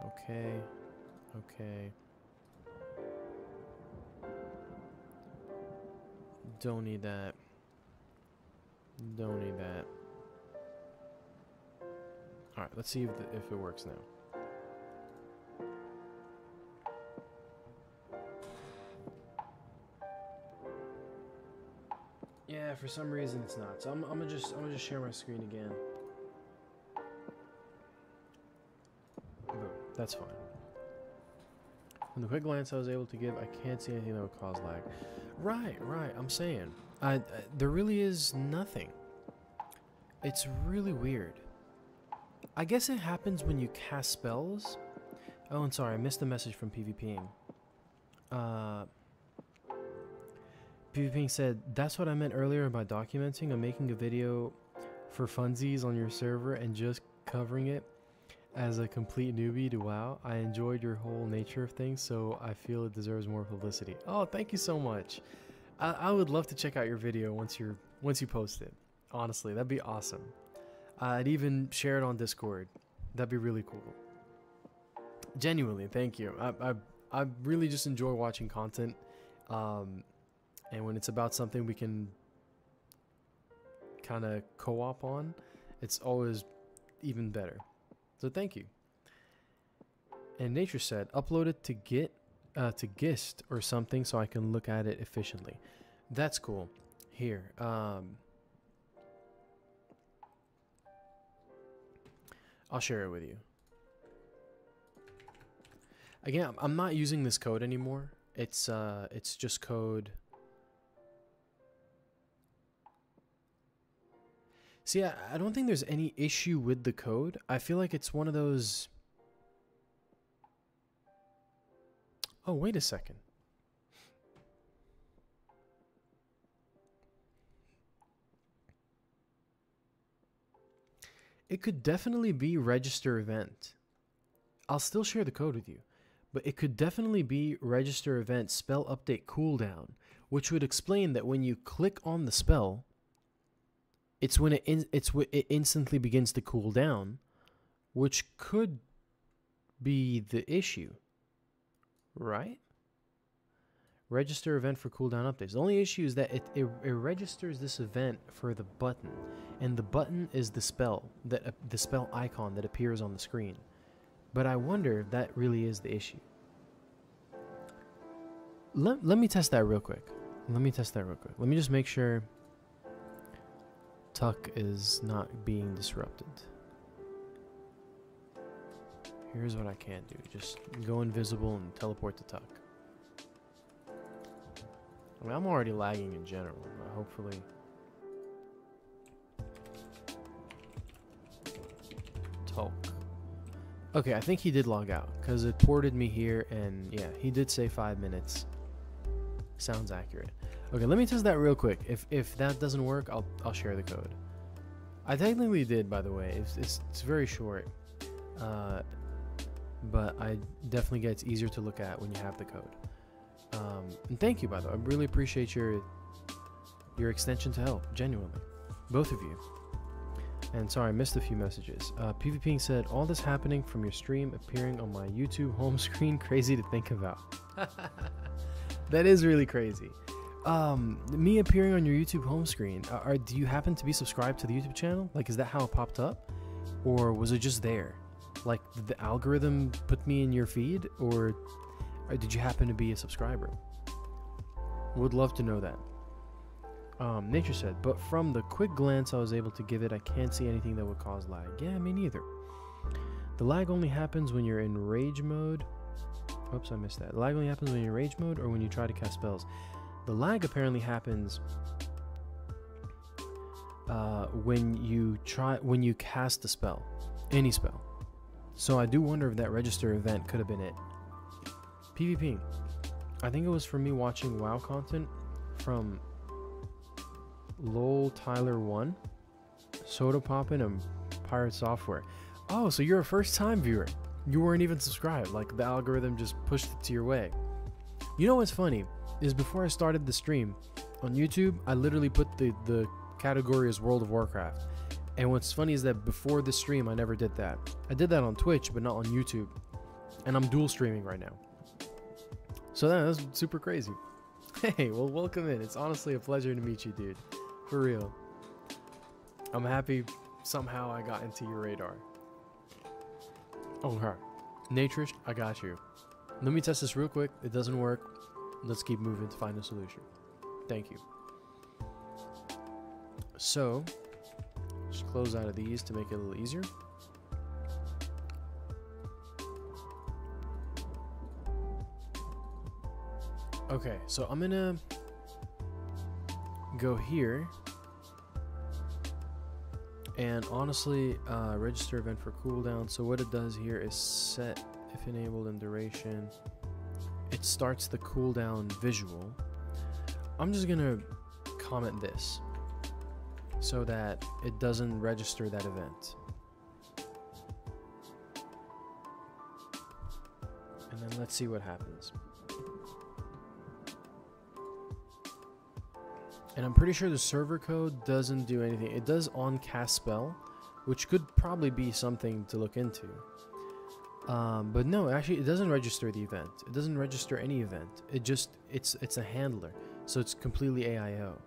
Okay. Okay. Don't need that. Don't need that. Alright, let's see if it works now. Yeah, for some reason it's not. So I'm gonna just share my screen again. Boom. That's fine. From the quick glance I was able to give, I can't see anything that would cause lag. Right. I'm saying, there really is nothing. It's really weird. I guess it happens when you cast spells. Oh, and sorry, I missed the message from PvPing. PvPing said, that's what I meant earlier by documenting. I'm making a video for funsies on your server and just covering it as a complete newbie to WoW. I enjoyed your whole nature of things, so I feel it deserves more publicity. Oh, thank you so much. I would love to check out your video once you post it. Honestly, that'd be awesome. I'd even share it on Discord. That'd be really cool. Genuinely, thank you. I really just enjoy watching content. And when it's about something we can kind of co-op on, it's always even better. So thank you. And Nature said, upload it to Git to GIST or something so I can look at it efficiently. That's cool. Here. I'll share it with you. Again, I'm not using this code anymore. It's just code. See, I don't think there's any issue with the code. I feel like it's one of those... Oh, wait a second. It could definitely be register event. I'll still share the code with you. But it could definitely be register event spell update cooldown, which would explain that when you click on the spell, it's when it instantly begins to cool down, which could be the issue, right? Register event for cooldown updates. The only issue is that it registers this event for the button, and the button is the spell the spell icon that appears on the screen. But I wonder if that really is the issue. Let me test that real quick. Let me just make sure Tuck is not being disrupted. Here's what I can do. Just go invisible and teleport to Tuck. I mean, I'm already lagging in general, but hopefully... Talk. Okay, I think he did log out, because it ported me here, and yeah, he did say 5 minutes. Sounds accurate. Okay, let me test that real quick. If that doesn't work, I'll share the code. I technically did, by the way. It's very short, but I definitely get it's easier to look at when you have the code. And thank you, by the way. I really appreciate your extension to help, genuinely, both of you. And sorry, I missed a few messages. PvPing said, all this happening from your stream appearing on my YouTube home screen, crazy to think about. That is really crazy. Me appearing on your YouTube home screen, do you happen to be subscribed to the YouTube channel? Like, is that how it popped up? Or was it just there? Like, did the algorithm put me in your feed? Or did you happen to be a subscriber? Would love to know that. Nature said, but from the quick glance I was able to give it, I can't see anything that would cause lag. Yeah, me neither. The lag only happens when you're in rage mode. Oops, I missed that. The lag only happens when you're in rage mode or when you try to cast spells. The lag apparently happens when you cast the spell, any spell. So I do wonder if that register event could have been it. PvP. I think it was for me watching WoW content from Lol Tyler 1, Soda Poppin', and Pirate Software. Oh, so you're a first-time viewer. You weren't even subscribed. Like, the algorithm just pushed it to your way. You know what's funny is before I started the stream on YouTube, I literally put the category as World of Warcraft. And what's funny is that before the stream, I never did that. I did that on Twitch, but not on YouTube. And I'm dual streaming right now. So that's super crazy. Hey, well, welcome in. It's honestly a pleasure to meet you, dude. For real. I'm happy somehow I got into your radar. Okay. Natrish, I got you. Let me test this real quick. It doesn't work. Let's keep moving to find a solution. Thank you. So, just close out of these to make it a little easier. Okay, so I'm gonna go here, and honestly, register event for cooldown. So what it does here is set if enabled in duration. It starts the cooldown visual. I'm just gonna comment this so that it doesn't register that event. And then let's see what happens. And I'm pretty sure the server code doesn't do anything. It does on cast spell, which could probably be something to look into. But no, actually, it doesn't register the event. It doesn't register any event. It just, it's a handler. So it's completely AIO.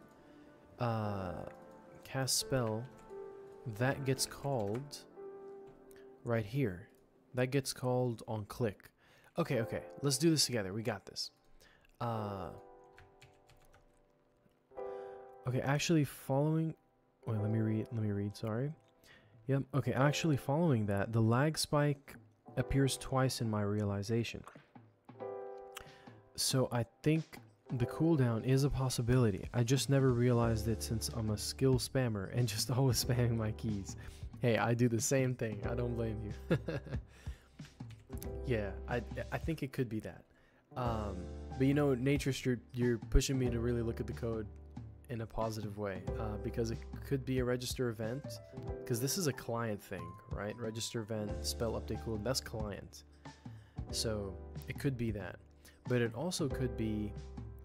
Cast spell, that gets called right here. That gets called on click. Okay, let's do this together. We got this. Okay, actually following... Wait, let me read, sorry. Yep, okay, actually following that, the lag spike appears twice in my realization. So I think the cooldown is a possibility. I just never realized it since I'm a skill spammer and just always spamming my keys. Hey, I do the same thing. I don't blame you. Yeah, I think it could be that. But you know, Naturist, you're pushing me to really look at the code in a positive way, because it could be a register event, because this is a client thing, right? Register event, spell update cool, that's client. So it could be that. But it also could be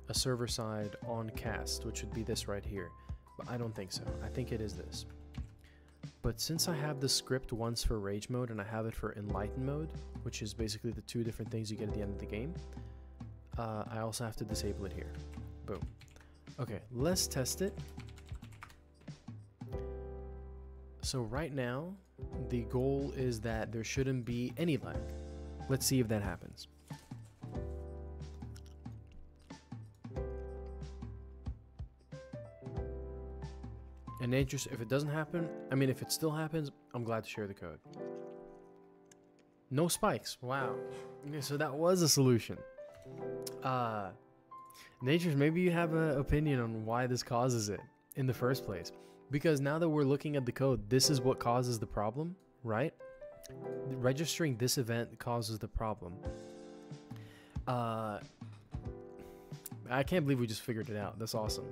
a server side on cast, which would be this right here. But I don't think so. I think it is this. But since I have the script once for Rage mode and I have it for Enlighten mode, which is basically the two different things you get at the end of the game, I also have to disable it here. Boom. Okay, let's test it. So right now, the goal is that there shouldn't be any lag. Let's see if that happens. And if it doesn't happen, I mean, if it still happens, I'm glad to share the code. No spikes. Wow. Okay, so that was a solution. Natures, maybe you have an opinion on why this causes it in the first place. Because now that we're looking at the code, this is what causes the problem, right? Registering this event causes the problem. I can't believe we just figured it out. That's awesome.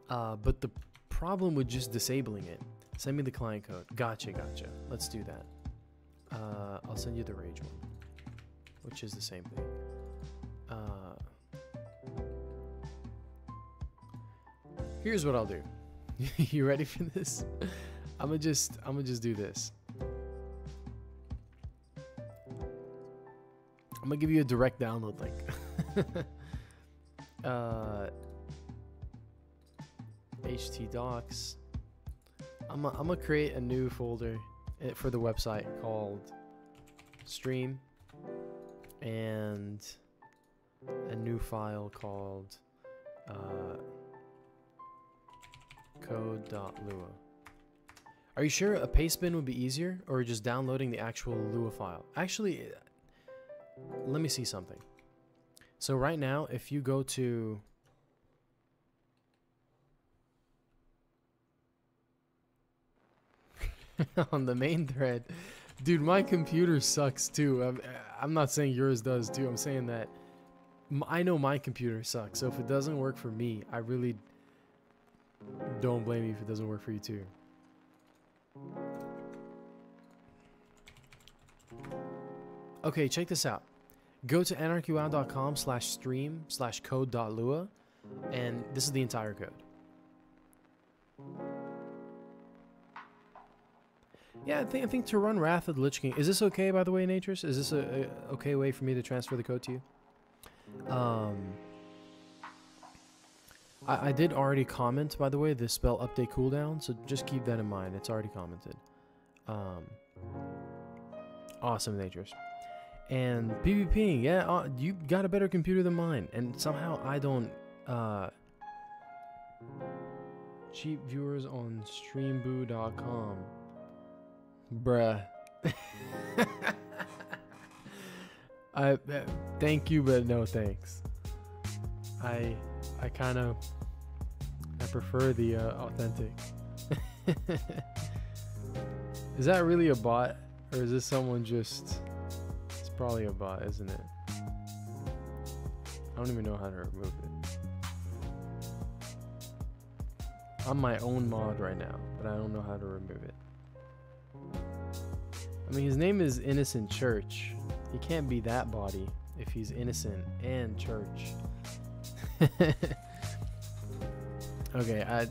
But the problem with just disabling it, send me the client code. Gotcha. Let's do that. I'll send you the Rage one, which is the same thing. Here's what I'll do. You ready for this? I'm gonna just do this. I'm gonna give you a direct download link. htdocs. I'm gonna create a new folder for the website called stream, and a new file called code.lua. Are you sure a paste bin would be easier, or just downloading the actual Lua file? Actually, let me see something. So right now, if you go to on the main thread, dude, my computer sucks too. I'm not saying yours does too. I'm saying that I know my computer sucks. So if it doesn't work for me, I really don't blame you if it doesn't work for you too. Okay, check this out. Go to anarchywow.com/stream/code.lua, and this is the entire code. Yeah, I think to run Wrath of the Lich King. Is this okay, by the way, Naturist? Is this a okay way for me to transfer the code to you? I did already comment, by the way, the spell update cooldown, so just keep that in mind. It's already commented. Awesome, Naturist. And PvPing, yeah, you got a better computer than mine, and somehow I don't. Cheap viewers on streamboo.com. Bruh. I thank you, but no thanks. I prefer the authentic. Is that really a bot, or is this someone just? It's probably a bot, isn't it? I don't even know how to remove it. I'm my own mod right now, but I don't know how to remove it. I mean, his name is Innocent Church. He can't be that body if he's innocent and church. Okay, I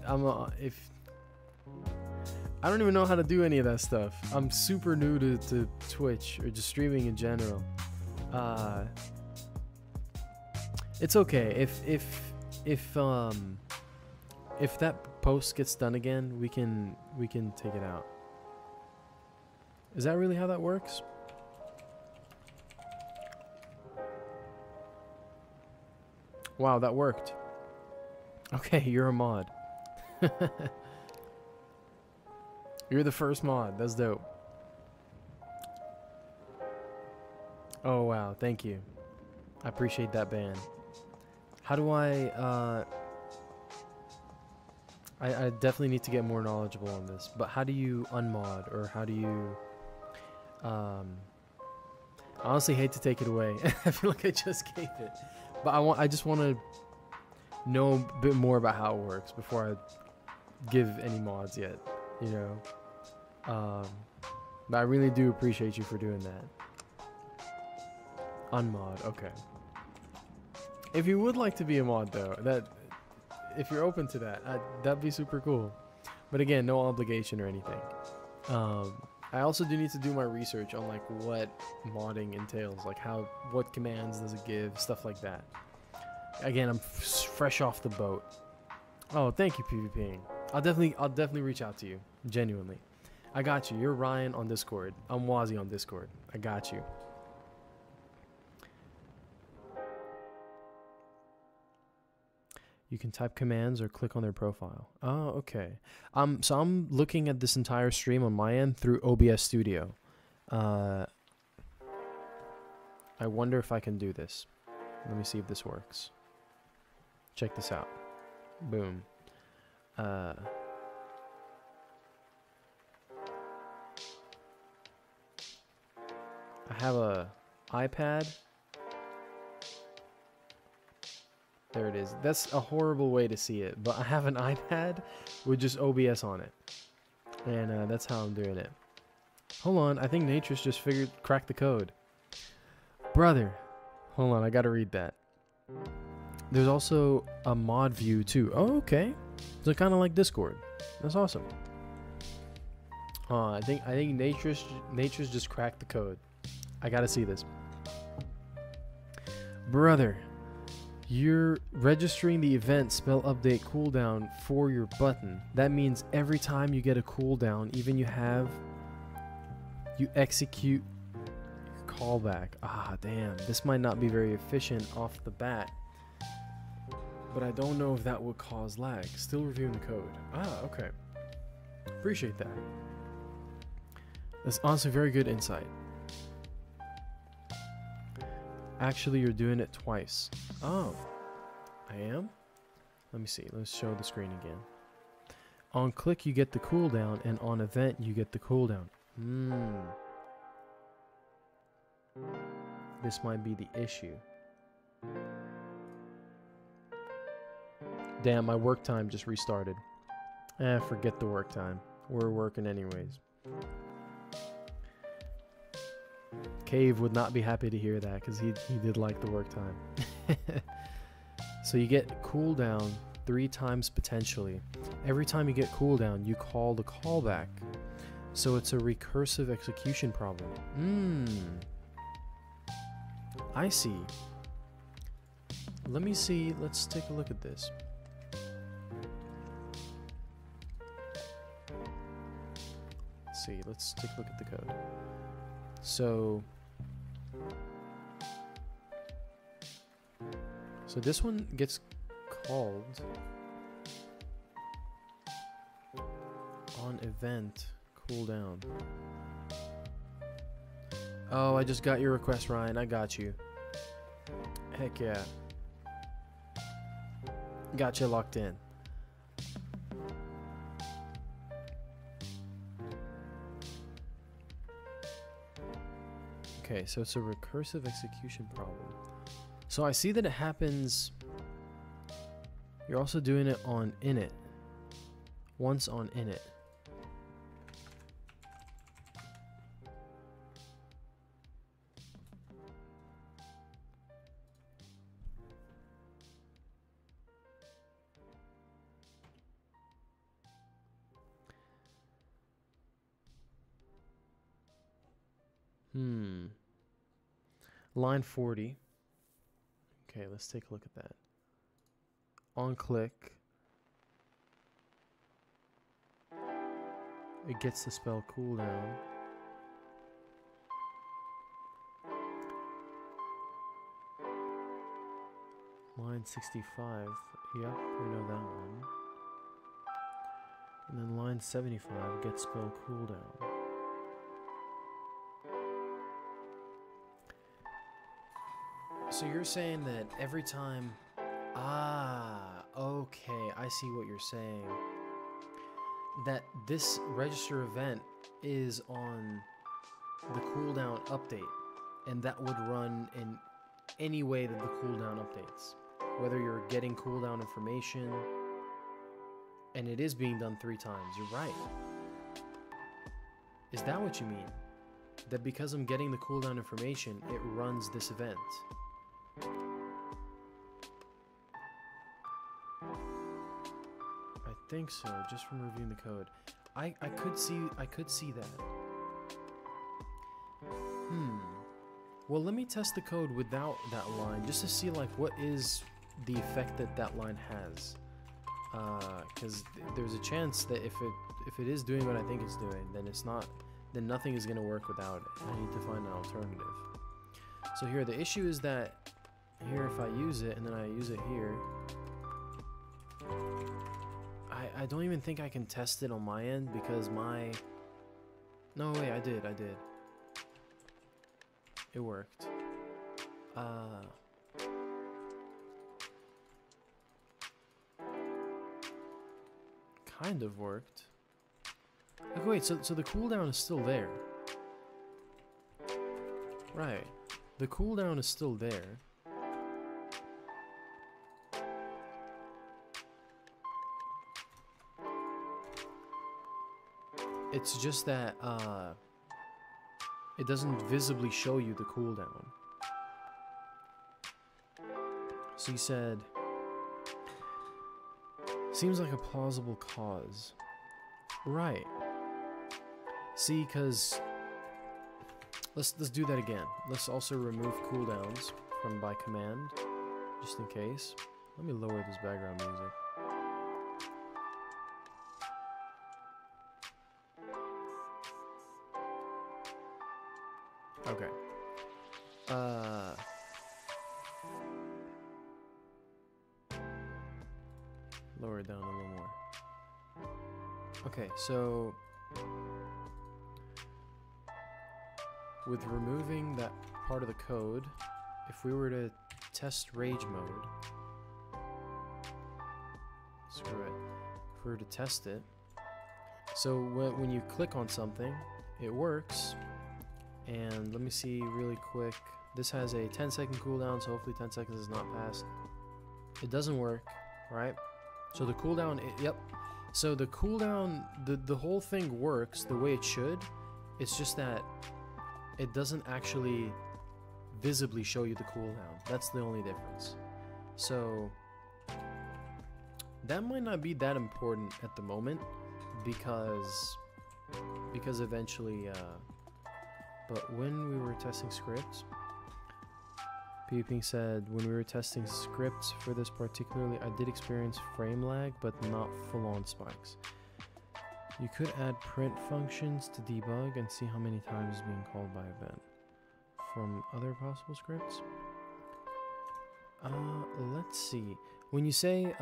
don't even know how to do any of that stuff. I'm super new to Twitch or just streaming in general. It's okay if that post gets done again, we can take it out. Is that really how that works? Wow, that worked. Okay, you're a mod. You're the first mod. That's dope. Oh, wow. Thank you. I appreciate that ban. How do I definitely need to get more knowledgeable on this, but how do you unmod, or how do you, I honestly hate to take it away. I feel like I just gave it, but I just want to know a bit more about how it works before I give any mods yet, you know. But I really do appreciate you for doing that. Unmod, okay. If you would like to be a mod though, if you're open to that, that'd be super cool. But again, no obligation or anything. I also do need to do my research on like what modding entails, like what commands does it give, stuff like that. Again, I'm fresh off the boat. Oh, thank you, PvPing. I'll definitely reach out to you, genuinely. I got you. You're Ryan on Discord. I'm Wazzy on Discord. I got you. You can type commands or click on their profile. Oh, okay. So I'm looking at this entire stream on my end through OBS Studio. I wonder if I can do this. Let me see if this works. Check this out. Boom. I have a iPad. There it is. That's a horrible way to see it, but I have an iPad with just OBS on it. And that's how I'm doing it. Hold on, I think Natris just cracked the code. Brother, hold on, I gotta read that. There's also a mod view too. Oh, okay. So kind of like Discord. That's awesome. I think Natris just cracked the code. I gotta see this. Brother, you're registering the event spell update cooldown for your button. That means every time you get a cooldown, even you execute your callback. Ah, damn. This might not be very efficient off the bat, but I don't know if that would cause lag. Still reviewing the code. Ah, okay. Appreciate that. That's honestly very good insight. Actually, you're doing it twice. Oh, I am? Let me see. Let's show the screen again. On click, you get the cooldown, and on event, you get the cooldown. This might be the issue. Damn, my work time just restarted. Forget the work time. We're working anyways. Cave would not be happy to hear that because he did like the work time. So you get cooldown 3 times potentially. Every time you get cooldown, you call the callback. So it's a recursive execution problem. I see. Let me see. Let's take a look at this. Let's see. Let's take a look at the code. So this one gets called on event cooldown. Oh, I just got your request, Ryan. I got you. Heck yeah. Got you locked in. Okay, so it's a recursive execution problem. So I see that it happens. You're also doing it on init. Once on init. Line 40. Okay, let's take a look at that. On click, it gets the spell cooldown. Line line 65. Yep, we know that one. And then line 75, get spell cooldown. So you're saying that every time... Ah, okay, I see what you're saying. That this register event is on the cooldown update, and that would run in any way that the cooldown updates. Whether you're getting cooldown information, and it is being done 3 times, you're right. Is that what you mean? That because I'm getting the cooldown information, it runs this event? I think so, just from reviewing the code. I could see that. Well, let me test the code without that line, just to see like what is the effect that that line has. Because there's a chance that if it is doing what I think it's doing, then nothing is gonna work without it. I need to find an alternative. So here, the issue is that here, if I use it and then I use it here, I don't even think I can test it on my end because my... No, wait, I did. It worked. Kind of worked. Okay, wait, so the cooldown is still there. Right. The cooldown is still there. It's just that, it doesn't visibly show you the cooldown. So you said, seems like a plausible cause. Right. See, because let's do that again. Let's also remove cooldowns from by command, just in case. Let me lower this background music. Okay. Lower it down a little more. Okay, so with removing that part of the code, if we were to test rage mode, screw it. If we were to test it, so when you click on something, it works. And let me see really quick. This has a 10-second cooldown, so hopefully 10 seconds is not passed. It doesn't work, right? So the cooldown, yep. So the cooldown, the whole thing works the way it should. It's just that it doesn't actually visibly show you the cooldown. That's the only difference. So that might not be that important at the moment because eventually, but when we were testing scripts, Peeping said, when we were testing scripts for this particularly, I did experience frame lag, but not full-on spikes. You could add print functions to debug and see how many times it's being called by event. From other possible scripts? Let's see. When you say,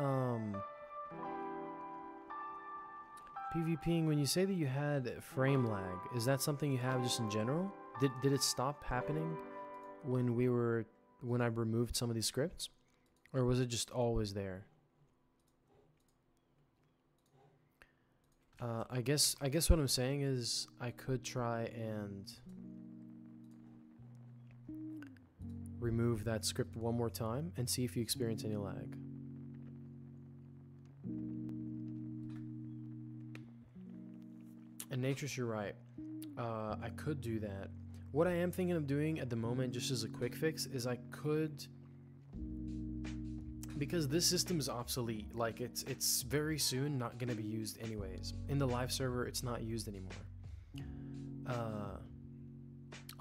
PvPing, when you say that you had frame lag, is that something you have just in general? Did it stop happening when I removed some of these scripts? Or was it just always there? I guess what I'm saying is I could try and remove that script one more time and see if you experience any lag. And Naturous, you're right. I could do that. What I am thinking of doing at the moment, just as a quick fix, is I could, because this system is obsolete, like it's very soon not going to be used anyways. In the live server, it's not used anymore.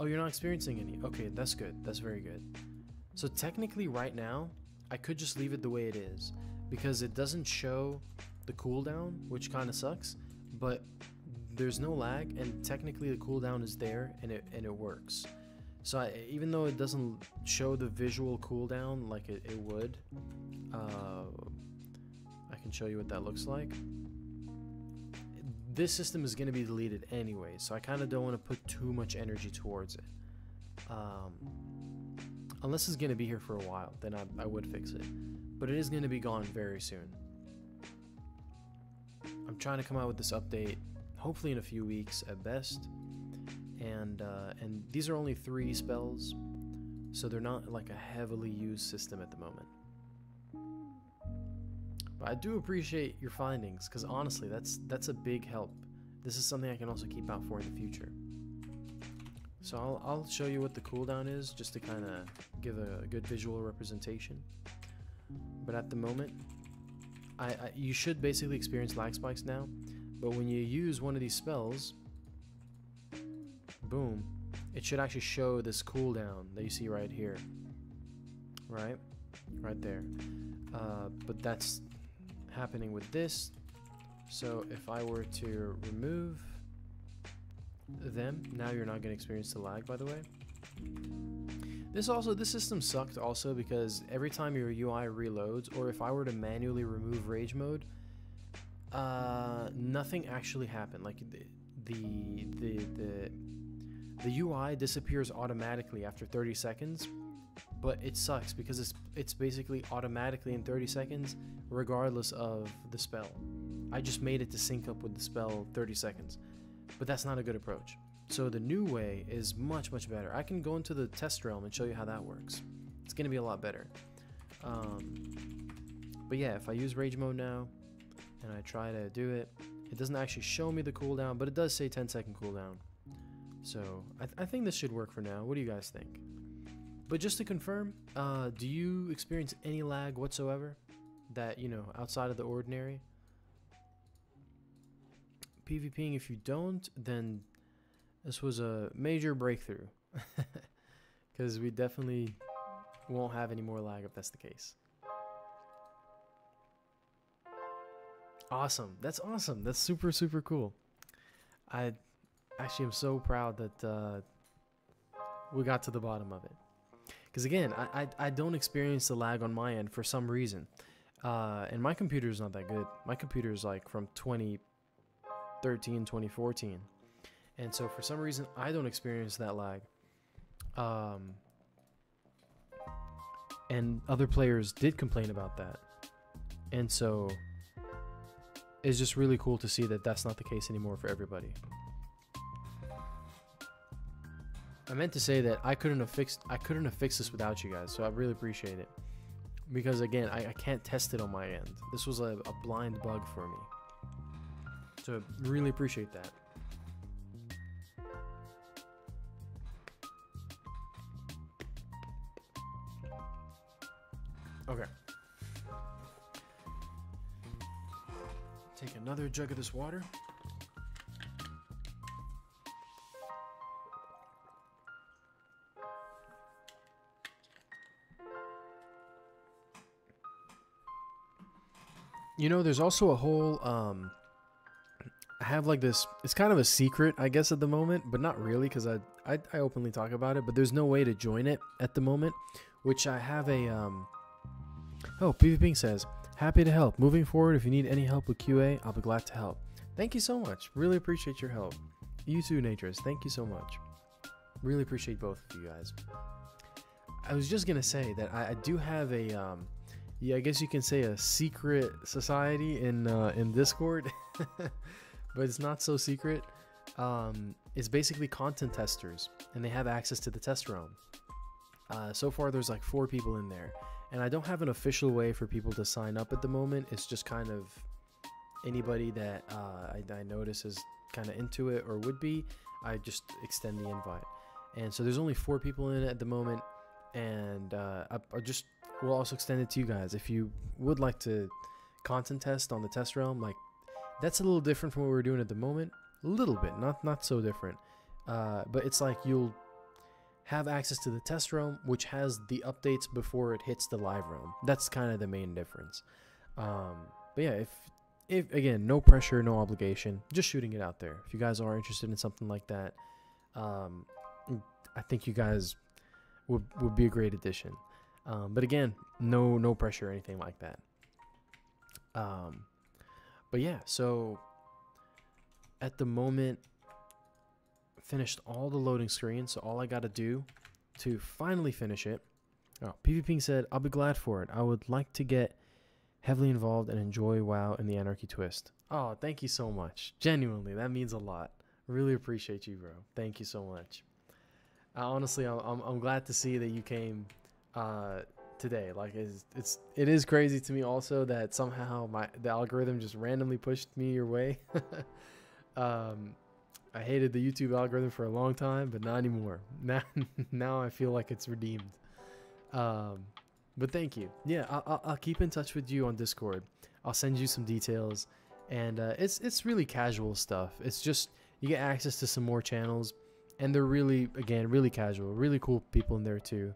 Oh, you're not experiencing any? Okay, that's good. That's very good. So technically right now, I could just leave it the way it is, because it doesn't show the cooldown, which kind of sucks, but there's no lag, and technically the cooldown is there, and it works. So even though it doesn't show the visual cooldown like it would, I can show you what that looks like. This system is going to be deleted anyway, so I kind of don't want to put too much energy towards it. Unless it's going to be here for a while, then I would fix it. But it is going to be gone very soon. I'm trying to come out with this update, hopefully in a few weeks at best. And these are only 3 spells, so they're not like a heavily used system at the moment. But I do appreciate your findings, because honestly, that's a big help. This is something I can also keep out for in the future. So I'll show you what the cooldown is, just to kind of give a good visual representation. But at the moment, you should basically experience lag spikes now. But when you use one of these spells, boom, it should actually show this cooldown that you see right here. Right there. But that's happening with this. So if I were to remove them, now you're not going to experience the lag, by the way. This system sucked also because every time your UI reloads, or if I were to manually remove rage mode, nothing actually happened. Like the UI disappears automatically after 30 seconds, but it sucks because it's basically automatically in 30 seconds regardless of the spell. I just made it to sync up with the spell 30 seconds, but that's not a good approach. So the new way is much better. I can go into the test realm and show you how that works. It's gonna be a lot better. But yeah, if I use rage mode now and I try to do it, it doesn't actually show me the cooldown, but it does say 10-second cooldown. So I think this should work for now. What do you guys think? But just to confirm, do you experience any lag whatsoever that, you know, outside of the ordinary? PvPing, if you don't, then this was a major breakthrough. Because we definitely won't have any more lag if that's the case. Awesome. That's awesome. That's super cool. I actually am so proud that we got to the bottom of it. Because again, I don't experience the lag on my end for some reason. And my computer is not that good. My computer is like from 2013, 2014. And so for some reason, I don't experience that lag. And other players did complain about that. And so it's just really cool to see that that's not the case anymore for everybody. I meant to say that I couldn't have fixed this without you guys, so I really appreciate it. Because again, I can't test it on my end. This was a blind bug for me. So I really appreciate that. Okay. Take another jug of this water. You know, there's also a whole, I have like this, it's kind of a secret, I guess, at the moment, but not really, because I openly talk about it, but there's no way to join it at the moment, which I have a, oh, PvPing says, happy to help. Moving forward, if you need any help with QA, I'll be glad to help. Thank you so much. Really appreciate your help. You too, Natris. Thank you so much. Really appreciate both of you guys. I was just going to say that I do have a, yeah, I guess you can say a secret society in Discord, but it's not so secret. It's basically content testers, and they have access to the test realm. So far, there's like 4 people in there, and I don't have an official way for people to sign up at the moment. It's just kind of anybody that I notice is kind of into it or would be, I just extend the invite. And so there's only 4 people in it at the moment, and we'll also extend it to you guys. If you would like to content test on the test realm, like that's a little different from what we're doing at the moment. A little bit, not so different. But it's like you'll have access to the test realm, which has the updates before it hits the live realm. That's kind of the main difference. But yeah, if again, no pressure, no obligation, just shooting it out there. If you guys are interested in something like that, I think you guys would be a great addition. But again, no pressure or anything like that. But yeah, so at the moment, finished all the loading screens. So all I got to do to finally finish it. Oh, PvP said, I'll be glad for it. I would like to get heavily involved and enjoy WoW and the Anarchy twist. Oh, thank you so much. Genuinely, that means a lot. Really appreciate you, bro. Thank you so much. Honestly, I'm glad to see that you came today. Like, it is crazy to me also that somehow the algorithm just randomly pushed me your way. I hated the YouTube algorithm for a long time, but not anymore. Now I feel like it's redeemed. But thank you. Yeah, I'll keep in touch with you on Discord. I'll send you some details, and it's really casual stuff. It's just you get access to some more channels, and they're really casual, really cool people in there too.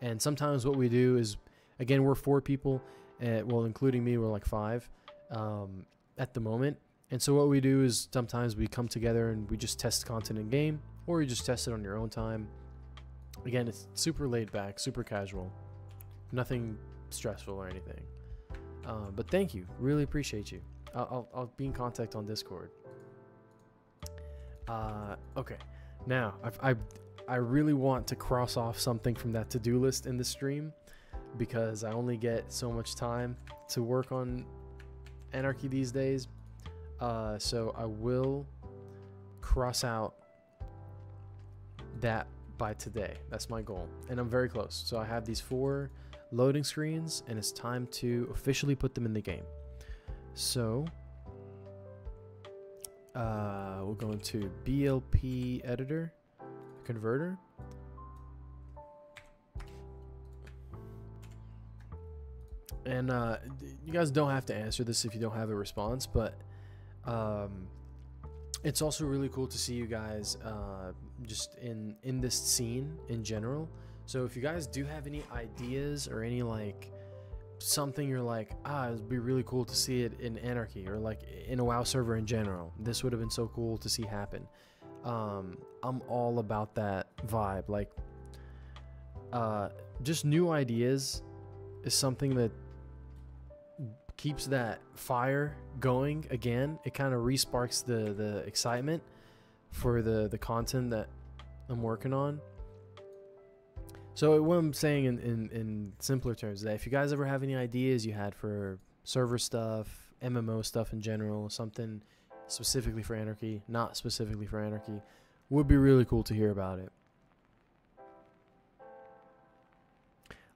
And sometimes what we do is, again, we're 4 people, well, including me, we're like 5 at the moment. And so what we do is sometimes we come together and we just test content in game, or you just test it on your own time. Again, it's super laid back, super casual, nothing stressful or anything. But thank you, really appreciate you. I'll be in contact on Discord. Okay, now I really want to cross off something from that to-do list in the stream, because I only get so much time to work on Anarchy these days. So I will cross out that by today. That's my goal, and I'm very close. So I have these 4 loading screens, and it's time to officially put them in the game. So we'll go into BLP editor, converter. And you guys don't have to answer this if you don't have a response, but it's also really cool to see you guys just in this scene in general. So if you guys do have any ideas or any like something you're like, it'd be really cool to see it in Anarchy, or like in a WoW server in general, this would have been so cool to see happen. I'm all about that vibe. Like just new ideas is something that keeps that fire going again. It kind of resparks the excitement for the content that I'm working on. So what I'm saying in simpler terms is that if you guys ever have any ideas you had for server stuff, MMO stuff in general, something specifically for Anarchy, not specifically for Anarchy, would be really cool to hear about it.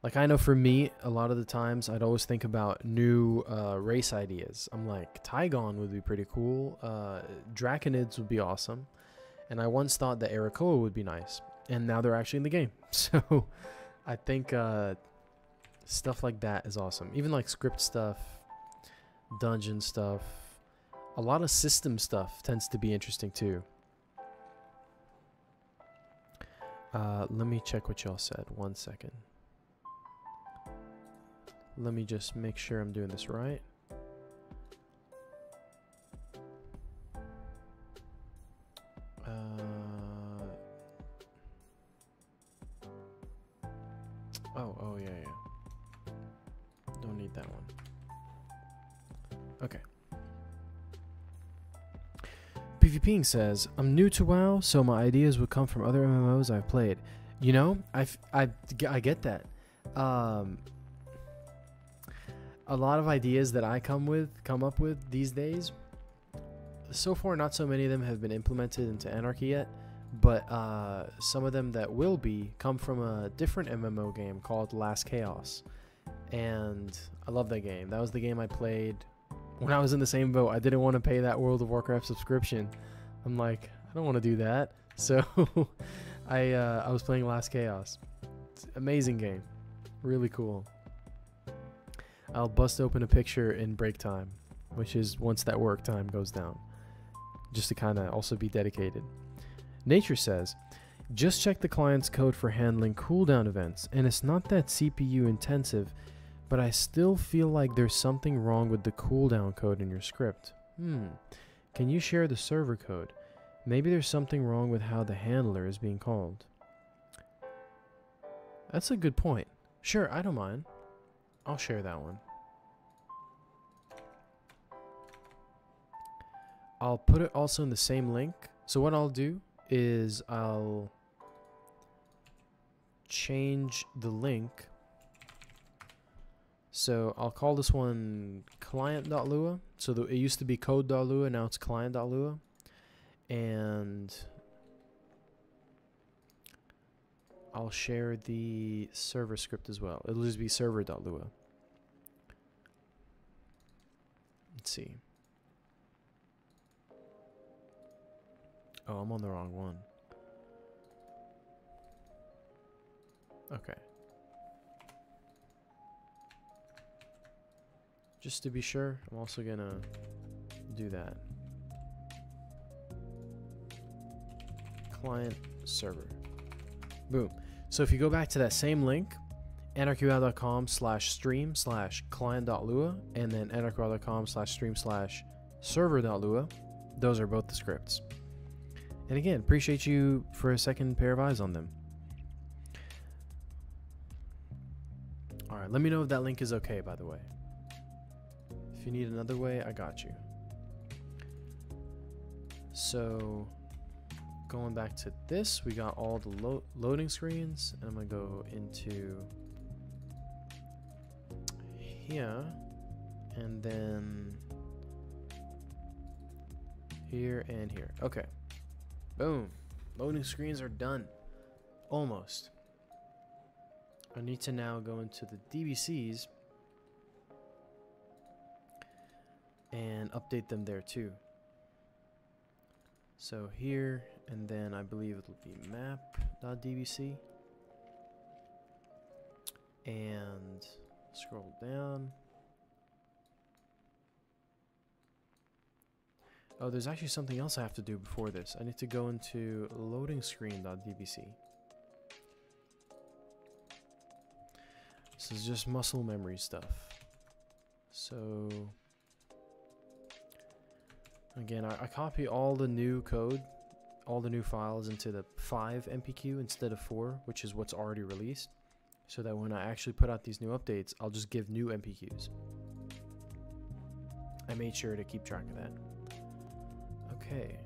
Like, I know for me, a lot of the times I'd always think about new race ideas. I'm like, Tygon would be pretty cool. Draconids would be awesome. And I once thought that Arakoa would be nice. And now they're actually in the game. So I think stuff like that is awesome. Even like script stuff, dungeon stuff. A lot of system stuff tends to be interesting too. Let me check what y'all said. 1 second. Let me just make sure I'm doing this right. Oh yeah. Don't need that one. Okay. PvPing says, I'm new to WoW, so my ideas would come from other MMOs I've played. You know, I get that. A lot of ideas that I come up with these days, so far not so many of them have been implemented into Anarchy yet, but some of them that will be come from a different MMO game called Last Chaos, and I love that game. That was the game I played when I was in the same boat. I didn't want to pay that World of Warcraft subscription. I'm like, I don't want to do that, so I was playing Last Chaos. It's an amazing game, really cool. I'll bust open a picture in break time, which is once that work time goes down, just to kind of also be dedicated. Nature says, just check the client's code for handling cooldown events, and it's not that CPU intensive, but I still feel like there's something wrong with the cooldown code in your script. Can you share the server code? Maybe there's something wrong with how the handler is being called. That's a good point. Sure, I don't mind. I'll share that one. I'll put it also in the same link. So what I'll do is I'll change the link. So I'll call this one client.lua. So it used to be code.lua, now it's client.lua. And I'll share the server script as well. It'll just be server.lua. Let's see. Oh, I'm on the wrong one. Okay. Just to be sure, I'm also gonna do that. Client server. Boom. So if you go back to that same link, anarchywow.com/stream/client.lua and then anarchywow.com/stream/server.lua, those are both the scripts. And again, appreciate you for a second pair of eyes on them. Alright, let me know if that link is okay, by the way. If you need another way, I got you. So, going back to this, we got all the loading screens. And I'm going to go into here. And then here and here. Okay. Boom. Loading screens are done. Almost. I need to now go into the DBCs and update them there too. So here, and then I believe it'll be map.dbc. And scroll down. Oh, there's actually something else I have to do before this. I need to go into loading screen.dbc. This is just muscle memory stuff. So again, I copy all the new code, all the new files into the 5 MPQ instead of 4, which is what's already released, so that when I actually put out these new updates, I'll just give new MPQs. I made sure to keep track of that. Okay.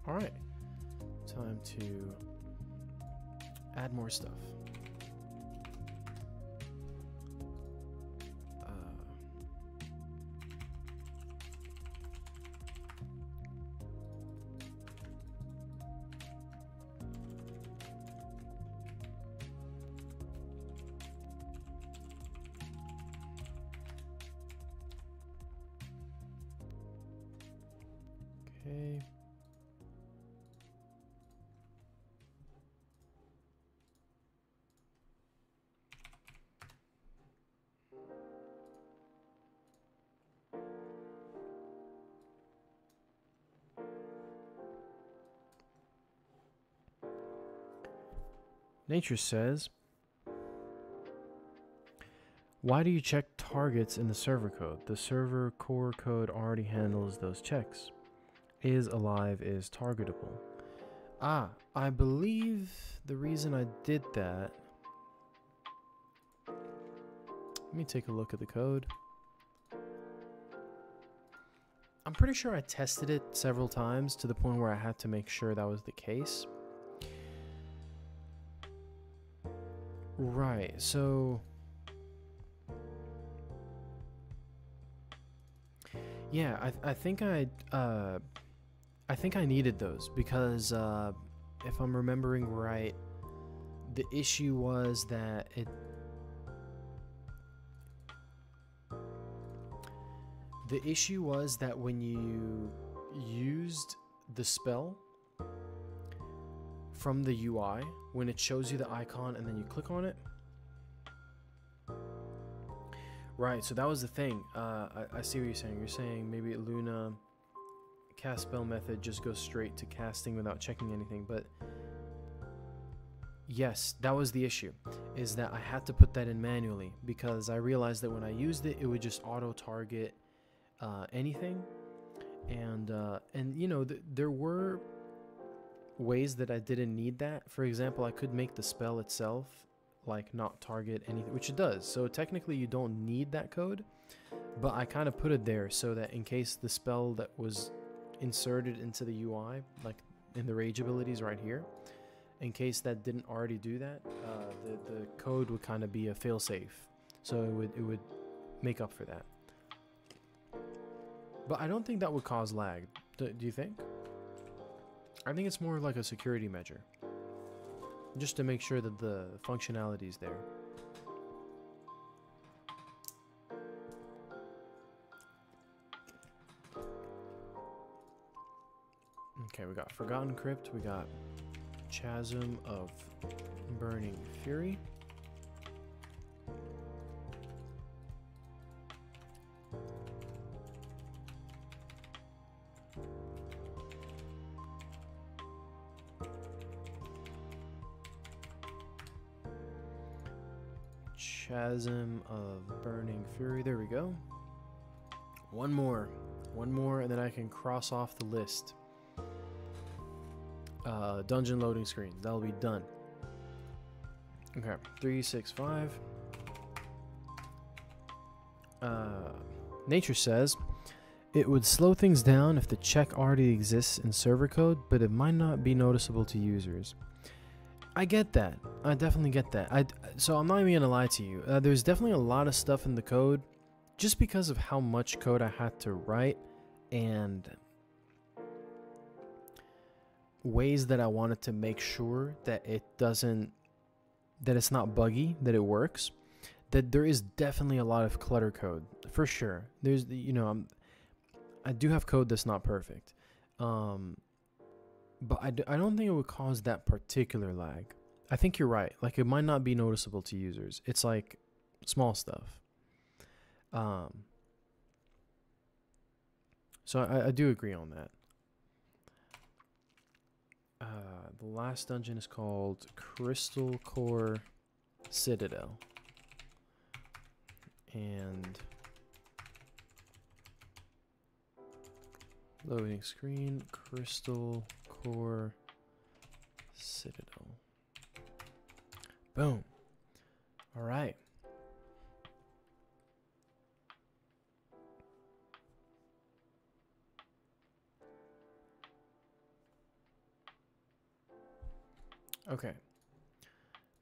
All right. Time to add more stuff. Okay. Nature says, why do you check targets in the server code? The server core code already handles those checks. Is alive is targetable. Ah, I believe the reason I did that. Let me take a look at the code. I'm pretty sure I tested it several times to the point where I had to make sure that was the case. Right, so yeah, I think I needed those because if I'm remembering right, the issue was that when you used the spell from the UI, when it shows you the icon and then you click on it. Right, so that was the thing. I see what you're saying. You're saying maybe Luna cast spell method just goes straight to casting without checking anything, but yes, that was the issue, is that I had to put that in manually because I realized that when I used it, it would just auto target anything, And you know, there were ways that I didn't need that. For example, I could make the spell itself like not target anything, which it does. So technically you don't need that code, but I kind of put it there so that in case the spell that was inserted into the UI, like in the rage abilities right here, in case that didn't already do that, the code would kind of be a failsafe, so it would make up for that. But I don't think that would cause lag. Do you think? I think it's more like a security measure, just to make sure that the functionality is there. Okay, we got Forgotten Crypt, we got Chasm of Burning Fury. Chasm of Burning Fury, there we go. One more, and then I can cross off the list. Dungeon loading screens, that'll be done. Okay, 365. Nature says it would slow things down if the check already exists in server code, but it might not be noticeable to users. I get that. I definitely get that. So I'm not even gonna lie to you. There's definitely a lot of stuff in the code, just because of how much code I had to write and ways that I wanted to make sure that that it's not buggy, that it works. That there is definitely a lot of clutter code for sure. There's, you know, I do have code that's not perfect, but I don't think it would cause that particular lag. I think you're right. Like, it might not be noticeable to users. It's like small stuff. So I do agree on that. The last dungeon is called Crystal Core Citadel. And loading screen, Crystal Core Citadel. Boom. All right. Okay.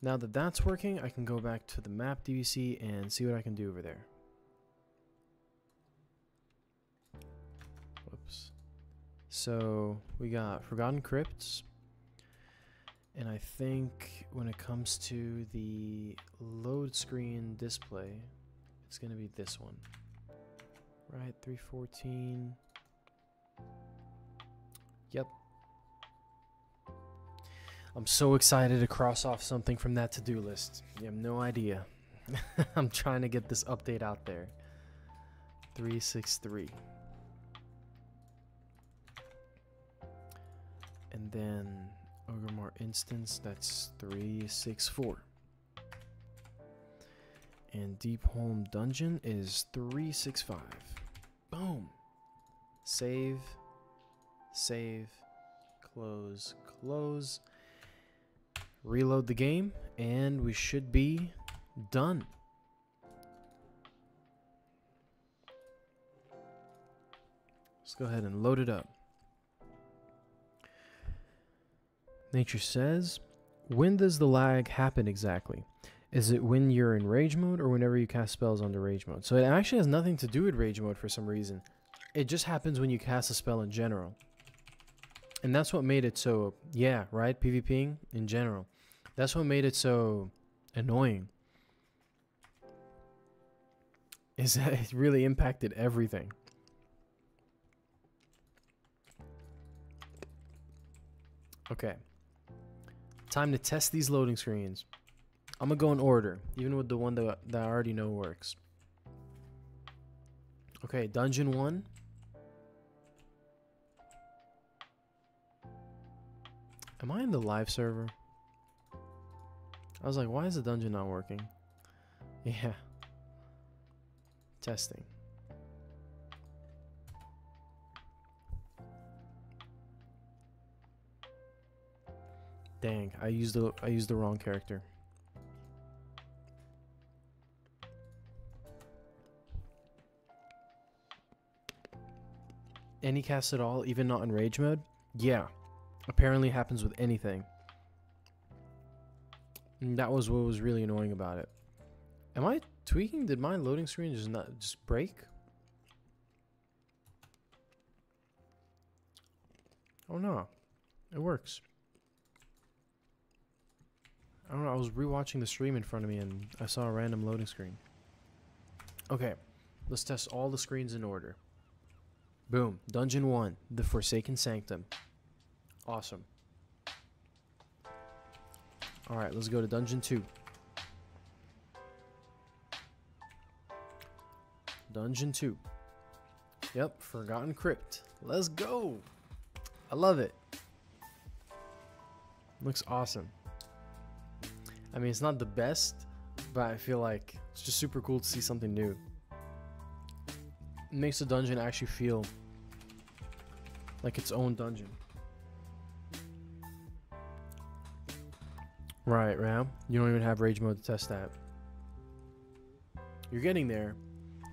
Now that that's working, I can go back to the map DVC and see what I can do over there. Whoops. So we got Forgotten Crypts. And I think when it comes to the load screen display, it's going to be this one. Right, 314. Yep. I'm so excited to cross off something from that to-do list. You have no idea. I'm trying to get this update out there. 363. And then Ogrimmar Instance, that's 364. And Deep Home Dungeon is 365. Boom. Save. Save. Close. Close. Reload the game, and we should be done. Let's go ahead and load it up. Nature says, when does the lag happen exactly? Is it when you're in rage mode or whenever you cast spells under rage mode? So it actually has nothing to do with rage mode for some reason. It just happens when you cast a spell in general. And that's what made it so, yeah, right? PvPing in general. That's what made it so annoying. Is that it really impacted everything. Okay. Time to test these loading screens. I'm gonna go in order, even with the one that I already know works. Okay, Dungeon 1. Am I in the live server? I was like, why is the dungeon not working? Yeah. Testing. Dang, I used the wrong character. Any cast at all, even not in rage mode? Yeah. Apparently happens with anything. And that was what was really annoying about it. Am I tweaking? Did my loading screen just break? Oh no. It works. I don't know, I was rewatching the stream in front of me and I saw a random loading screen. Okay, let's test all the screens in order. Boom. Dungeon 1, the Forsaken Sanctum. Awesome. Alright, let's go to Dungeon 2. Dungeon 2. Yep, Forgotten Crypt. Let's go! I love it. Looks awesome. I mean, it's not the best, but I feel like it's just super cool to see something new. It makes the dungeon actually feel like its own dungeon. Right, Ram? You don't even have rage mode to test that. You're getting there.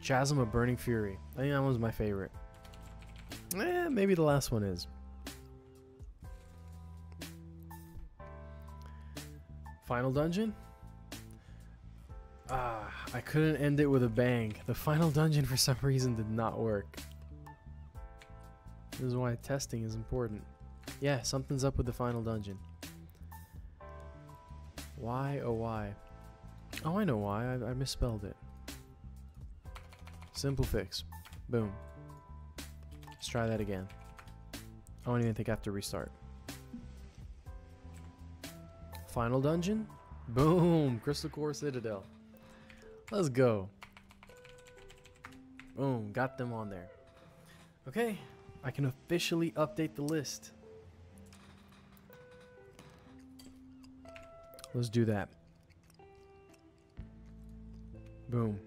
Chasm of Burning Fury. I think that one's my favorite. Maybe the last one is. Final dungeon? I couldn't end it with a bang. The final dungeon for some reason did not work. This is why testing is important. Yeah, something's up with the final dungeon. Why, oh why? Oh, I know why. I misspelled it. Simple fix. Boom. Let's try that again. I don't even think I have to restart. Final dungeon? Boom! Crystal Core Citadel. Let's go. Boom, got them on there. Okay, I can officially update the list. Let's do that. Boom.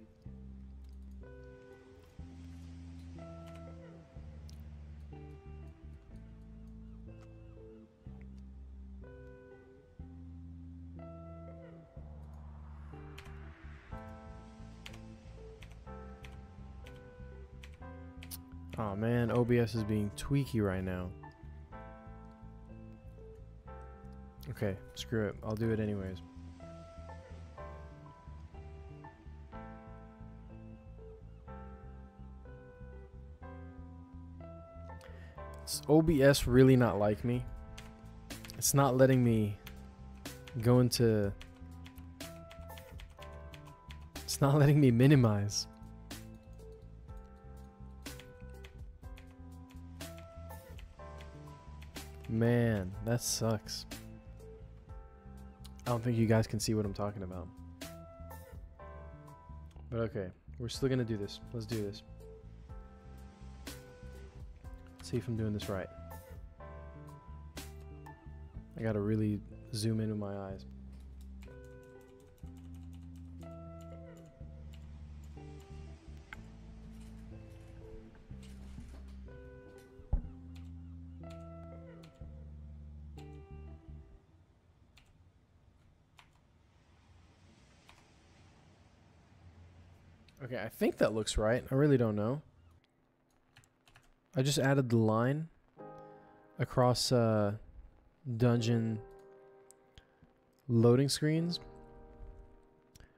Oh man, OBS is being tweaky right now. Okay, screw it. I'll do it anyways. Does OBS really not like me? It's not letting me go into... It's not letting me minimize. Man, that sucks. I don't think you guys can see what I'm talking about. But okay, we're still gonna do this. Let's do this. See if I'm doing this right. I gotta really zoom in with my eyes. Okay, I think that looks right. I really don't know. I just added the line across dungeon loading screens,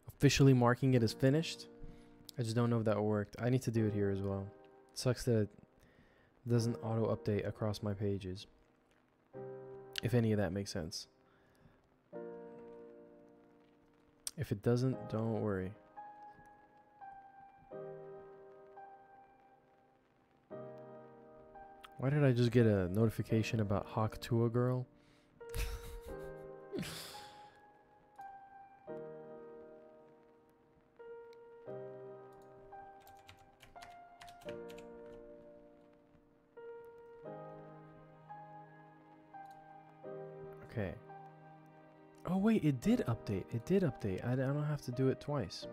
officially marking it as finished. I just don't know if that worked. I need to do it here as well. It sucks that it doesn't auto update across my pages, if any of that makes sense. If it doesn't, don't worry. Why did I just get a notification about Hawk Tua Girl? Okay. Oh wait, it did update. It did update. I don't have to do it twice.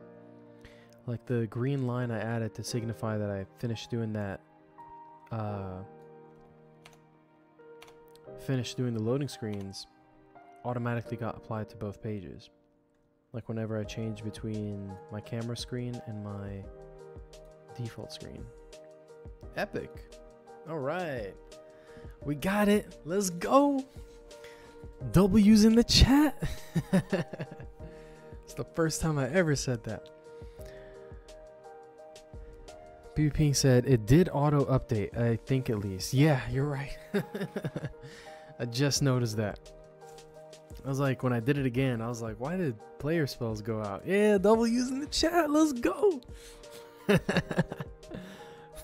Like the green line I added to signify that I finished doing that. Finished doing the loading screens automatically got applied to both pages. Like whenever I change between my camera screen and my default screen. Epic. All right. We got it. Let's go. W's in the chat. It's the first time I ever said that. BB Ping said it did auto update, I think at least. Yeah, you're right. I just noticed that. I was like, when I did it again, I was like, why did player spells go out? Yeah, W's in the chat. Let's go.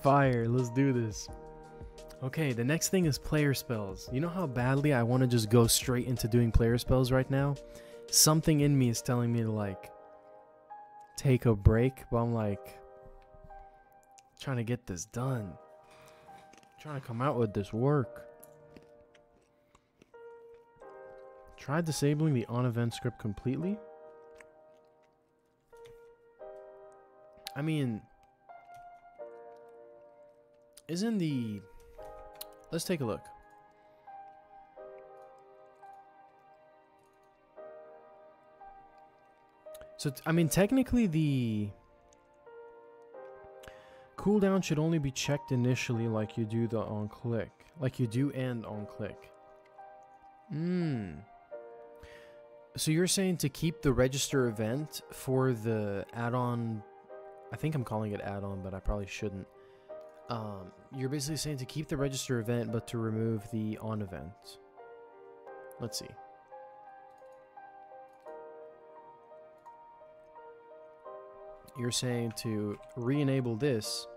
Fire. Let's do this. Okay, the next thing is player spells. You know how badly I want to just go straight into doing player spells right now? Something in me is telling me to like take a break, but I'm like trying to get this done. Trying to come out with this work. Try disabling the on-event script completely. I mean, isn't the... Let's take a look. So, I mean, technically the cooldown should only be checked initially like you do the on-click. Like you do and on-click. So you're saying to keep the register event for the add-on... I think I'm calling it add-on, but I probably shouldn't. You're basically saying to keep the register event, but to remove the on event. Let's see. You're saying to re-enable this,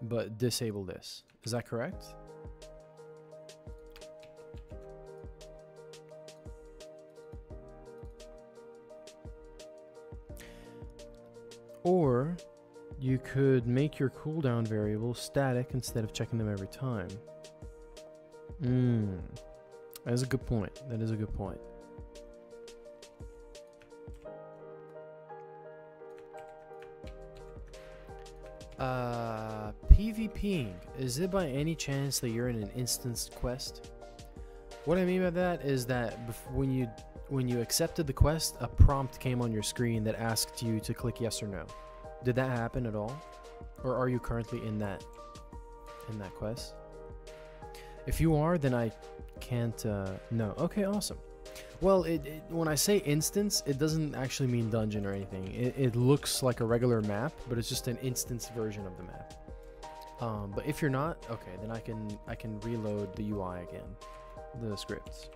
but disable this. Is that correct? Or you could make your cooldown variable static instead of checking them every time. That is a good point. That is a good point. PvPing. Is it by any chance that you're in an instanced quest? What I mean by that is that when you accepted the quest, a prompt came on your screen that asked you to click yes or no. Did that happen at all? Or are you currently in that quest? If you are, then I can't no. Okay, awesome. Well, when I say instance, it doesn't actually mean dungeon or anything. It looks like a regular map, but it's just an instance version of the map. But if you're not, okay, then I can reload the UI again, the scripts.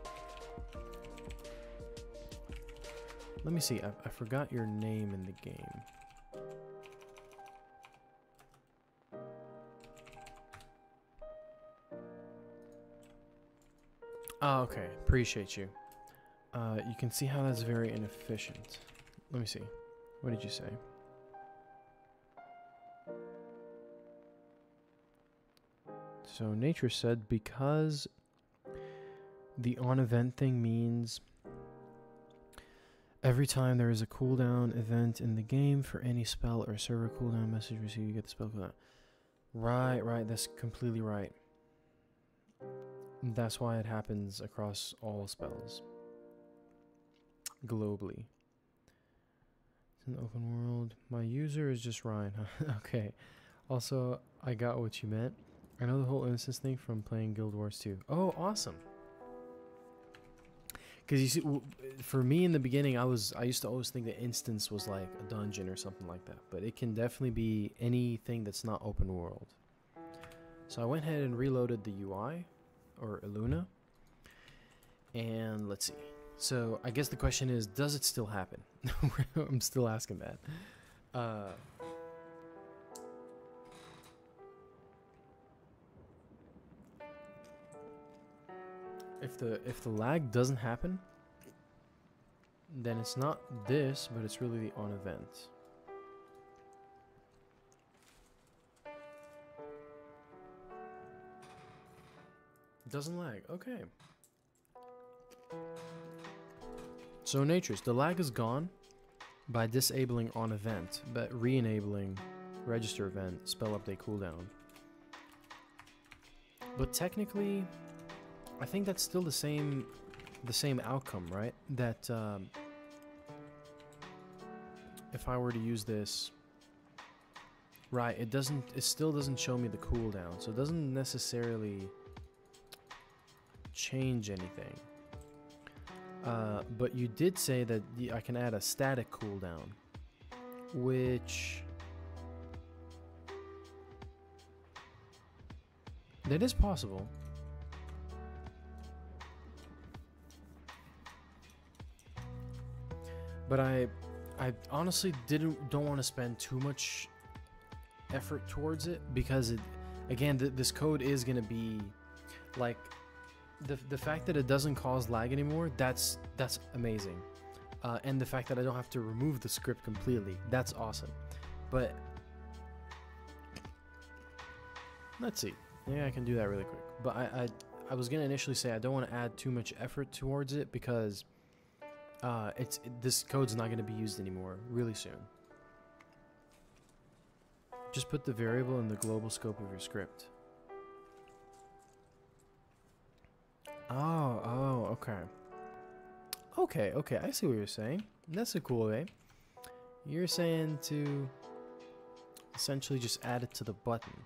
Let me see. I forgot your name in the game. Oh, okay. Appreciate you. You can see how that's very inefficient. Let me see. What did you say? So Nature said because the on event thing means every time there is a cooldown event in the game for any spell or server cooldown message received, you get the spell cooldown. Right, that's completely right. That's why it happens across all spells. Globally. It's an open world. My user is just Ryan, huh? Okay. Also, I got what you meant. I know the whole instance thing from playing Guild Wars 2. Oh, awesome. Because you see, for me in the beginning, I used to always think that instance was like a dungeon or something like that. But it can definitely be anything that's not open world. So I went ahead and reloaded the UI, or Illuna. And let's see. So I guess the question is, does it still happen? I'm still asking that. If the lag doesn't happen, then it's not this, but it's really the on event. It doesn't lag. Okay. So Natures, the lag is gone by disabling on event, but re-enabling register event, spell update cooldown. But technically, I think that's still the same the same outcome, right? That if I were to use this, right, it still doesn't show me the cooldown, so it doesn't necessarily change anything. But you did say that I can add a static cooldown, which that is possible. But I honestly don't want to spend too much effort towards it, because again, this code is gonna be like the fact that it doesn't cause lag anymore. That's amazing, and the fact that I don't have to remove the script completely, that's awesome. But let's see, maybe I can do that really quick. But I was gonna initially say I don't want to add too much effort towards it, because this code's not going to be used anymore really soon. Just put the variable in the global scope of your script. Oh, okay. Okay, I see what you're saying. That's a cool way. You're saying to essentially just add it to the button.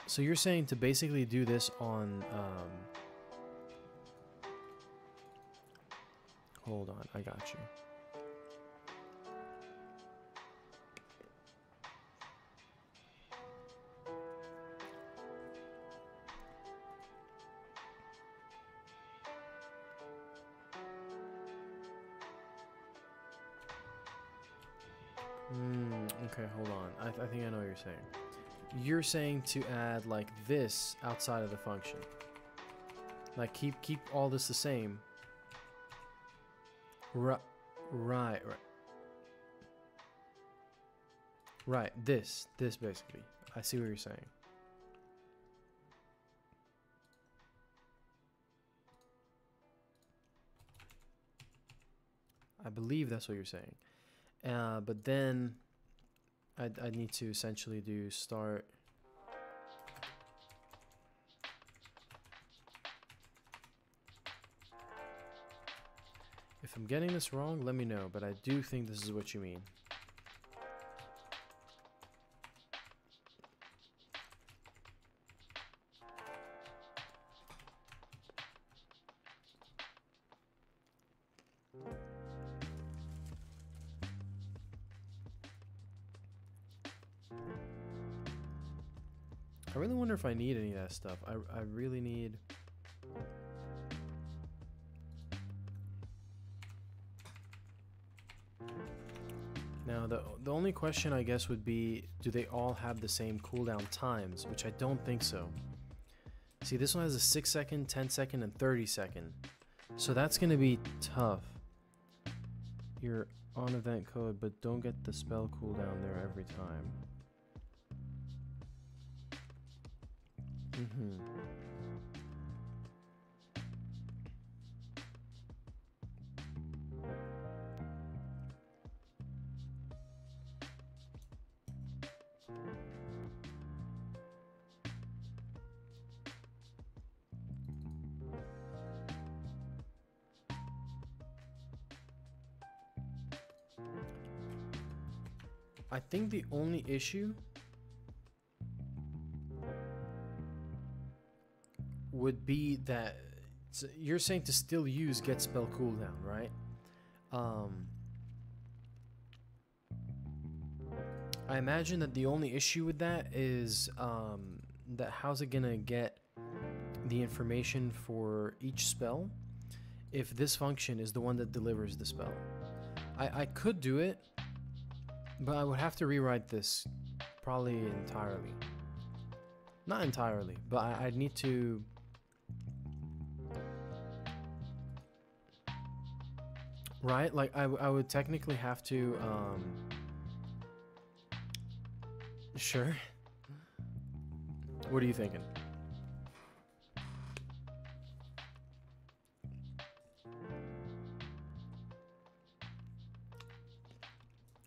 So you're saying to basically do this on, hold on, I got you. Okay, hold on. I think I know what you're saying. You're saying to add like this outside of the function. Like keep all this the same. Right. This basically. I see what you're saying. I believe that's what you're saying. But then I need to essentially do start. If I'm getting this wrong, let me know, but I do think this is what you mean. I really wonder if I need any of that stuff. I really need... Now, the only question I guess would be, do they all have the same cooldown times? Which I don't think so. See, this one has a 6 second, 10 second, and 30 second. So that's going to be tough. You're on event code, but don't get the spell cooldown there every time. I think the only issue would be that you're saying to still use get spell cooldown, right? I imagine that the only issue with that is that how's it gonna get the information for each spell if this function is the one that delivers the spell. I could do it, but I would have to rewrite this probably entirely. Not entirely, but I'd need to... Right? Like, I would technically have to... Sure. What are you thinking?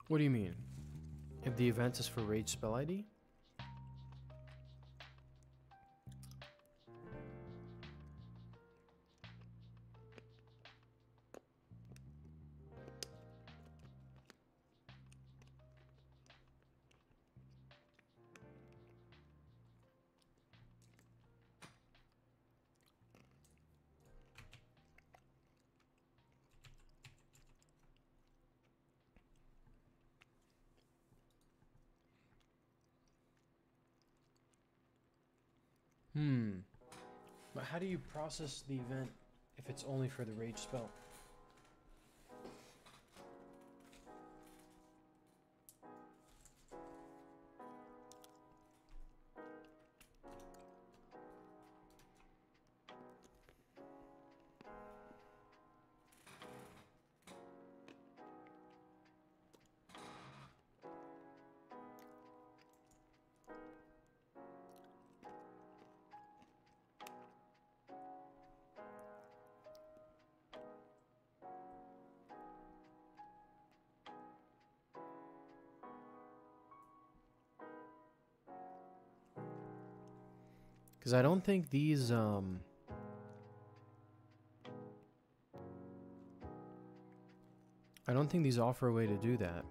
What do you mean? If the event is for rage spell ID? But how do you process the event if it's only for the rage spell? Because I don't think these, I don't think these offer a way to do that.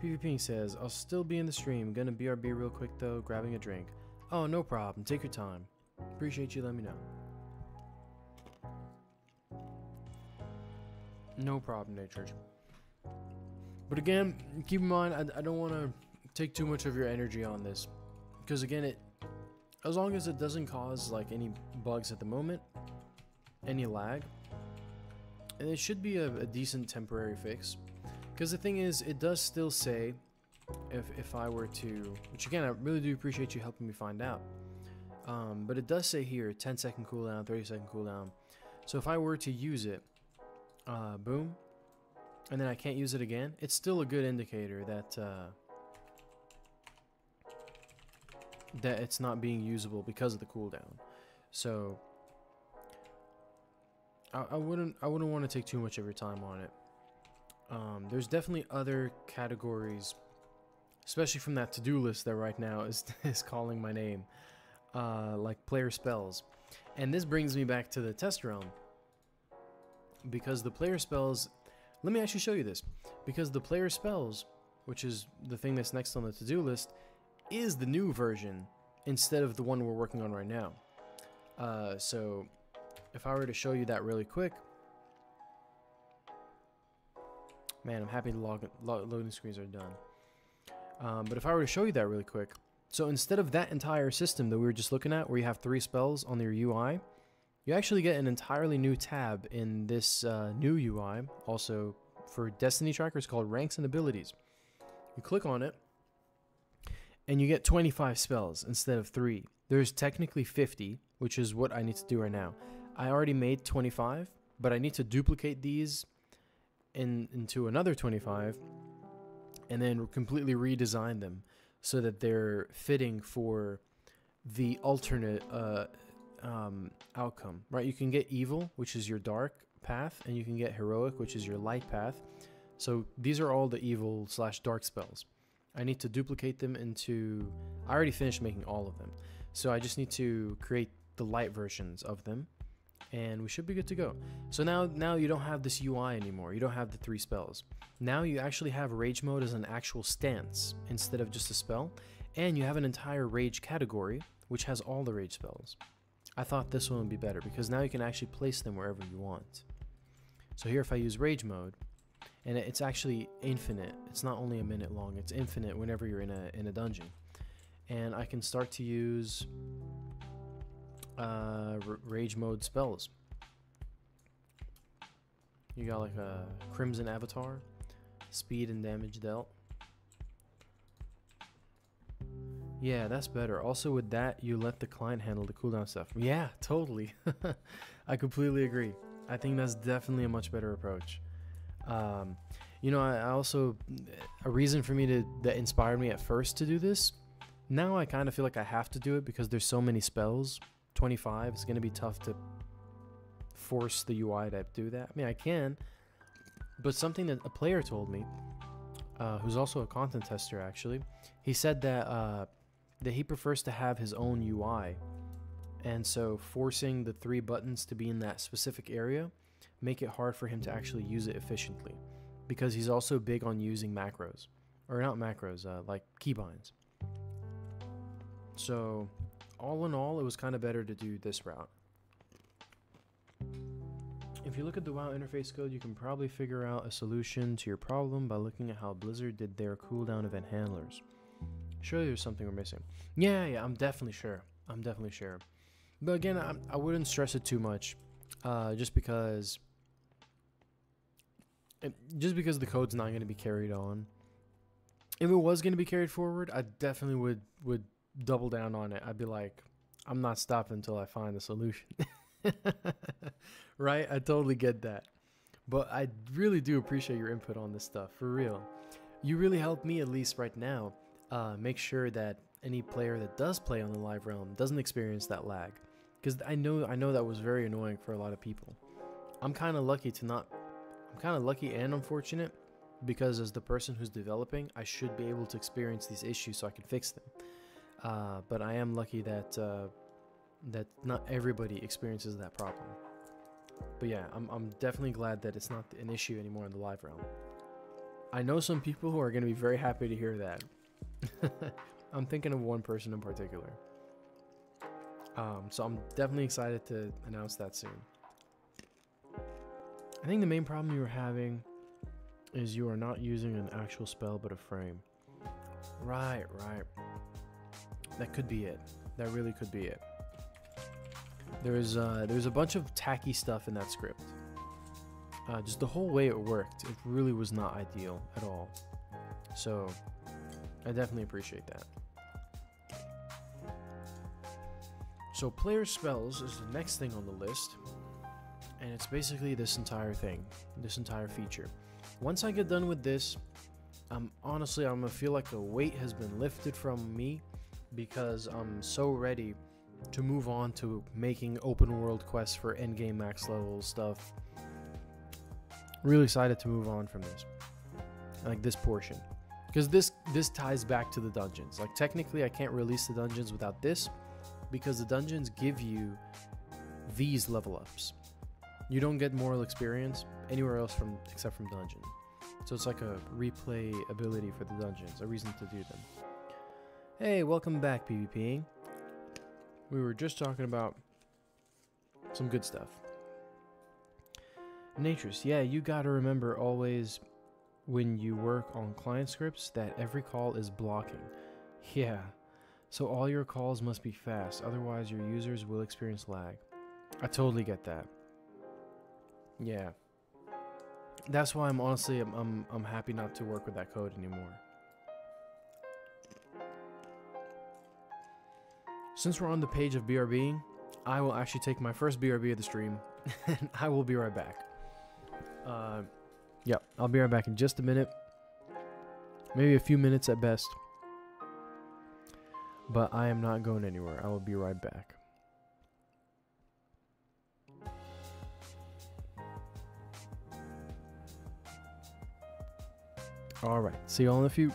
PvP says, I'll still be in the stream. Gonna BRB real quick though, grabbing a drink. Oh, no problem. Take your time. Appreciate you letting me know. No problem, Natures. But again, keep in mind, I don't want to take too much of your energy on this. Because again, as long as it doesn't cause like any bugs at the moment, any lag, and it should be a decent temporary fix. Because the thing is, it does still say, if I were to, which again, I really do appreciate you helping me find out. But it does say here, 10-second cooldown, 30-second cooldown. So if I were to use it, boom, and then I can't use it again, it's still a good indicator that that it's not being usable because of the cooldown. So I wouldn't want to take too much of your time on it. There's definitely other categories, especially from that to-do list that right now is calling my name, like player spells. And this brings me back to the test realm, because the player spells, let me actually show you this, because the player spells, which is the thing that's next on the to-do list, is the new version instead of the one we're working on right now. So if I were to show you that really quick, man, I'm happy the loading screens are done. But if I were to show you that really quick, so instead of that entire system that we were just looking at, where you have 3 spells on your UI, you actually get an entirely new tab in this new UI, also for Destiny trackers, called Ranks and Abilities. You click on it, and you get 25 spells instead of 3. There's technically 50, which is what I need to do right now. I already made 25, but I need to duplicate these into another 25, and then completely redesign them so that they're fitting for the alternate outcome, right? You can get evil, which is your dark path, and you can get heroic, which is your light path. So these are all the evil / dark spells. I need to duplicate them into, I already finished making all of them, so I just need to create the light versions of them, and we should be good to go. So now you don't have this UI anymore. You don't have the 3 spells. Now you actually have rage mode as an actual stance instead of just a spell, and you have an entire rage category which has all the rage spells. I thought this one would be better because now you can actually place them wherever you want. So here, if I use rage mode, and it's actually infinite, it's not only a minute long, it's infinite whenever you're in a dungeon, and I can start to use rage mode spells. You got like a Crimson Avatar, speed and damage dealt. Yeah, that's better. Also with that, you let the client handle the cooldown stuff. Yeah, totally. I completely agree. I think that's definitely a much better approach. You know, I also, a reason for me that inspired me at first to do this, now I kind of feel like I have to do it because there's so many spells. 25, it's going to be tough to force the UI to do that. I mean, I can, but something that a player told me, who's also a content tester actually, he said that that he prefers to have his own UI, and so forcing the 3 buttons to be in that specific area make it hard for him to actually use it efficiently, because he's also big on using macros, or not macros, like keybinds. So all in all, it was kind of better to do this route. If you look at the WoW interface code, you can probably figure out a solution to your problem by looking at how Blizzard did their cooldown event handlers. Surely there's something we're missing. Yeah, I'm definitely sure. But again, I wouldn't stress it too much, just because the code's not going to be carried on. If it was going to be carried forward, I definitely would double down on it. I'd be like, I'm not stopping until I find a solution. Right? I totally get that. But I really do appreciate your input on this stuff, for real. You really help me, at least right now, make sure that any player that does play on the live realm doesn't experience that lag. Because I know that was very annoying for a lot of people. I'm kind of lucky and unfortunate, because as the person who's developing, I should be able to experience these issues so I can fix them. But I am lucky that not everybody experiences that problem. But yeah, I'm definitely glad that it's not an issue anymore in the live realm. I know some people who are going to be very happy to hear that. I'm thinking of one person in particular. So I'm definitely excited to announce that soon. I think the main problem you are having is you are not using an actual spell but a frame. Right. That could be it. That really could be it. There's a bunch of tacky stuff in that script. Just the whole way it worked, it really was not ideal at all. So I definitely appreciate that. So player spells is the next thing on the list, and it's basically this entire thing, this entire feature. Once I get done with this, honestly, I'm gonna feel like a weight has been lifted from me, because I'm so ready to move on to making open world quests for endgame max level stuff. Really excited to move on from this, like this portion, because this ties back to the dungeons. Like technically I can't release the dungeons without this, because the dungeons give you these level ups. You don't get moral experience anywhere else except from dungeon. So it's like a replay ability for the dungeons, a reason to do them. Hey, welcome back, PvPing. We were just talking about some good stuff. Natris, yeah, you gotta remember always when you work on client scripts that every call is blocking. Yeah, so all your calls must be fast, otherwise your users will experience lag. I totally get that. Yeah. That's why I'm honestly I'm happy not to work with that code anymore. Since we're on the page of BRBing, I will actually take my first BRB of the stream, and I will be right back. Yeah, I'll be right back in just a minute. Maybe a few minutes at best. But I am not going anywhere. I will be right back. Alright, see y'all in a few.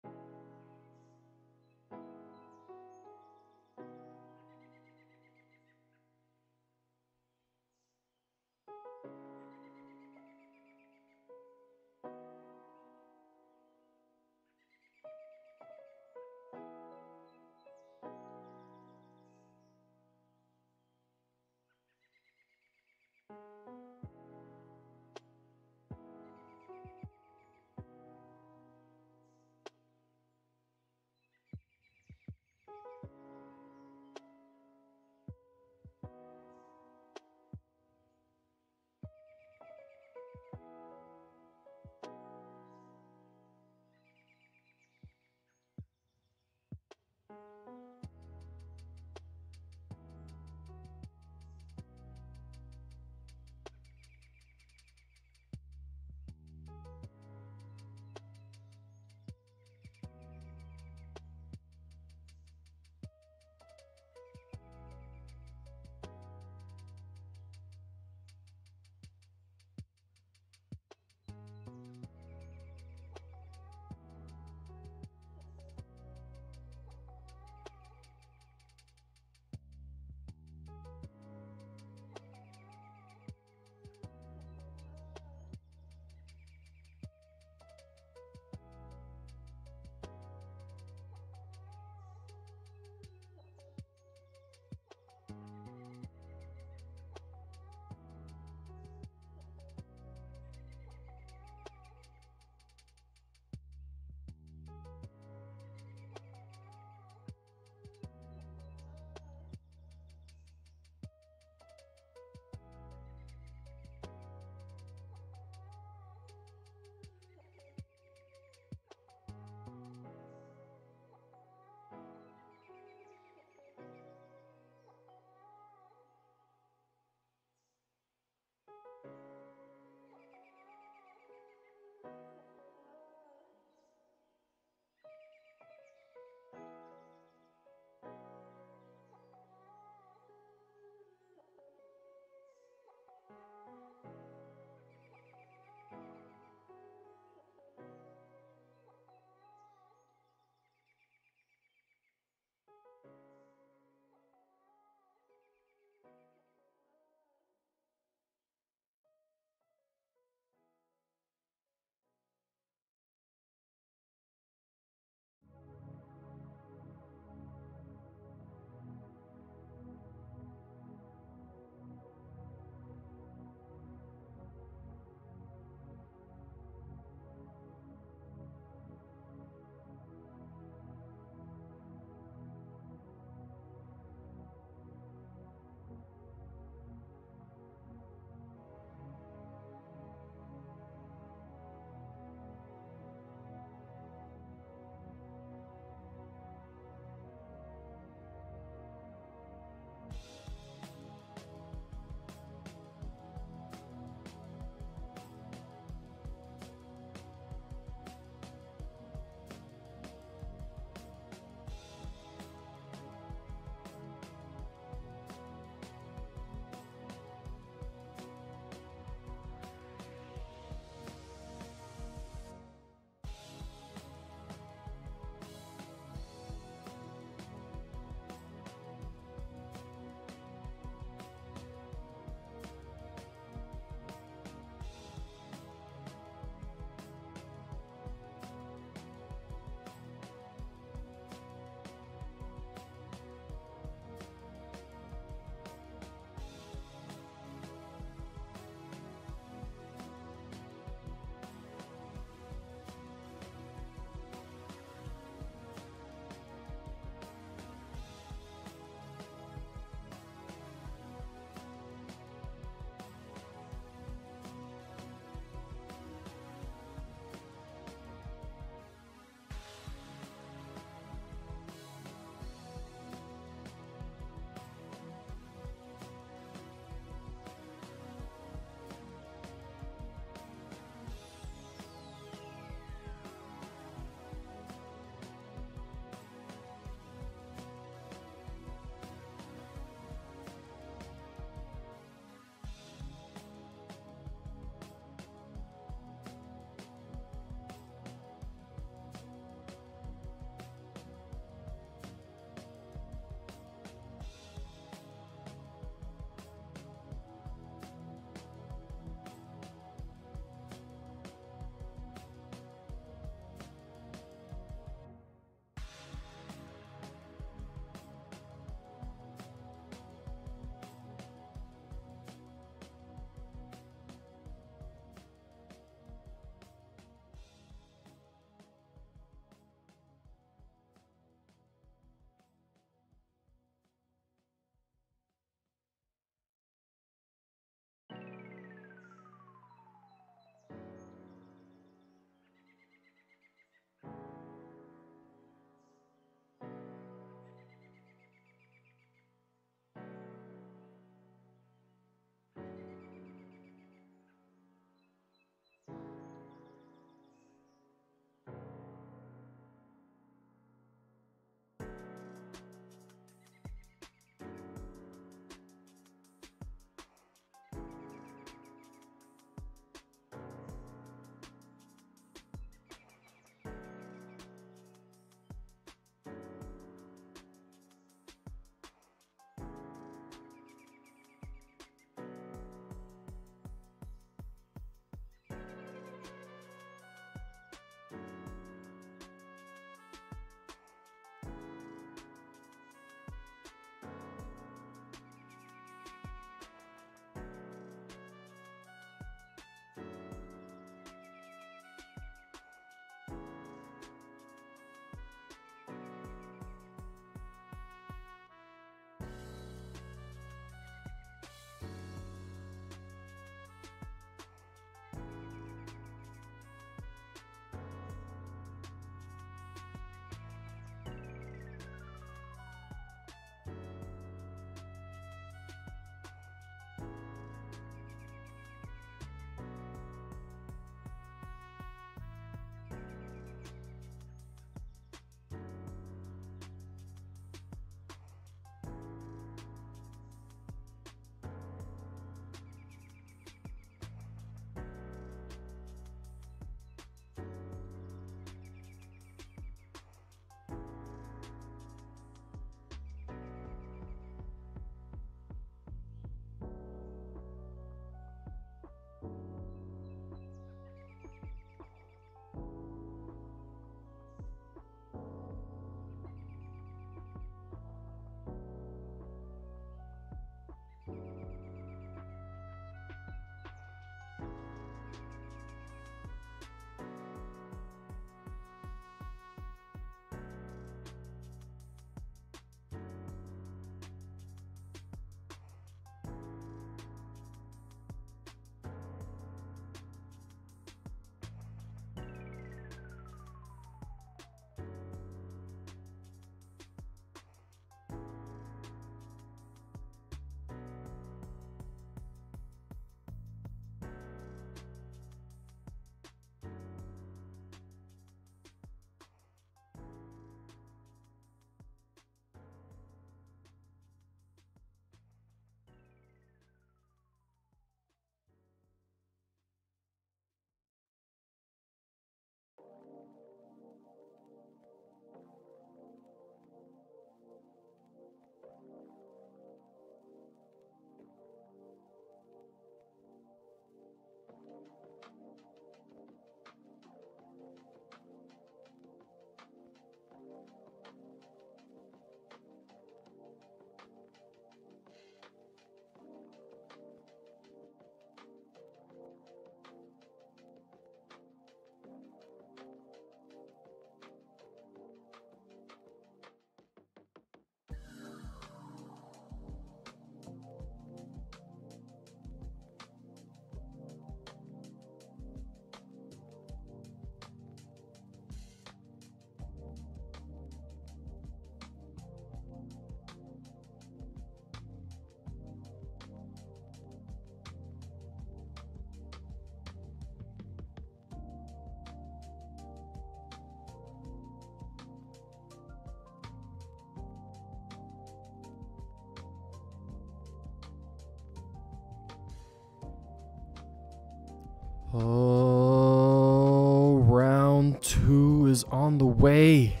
Oh, round 2 is on the way.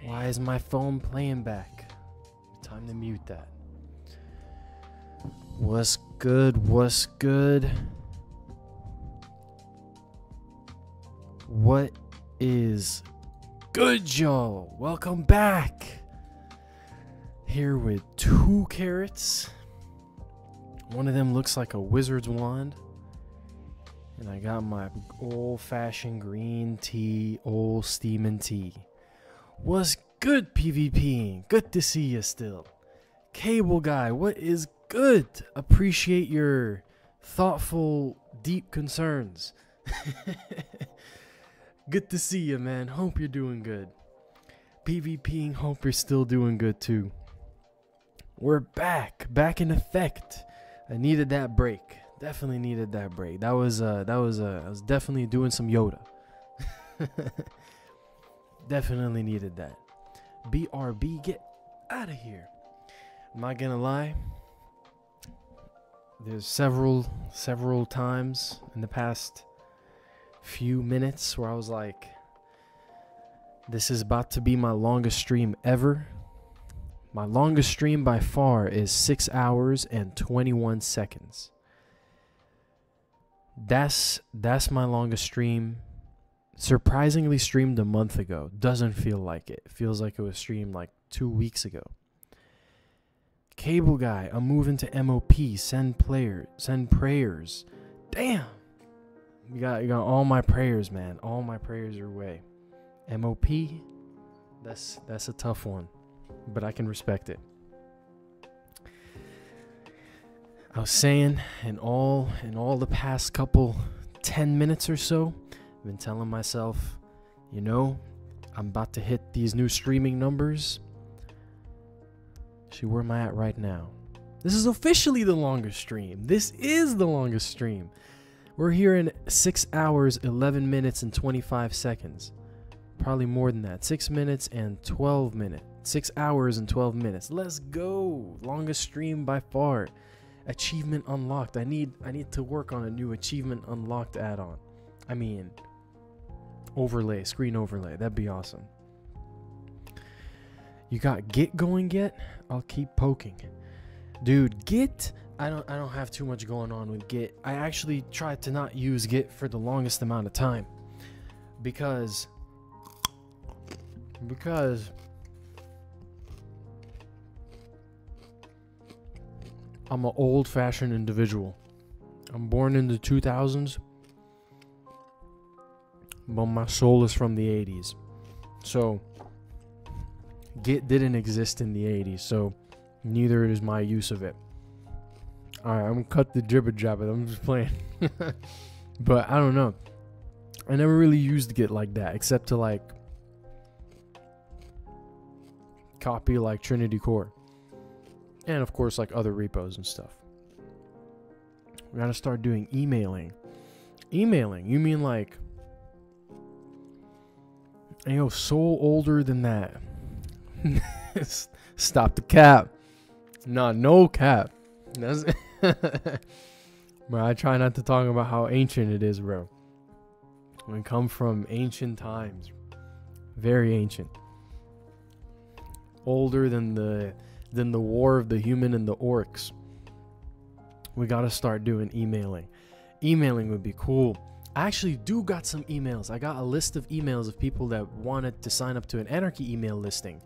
Why is my phone playing back? Time to mute that. What's good? What's good? What is good, y'all? Welcome back. Here with 2 carrots. One of them looks like a wizard's wand. And I got my old-fashioned green tea, old steaming tea. What's good, PvPing? Good to see you still. Cable guy, what is good? Appreciate your thoughtful, deep concerns. Good to see you, man. Hope you're doing good. PvPing, hope you're still doing good too. We're back in effect. I needed that break. Definitely needed that break. I was definitely doing some Yoda. Definitely needed that. BRB, get out of here. I'm not gonna lie. There's several times in the past few minutes where I was like, this is about to be my longest stream ever. My longest stream by far is 6 hours and 21 seconds. That's my longest stream. Surprisingly streamed a month ago. Doesn't feel like it. Feels like it was streamed like 2 weeks ago. Cable guy, I'm moving to MOP. Send prayers. Damn. You got all my prayers, man. All my prayers your way. MOP. That's a tough one, but I can respect it. I was saying in all the past couple 10 minutes or so, I've been telling myself, you know, I'm about to hit these new streaming numbers. See, where am I at right now? This is officially the longest stream. This is the longest stream. We're here in 6 hours, 11 minutes, and 25 seconds. Probably more than that. 6 minutes and 12 minutes. 6 hours and 12 minutes. Let's go. Longest stream by far. Achievement unlocked. I need to work on a new achievement unlocked add-on. I mean, overlay, screen overlay. That'd be awesome. You got Git going yet? I'll keep poking. Dude, Git, I don't have too much going on with Git. I actually tried to not use Git for the longest amount of time because I'm an old-fashioned individual. I'm born in the 2000s, but my soul is from the 80s. So Git didn't exist in the 80s, so neither is my use of it. Alright, I'm gonna cut the jibber jabber. I'm just playing. But I don't know. I never really used Git like that, except to like copy like Trinity Core. And of course like other repos and stuff. We gotta start doing emailing. Emailing? You mean like, you know, so older than that. Stop the cap. No cap. That's bro, I try not to talk about how ancient it is, bro. We come from ancient times. Very ancient. Older than the war of the human and the orcs. We gotta start doing emailing. Emailing would be cool. I actually do got some emails. I got a list of emails of people that wanted to sign up to an Anarchy email listing.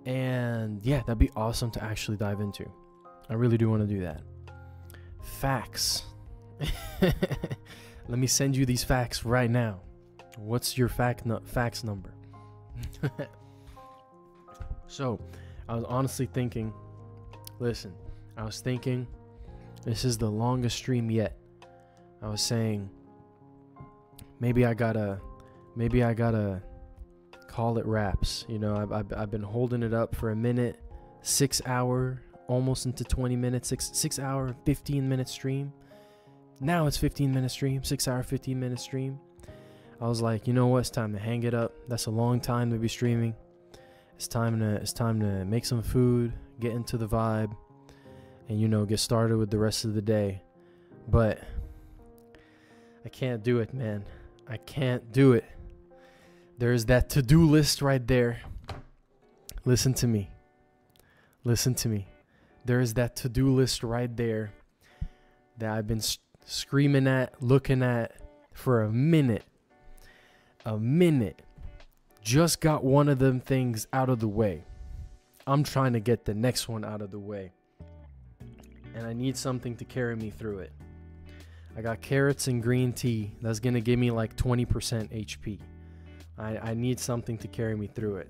And yeah, that'd be awesome to actually dive into. I really do want to do that. Facts. Let me send you these facts right now. What's your fax number? So, I was honestly thinking, listen, I was thinking this is the longest stream yet. I was saying maybe I gotta call it wraps. You know, I've been holding it up for a minute. 6 hour, almost into 20 minutes, 6 hour, 15-minute stream. Now it's 15-minute stream, 6 hour, 15-minute stream. I was like, you know what? It's time to hang it up. That's a long time to be streaming. It's time to make some food, get into the vibe, and you know, get started with the rest of the day. But I can't do it, man. I can't do it. There's that to-do list right there. Listen to me. Listen to me. There is that to-do list right there that I've been screaming at, looking at for a minute. A minute. Just got one of them things out of the way. I'm trying to get the next one out of the way. And I need something to carry me through it. I got carrots and green tea. That's going to give me like 20% HP. I need something to carry me through it.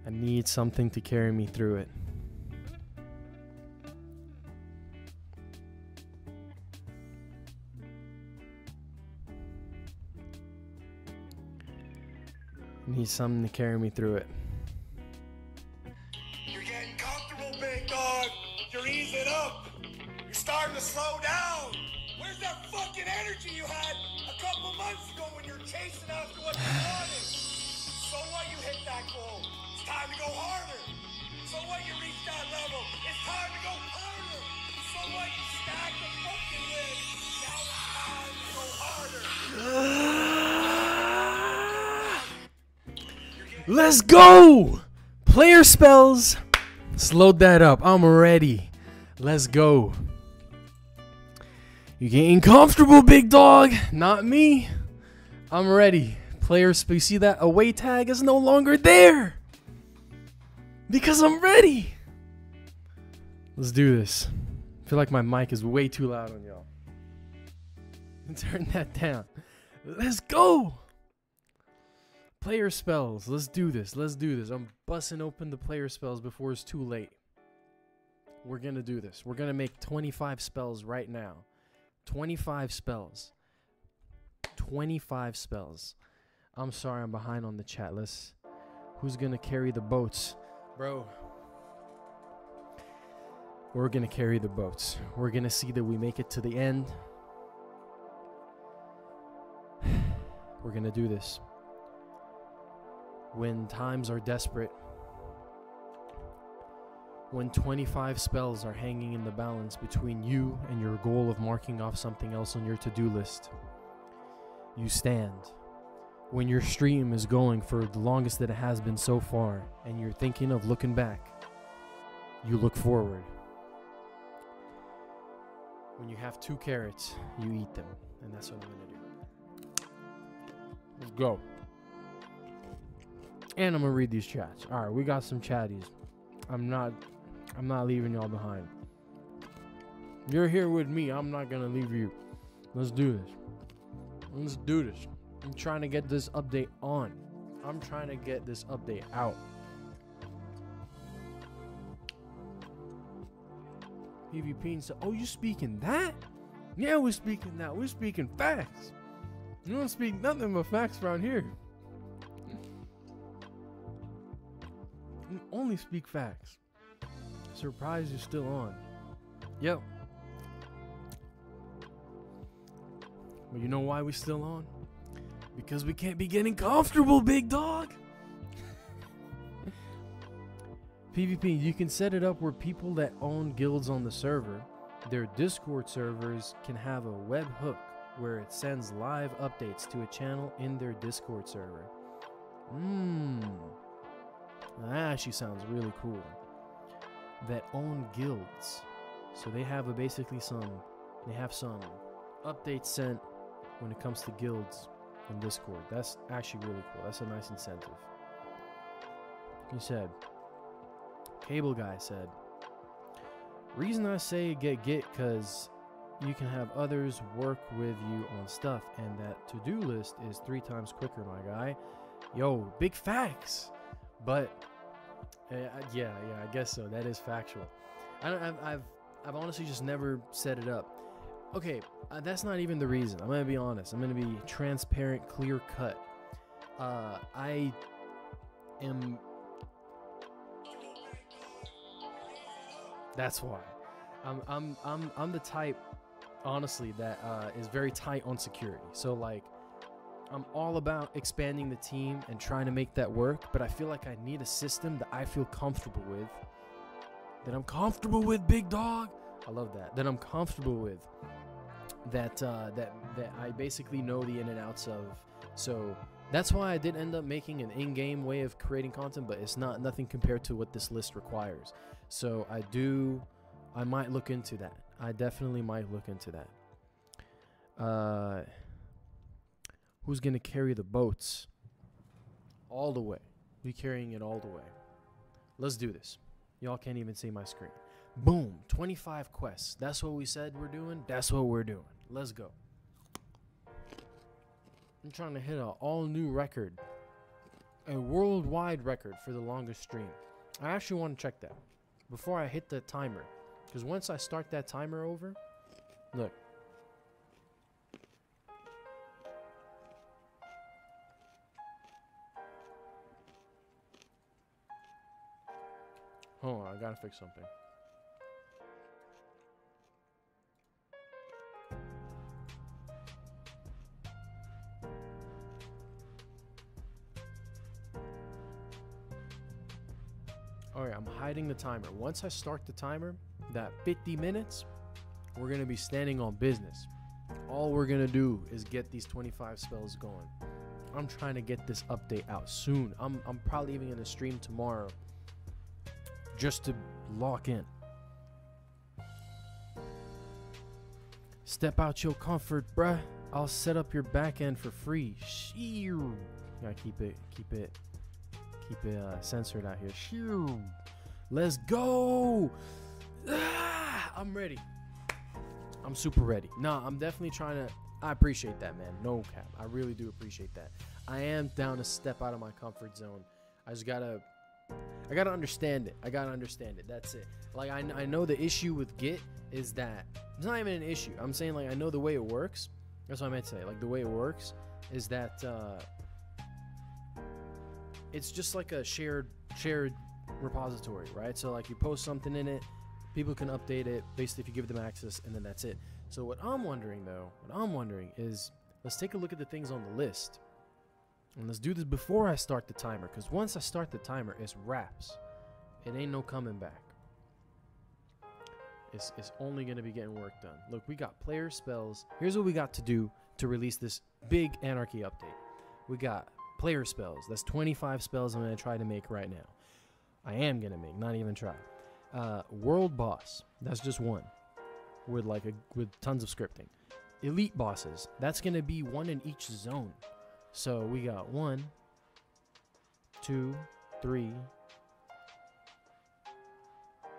I need something to carry me through it. I need something to carry me through it. You're getting comfortable, big dog. You're easing up. You're starting to slow down. Where's that fucking energy you had a couple months ago when you were chasing after what you wanted? So what, you hit that goal? It's time to go harder. So what, you reached that level? It's time to go harder. So what, you stacked the fucking wins. Now it's time to go harder. Let's go! Player spells. Slowed that up. I'm ready. Let's go. You getting comfortable, big dog? Not me. I'm ready. Player spell. You see that away tag is no longer there. Because I'm ready. Let's do this. I feel like my mic is way too loud on y'all. Turn that down. Let's go. Player spells. Let's do this. Let's do this. I'm busting open the player spells before it's too late. We're going to do this. We're going to make 25 spells right now. 25 spells. 25 spells. I'm sorry I'm behind on the chat list. Who's going to carry the boats? Bro. We're going to carry the boats. We're going to see that we make it to the end. We're going to do this. When times are desperate, when 25 spells are hanging in the balance between you and your goal of marking off something else on your to-do list, you stand. When your stream is going for the longest that it has been so far, and you're thinking of looking back, you look forward. When you have 2 carrots, you eat them, and that's what I'm going to do. Let's go. And I'm gonna read these chats. All right, we got some chatties. I'm not leaving y'all behind. You're here with me. I'm not gonna leave you. Let's do this. Let's do this. I'm trying to get this update on. I'm trying to get this update out. PvP said, "Oh, you speaking that? Yeah, we're speaking that. We're speaking facts. You don't speak nothing but facts around here. You only speak facts." Surprised you're still on. Yep. But you know why we're still on? Because we can't be getting comfortable, big dog. PvP, you can set it up where people that own guilds on the server, their Discord servers can have a webhook where it sends live updates to a channel in their Discord server. That actually sounds really cool. That own guilds, so they have some updates sent when it comes to guilds in Discord. That's actually really cool. That's a nice incentive. He said, Cable Guy said, reason I say get cause you can have others work with you on stuff, and that to-do list is 3 times quicker, my guy. Yo, big facts. But yeah, I guess so. That is factual. I've honestly just never set it up. Okay, that's not even the reason. I'm gonna be honest. I'm gonna be transparent, clear cut. I am. That's why. I'm the type, honestly, that is very tight on security. So like, I'm all about expanding the team and trying to make that work, but I feel like I need a system that I feel comfortable with big dog. I love that. That I'm comfortable with. That I basically know the in and outs of. So that's why I did end up making an in-game way of creating content, but it's nothing compared to what this list requires. So I might look into that. I definitely might look into that. Who's gonna carry the boats all the way? We carrying it all the way. Let's do this. Y'all can't even see my screen. Boom, 25 quests. That's what we said we're doing. That's what we're doing. Let's go. I'm trying to hit an all-new record. A worldwide record for the longest stream. I actually want to check that before I hit the timer. Because once I start that timer over, look. Hold on, I gotta fix something. Alright, I'm hiding the timer. Once I start the timer, that 50 minutes, we're going to be standing on business. All we're going to do is get these 25 spells going. I'm trying to get this update out soon. I'm probably even going to stream tomorrow just to lock in. Step out your comfort, bruh. I'll set up your back end for free. Sheer. Gotta keep it censored out here. Sheer. Let's go. I'm ready. I'm super ready. Nah, I'm definitely trying to. I appreciate that, man. No cap. I really do appreciate that. I am down to step out of my comfort zone. I gotta understand it. I gotta understand it. That's it. Like, I know the issue with Git is that it's not even an issue. I'm saying, like, I know the way it works. That's what I meant to say. Like, the way it works is that it's just like a shared repository, right? So, like, you post something in it, people can update it basically if you give them access, and then that's it. So what I'm wondering is, let's take a look at the things on the list, and let's do this before I start the timer, because once I start the timer, it's wraps. It ain't no coming back. It's only going to be getting work done. Look, we got player spells. Here's what we got to do to release this big Anarchy update. We got player spells. That's 25 spells I'm going to try to make right now. I am going to make, not even try. World boss. That's just one. With tons of scripting. Elite bosses. That's going to be one in each zone. So we got 1, 2, 3.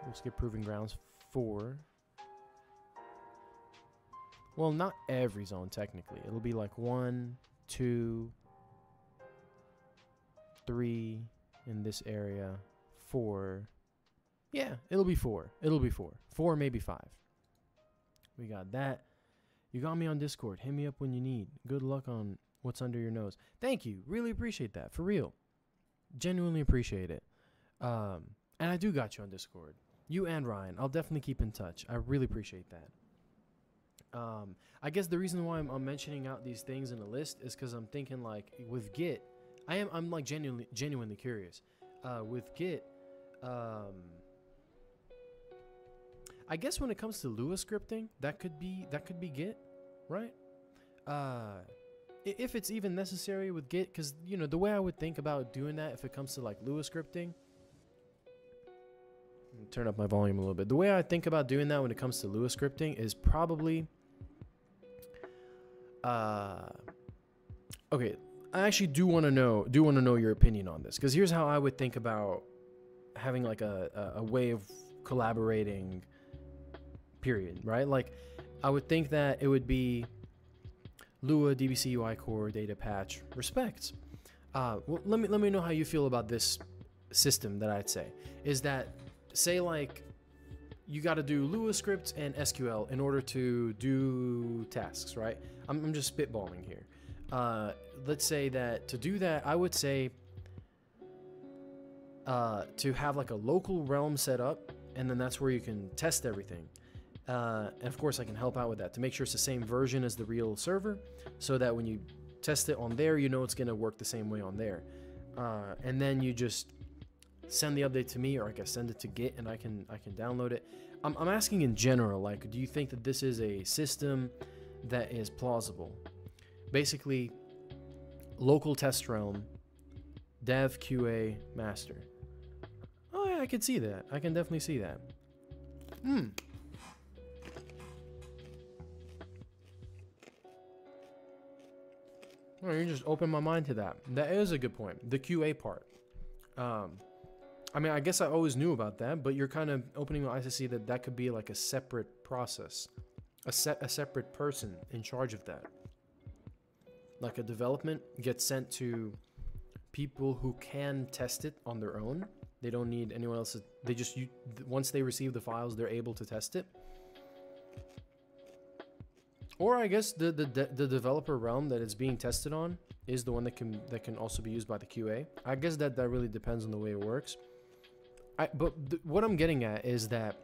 We'll skip Proving Grounds. 4. Well, not every zone technically. It'll be like 1, 2, 3 in this area. 4. Yeah, it'll be 4. It'll be 4. 4, maybe 5. We got that. You got me on Discord. Hit me up when you need. Good luck on what's under your nose. Thank you. Really appreciate that. For real. Genuinely appreciate it. And I do got you on Discord. You and Ryan. I'll definitely keep in touch. I really appreciate that. I guess the reason why I'm mentioning out these things in the list is because I'm thinking, like, with Git, I'm like genuinely curious. With Git, I guess when it comes to Lua scripting, that could be Git, right? If it's even necessary with Git, because, you know, the way I would think about doing that if it comes to like Lua scripting. Turn up my volume a little bit. The way I think about doing that when it comes to Lua scripting is probably okay. I actually do want to know your opinion on this, because here's how I would think about having like a way of collaborating, period, right? Like, I would think that it would be Lua DBC UI core data patch respects. Well, let me know how you feel about this system that I'd say is that, say, like, you got to do Lua scripts and SQL in order to do tasks, right? I'm just spitballing here. Let's say that to do that, I would say to have like a local realm set up, and then that's where you can test everything. And of course, I can help out with that to make sure it's the same version as the real server, so that when you test it on there, you know it's going to work the same way on there. And then you just send the update to me, or I can send it to Git and I can download it. I'm asking in general, like, do you think that this is a system that is plausible? Basically, local test realm, dev, QA, master. Oh yeah, I can see that. I can definitely see that. Oh, you just opened my mind to that. That is a good point. The QA part. I mean, I guess I always knew about that, but you're kind of opening my eyes to see that that could be like a separate process, a separate person in charge of that. Like a development gets sent to people who can test it on their own. They don't need anyone else. They just once they receive the files, they're able to test it. Or I guess the developer realm that it's being tested on is the one that can also be used by the QA. I guess that really depends on the way it works. But what I'm getting at is that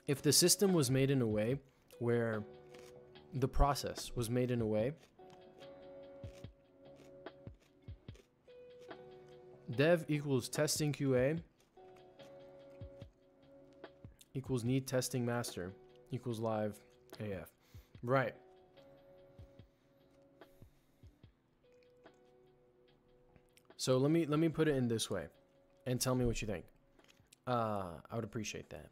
if the system was made in a way where the process was made in a way dev equals testing QA equals need testing master equals live AF. Right. So let me put it in this way and tell me what you think. I would appreciate that.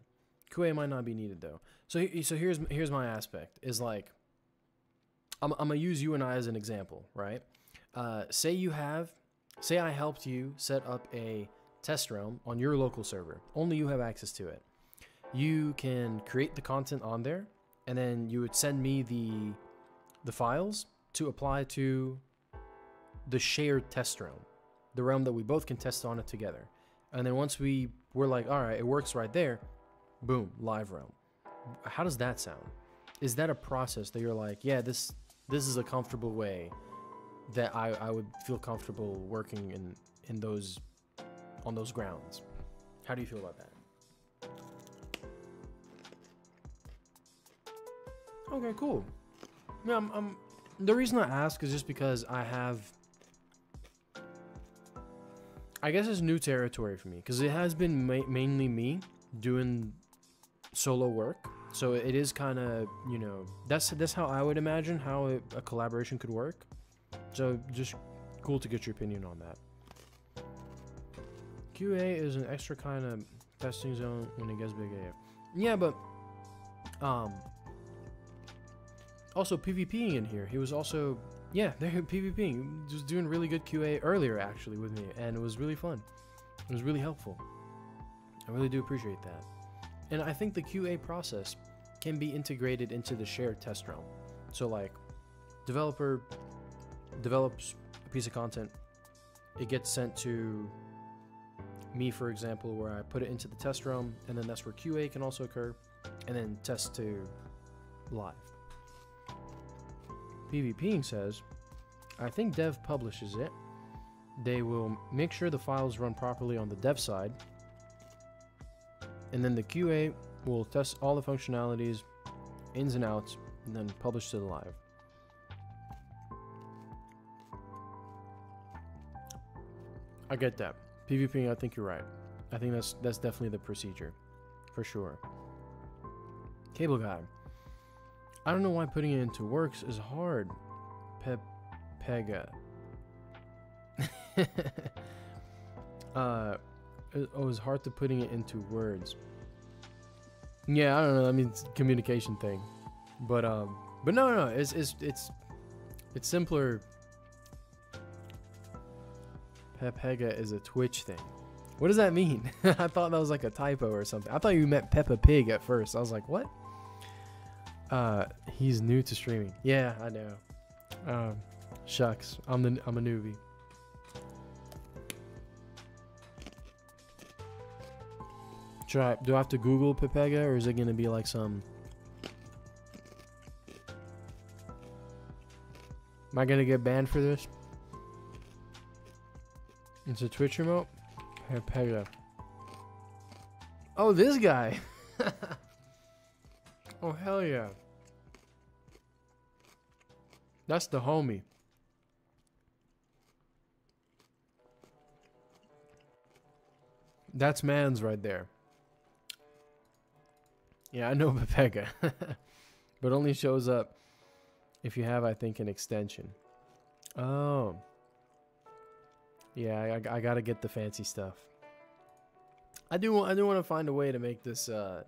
QA might not be needed though. So here's my aspect is like I'm gonna use you and I as an example, right? Say I helped you set up a test realm on your local server. Only you have access to it. You can create the content on there, and then you would send me the files to apply to the shared test realm, the realm that we both can test on it together. And then once we're like, all right, it works right there, boom, live realm. How does that sound? Is that a process that you're like, yeah, this is a comfortable way that I would feel comfortable working in those on those grounds? How do you feel about that? Okay, cool. Yeah, the reason I ask is just because I guess it's new territory for me, because it has been mainly me doing solo work. So it is kind of, you know, that's how I would imagine how a collaboration could work. So just cool to get your opinion on that. QA is an extra kind of testing zone when it gets big AF. Yeah, but also PvPing in here. He was also, yeah, they're PvPing. Just doing really good QA earlier actually with me, and it was really fun. It was really helpful. I really do appreciate that. And I think the QA process can be integrated into the shared test realm. So like, developer develops a piece of content, it gets sent to me, for example, where I put it into the test realm, and then that's where QA can also occur, and then test to live. PvPing says, I think dev publishes it. They will make sure the files run properly on the dev side, and then the QA will test all the functionalities, ins and outs, and then publish to the live. I get that. PvPing, I think you're right. I think that's definitely the procedure, for sure. Cable guy. I don't know why putting it into works is hard. Pega. It was hard to putting it into words. Yeah, I don't know. I mean, it's a communication thing, but no, it's simpler. Pega is a Twitch thing. What does that mean? I thought that was like a typo or something. I thought you meant Peppa Pig at first. I was like, what? He's new to streaming. Yeah, I know. Shucks, I'm a newbie. Do I have to Google Pepega, or is it gonna be like some? Am I gonna get banned for this? It's a Twitch remote. Pepega. Oh, this guy. Oh hell yeah. That's the homie. That's man's right there. Yeah, I know Pepega. But only shows up if you have, I think, an extension. Oh. Yeah, I gotta get the fancy stuff. I do want to find a way to make this, to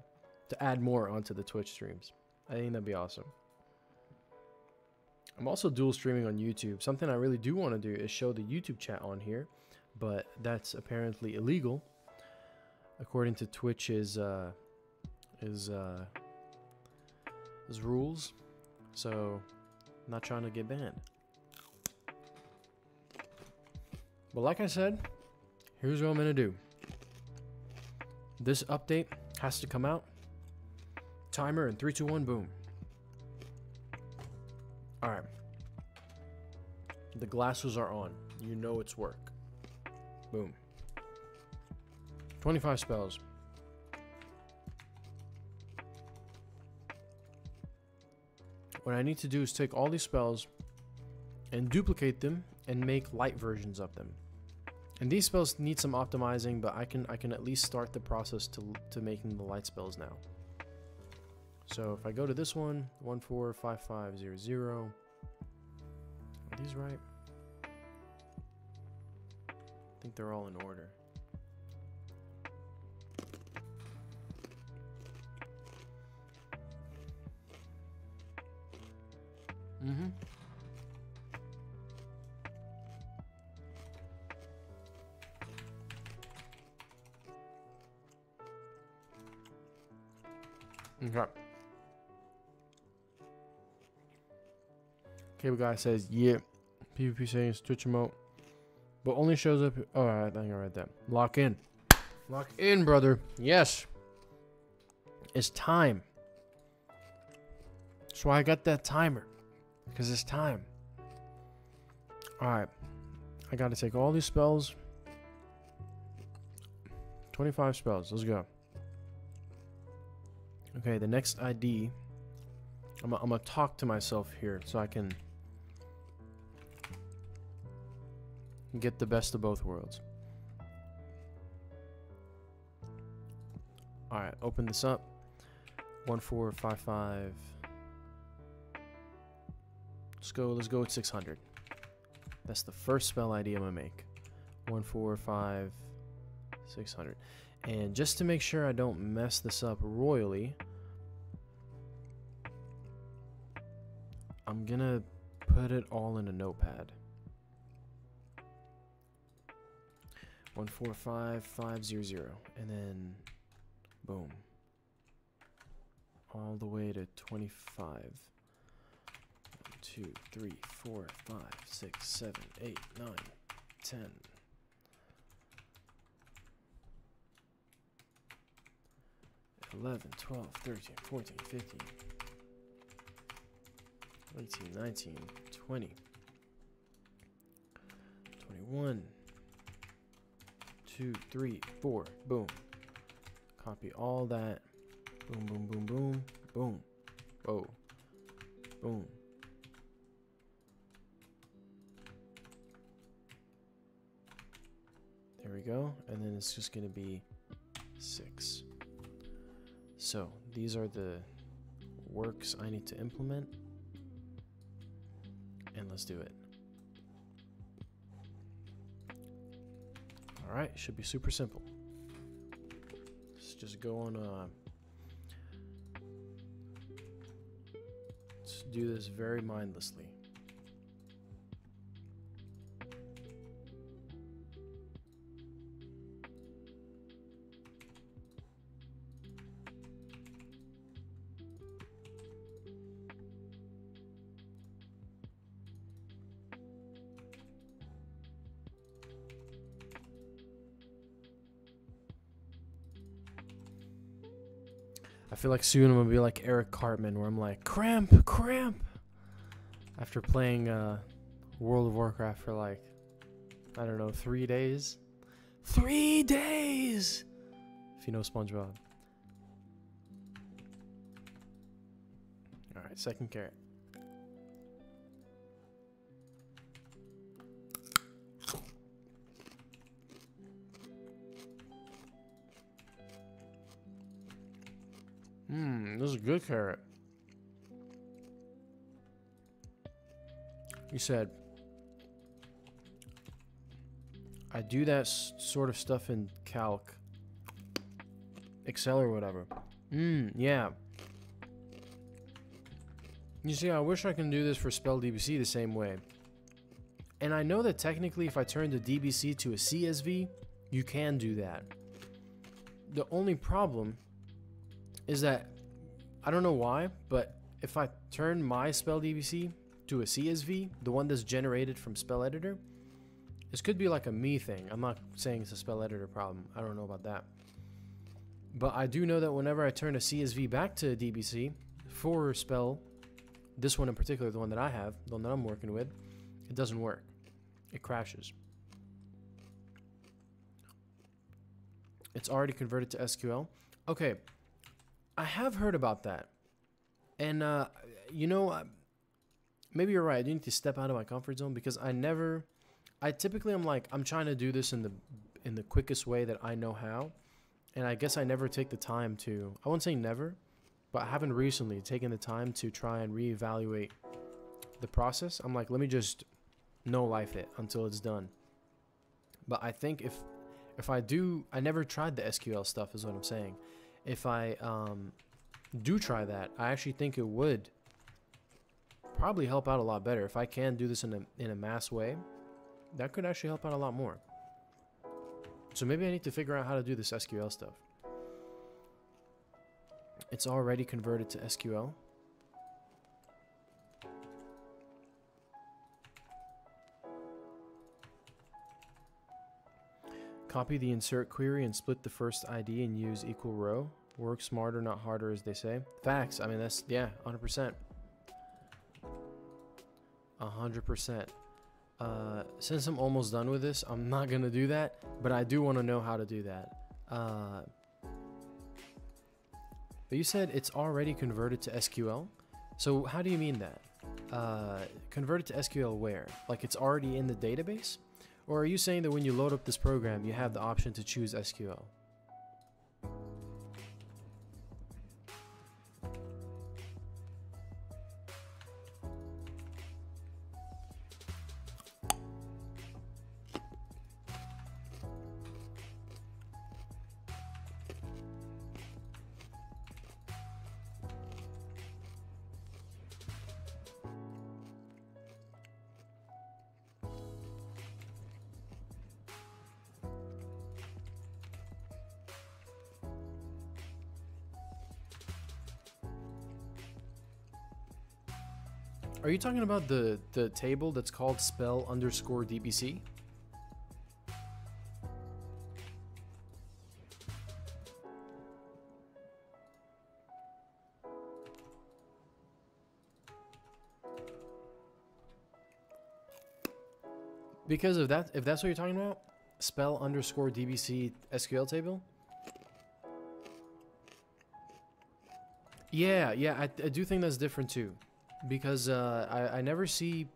add more onto the Twitch streams. I think that'd be awesome. I'm also dual streaming on YouTube. Something I really do want to do is show the YouTube chat on here, but that's apparently illegal, according to Twitch's rules. So, I'm not trying to get banned. But like I said, here's what I'm gonna do. This update has to come out. Timer in 3, 2, 1, boom. Alright. The glasses are on. You know it's work. Boom. 25 spells. What I need to do is take all these spells and duplicate them and make light versions of them. And these spells need some optimizing, but I can at least start the process to making the light spells now. So if I go to this one, 145500, are these right? I think they're all in order. Mm-hmm. Okay. Cable guy says, yeah, PvP settings, Twitch emote, but only shows up. Oh, I think I read that. Lock in. Lock in, brother. Yes. It's time. That's why I got that timer. Because it's time. Alright. I got to take all these spells. 25 spells. Let's go. Okay, the next ID. I'm going to talk to myself here so I can get the best of both worlds. Alright, open this up. 1455. Let's go with 600. That's the first spell ID I'm gonna make. 145 600. And just to make sure I don't mess this up royally, I'm gonna put it all in a notepad. 145500, and then boom, all the way to 25. 1, 2, 3, 4, 5, 6, 7, 8, 9, 10. 11, 12, 13, 14, 15, 18, 19, 20, 21, 2, 3, 4, boom. Copy all that. Boom, boom, boom, boom, boom. Whoa. Boom. There we go. And then it's just going to be 6. So these are the works I need to implement. And let's do it. Alright, should be super simple. Let's just go on, let's do this very mindlessly. I feel like soon I'm gonna be like Eric Cartman, where I'm like, cramp, cramp. After playing World of Warcraft for like, I don't know, 3 days. 3 days! If you know SpongeBob. Alright, second carrot. This is a good carrot. You said, I do that sort of stuff in Calc, Excel or whatever. Yeah. You see, I wish I can do this for spell DBC the same way. And I know that technically if I turn the DBC to a CSV, you can do that. The only problem is that, I don't know why, but if I turn my spell DBC to a CSV, the one that's generated from spell editor, this could be like a me thing. I'm not saying it's a spell editor problem. I don't know about that. But I do know that whenever I turn a CSV back to a DBC for spell, this one in particular, the one that I have, the one that I'm working with, it doesn't work. It crashes. It's already converted to SQL. Okay, I have heard about that. And, you know, maybe you're right. I do need to step out of my comfort zone because I typically I'm like, I'm trying to do this in the quickest way that I know how. And I guess I never take the time to, I won't say never, but I haven't recently taken the time to try and reevaluate the process. I'm like, let me just no life it until it's done. But I think if I do, I never tried the SQL stuff is what I'm saying. If I do try that, I actually think it would probably help out a lot better. If I can do this in a mass way, that could actually help out a lot more. So maybe I need to figure out how to do this SQL stuff. It's already converted to SQL. Copy the insert query and split the first ID and use equal row. Work smarter, not harder, as they say. Facts. I mean, that's, yeah, 100%. 100%. Since I'm almost done with this, I'm not going to do that, but I do want to know how to do that. But you said it's already converted to SQL. So how do you mean that? Converted to SQL where? Like it's already in the database? Or are you saying that when you load up this program, you have the option to choose SQL? Are you talking about the table that's called spell_DBC? Because if that's what you're talking about, spell_DBC SQL table. Yeah, I do think that's different too. Because I never see,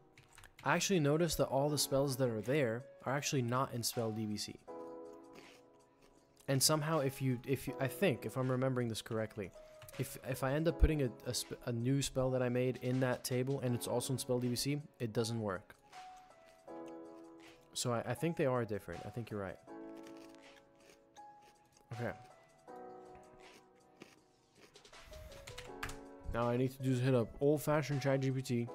I actually noticed that all the spells that are there are actually not in spell DBC. And somehow I think, if I'm remembering this correctly, if I end up putting a new spell that I made in that table and it's also in spell DBC, it doesn't work. So I think they are different. I think you're right. Okay. Now I need to just hit up old-fashioned ChatGPT.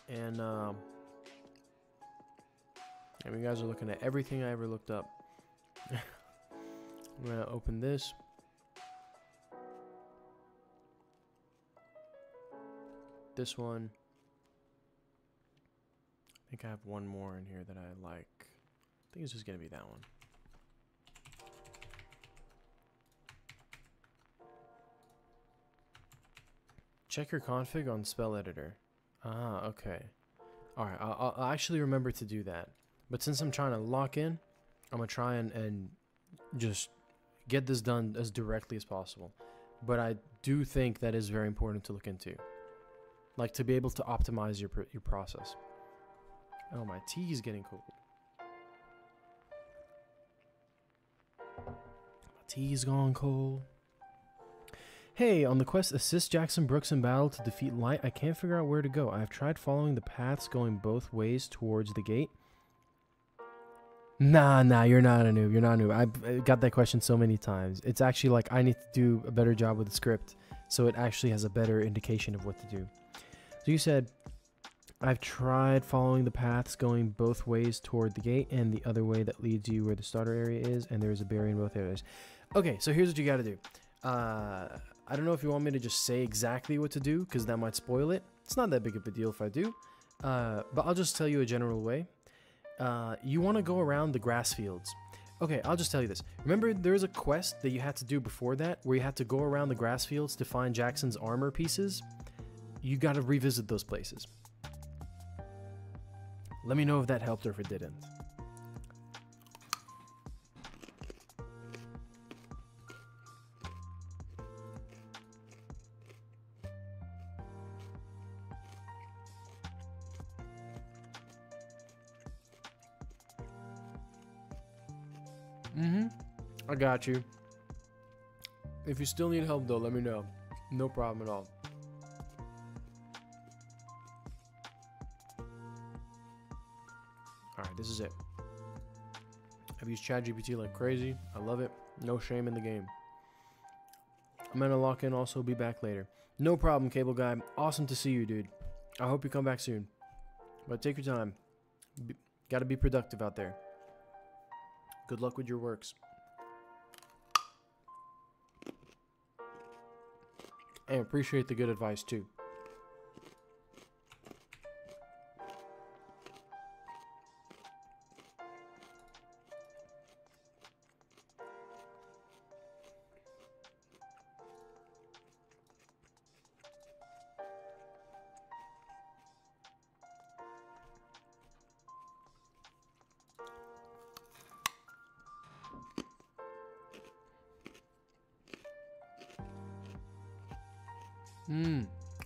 And you guys are looking at everything I ever looked up. I'm gonna open this. This one. I think I have one more in here that I like. I think it's just gonna be that one. Check your config on spell editor. Ah, okay. Alright, I'll actually remember to do that. But since I'm trying to lock in, I'm gonna try and just get this done as directly as possible. But I do think that is very important to look into. Like to be able to optimize your process. Oh, my tea is getting cold. My tea's gone cold. Hey, on the quest, assist Jackson Brooks in battle to defeat Light. I can't figure out where to go. I have tried following the paths going both ways towards the gate. Nah, you're not a noob. You're not a noob. I got that question so many times. It's actually like I need to do a better job with the script, so it actually has a better indication of what to do. So you said, I've tried following the paths going both ways toward the gate and the other way that leads you where the starter area is, and there's a barrier in both areas. Okay, so here's what you got to do. I don't know if you want me to just say exactly what to do, because that might spoil it. It's not that big of a deal if I do, but I'll just tell you a general way. You want to go around the grass fields. Okay, I'll just tell you this. Remember, there's a quest that you had to do before that, where you had to go around the grass fields to find Jackson's armor pieces? You got to revisit those places. Let me know if that helped or if it didn't. I got you. If you still need help though, let me know. No problem at all. Alright, this is it. I've used ChatGPT like crazy. I love it. No shame in the game. I'm gonna lock in, also be back later. No problem, Cable Guy. Awesome to see you, dude. I hope you come back soon. But take your time. Gotta be productive out there. Good luck with your works. And appreciate the good advice too.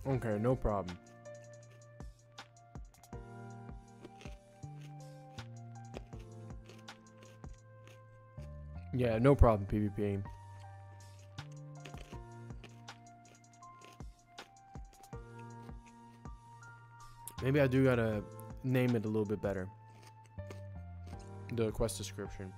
Okay, no problem. Yeah, no problem, PvP. Maybe I do gotta name it a little bit better. The quest description.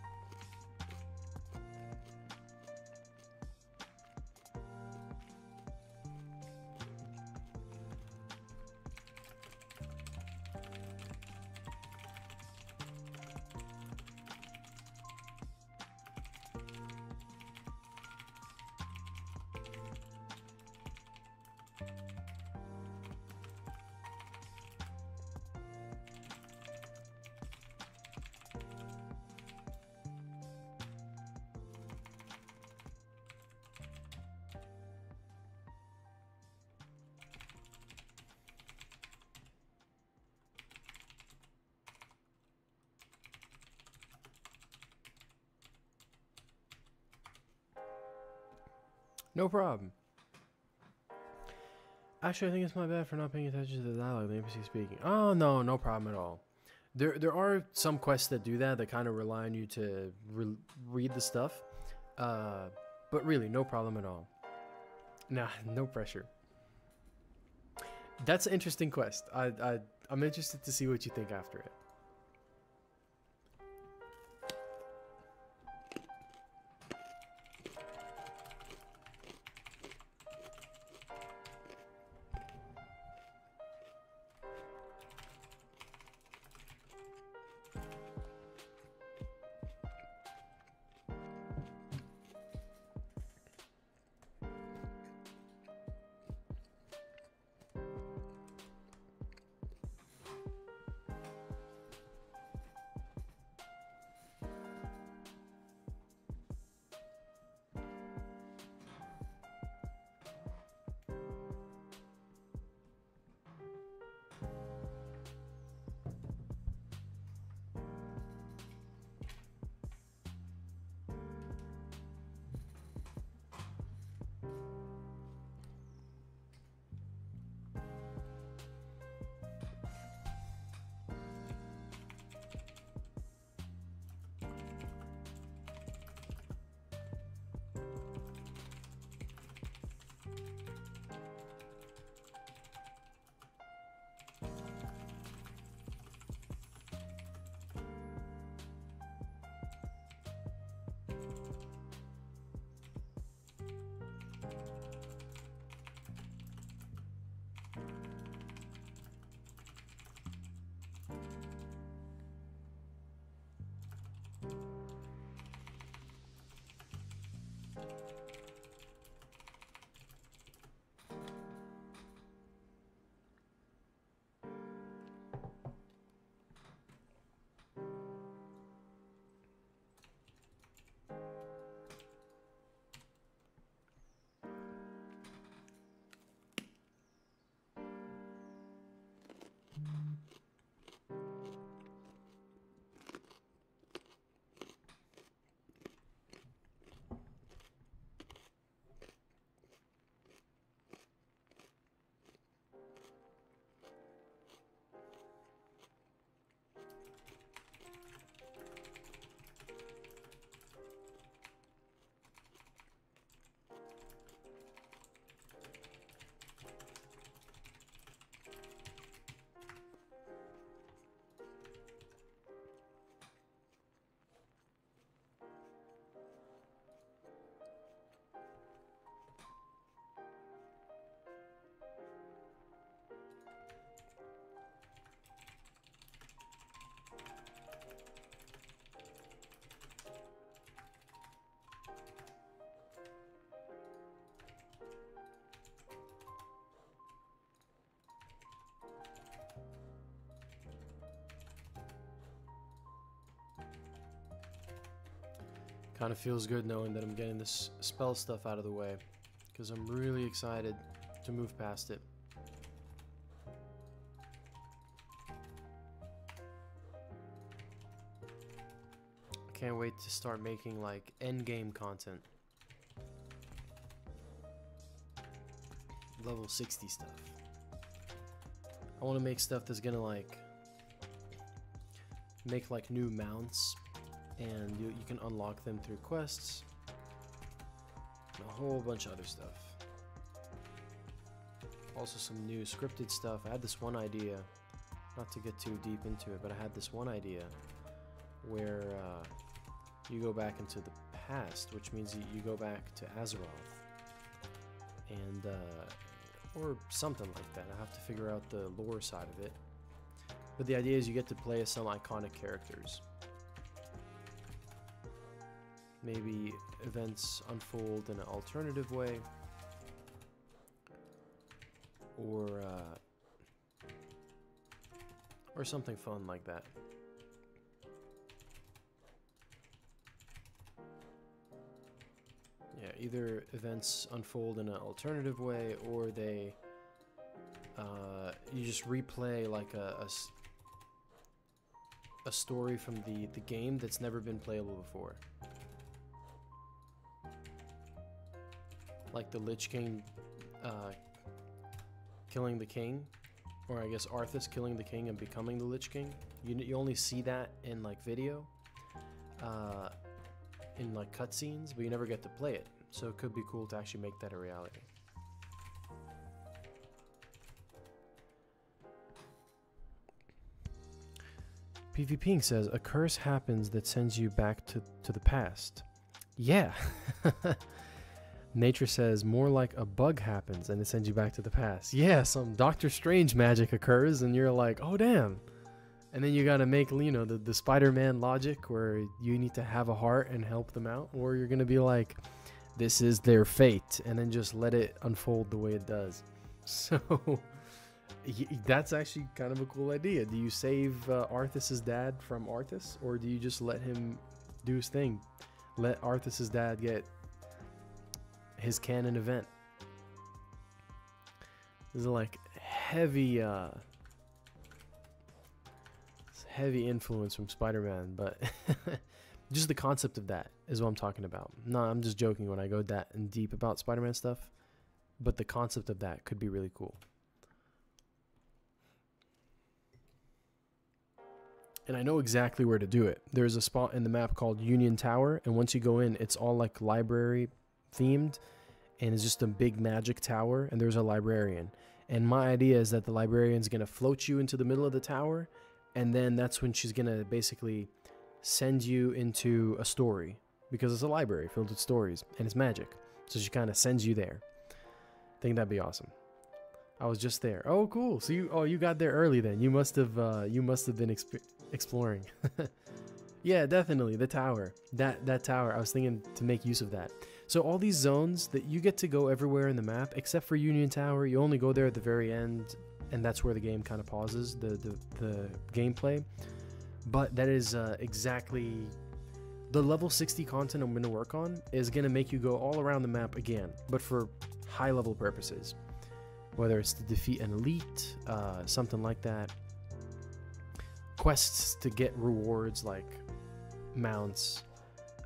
No problem. Actually, I think it's my bad for not paying attention to the dialogue, the NPC speaking. Oh, no, no problem at all. There are some quests that do that kind of rely on you to read the stuff. But really, no problem at all. Nah, no pressure. That's an interesting quest. I'm interested to see what you think after it. Kind of feels good knowing that I'm getting this spell stuff out of the way, because I'm really excited to move past it. I can't wait to start making like end game content. Level 60 stuff. I want to make stuff that's gonna like make like new mounts, and you can unlock them through quests and a whole bunch of other stuff. Also some new scripted stuff. I had this one idea, not to get too deep into it, but I had this one idea where you go back into the past, which means you go back to Azeroth, and or something like that. I have to figure out the lore side of it. But the idea is you get to play as some iconic characters. Maybe events unfold in an alternative way, or something fun like that. Yeah, either events unfold in an alternative way, or they you just replay like a story from the game that's never been playable before. Like the Lich King killing the king, or I guess Arthas killing the king and becoming the Lich King. You only see that in like video, in like cutscenes, but you never get to play it. So it could be cool to actually make that a reality. PvPing says a curse happens that sends you back to the past. Yeah. Nature says more like a bug happens and it sends you back to the past. Yeah, some Doctor Strange magic occurs and you're like, oh damn. And then you gotta make, you know, the Spider-Man logic where you need to have a heart and help them out, or you're gonna be like, this is their fate, and then just let it unfold the way it does. So that's actually kind of a cool idea. Do you save Arthas's dad from Arthas, or do you just let him do his thing? Let Arthas's dad get his canon event. This is like heavy influence from Spider-Man, but just the concept of that is what I'm talking about. No, I'm just joking when I go that in deep about Spider-Man stuff, but the concept of that could be really cool. And I know exactly where to do it. There's a spot in the map called Union Tower, and once you go in, it's all like library themed, and it's just a big magic tower, and there's a librarian. And my idea is that the librarian's gonna float you into the middle of the tower, and then that's when she's gonna basically send you into a story, because it's a library filled with stories and it's magic. So she kind of sends you there. I think that'd be awesome. I was just there. Oh, cool. So you got there early then. You must have been exploring. Yeah, definitely the tower. That tower. I was thinking to make use of that. So all these zones that you get to go everywhere in the map except for Union Tower. You only go there at the very end, and that's where the game kind of pauses the gameplay. But that is exactly the level 60 content I'm going to work on. Is going to make you go all around the map again, but for high level purposes, whether it's to defeat an elite, something like that, quests to get rewards like mounts,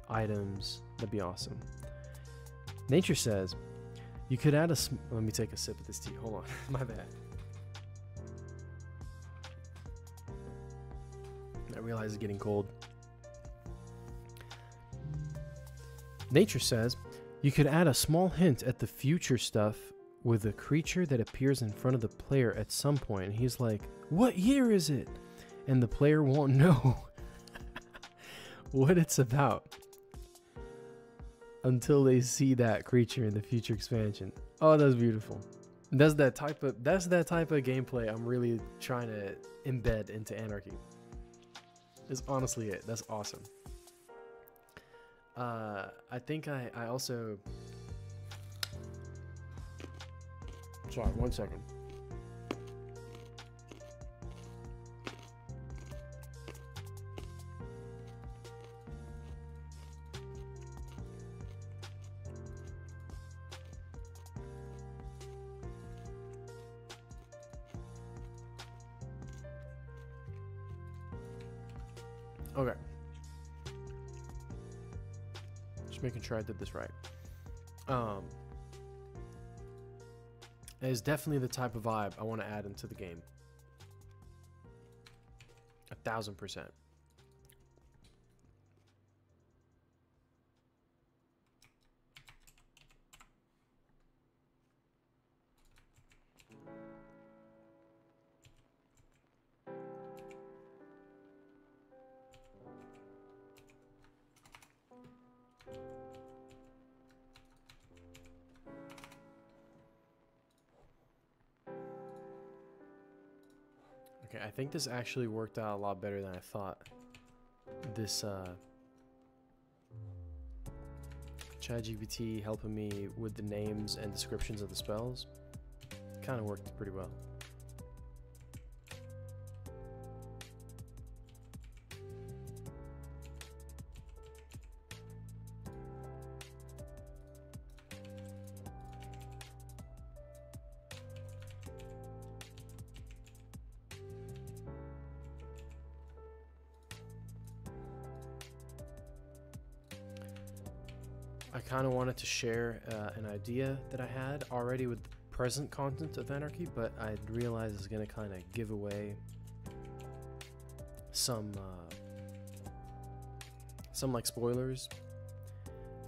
items. That'd be awesome. Nature says you could add let me take a sip of this tea. Hold on. My bad. I realize it's getting cold. Nature says you could add a small hint at the future stuff with a creature that appears in front of the player at some point, and he's like, what year is it? And the player won't know what it's about until they see that creature in the future expansion. Oh, that's beautiful. That's that type of gameplay I'm really trying to embed into Anarchy. Is honestly it. That's awesome. I think I also... Sorry, 1 second. Okay. Just making sure I did this right. It is definitely the type of vibe I want to add into the game. 1000%. Okay, I think this actually worked out a lot better than I thought. This ChatGPT helping me with the names and descriptions of the spells kind of worked pretty well. I kind of wanted to share an idea that I had already with the present content of Anarchy, but I realized it's going to kind of give away some like spoilers.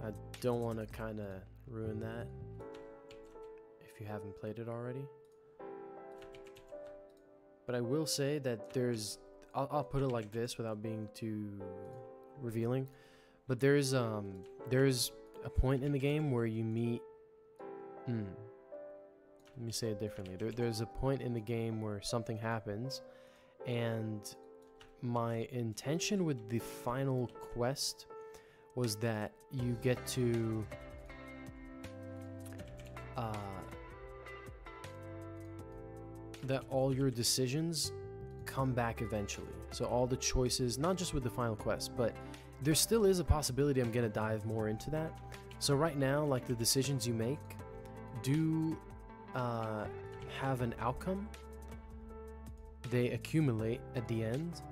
I don't want to kind of ruin that if you haven't played it already. But I will say that I'll put it like this without being too revealing, but there's a point in the game where you meet let me say it differently. There's a point in the game where something happens, and my intention with the final quest was that you get to that all your decisions come back eventually. So all the choices, not just with the final quest, but there still is a possibility I'm gonna dive more into that. So right now, like, the decisions you make do have an outcome. They accumulate at the end,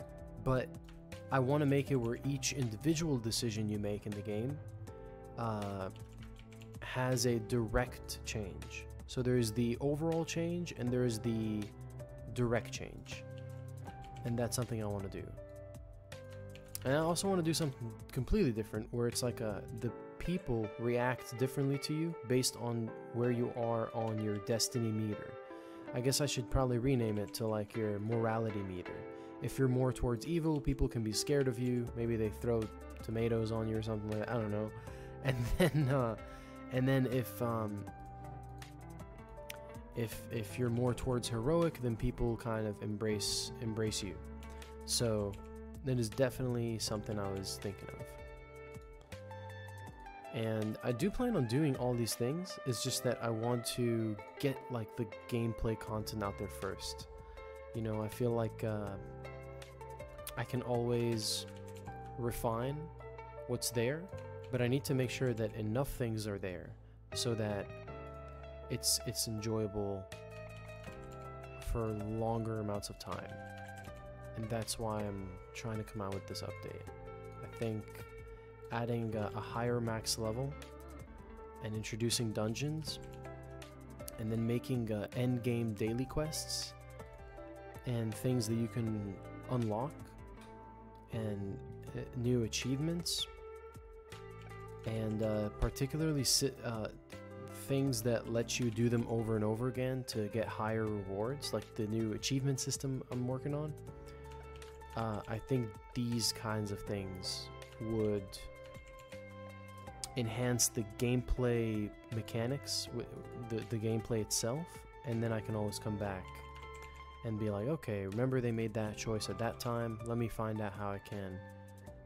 but I want to make it where each individual decision you make in the game has a direct change. So there's the overall change and there's the direct change, and that's something I want to do. And I also want to do something completely different, where it's like the people react differently to you based on where you are on your destiny meter. I guess I should probably rename it to like your morality meter. If you're more towards evil, people can be scared of you. Maybe they throw tomatoes on you or something like that. I don't know. And then if you're more towards heroic, then people kind of embrace you. So that is definitely something I was thinking of. And I do plan on doing all these things. It's just that I want to get like the gameplay content out there first. You know, I feel like I can always refine what's there, but I need to make sure that enough things are there so that it's enjoyable for longer amounts of time. And that's why I'm trying to come out with this update. I think adding a higher max level and introducing dungeons, and then making end game daily quests and things that you can unlock, and new achievements, and particularly things that let you do them over and over again to get higher rewards, like the new achievement system I'm working on. I think these kinds of things would enhance the gameplay mechanics, the gameplay itself, and then I can always come back and be like, okay, remember they made that choice at that time, let me find out how I can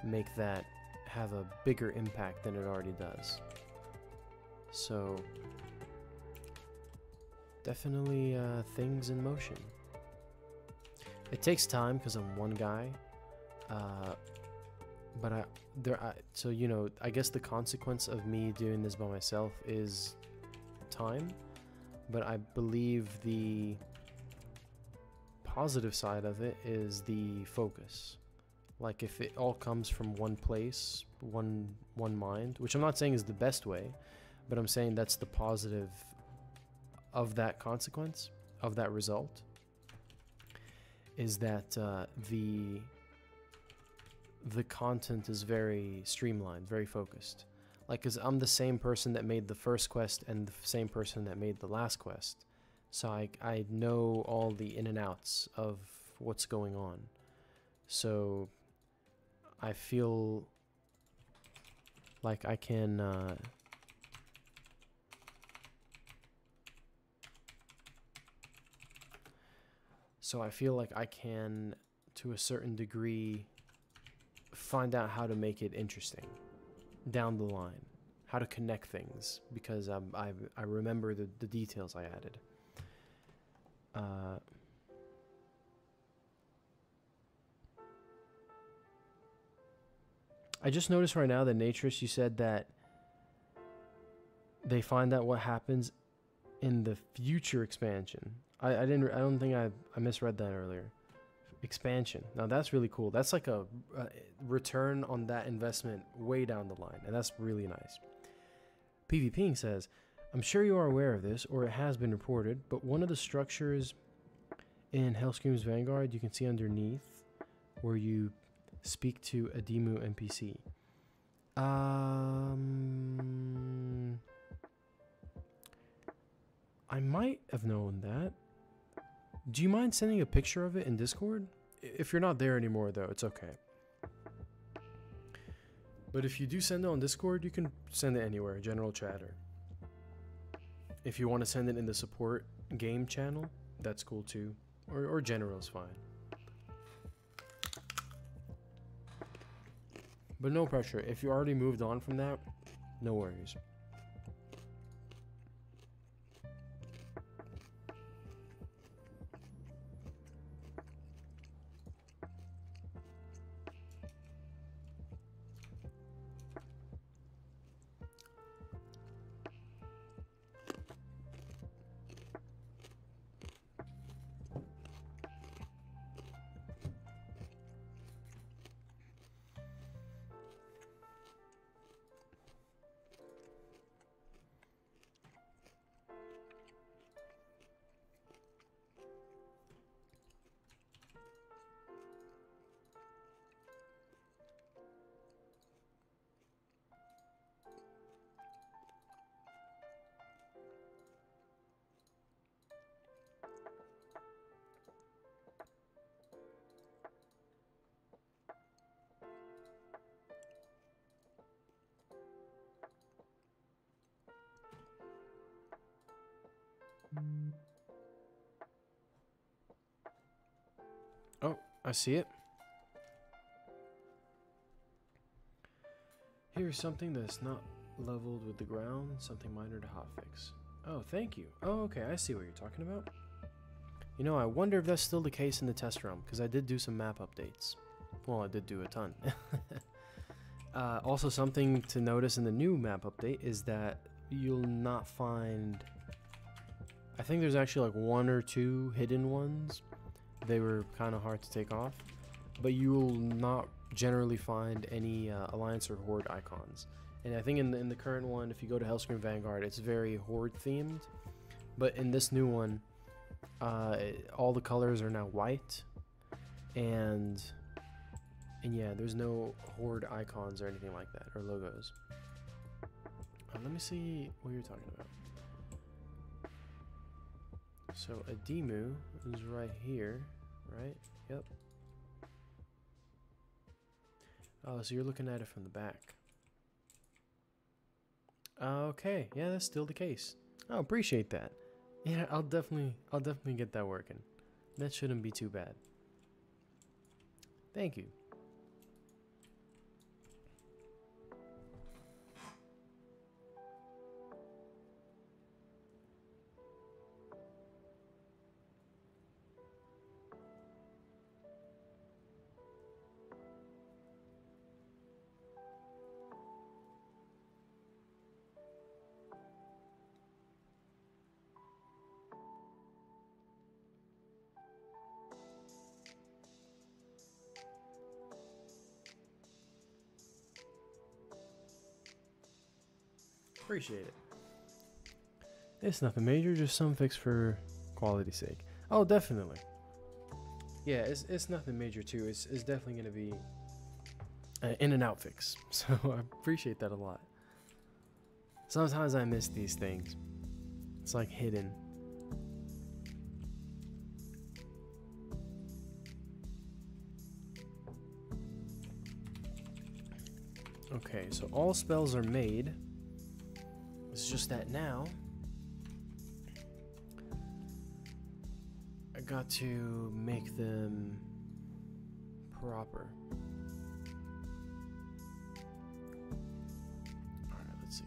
make that have a bigger impact than it already does. So definitely things in motion. It takes time because I'm one guy, but so you know, I guess the consequence of me doing this by myself is time, but I believe the positive side of it is the focus. Like if it all comes from one place, one mind, which I'm not saying is the best way, but I'm saying that's the positive of that consequence, of that result, is that the content is very streamlined, very focused. Like, cause I'm the same person that made the first quest and the same person that made the last quest, so I know all the in and outs of what's going on. So I feel like I can to a certain degree find out how to make it interesting down the line, how to connect things, because I remember the details I added. I just noticed right now that Natris, you said that they find out what happens in the future expansion. I don't think I misread that earlier. Expansion. Now that's really cool. That's like a return on that investment way down the line, and that's really nice. PvPing says, I'm sure you are aware of this, or it has been reported, but one of the structures in Hellscream's Vanguard you can see underneath where you speak to a Demu NPC. I might have known that. Do you mind sending a picture of it in Discord? If you're not there anymore, though, it's okay. But if you do send it on Discord, you can send it anywhere, general chatter. If you want to send it in the support game channel, that's cool too. Or general is fine. But no pressure. If you already moved on from that, no worries. Oh, I see it. Here's something that's not leveled with the ground, something minor to hotfix. Oh, thank you. Oh, okay, I see what you're talking about. You know, I wonder if that's still the case in the test realm, because I did do some map updates. Well, I did do a ton. Also, something to notice in the new map update is that you'll not find... I think there's actually like 1 or 2 hidden ones. They were kind of hard to take off. But you will not generally find any Alliance or Horde icons. And I think in the current one, if you go to Hellscream Vanguard, it's very Horde themed. But in this new one, all the colors are now white. And yeah, there's no Horde icons or anything like that, or logos. Let me see what you're talking about. So a Demu is right here, right? Yep. Oh, so you're looking at it from the back. Okay, yeah, that's still the case. I appreciate that. Yeah, I'll definitely get that working. That shouldn't be too bad. Thank you. Appreciate it. It's nothing major, just some fix for quality's sake. Oh, definitely. Yeah, it's nothing major too. It's definitely gonna be an in and out fix. So I appreciate that a lot. Sometimes I miss these things. It's like hidden. Okay, so all spells are made. It's just that now I got to make them proper. Alright, let's see.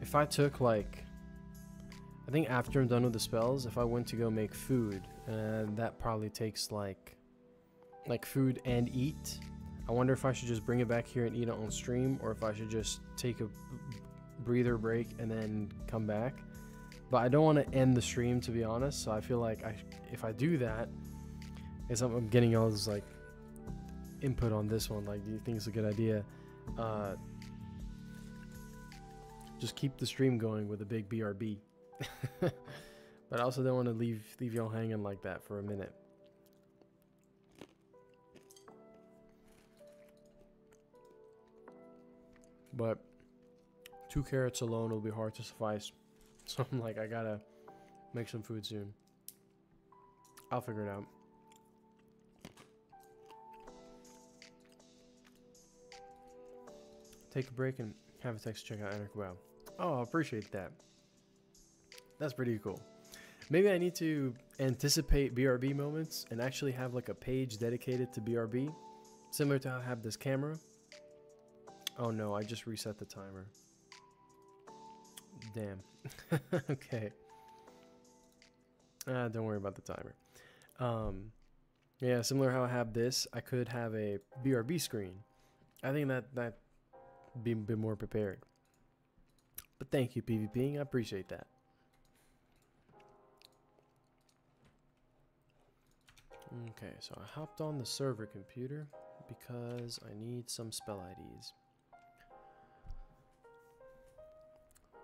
If I took like, I think after I'm done with the spells, if I went to go make food, and that probably takes like food and eat. I wonder if I should just bring it back here and eat it on stream, or if I should just take a breather break and then come back. But I don't want to end the stream, to be honest, so I feel like if I do that, because I'm getting all this like input on this one, like, do you think it's a good idea? Just keep the stream going with a big BRB. But I also don't want to leave y'all hanging like that for a minute. But 2 carrots alone will be hard to suffice. So I'm like, I gotta make some food soon. I'll figure it out. Take a break and have a text check out Anarchy WoW. Oh, I appreciate that. That's pretty cool. Maybe I need to anticipate BRB moments and actually have like a page dedicated to BRB, similar to how I have this camera. Oh no, I just reset the timer. Damn. Okay. Don't worry about the timer. Yeah, similar how I have this, I could have a BRB screen. I think that be a bit more prepared. But thank you, PvPing. I appreciate that. Okay, so I hopped on the server computer because I need some spell IDs.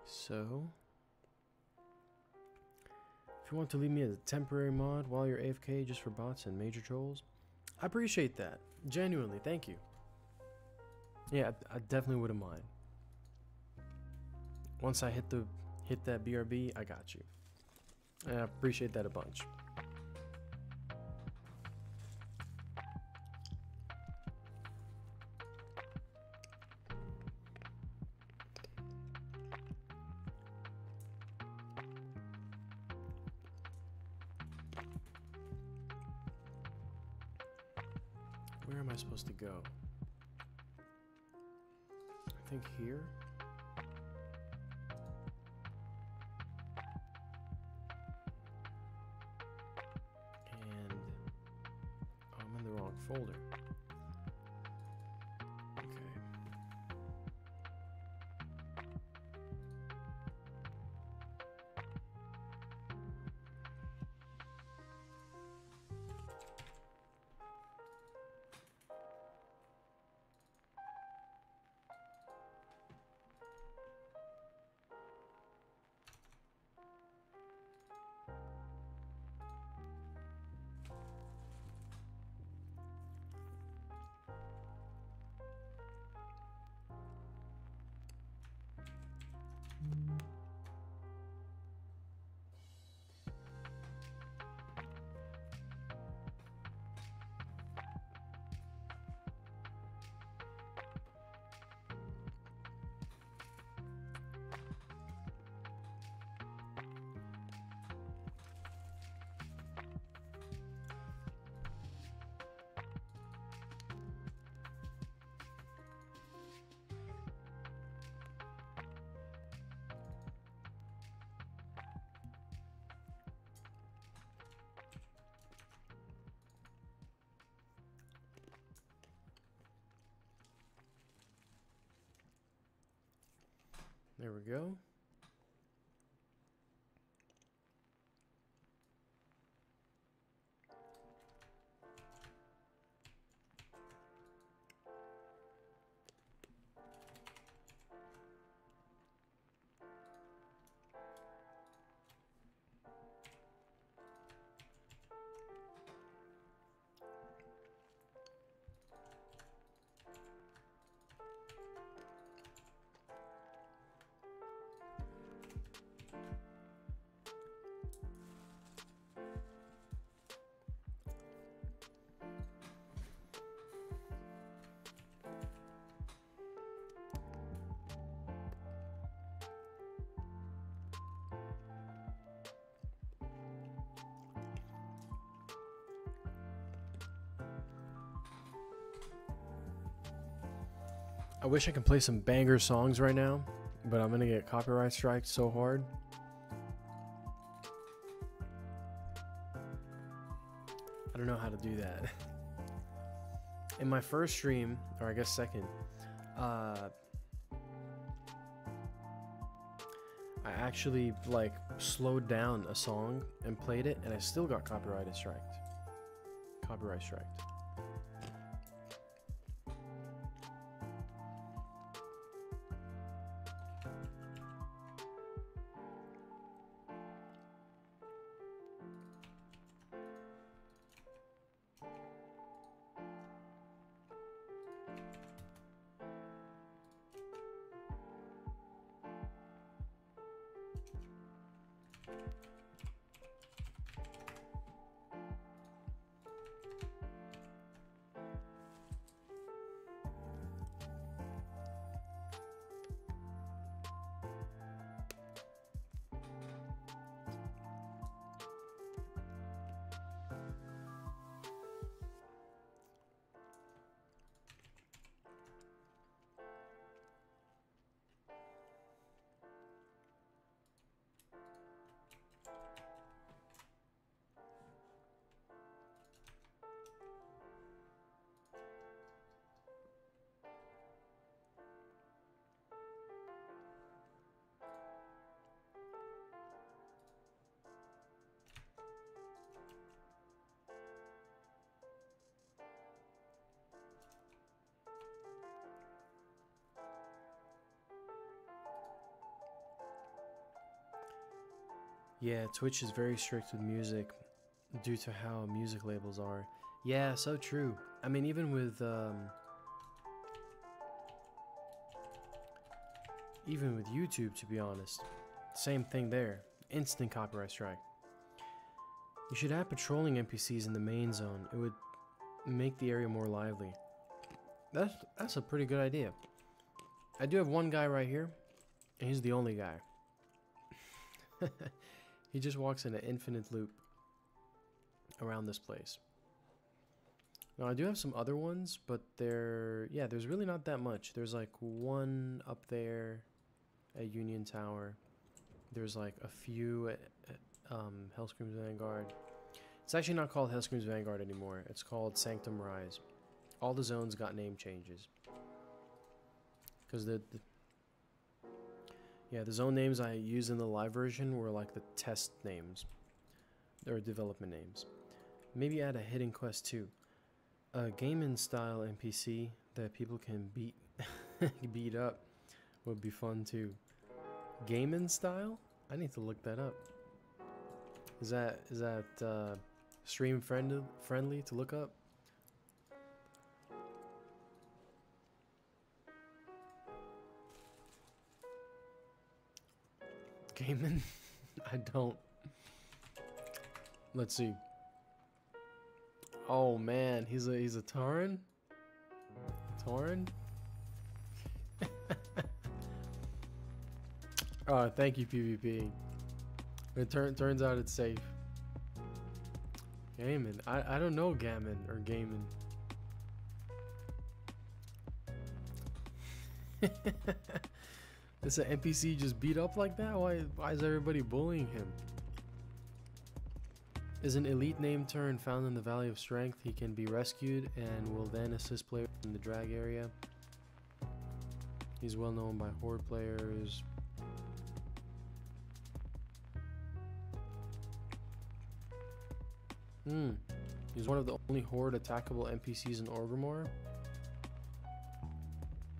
So, if you want to leave me as a temporary mod while you're AFK just for bots and major trolls, I appreciate that. Genuinely, thank you. Yeah, I definitely wouldn't mind. Once I hit that BRB, I got you. And I appreciate that a bunch. Where am I supposed to go? I think here. And oh, I'm in the wrong folder. Okay. There we go. I wish I could play some banger songs right now, but I'm gonna get copyright striked so hard. I don't know how to do that. In my first stream, or I guess second, I actually like slowed down a song and played it, and I still got copyright striked. Yeah, Twitch is very strict with music due to how music labels are. Yeah, so true. I mean, even with YouTube, to be honest, same thing there. Instant copyright strike. You should have patrolling NPCs in the main zone. It would make the area more lively. That's a pretty good idea. I do have one guy right here, and he's the only guy. He just walks in an infinite loop around this place. Now I do have some other ones, but there's really not that much. There's like one up there at Union Tower. There's like a few at Hellscream's Vanguard. It's actually not called Hellscream's Vanguard anymore. It's called Sanctum Rise. All the zones got name changes. Because the zone names I used in the live version were like the test names. Or development names. Maybe add a hidden quest too. A gaming style NPC that people can beat up would be fun too. Gaming style? I need to look that up. Is that stream friendly to look up? Gaming? I don't. Let's see. Oh man, he's a Tauren? Tauren? Oh, thank you, PvP. It turns out it's safe. Gammon. I don't know Gammon or Gammon. Does an NPC just beat up like that? Why is everybody bullying him? Is an elite name turn found in the Valley of Strength. He can be rescued and will then assist players in the drag area. He's well known by Horde players. He's one of the only Horde attackable NPCs in Orgrimmar.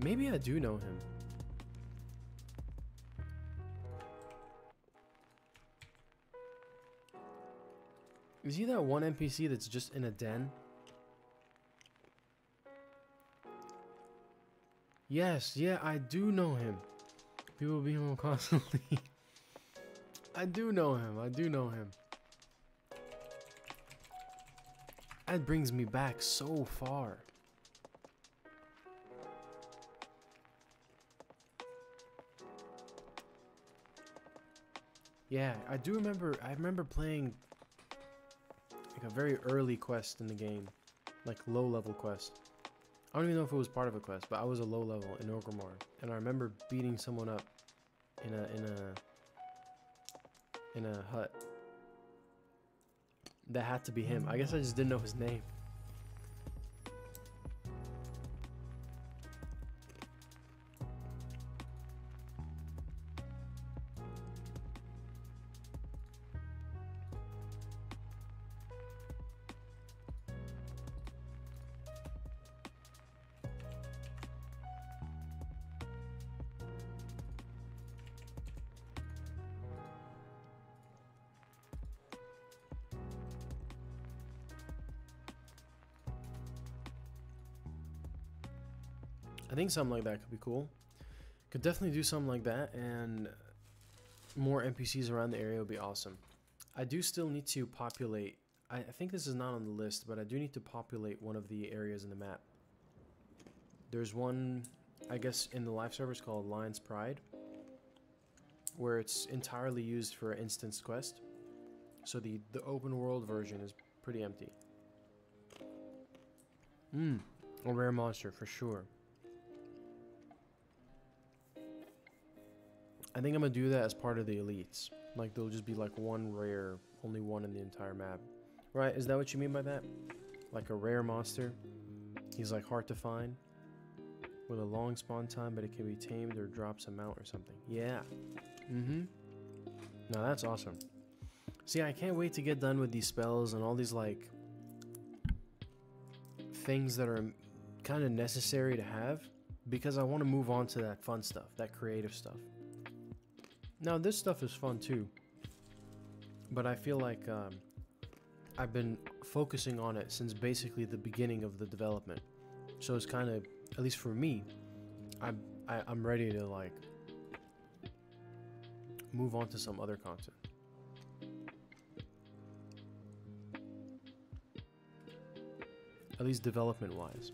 Maybe I do know him. Is he that one NPC that's just in a den? Yes, yeah, I do know him. People beat him up constantly. I do know him. That brings me back so far. Yeah, I remember playing like a very early quest in the game, like low level quest. I don't even know if it was part of a quest, but I was a low level in Orgrimmar, and I remember beating someone up in a hut. That had to be him. I guess I just didn't know his name. I think something like that could be cool. Could definitely do something like that, and more NPCs around the area would be awesome. I do still need to populate. I think this is not on the list, but I do need to populate one of the areas in the map. There's one, I guess, in the live servers called Lion's Pride, where it's entirely used for instance quest. So the open world version is pretty empty. A rare monster for sure. I think I'm gonna do that as part of the elites. Like, there'll just be like one rare, only one in the entire map. Right, is that what you mean by that? Like a rare monster? He's like hard to find, with a long spawn time, but it can be tamed or drops a mount or something. Yeah. Now that's awesome. See, I can't wait to get done with these spells and all these like things that are kind of necessary to have, because I want to move on to that fun stuff, that creative stuff. Now this stuff is fun too, but I feel like I've been focusing on it since basically the beginning of the development. So it's kind of, at least for me, I'm ready to like move on to some other content. At least development wise.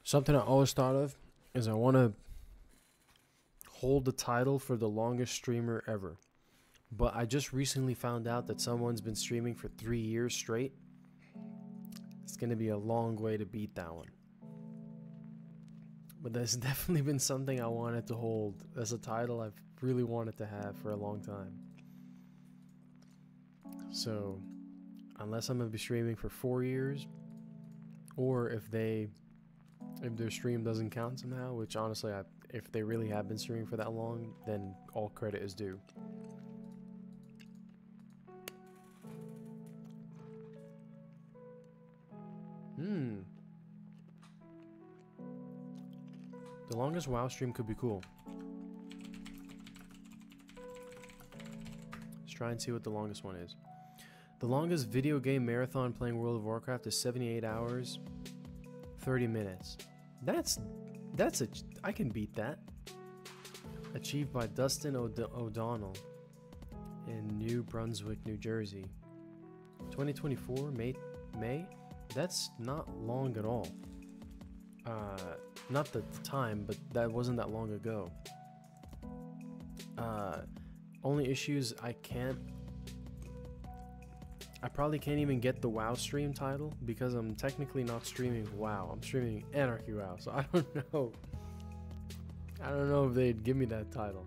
Something I always thought of is I want to hold the title for the longest streamer ever. But I just recently found out that someone's been streaming for 3 years straight. It's going to be a long way to beat that one. But that's definitely been something I wanted to hold as a title I've really wanted to have for a long time. So, unless I'm going to be streaming for 4 years, or if their stream doesn't count somehow, which honestly, if they really have been streaming for that long, then all credit is due. The longest WoW stream could be cool. Let's try and see what the longest one is. The longest video game marathon playing World of Warcraft is 78 hours, 30 minutes. I can beat that. Achieved by Dustin O'Donnell in New Brunswick, New Jersey. 2024, May? That's not long at all. Not the time, but that wasn't that long ago. Only issues, I probably can't even get the WoW stream title because I'm technically not streaming WoW. I'm streaming Anarchy WoW, so I don't know. I don't know if they'd give me that title.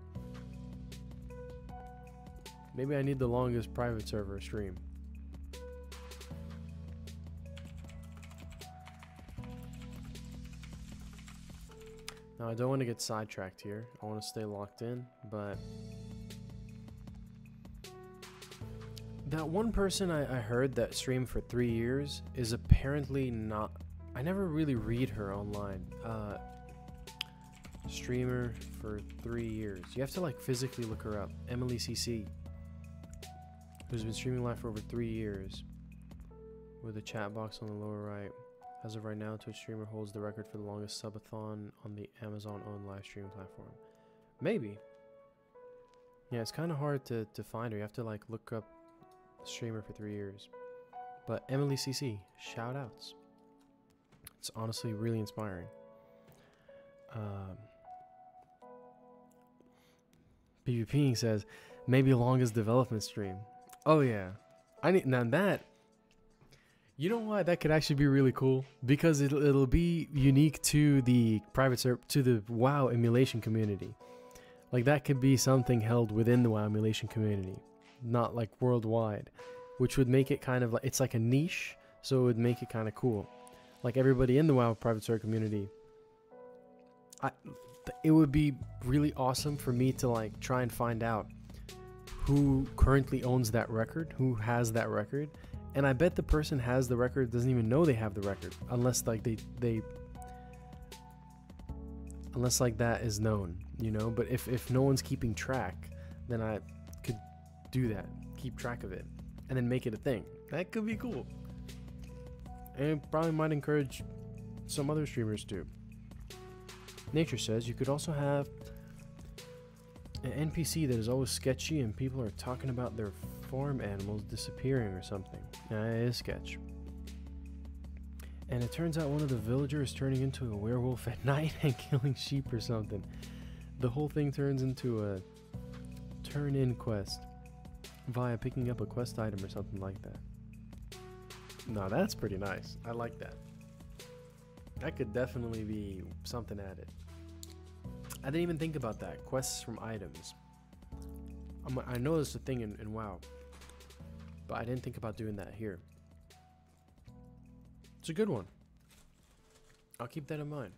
Maybe I need the longest private server stream. Now, I don't want to get sidetracked here. I want to stay locked in, but that one person I heard that streamed for 3 years is apparently not... I never really read her online. Streamer for 3 years. You have to like physically look her up. Emily CC, who's been streaming live for over 3 years, with a chat box on the lower right. As of right now, Twitch streamer holds the record for the longest subathon on the Amazon-owned live streaming platform. Maybe. Yeah, it's kind of hard to find her. You have to like look up streamer for 3 years. But Emily CC, shout outs. It's honestly really inspiring. PvPing says, maybe longest development stream. Oh yeah. I need, now that, you know why that could actually be really cool? Because it'll be unique to the private server, to the WoW emulation community. Like that could be something held within the WoW emulation community, not like worldwide, which would make it kind of like, it's like a niche, so it would make it kind of cool. Like everybody in the WoW private server community, it would be really awesome for me to like try and find out who currently owns that record, who has that record. And I bet the person has the record doesn't even know they have the record, unless like unless like that is known, you know. But if no one's keeping track, then I could do that, keep track of it, and then make it a thing. That could be cool, and it probably might encourage some other streamers too. Nature says you could also have an NPC that is always sketchy and people are talking about their farm animals disappearing or something. Yeah, it is sketch. And it turns out one of the villagers is turning into a werewolf at night and killing sheep or something. The whole thing turns into a turn-in quest via picking up a quest item or something like that. No, that's pretty nice. I like that. That could definitely be something added. I didn't even think about that. Quests from items. I know it's a thing in WoW, but I didn't think about doing that here. It's a good one. I'll keep that in mind.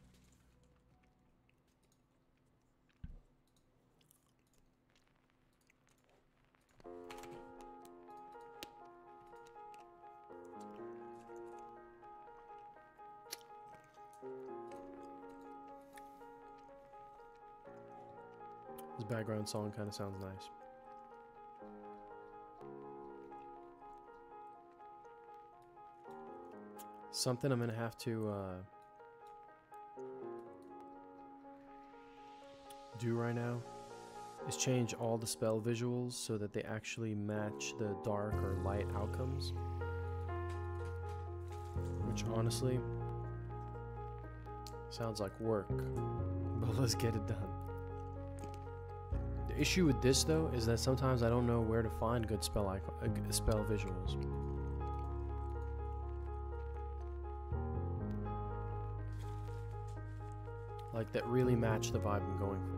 This background song kind of sounds nice. Something I'm gonna have to do right now is change all the spell visuals so that they actually match the dark or light outcomes, which honestly sounds like work, but let's get it done. The issue with this though is that sometimes I don't know where to find good spell visuals. Like that really match the vibe I'm going for.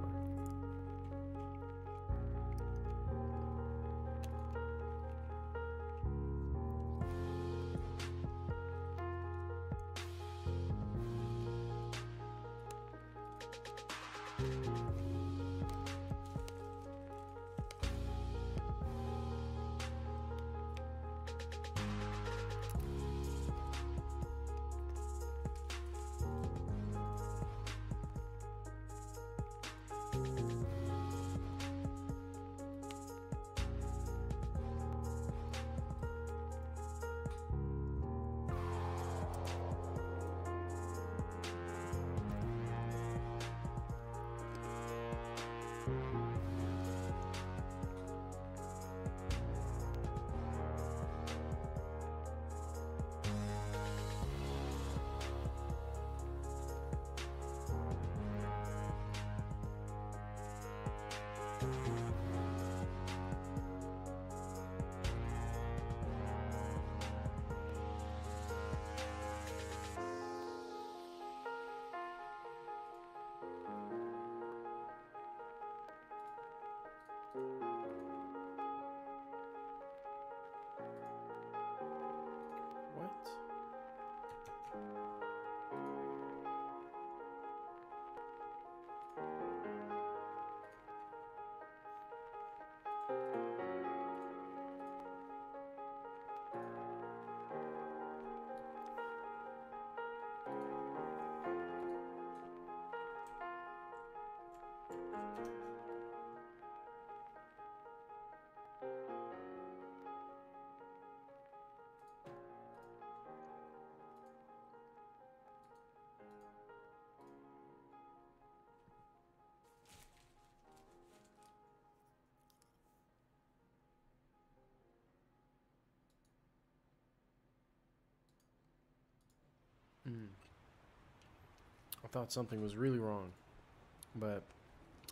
What? I thought something was really wrong, but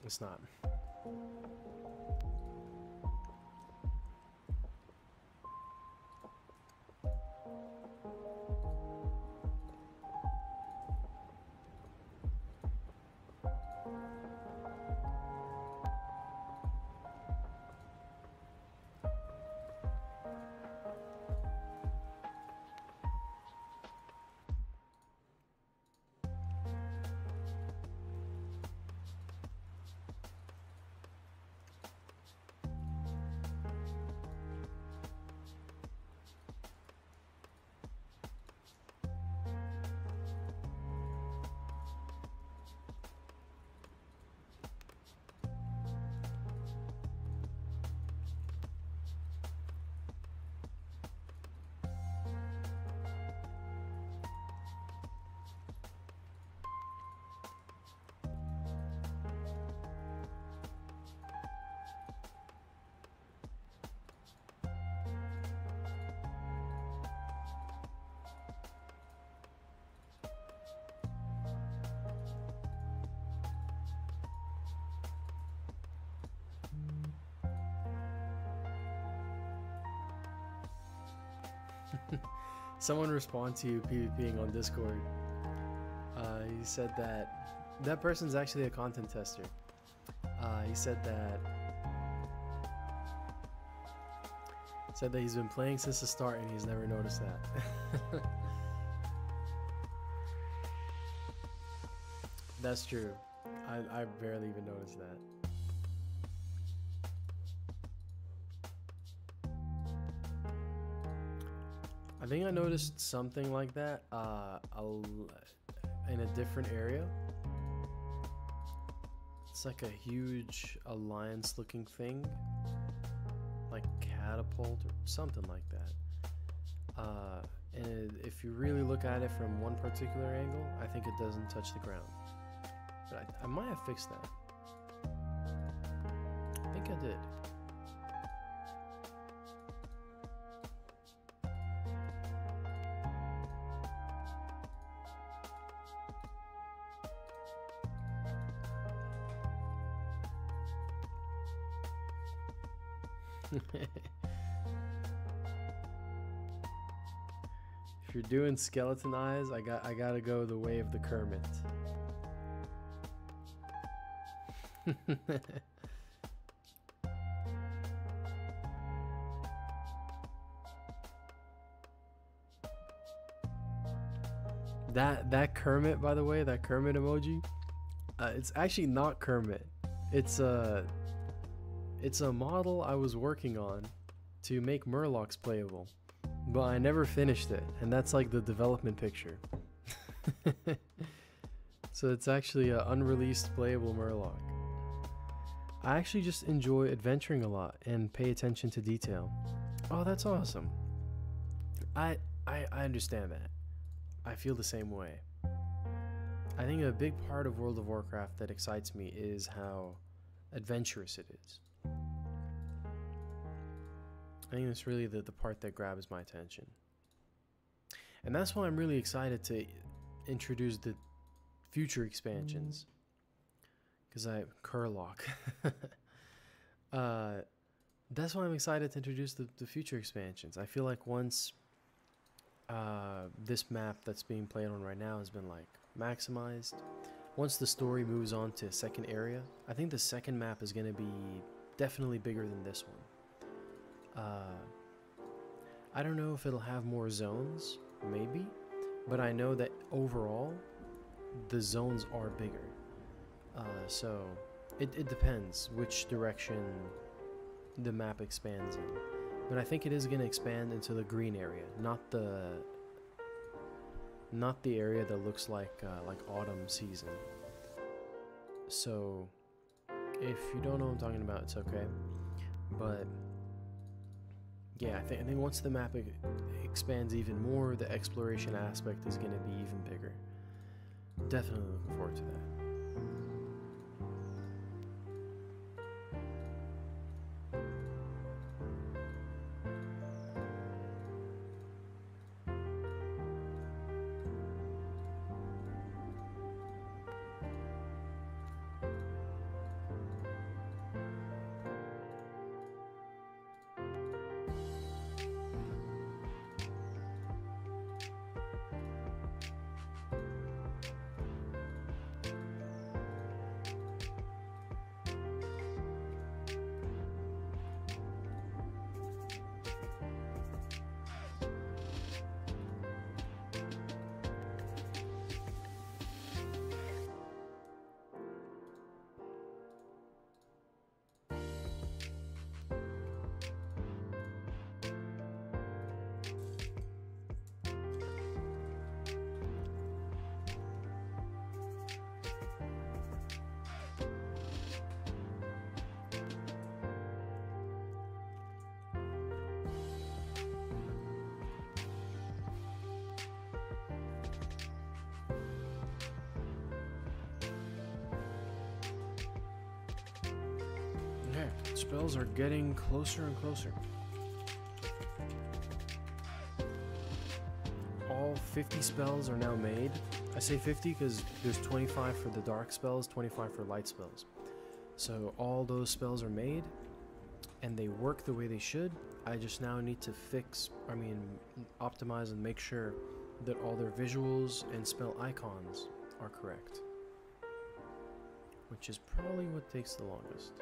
it's not. Someone respond to you PvPing on Discord. He said that person's actually a content tester. He said that he's been playing since the start and he's never noticed that. That's true. I barely even noticed that. I think I noticed something like that in a different area. It's like a huge alliance looking thing, like catapult or something like that. And if you really look at it from one particular angle, I think it doesn't touch the ground. But I might have fixed that. I think I did. If you're doing skeleton eyes, I gotta go the way of the Kermit. That Kermit, by the way, that Kermit emoji, it's actually not Kermit. It's a model I was working on to make Murlocs playable, but I never finished it, and that's like the development picture. So it's actually an unreleased playable Murloc. I actually just enjoy adventuring a lot and pay attention to detail. Oh, that's awesome. I understand that. I feel the same way. I think a big part of World of Warcraft that excites me is how adventurous it is. I think that's really the part that grabs my attention. And that's why I'm really excited to introduce the future expansions. Because Kurlock. That's why I'm excited to introduce the future expansions. I feel like once this map that's being played on right now has been like maximized, once the story moves on to a second area, I think the second map is going to be definitely bigger than this one. I don't know if it'll have more zones, maybe, but I know that overall the zones are bigger. So it depends which direction the map expands in. But I think it is going to expand into the green area, not the area that looks like autumn season. So if you don't know what I'm talking about, it's okay. But yeah, I think once the map expands even more, the exploration aspect is going to be even bigger. Definitely looking forward to that. Okay, spells are getting closer and closer. All 50 spells are now made. I say 50 because there's 25 for the dark spells, 25 for light spells. So all those spells are made, and they work the way they should. I just now need to optimize and make sure that all their visuals and spell icons are correct. Which is probably what takes the longest.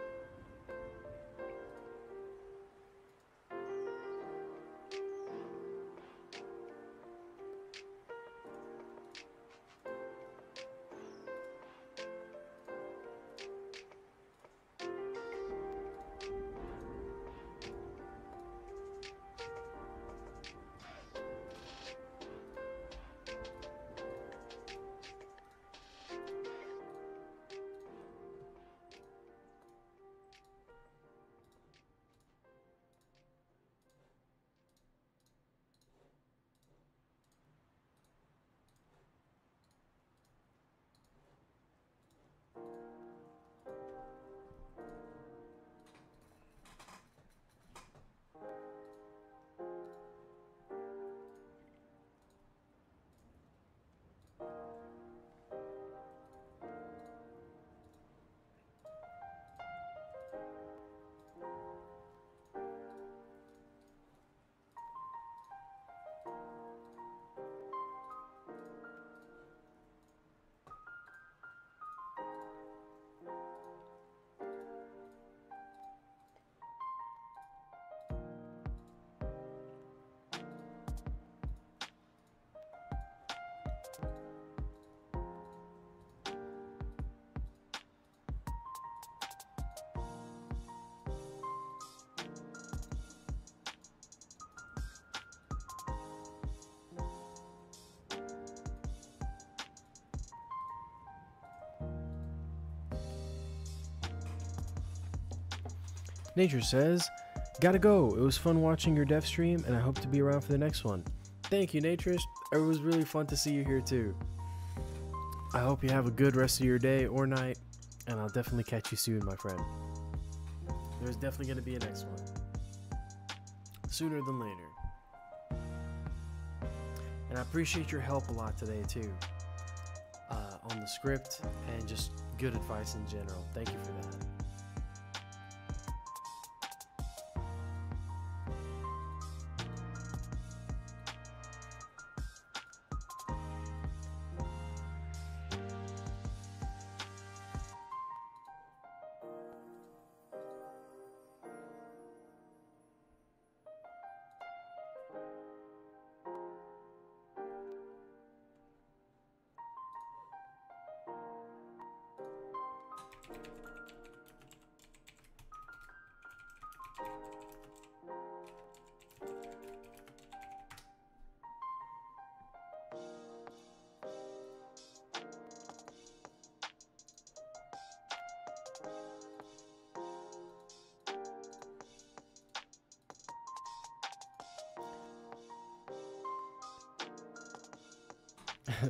Nature says, gotta go. It was fun watching your dev stream, and I hope to be around for the next one. Thank you, Nature. It was really fun to see you here too. I hope you have a good rest of your day or night, and I'll definitely catch you soon, my friend. There's definitely gonna be a next one. Sooner than later. And I appreciate your help a lot today too. On the script and just good advice in general. Thank you for that.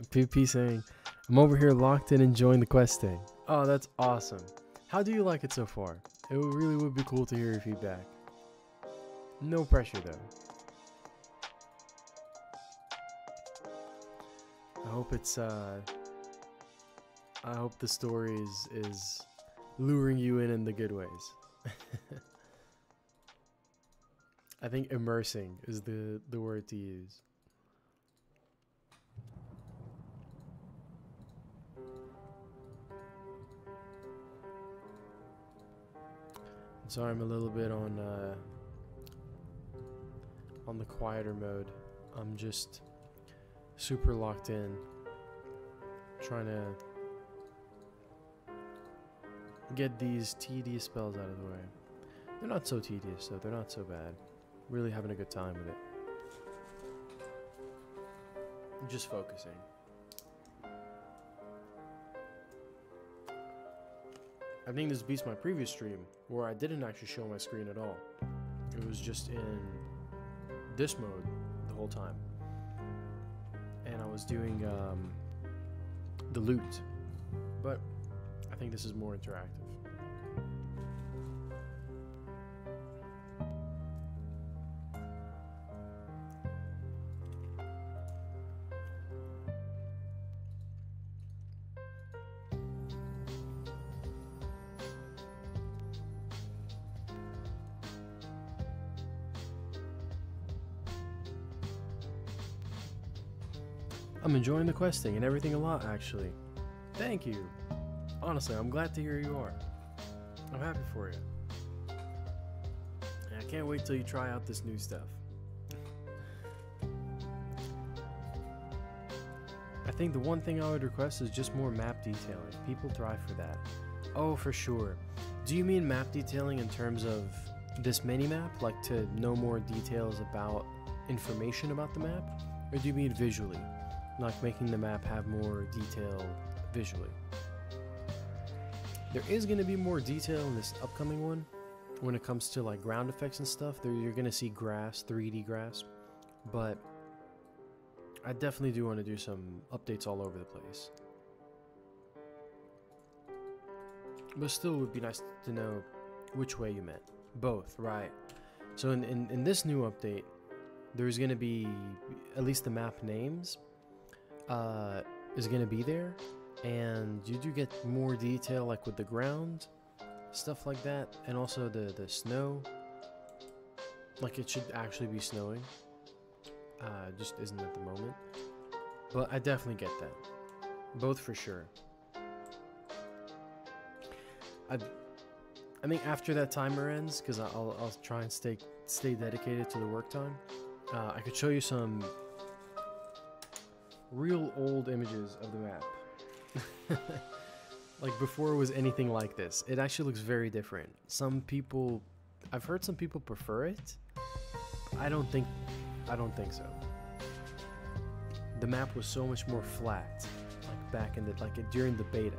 PP saying, I'm over here locked in enjoying the questing. Oh, that's awesome. How do you like it so far? It really would be cool to hear your feedback. No pressure though. I hope it's I hope the story is luring you in the good ways. I think immersing is the word to use. Sorry, I'm a little bit on the quieter mode. I'm just super locked in, trying to get these tedious spells out of the way. They're not so tedious, though. They're not so bad. Really having a good time with it. Just focusing. I think this beats my previous stream, where I didn't actually show my screen at all. It was just in this mode the whole time. And I was doing the loot. But I think this is more interactive. I'm enjoying the questing and everything a lot, actually. Thank you. Honestly, I'm glad to hear you are. I'm happy for you. And I can't wait till you try out this new stuff. I think the one thing I would request is just more map detailing. People thrive for that. Oh, for sure. Do you mean map detailing in terms of this mini-map? Like to know more details about information about the map? Or do you mean visually? Like making the map have more detail visually? There is going to be more detail in this upcoming one when it comes to like ground effects and stuff. You're going to see grass, 3D grass, but I definitely do want to do some updates all over the place. But still, it would be nice to know which way you meant. Both, right? So in this new update, there's going to be at least the map names is going to be there, and you do get more detail like with the ground, stuff like that, and also the snow. Like it should actually be snowing, just isn't at the moment. But I definitely get that, both for sure. I think after that timer ends, because I'll try and stay dedicated to the work time, I could show you some real old images of the map. Like before it was anything like this. It actually looks very different. I've heard some people prefer it. I don't think so. The map was so much more flat, like back in during the beta.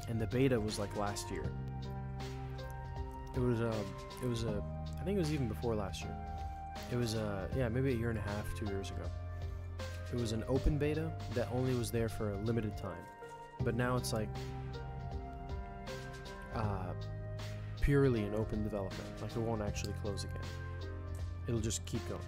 And the beta was like last year. I think it was even before last year. It was yeah, maybe a year and a half, 2 years ago. It was an open beta that only was there for a limited time. But now it's like purely an open development. Like it won't actually close again. It'll just keep going.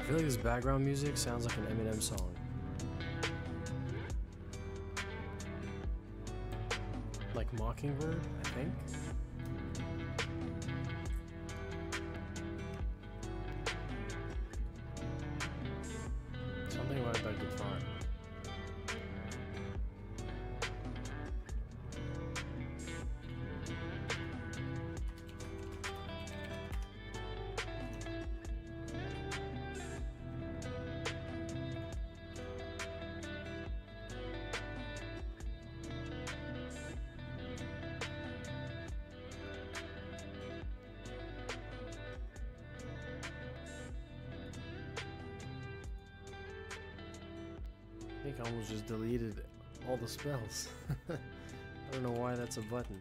feel like this background music sounds like an Eminem song. Like Mockingbird, I think. Something about that guitar. I think I almost just deleted all the spells. I don't know why that's a button.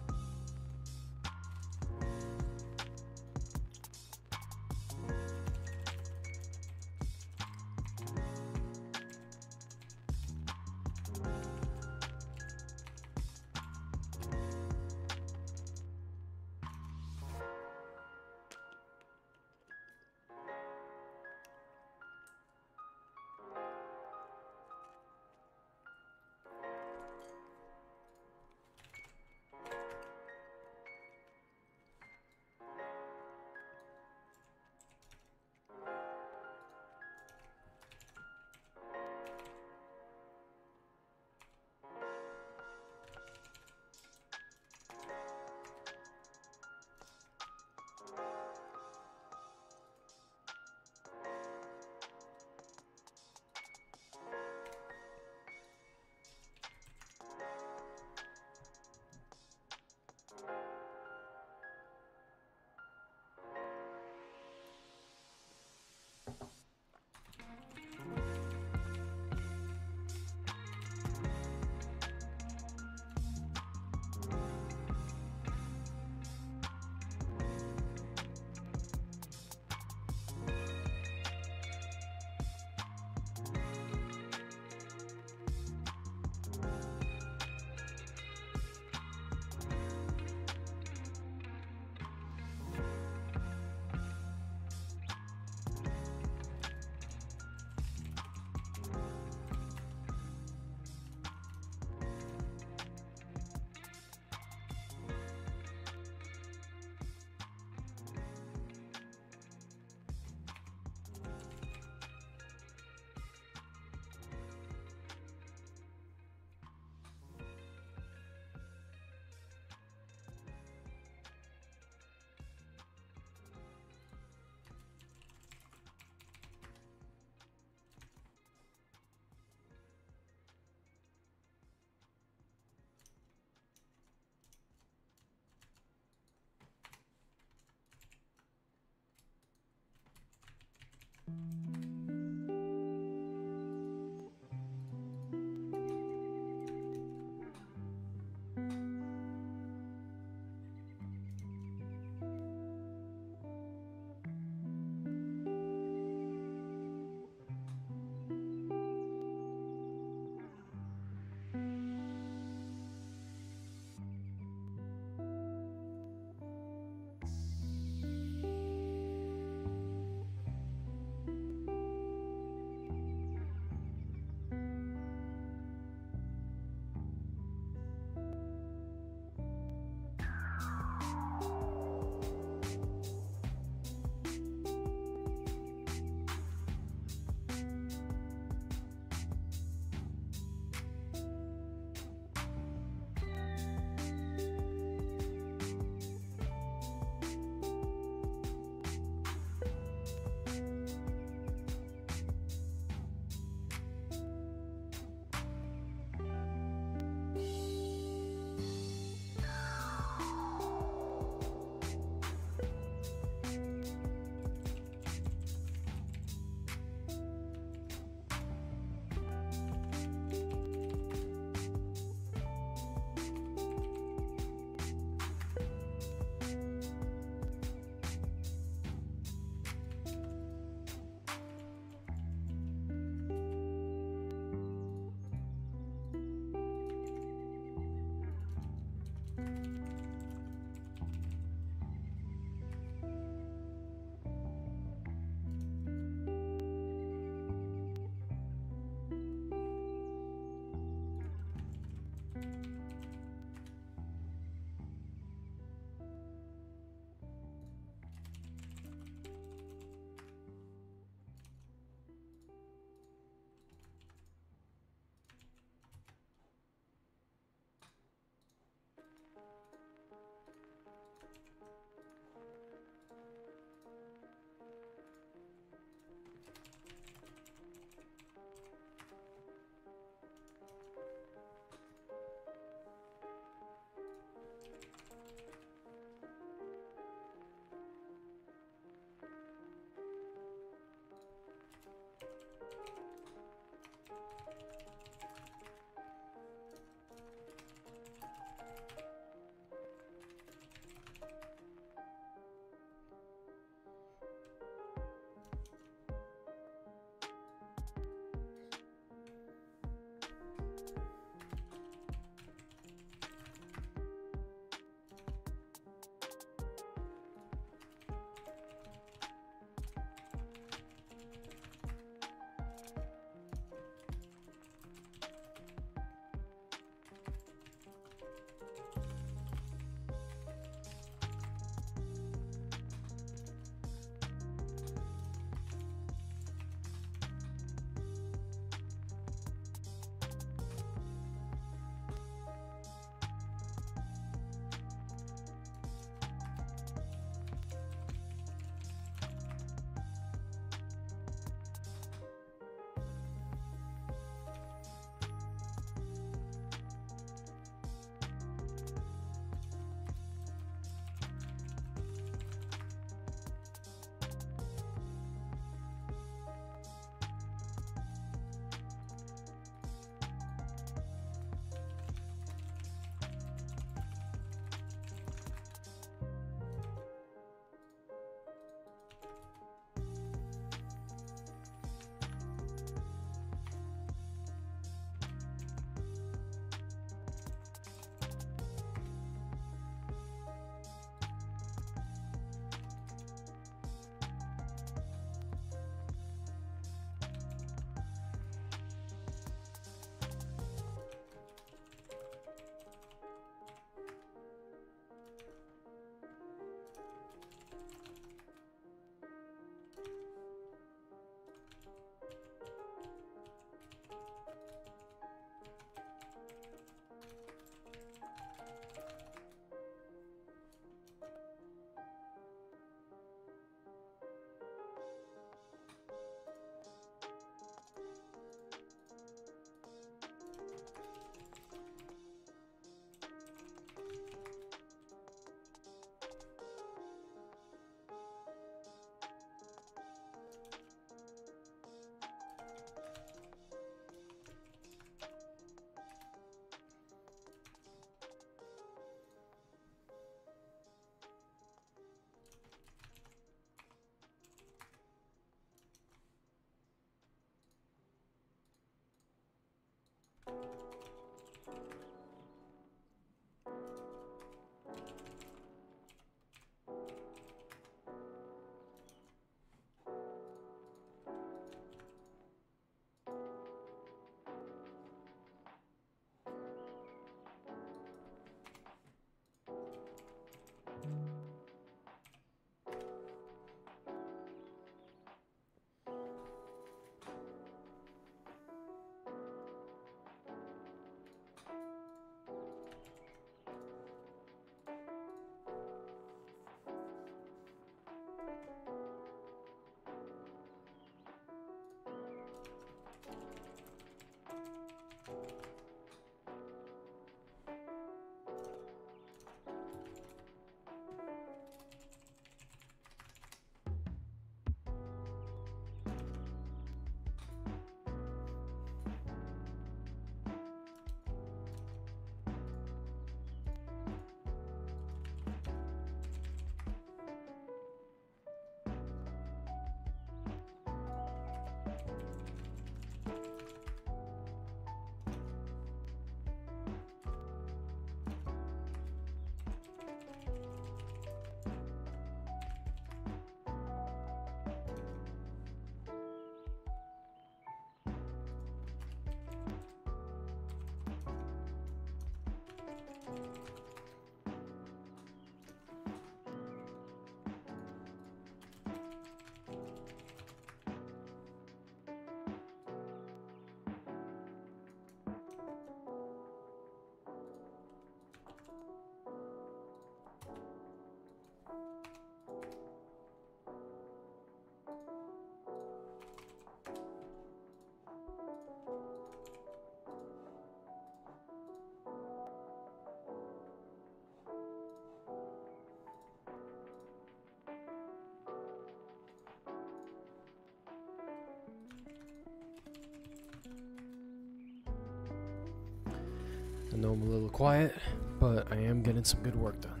I know I'm a little quiet, but I am getting some good work done.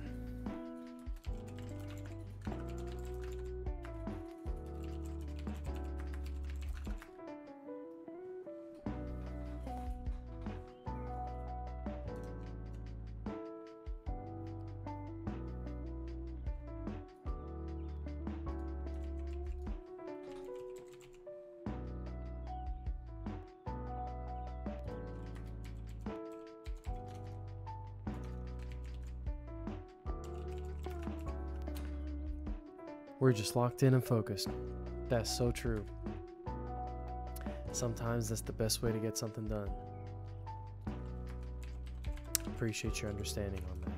We're just locked in and focused. That's so true. Sometimes that's the best way to get something done. Appreciate your understanding on that.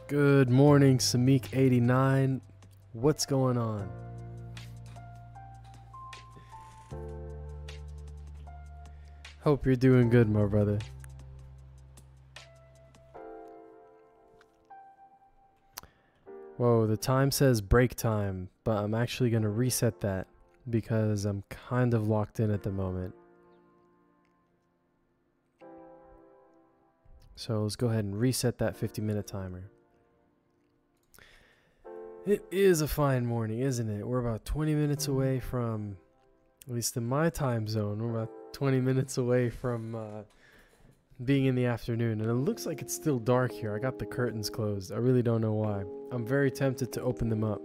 Good morning, Samik89. What's going on? Hope you're doing good, my brother. Whoa, the time says break time, but I'm actually going to reset that because I'm kind of locked in at the moment. So let's go ahead and reset that 50-minute timer. It is a fine morning, isn't it? We're about 20 minutes away from, at least in my time zone, we're about 20 minutes away from being in the afternoon. And it looks like it's still dark here. I got the curtains closed. I really don't know why. I'm very tempted to open them up.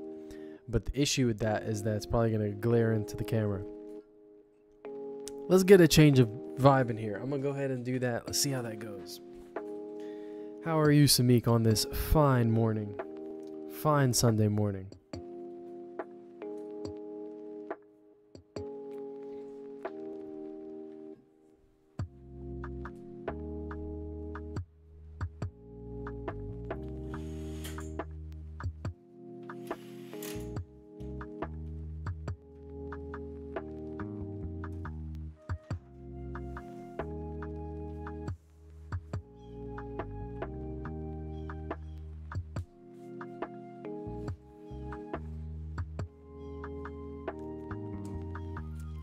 But the issue with that is that it's probably going to glare into the camera. Let's get a change of vibe in here. I'm going to go ahead and do that. Let's see how that goes. How are you, Samik, on this fine morning? Fine Sunday morning.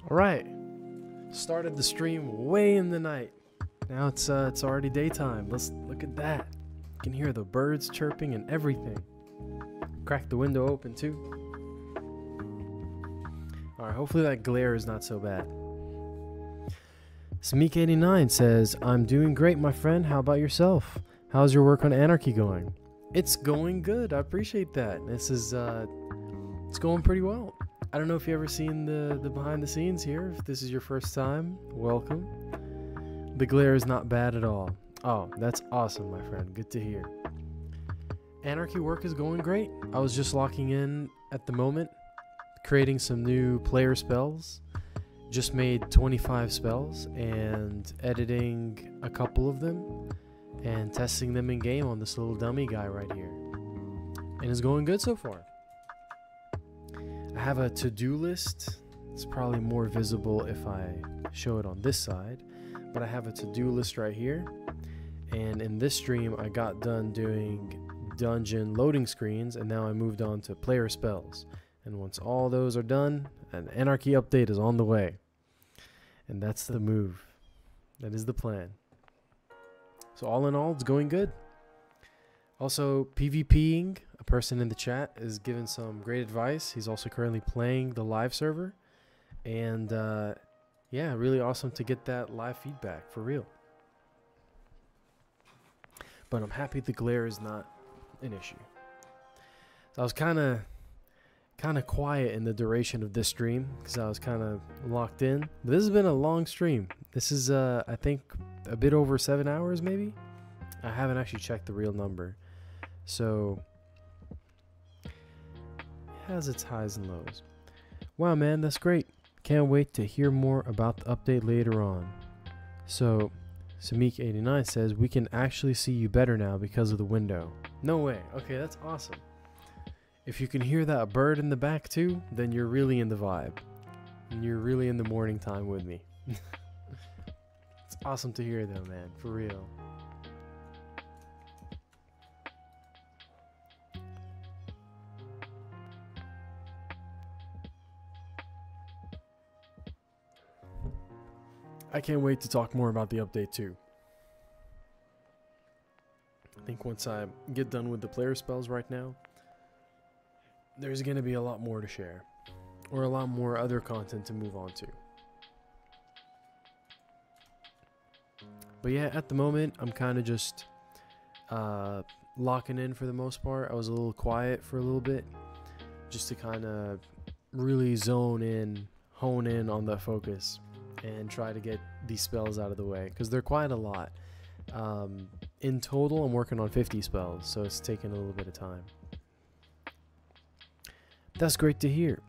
Alright, started the stream way in the night. Now it's already daytime. Let's look at that. You can hear the birds chirping and everything. Crack the window open too. Alright, hopefully that glare is not so bad. Samik89 says, I'm doing great, my friend. How about yourself? How's your work on Anarchy going? It's going good. I appreciate that. This is it's going pretty well. I don't know if you ever seen the behind the scenes here. If this is your first time, welcome. The glare is not bad at all. Oh, that's awesome, my friend. Good to hear. Anarchy work is going great. I was just locking in at the moment, creating some new player spells. Just made 25 spells and editing a couple of them and testing them in game on this little dummy guy right here. And it's going good so far. I have a to-do list. It's probably more visible if I show it on this side, but I have a to-do list right here. And in this stream, I got done doing dungeon loading screens, and now I moved on to player spells. And once all those are done, an Anarchy update is on the way. And that's the move. That is the plan. So all in all, it's going good. Also, PvPing, a person in the chat is giving some great advice. He's also currently playing the live server. And yeah, really awesome to get that live feedback, for real. But I'm happy the glare is not an issue. So I was kind of quiet in the duration of this stream because I was kind of locked in. But this has been a long stream. This is, I think, a bit over 7 hours, maybe? I haven't actually checked the real number. So, it has its highs and lows. Wow, man, that's great. Can't wait to hear more about the update later on. So, Samik89 says, we can actually see you better now because of the window. No way. Okay, that's awesome. If you can hear that bird in the back too, then you're really in the vibe. And you're really in the morning time with me. It's awesome to hear though, man. For real. I can't wait to talk more about the update too. I think once I get done with the player spells right now, there's going to be a lot more to share. Or a lot more other content to move on to. But yeah, at the moment, I'm kind of just locking in for the most part. I was a little quiet for a little bit. Just to kind of really zone in, hone in on the focus. And try to get these spells out of the way. Because they're quite a lot. In total, I'm working on 50 spells. So it's taking a little bit of time. That's great to hear.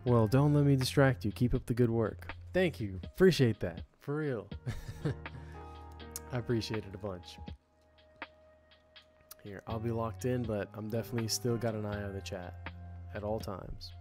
Well, don't let me distract you. Keep up the good work. Thank you. Appreciate that. For real. I appreciate it a bunch. Here, I'll be locked in, but I'm definitely still got an eye on the chat at all times.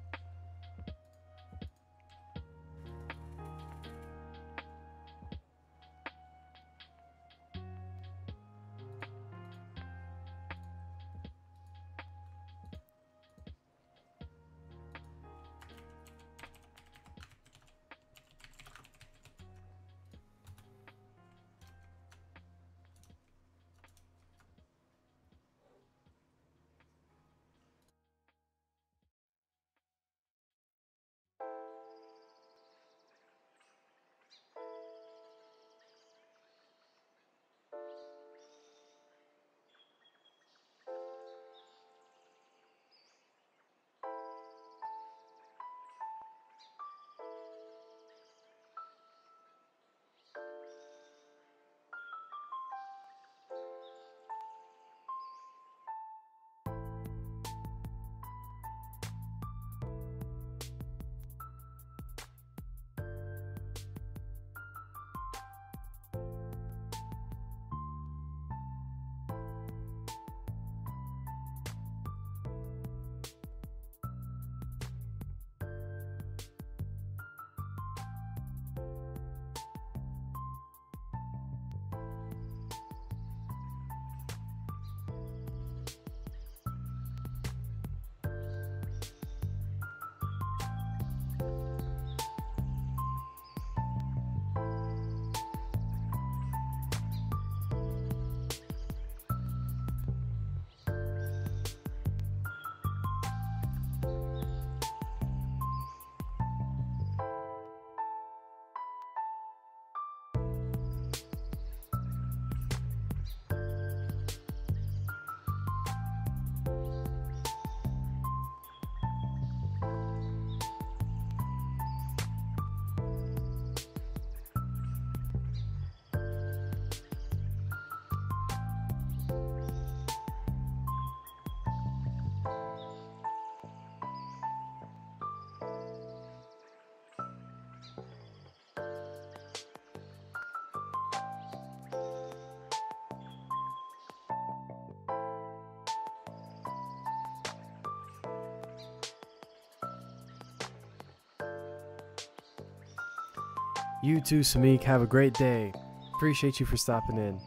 You too, Samik. Have a great day. Appreciate you for stopping in.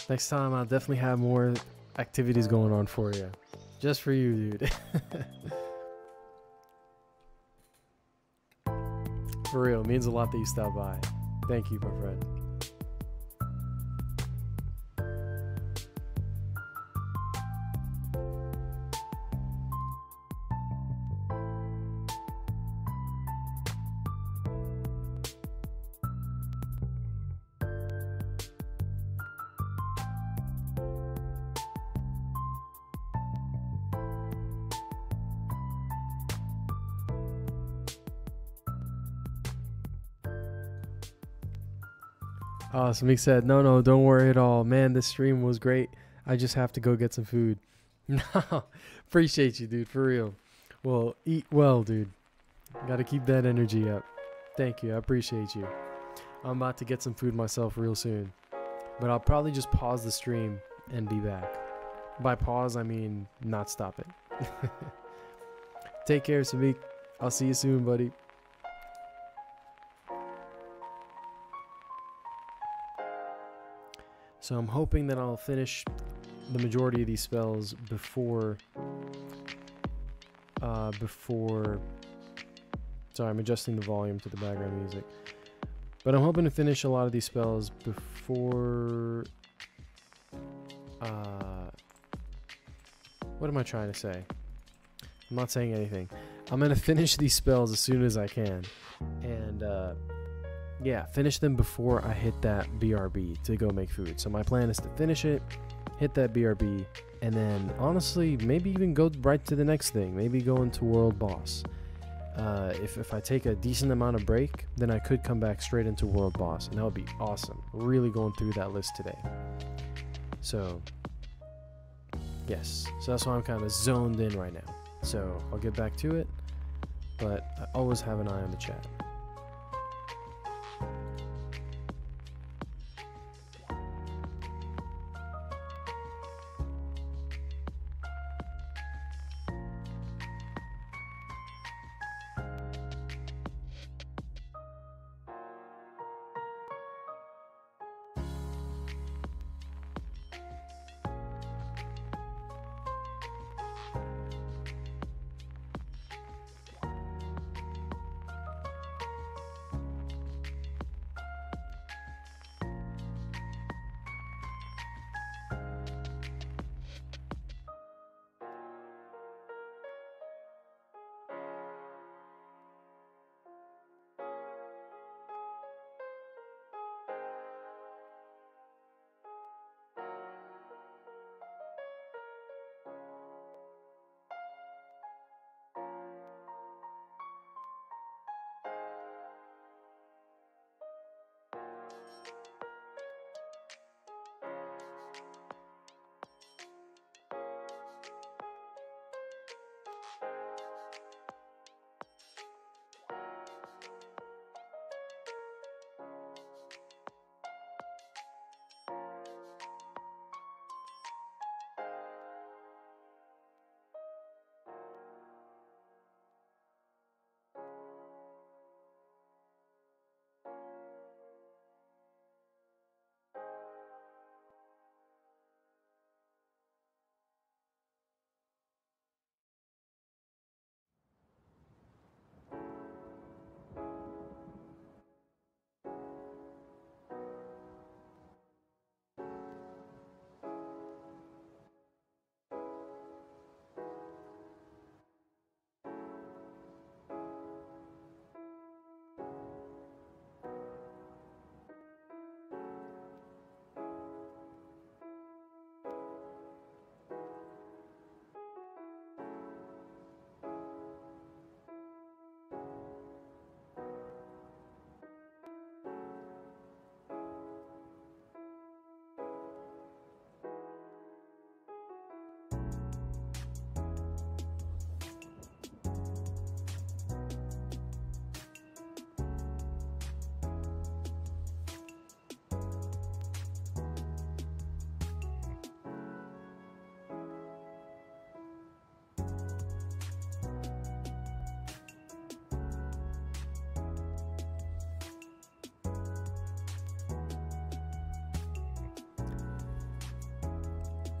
Next time, I'll definitely have more activities going on for you. Just for you, dude. For real, it means a lot that you stopped by. Thank you, my friend. Samik said, no, don't worry at all. Man, this stream was great. I just have to go get some food. No, appreciate you, dude, for real. Well, eat well, dude. Gotta keep that energy up. Thank you, I appreciate you. I'm about to get some food myself real soon. But I'll probably just pause the stream and be back. By pause, I mean not stop it. Take care, Samik. I'll see you soon, buddy. So I'm hoping that I'll finish the majority of these spells before, sorry, I'm adjusting the volume to the background music. But I'm hoping to finish a lot of these spells before, what am I trying to say? I'm not saying anything. I'm going to finish these spells as soon as I can. And, yeah, finish them before I hit that BRB to go make food. So my plan is to finish it, hit that BRB, and then honestly, maybe even go right to the next thing. Maybe go into World Boss. If I take a decent amount of break, then I could come back straight into World Boss, and that would be awesome. Really going through that list today. So, yes. So that's why I'm kind of zoned in right now. So I'll get back to it, but I always have an eye on the chat.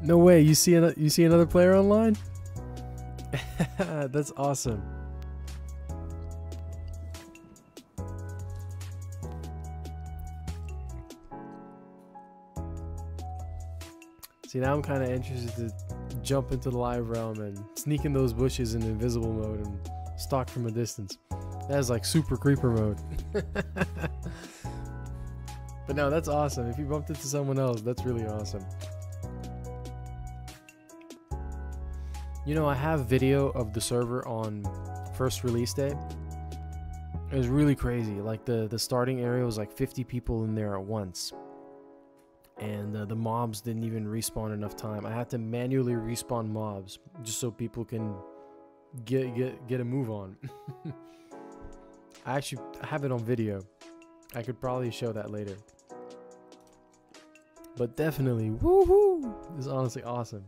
No way. You see another player online? That's awesome. See, now I'm kind of interested to jump into the live realm and sneak in those bushes in invisible mode and stalk from a distance. That is like super creeper mode. But no, that's awesome. If you bumped into someone else, that's really awesome. You know, I have video of the server on first release day. It was really crazy. Like the starting area was like 50 people in there at once. And the mobs didn't even respawn enough time. I had to manually respawn mobs just so people can get a move on. I have it on video. I could probably show that later. But definitely, woohoo! This is honestly awesome.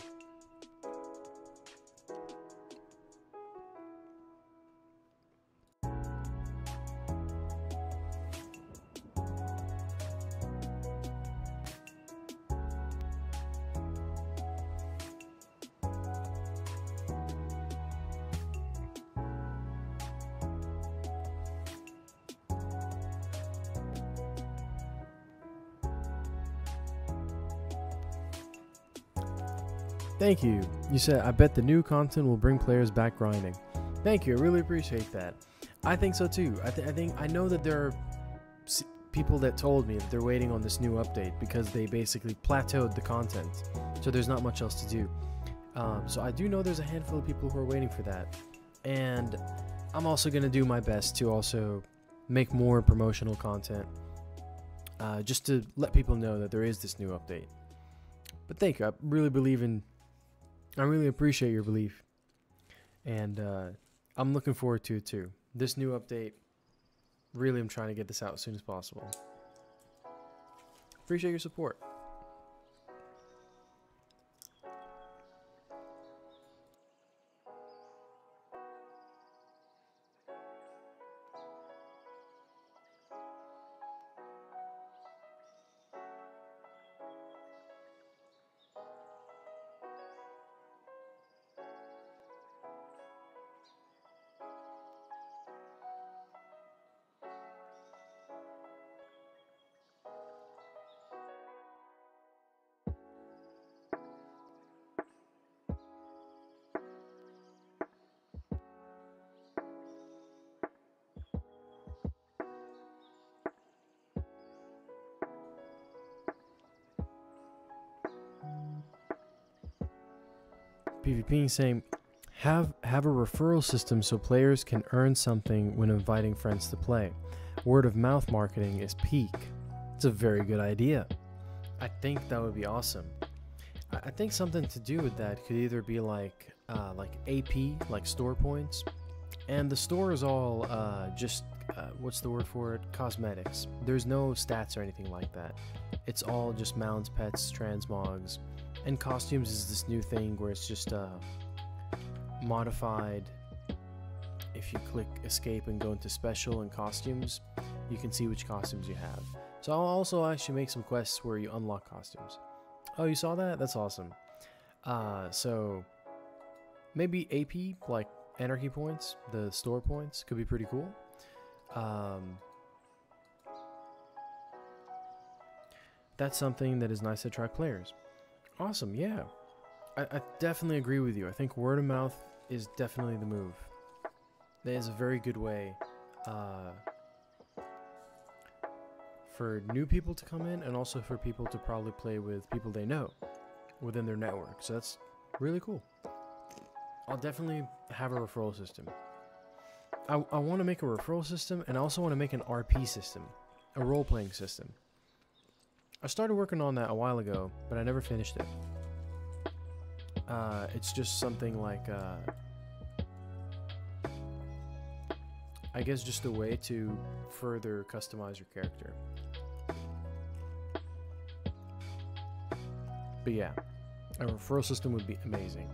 Thank you. You said, I bet the new content will bring players back grinding. Thank you. I really appreciate that. I think so too. I know that there are people that told me that they're waiting on this new update because they basically plateaued the content. So there's not much else to do. So I do know there's a handful of people who are waiting for that. And I'm also going to do my best to also make more promotional content. Just to let people know that there is this new update. But thank you. I really appreciate your belief, and I'm looking forward to it too. This new update, really I'm trying to get this out as soon as possible. Appreciate your support. PvP saying, have a referral system so players can earn something when inviting friends to play. Word of mouth marketing is peak. It's a very good idea. I think that would be awesome. I think something to do with that could either be like AP, like store points, and the store is all just what's the word for it? Cosmetics. There's no stats or anything like that. It's all just mounts, pets, transmogs. And costumes is this new thing where it's just modified. If you click escape and go into special and costumes, you can see which costumes you have. So I'll also actually make some quests where you unlock costumes. Oh, you saw that? That's awesome. So maybe AP, like Anarchy points, the store points, could be pretty cool. That's something that is nice to attract players. Awesome, yeah. I definitely agree with you. I think word of mouth is definitely the move. That is a very good way for new people to come in, and also for people to probably play with people they know within their network. So that's really cool. I'll definitely have a referral system. I want to make a referral system, and I also want to make an RP system, a role-playing system. I started working on that a while ago, but I never finished it. It's just something like, I guess just a way to further customize your character. But yeah, a referral system would be amazing.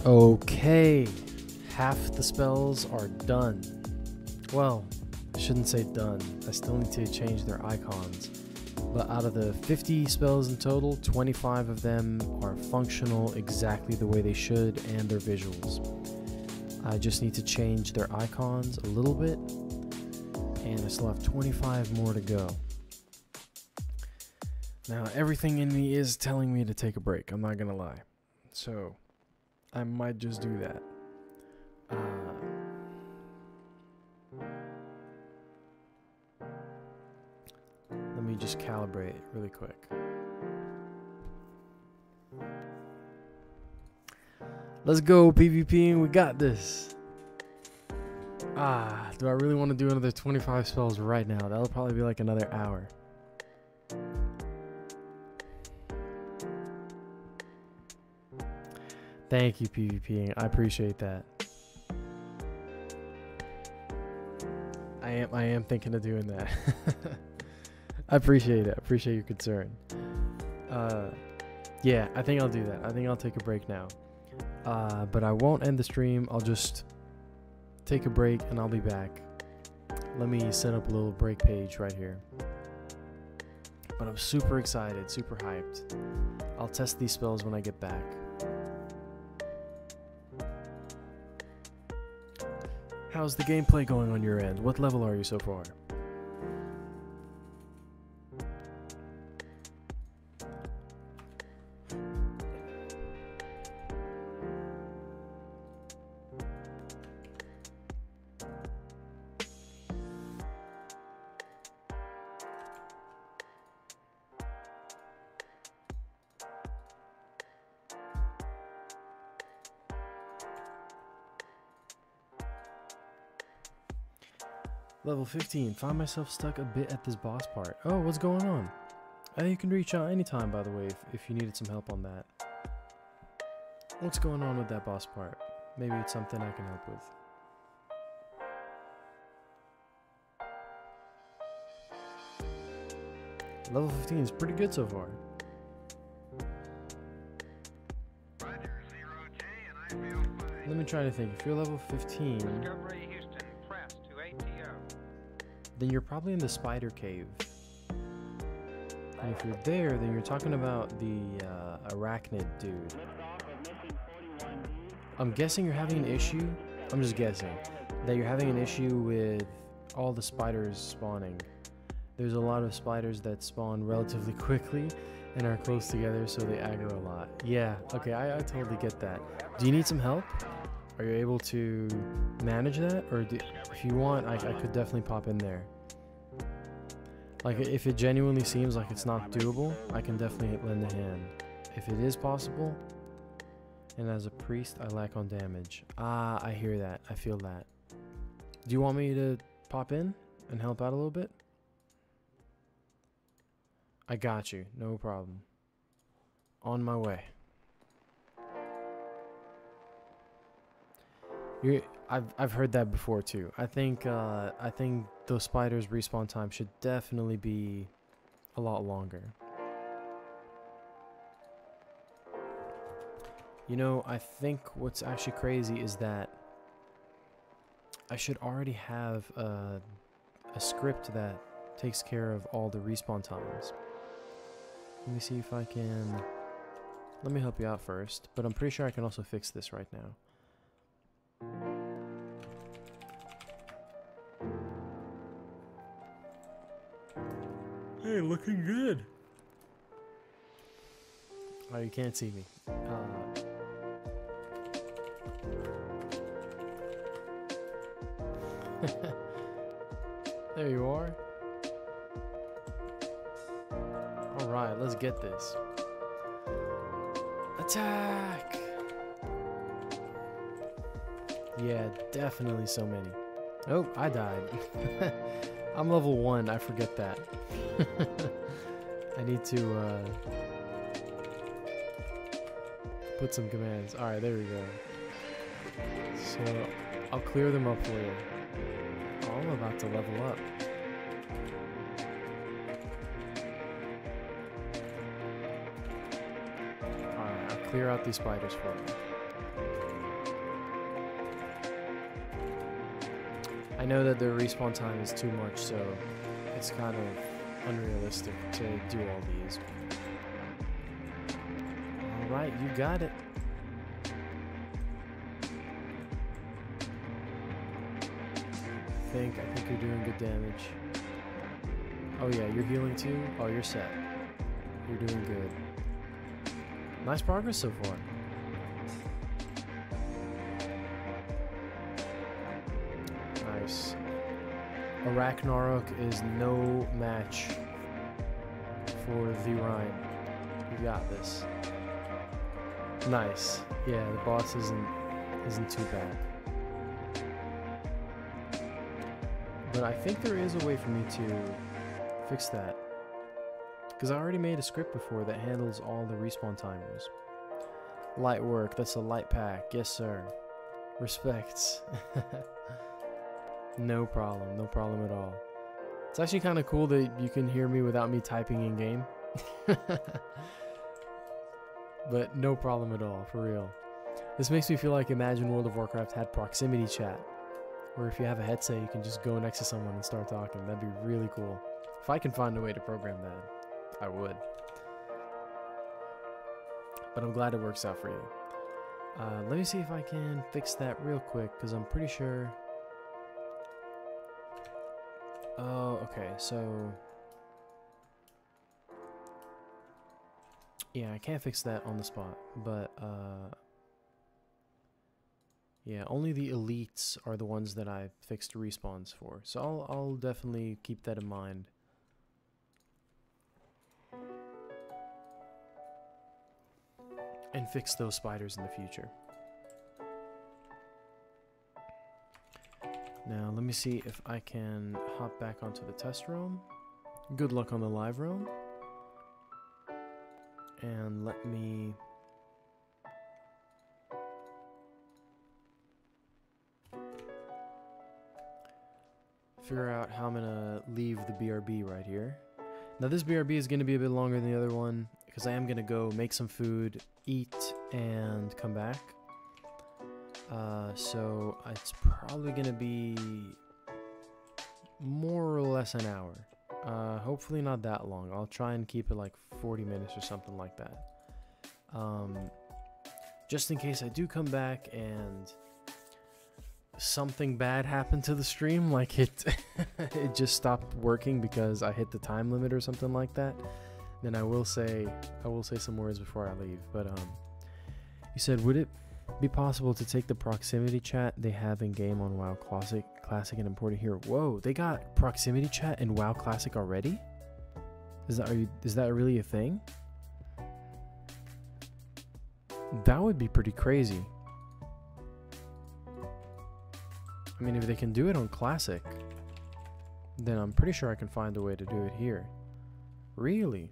Okay, half the spells are done. Well, I shouldn't say done. I still need to change their icons. But out of the 50 spells in total, 25 of them are functional exactly the way they should and their visuals. I just need to change their icons a little bit, and I still have 25 more to go. Now, everything in me is telling me to take a break, I'm not gonna lie. So, I might just do that. Let me just calibrate really quick. Let's go, PvP, and we got this. Do I really want to do another 25 spells right now? That'll probably be like another hour. Thank you, PvP. I appreciate that. I am thinking of doing that. I appreciate it. I appreciate your concern. Yeah, I think I'll do that. I think I'll take a break now. But I won't end the stream. I'll just take a break and I'll be back. Let me set up a little break page right here. But I'm super excited, super hyped. I'll test these spells when I get back. How's the gameplay going on your end? What level are you so far? Level 15. Find myself stuck a bit at this boss part. Oh, what's going on? You can reach out anytime, by the way, if you needed some help on that. What's going on with that boss part? Maybe it's something I can help with. Level 15 is pretty good so far. Let me try to think. If you're level 15... then you're probably in the spider cave. And if you're there, then you're talking about the arachnid dude. I'm guessing you're having an issue. I'm just guessing that you're having an issue with all the spiders spawning. There's a lot of spiders that spawn relatively quickly and are close together, so they aggro a lot. Yeah, okay, I totally get that. Do you need some help? Are you able to manage that? Or if you want, I could definitely pop in there. Like, if it genuinely seems like it's not doable, I can definitely lend a hand. If it is possible, and as a priest, I lack on damage. I hear that. I feel that. Do you want me to pop in and help out a little bit? I got you. No problem. On my way. I've heard that before too. I think those spiders' respawn time should definitely be a lot longer. You know, I think what's actually crazy is that I should already have a script that takes care of all the respawn times. Let me see if I can... Let me help you out first, but I'm pretty sure I can also fix this right now. Hey, looking good. Oh, you can't see me. There you are. Alright, let's get this. Attack! Yeah, definitely so many. Oh, I died. I'm level 1, I forget that. I need to put some commands. Alright, there we go. So, I'll clear them up for you. Oh, I'm about to level up. Alright, I'll clear out these spiders for you. I know that their respawn time is too much, so it's kind of unrealistic to do all these. Alright, you got it. I think you're doing good damage. Oh yeah, you're healing too? Oh, you're set. You're doing good. Nice progress so far. Nice. Ragnarok is no match for the Rhine. You got this. Nice. Yeah, the boss isn't too bad. But I think there is a way for me to fix that. Because I already made a script before that handles all the respawn timers. Light work, that's a light pack. Yes, sir. Respects. No problem at all. It's actually kind of cool that you can hear me without me typing in game. But no problem at all, for real. This makes me feel like Imagine World of Warcraft had proximity chat, where if you have a headset, you can just go next to someone and start talking. That'd be really cool. If I can find a way to program that, I would. But I'm glad it works out for you. Let me see if I can fix that real quick, because I'm pretty sure... Oh, okay, so... Yeah, I can't fix that on the spot, but, yeah, only the elites are the ones that I fixed respawns for. So I'll definitely keep that in mind. And fix those spiders in the future. Now, let me see if I can hop back onto the test realm. Good luck on the live realm. And let me... figure out how I'm gonna leave the BRB right here. Now this BRB is gonna be a bit longer than the other one, because I am gonna go make some food, eat, and come back. So it's probably gonna be more or less an hour. Hopefully not that long. I'll try and keep it like 40 minutes or something like that. Just in case I do come back and something bad happened to the stream, like it it just stopped working because I hit the time limit or something like that, then I will say some words before I leave. But you said, would it be possible to take the proximity chat they have in game on WoW Classic and import it here? Whoa, they got proximity chat in WoW Classic already? Is that really a thing? That would be pretty crazy. I mean, if they can do it on Classic, then I'm pretty sure I can find a way to do it here. Really?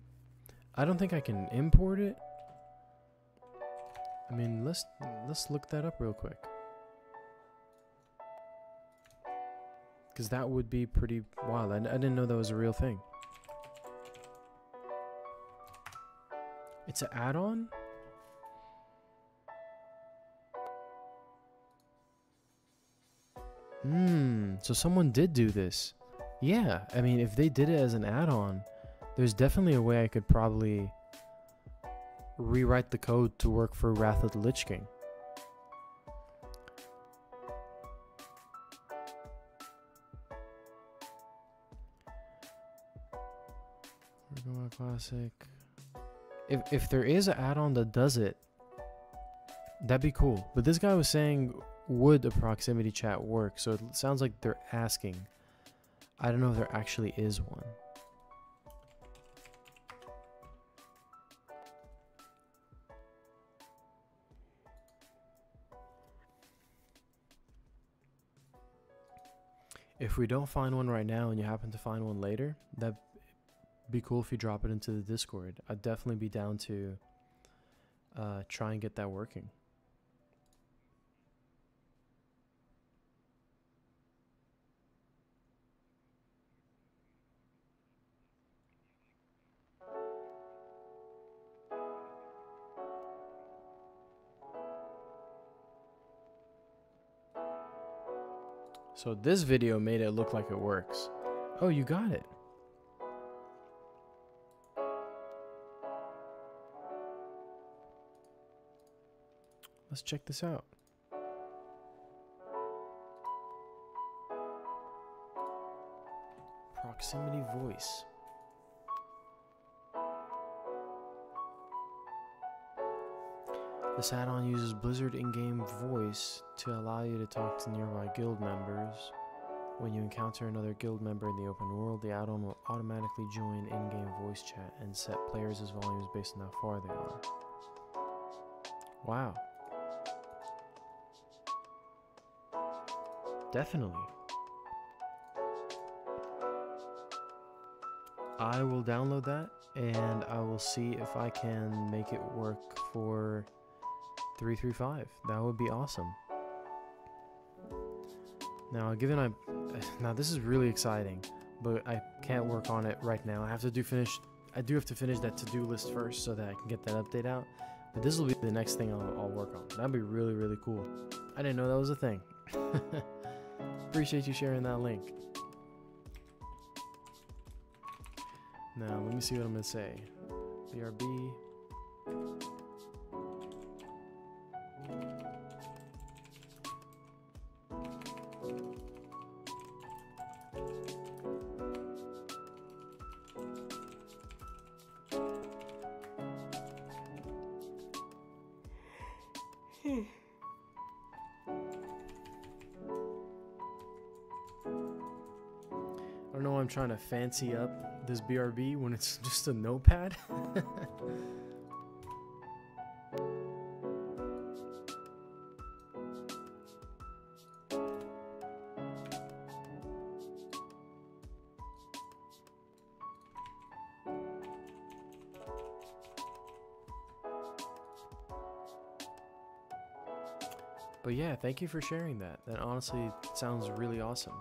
I don't think I can import it. I mean, let's look that up real quick. Because that would be pretty wild. I didn't know that was a real thing. It's an add-on? So someone did do this. Yeah, I mean, if they did it as an add-on, there's definitely a way I could probably rewrite the code to work for Wrath of the Lich King. We're going Classic. If there is an add-on that does it, that'd be cool. But this guy was saying, would a proximity chat work? So it sounds like they're asking. I don't know if there actually is one. If we don't find one right now and you happen to find one later, that'd be cool if you drop it into the Discord. I'd definitely be down to try and get that working. So this video made it look like it works. Oh, you got it. Let's check this out. Proximity voice. This add-on uses Blizzard in-game voice to allow you to talk to nearby guild members. When you encounter another guild member in the open world, the add-on will automatically join in-game voice chat and set players' volumes based on how far they are. Wow. Definitely. I will download that and I will see if I can make it work for 335. That would be awesome. Now, now this is really exciting, but I can't work on it right now. I do have to finish that to-do list first so that I can get that update out. But this will be the next thing I'll work on. That'd be really, really cool. I didn't know that was a thing. Appreciate you sharing that link. Now, let me see what I'm gonna say. BRB. I don't know why I'm trying to fancy up this BRB when it's just a notepad. But yeah, thank you for sharing that. That honestly sounds really awesome.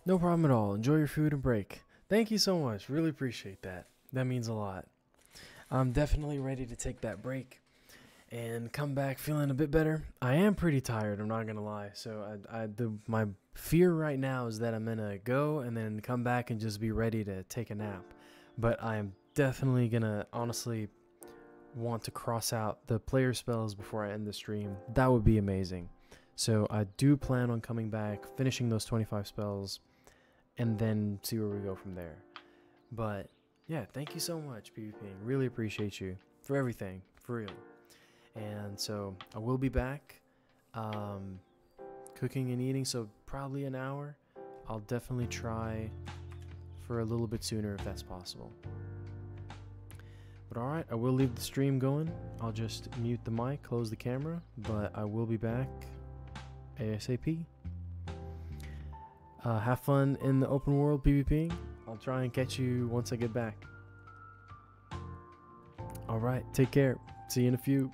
No problem at all. Enjoy your food and break. Thank you so much. Really appreciate that. That means a lot. I'm definitely ready to take that break and come back feeling a bit better. I am pretty tired, I'm not gonna lie. So my fear right now is that I'm gonna go and then come back and just be ready to take a nap. But I am definitely gonna honestly want to cross out the player spells before I end the stream. That would be amazing. So I do plan on coming back, finishing those 25 spells, and then see where we go from there. But yeah, thank you so much, PvP. Really appreciate you for everything, for real. And so I will be back cooking and eating, so probably an hour. I'll definitely try for a little bit sooner if that's possible. But alright, I will leave the stream going. I'll just mute the mic, close the camera, but I will be back ASAP. Have fun in the open world PvP. I'll try and catch you once I get back. Alright, take care. See you in a few.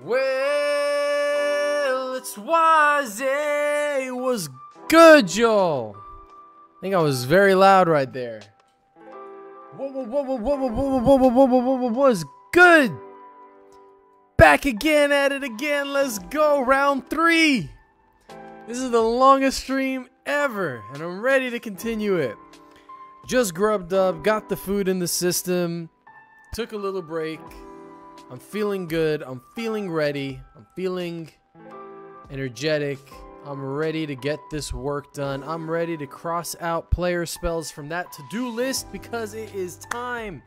Well, it's Wazzy. Was good, y'all. I think I was very loud right there. Was good. Back again at it again. Let's go. Round 3. This is the longest stream ever, and I'm ready to continue it. Just grubbed up, got the food in the system, took a little break. I'm feeling good. I'm feeling ready. I'm feeling energetic. I'm ready to get this work done. I'm ready to cross out player spells from that to-do list because it is time.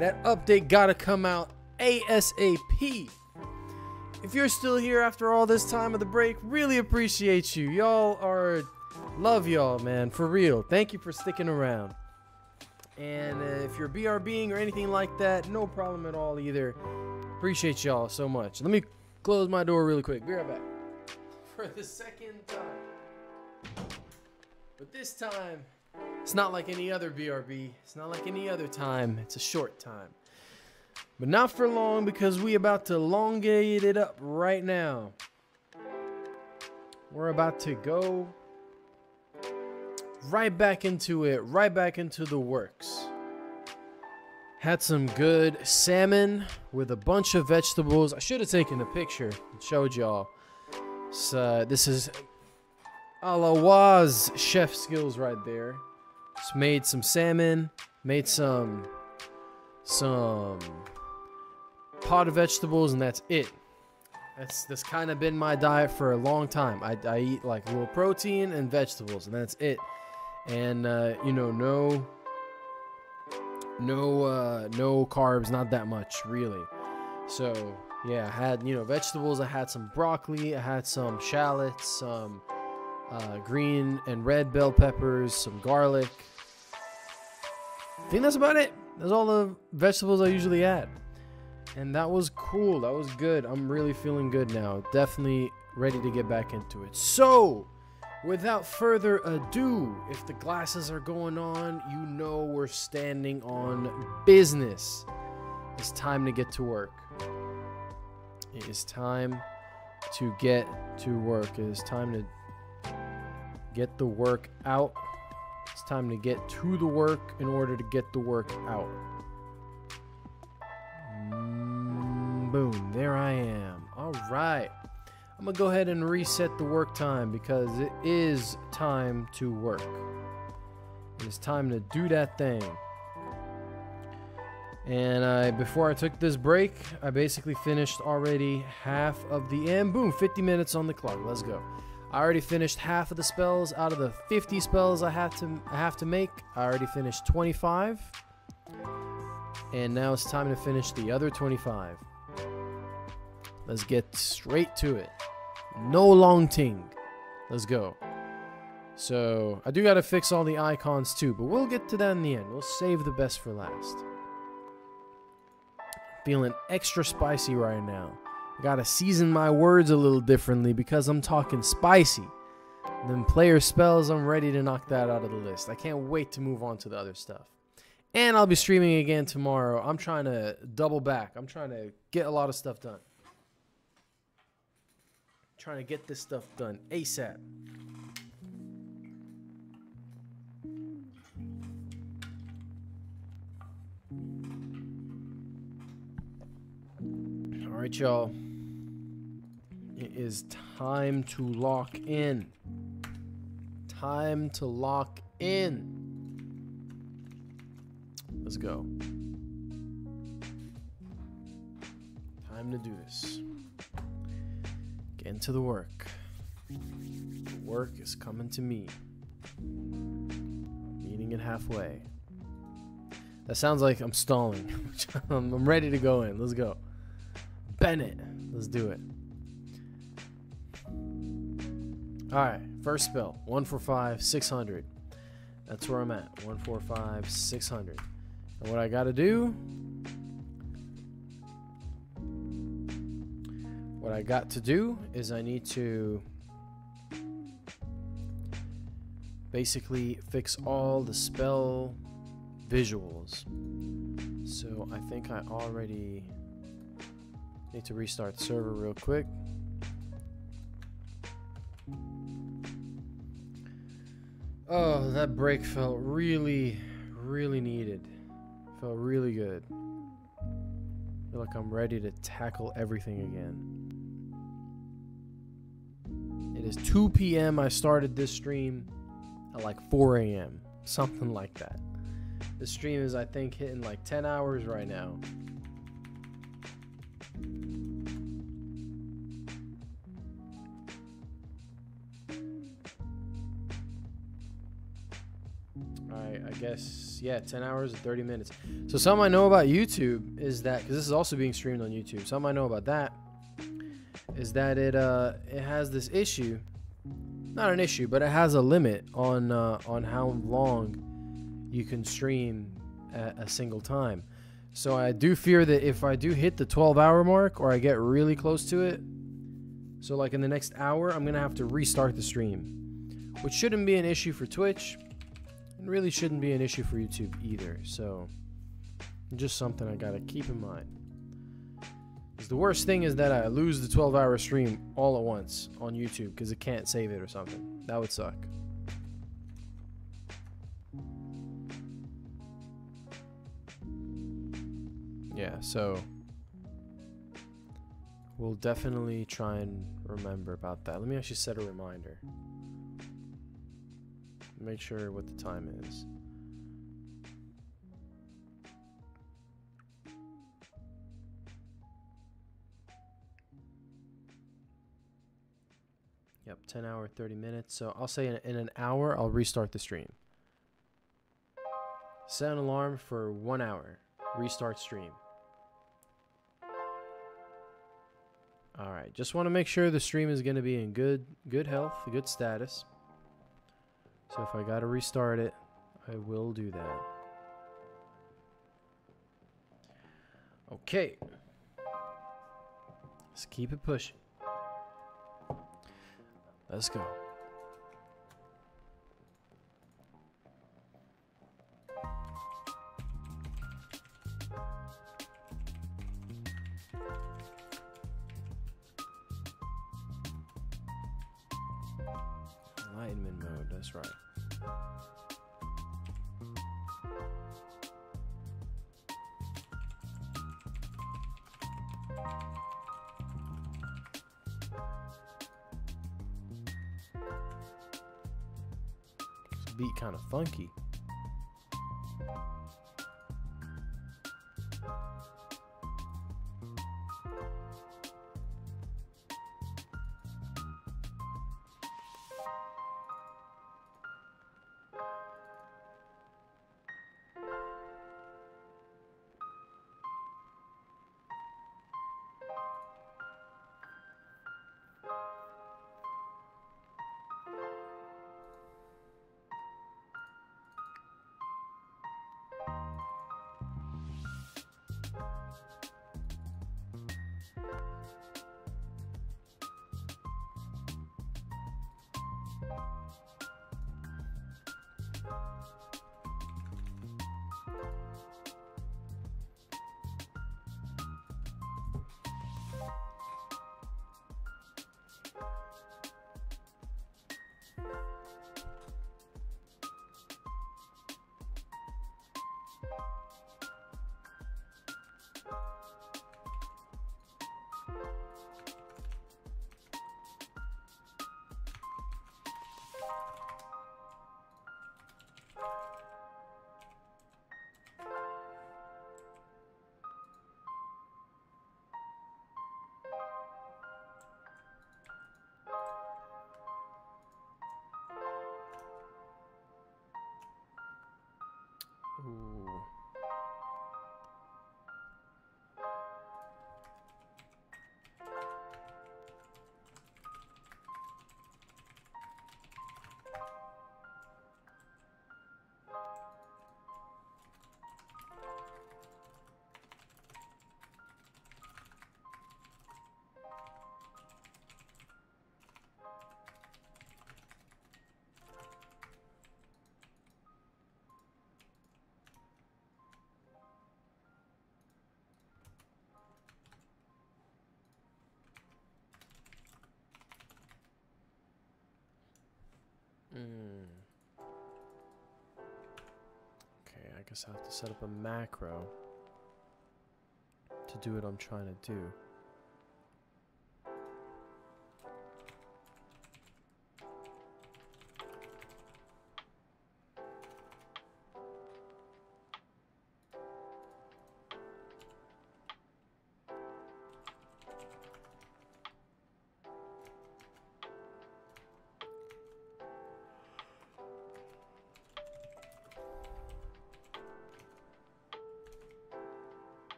That update gotta come out ASAP. If you're still here after all this time of the break, really appreciate you. Y'all are... Love y'all, man. For real. Thank you for sticking around. And if you're BRBing or anything like that, no problem at all either. Appreciate y'all so much. Let me close my door really quick. Be right back. For the second time. But this time, it's not like any other BRB. It's not like any other time. It's a short time. But not for long because we about to elongate it up right now. We're about to go right back into it. Right back into the works. Had some good salmon with a bunch of vegetables. I should have taken a picture and showed y'all. So this is a la Waz chef skills right there. Just made some salmon, made some some potted vegetables, and that's it. That's kind of been my diet for a long time. I eat like a little protein and vegetables, and that's it. And you know, no carbs, not that much really. So yeah, I had, you know, vegetables. I had some broccoli, I had some shallots, some green and red bell peppers, some garlic. I think that's about it. That's all the vegetables I usually add. And that was cool. That was good. I'm really feeling good now. Definitely ready to get back into it. So, without further ado, if the glasses are going on, you know we're standing on business. It's time to get to work. It is time to get to work. It is time to get the work out. It's time to get to the work in order to get the work out. Boom, there I am. All right. I'm going to go ahead and reset the work time because it is time to work. It is time to do that thing. And before I took this break, I basically finished already half of the, and boom, 50 minutes on the clock. Let's go. I already finished half of the spells out of the 50 spells I have to make. I already finished 25. And now it's time to finish the other 25. Let's get straight to it. No long ting. Let's go. So, I do got to fix all the icons too, but we'll get to that in the end. We'll save the best for last. Feeling extra spicy right now. I got to season my words a little differently because I'm talking spicy. Then player spells, I'm ready to knock that out of the list. I can't wait to move on to the other stuff. And I'll be streaming again tomorrow. I'm trying to double back. I'm trying to get a lot of stuff done. Trying to get this stuff done ASAP. All right, y'all. It is time to lock in. Time to lock in. Let's go. Time to do this. Get into the work. The work is coming to me. Meeting it halfway. That sounds like I'm stalling. I'm ready to go in. Let's go. Bennett. Let's do it. Alright. First spell. 145, 600. That's where I'm at. 145, 600. And what I gotta do... What I got to do is I need to basically fix all the spell visuals. So I think I already need to restart the server real quick. Oh, that break felt really, really needed. Felt really good. I feel like I'm ready to tackle everything again. It is 2 p.m. I started this stream at like 4 a.m. Something like that. The stream is, I think, hitting like 10 hours right now. Alright, I guess, yeah, 10 hours and 30 minutes. So something I know about YouTube is that, because this is also being streamed on YouTube, something I know about that is that it has this issue, not an issue, but it has a limit on how long you can stream at a single time. So I do fear that if I do hit the 12-hour mark or I get really close to it, so like in the next hour, I'm gonna have to restart the stream, which shouldn't be an issue for Twitch and really shouldn't be an issue for YouTube either. So just something I gotta keep in mind. The worst thing is that I lose the 12-hour stream all at once on YouTube because it can't save it or something. That would suck. Yeah, so we'll definitely try and remember about that. Let me actually set a reminder. Make sure what the time is. 10 hour, 30 minutes. So I'll say in an hour, I'll restart the stream. Set an alarm for 1 hour. Restart stream. Alright, just want to make sure the stream is going to be in good health, good status. So if I got to restart it, I will do that. Okay. Let's keep it pushing. Let's go. Enlightenment mode, that's right. This beat kind of funky. Ooh. Okay, I guess I have to set up a macro to do what I'm trying to do.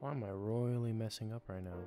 Why am I royally messing up right now?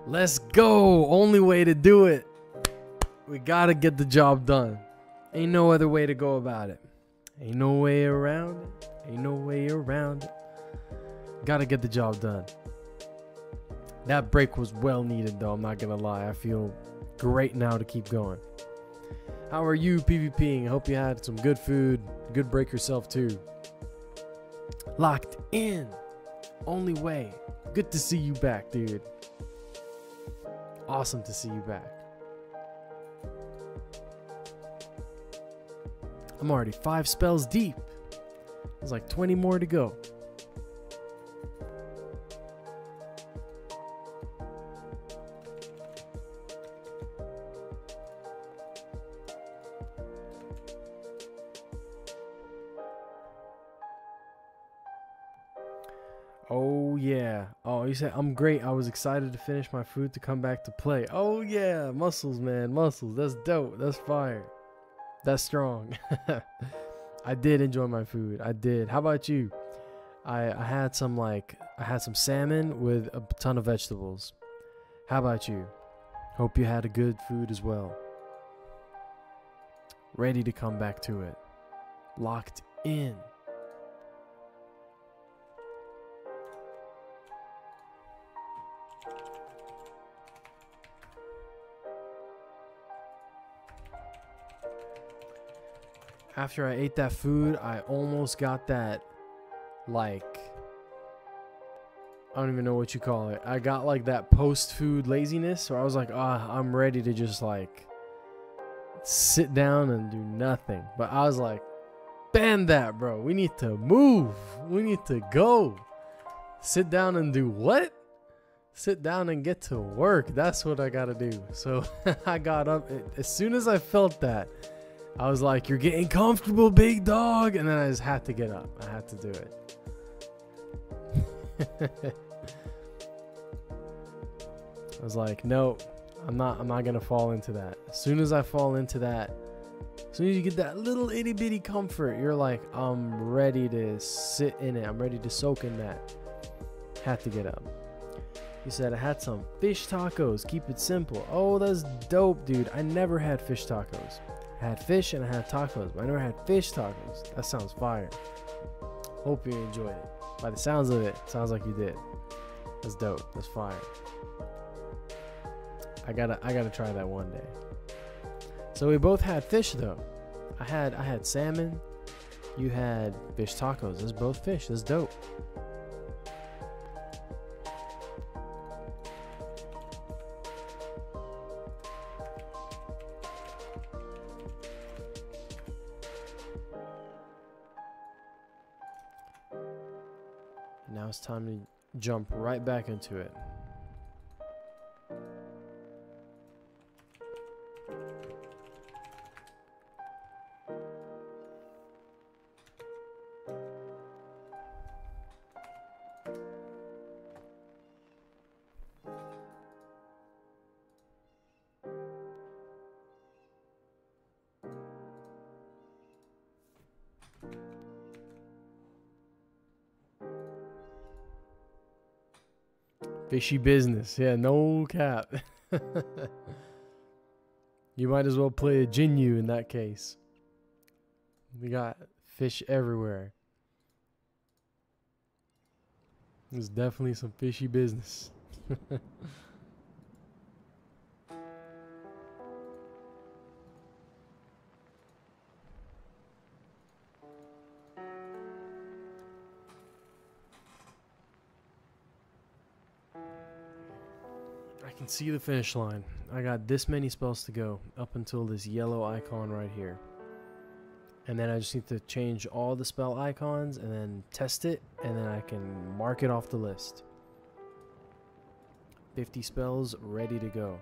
Let's go. Only way to do it. We gotta get the job done. Ain't no other way to go about it. Ain't no way around it. Ain't no way around it. Gotta get the job done. That break was well needed though, I'm not gonna lie. I feel great now to keep going. How are you PvPing? I hope you had some good food. Good break yourself too. Locked in. Only way. Good to see you back, dude. Awesome to see you back. I'm already 5 spells deep. There's like 20 more to go. Oh yeah. Oh, you said I'm great. I was excited to finish my food to come back to play. Oh yeah, muscles, man, muscles. That's dope. That's fire. That's strong. I did enjoy my food. I did. How about you? I had some salmon with a ton of vegetables. How about you? Hope you had a good food as well. Ready to come back to it. Locked in. After I ate that food, I almost got that, like, I don't even know what you call it. I got like that post-food laziness where I was like, I'm ready to just like sit down and do nothing. But I was like, ban that, bro. We need to move. We need to go. Sit down and do what? Sit down and get to work. That's what I gotta do. So I got up. As soon as I felt that, I was like, you're getting comfortable, big dog. And then I just had to get up. I had to do it. I was like, no, I'm not gonna fall into that. As soon as I fall into that, as soon as you get that little itty bitty comfort, you're like, I'm ready to sit in it. I'm ready to soak in that. Had to get up. He said, I had some fish tacos. Keep it simple. Oh, that's dope, dude. I never had fish tacos. I had fish and I had tacos, but I never had fish tacos. That sounds fire. Hope you enjoyed it. By the sounds of it, sounds like you did. That's dope. That's fire. I gotta try that one day. So we both had fish though. I had salmon. You had fish tacos. That's both fish. That's dope. Now it's time to jump right back into it. Fishy business. Yeah, no cap. You might as well play a Jinyu in that case. We got fish everywhere. There's definitely some fishy business. I can see the finish line. I got this many spells to go up until this yellow icon right here. And then I just need to change all the spell icons and then test it, and then I can mark it off the list. 50 spells ready to go.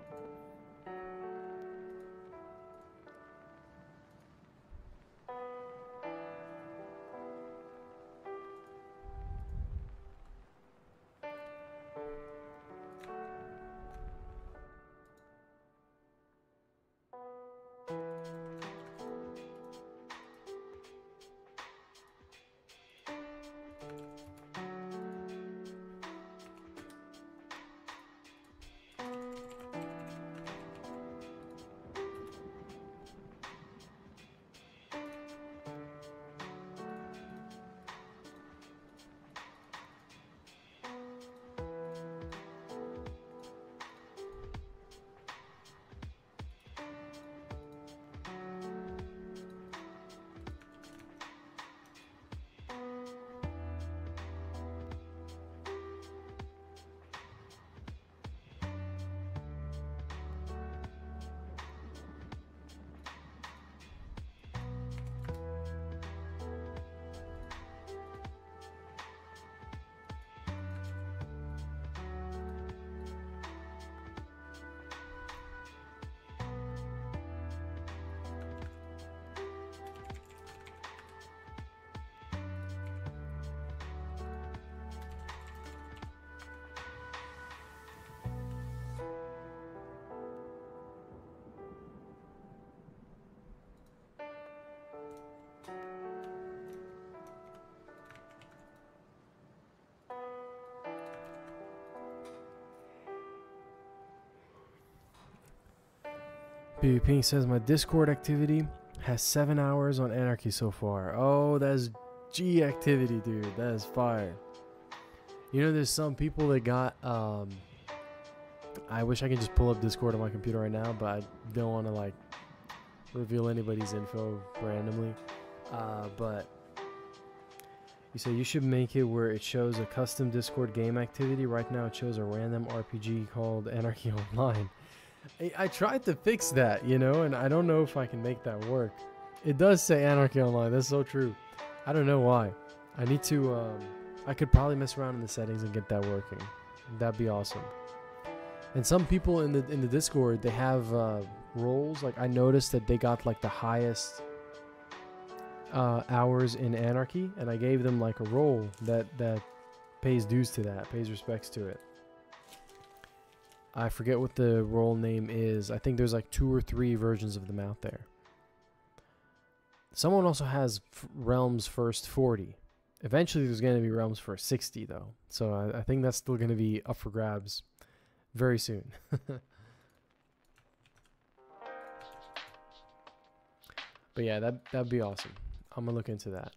PvP says my Discord activity has 7 hours on Anarchy so far. Oh, that's G activity, dude. That is fire. You know, there's some people that got I wish I could just pull up Discord on my computer right now, but I don't want to like reveal anybody's info randomly. But you say you should make it where it shows a custom Discord game activity. Right now it shows a random RPG called Anarchy Online. I tried to fix that, you know, and I don't know if I can make that work. It does say Anarchy Online. That's so true. I don't know why. I need to I could probably mess around in the settings and get that working. That'd be awesome. And some people in the Discord, they have roles. Like I noticed that they got like the highest hours in Anarchy, and I gave them like a role that pays dues to that, pays respects to it. I forget what the role name is. I think there's like 2 or 3 versions of them out there. Someone also has Realms First 40. Eventually there's going to be Realms First 60 though. So I think that's still going to be up for grabs very soon. But yeah, that'd be awesome. I'm going to look into that.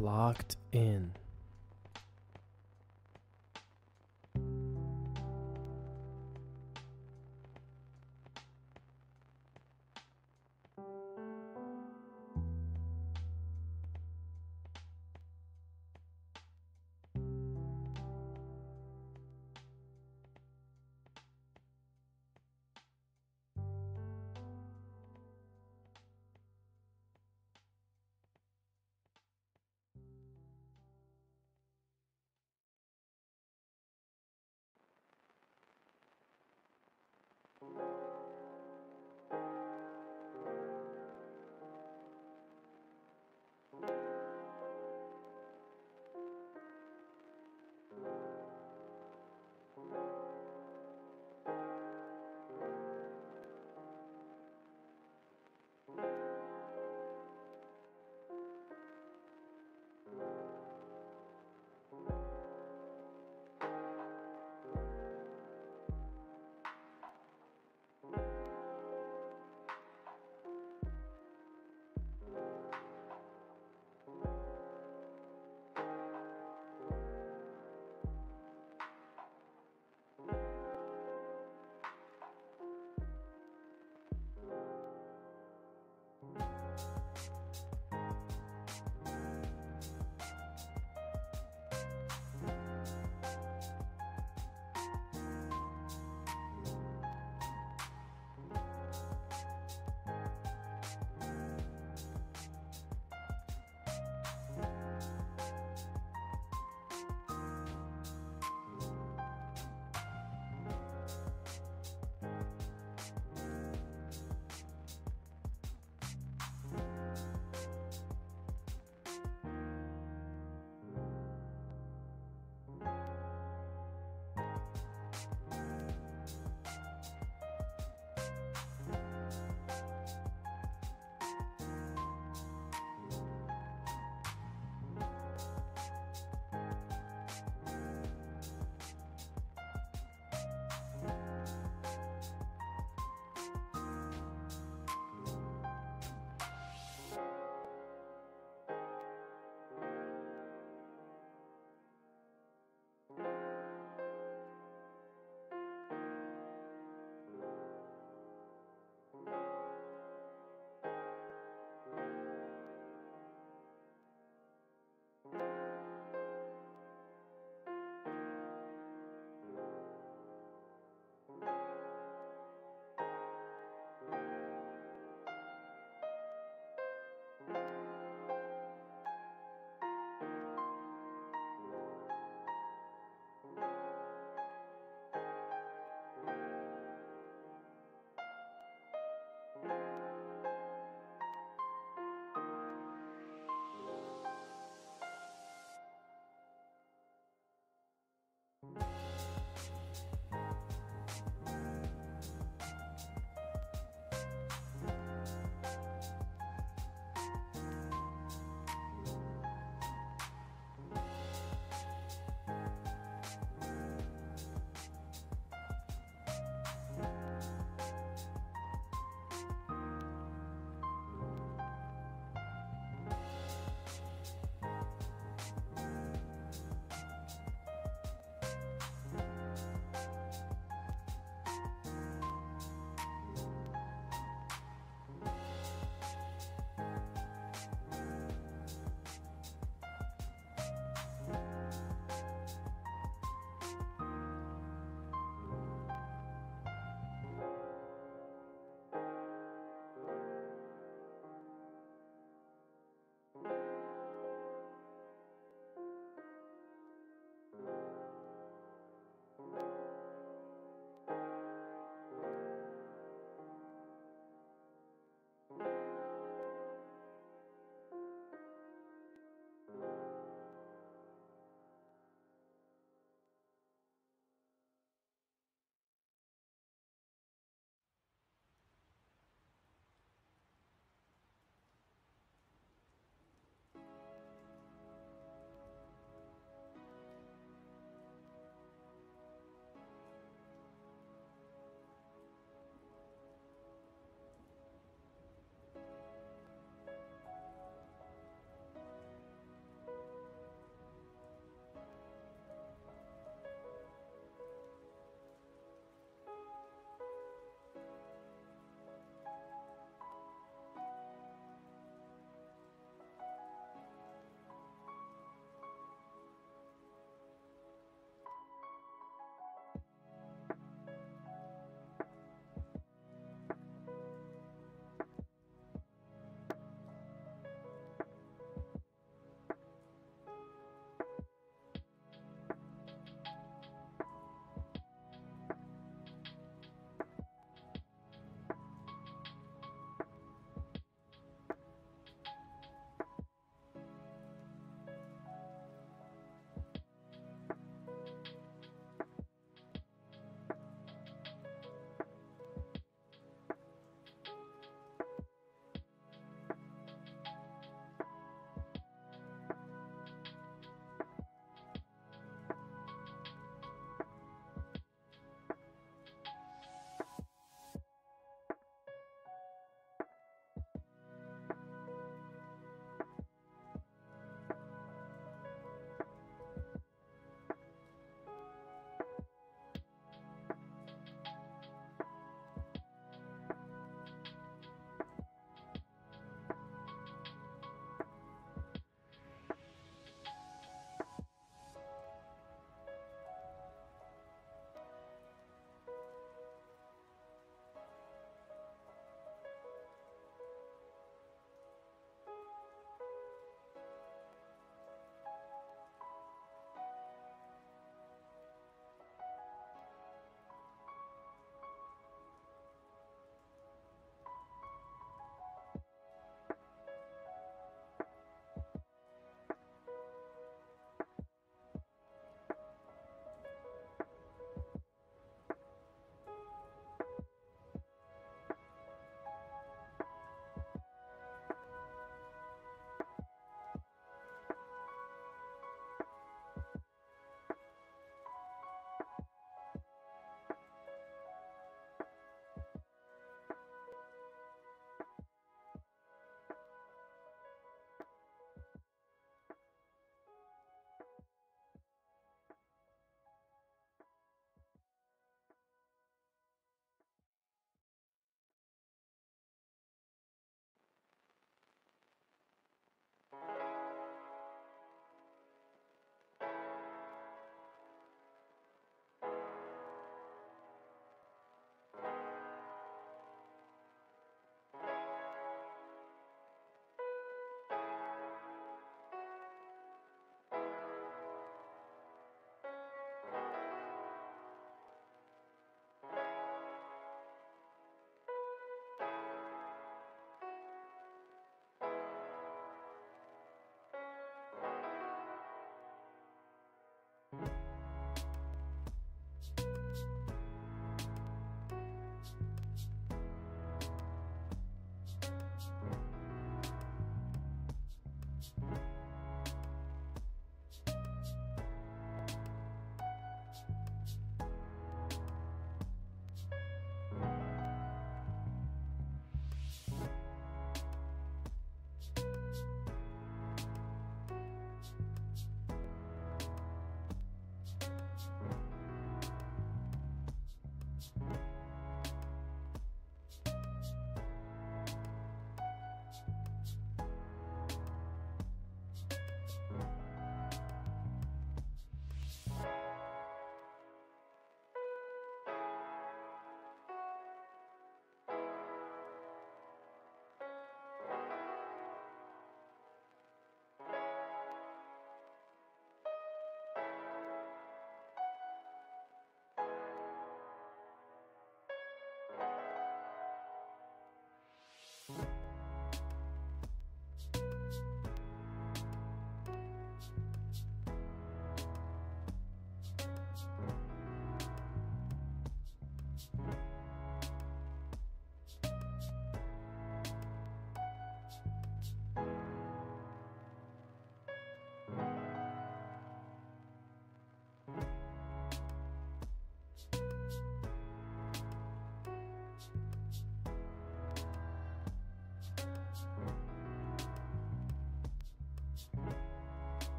Locked in.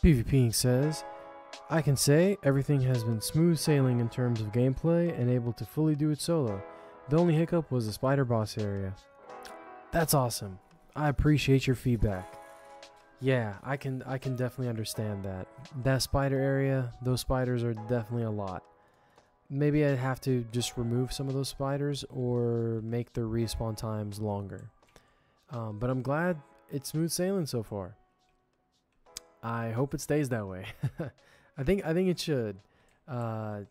PvPing says, I can say everything has been smooth sailing in terms of gameplay and able to fully do it solo. The only hiccup was the spider boss area. That's awesome. I appreciate your feedback. Yeah, I can definitely understand that. That spider area, those spiders are definitely a lot. Maybe I'd have to just remove some of those spiders or make their respawn times longer. But I'm glad it's smooth sailing so far. I hope it stays that way. I think it should. There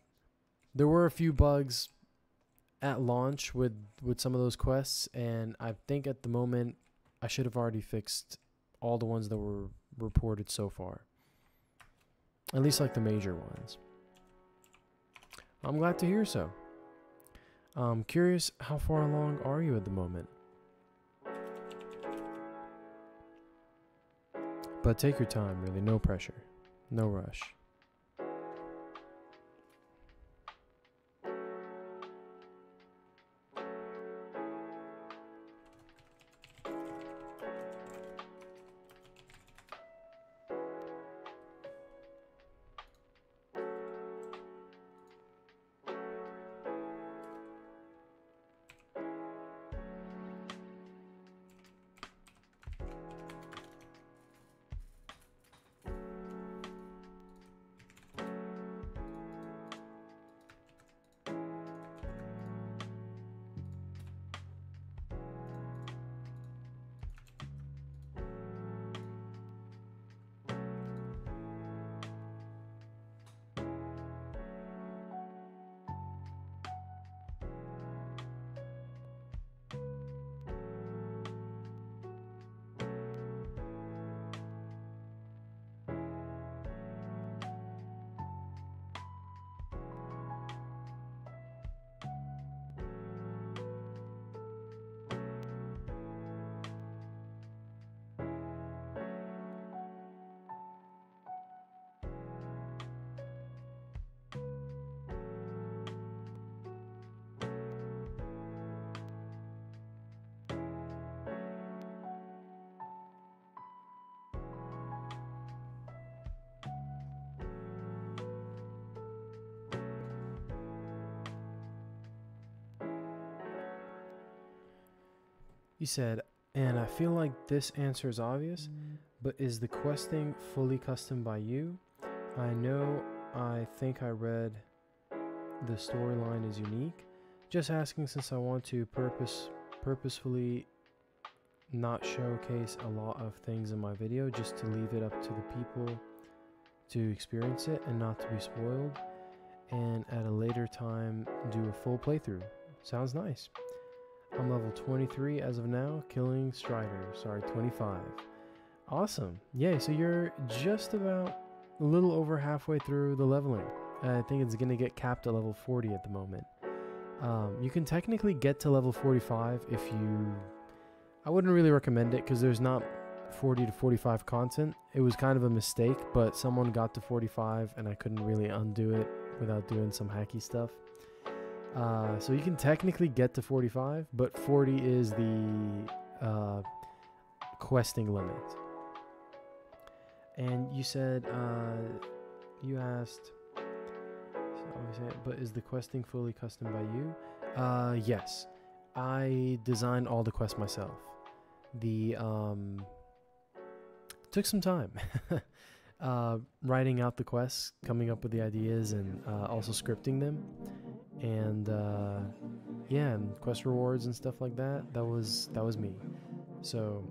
were a few bugs at launch with some of those quests, and I think at the moment I should have already fixed all the ones that were reported so far. At least like the major ones. I'm glad to hear so. I'm curious, how far along are you at the moment? But take your time, really, no pressure, no rush. You said, and I feel like this answer is obvious, but is the questing fully custom by you? I think I read the storyline is unique. Just asking since I want to purposefully not showcase a lot of things in my video, just to leave it up to the people to experience it and not to be spoiled, and at a later time do a full playthrough. Sounds nice. I'm level 23 as of now, killing Strider. Sorry, 25. Awesome. Yeah, so you're just about a little over halfway through the leveling. I think it's going to get capped at level 40 at the moment. You can technically get to level 45 if you... I wouldn't really recommend it because there's not 40 to 45 content. It was kind of a mistake, but someone got to 45 and I couldn't really undo it without doing some hacky stuff. So you can technically get to 45, but 40 is the questing limit. And you said, you asked, but is the questing fully custom by you? Yes. I designed all the quests myself. Took some time. Writing out the quests, coming up with the ideas, and also scripting them. And yeah, and quest rewards and stuff like that. That was me. So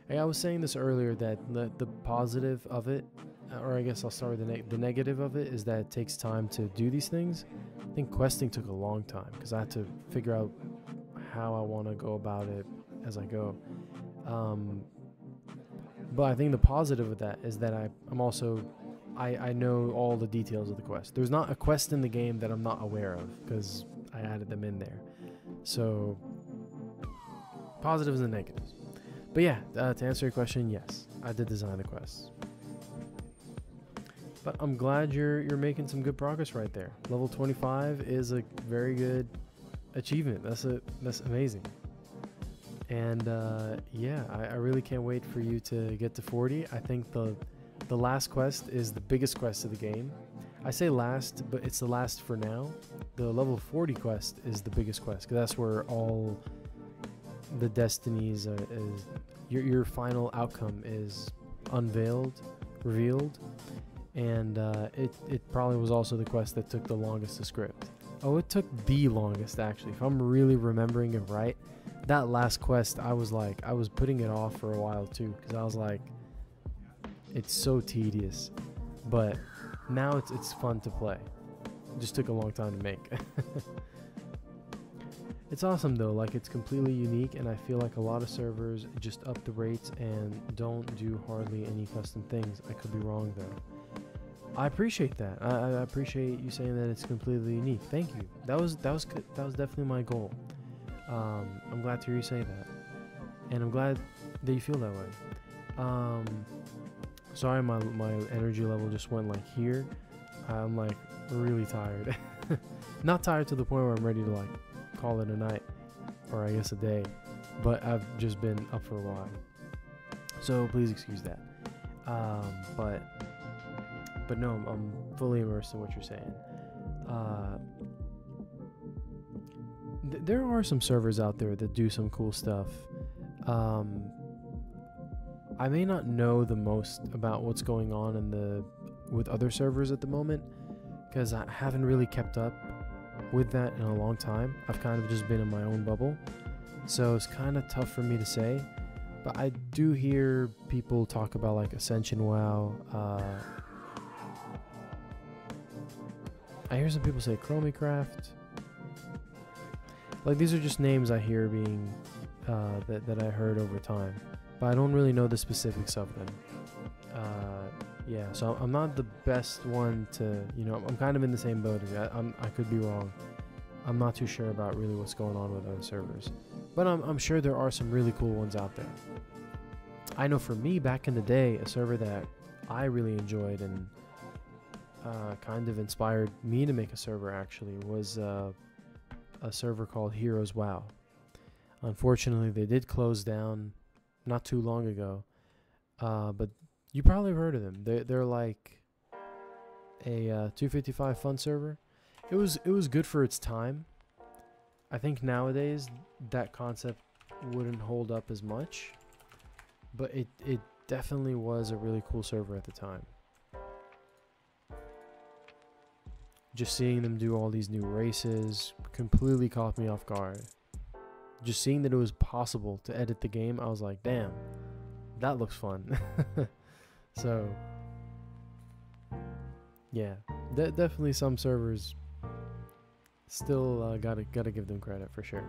I was saying this earlier, that the positive of it, or I guess I'll start with the negative of it, is that it takes time to do these things. I think questing took a long time because I had to figure out how I want to go about it as I go. But I think the positive of that is that I know all the details of the quest. There's not a quest in the game that I'm not aware of because I added them in there. So positives and negatives. But yeah, to answer your question, yes, I did design the quests. But I'm glad you're making some good progress right there. Level 25 is a very good achievement. That's amazing. And yeah, I really can't wait for you to get to 40. I think the The last quest is the biggest quest of the game. I say last, but it's the last for now. The level 40 quest is the biggest quest, because that's where all the destinies is. Your final outcome is revealed, and it probably was also the quest that took the longest to script. Oh, it took the longest actually. If I'm really remembering it right, that last quest I was putting it off for a while too, because I was like, it's so tedious, but now it's fun to play. It just took a long time to make. It's awesome though, like it's completely unique, and I feel like a lot of servers just up the rates and don't do hardly any custom things. I could be wrong though. I appreciate that. I appreciate you saying that it's completely unique. Thank you. That was definitely my goal. I'm glad to hear you say that, and I'm glad that you feel that way. Sorry, my energy level just went like here. I'm like really tired. Not tired to the point where I'm ready to like call it a night, or I guess a day, but I've just been up for a while, so please excuse that. But no, I'm fully immersed in what you're saying. There are some servers out there that do some cool stuff. I may not know the most about what's going on with other servers at the moment, because I haven't really kept up with that in a long time. I've kind of just been in my own bubble, so it's kind of tough for me to say. But I do hear people talk about like Ascension WoW. I hear some people say Chromicraft. Like, these are just names I hear being that I heard over time, but I don't really know the specifics of them. Yeah, so I'm not the best one to, I'm kind of in the same boat as you. I could be wrong. I'm not too sure about really what's going on with other servers, but I'm sure there are some really cool ones out there. I know for me, back in the day, a server that I really enjoyed and kind of inspired me to make a server actually was a server called Heroes WoW. Unfortunately, they did close down not too long ago, but you probably have heard of them. They're like a 255 fun server. It was good for its time. I think nowadays that concept wouldn't hold up as much, but it definitely was a really cool server at the time. Just seeing them do all these new races completely caught me off guard. Just seeing that it was possible to edit the game, I was like, damn, that looks fun. So, yeah, definitely some servers still gotta give them credit for sure.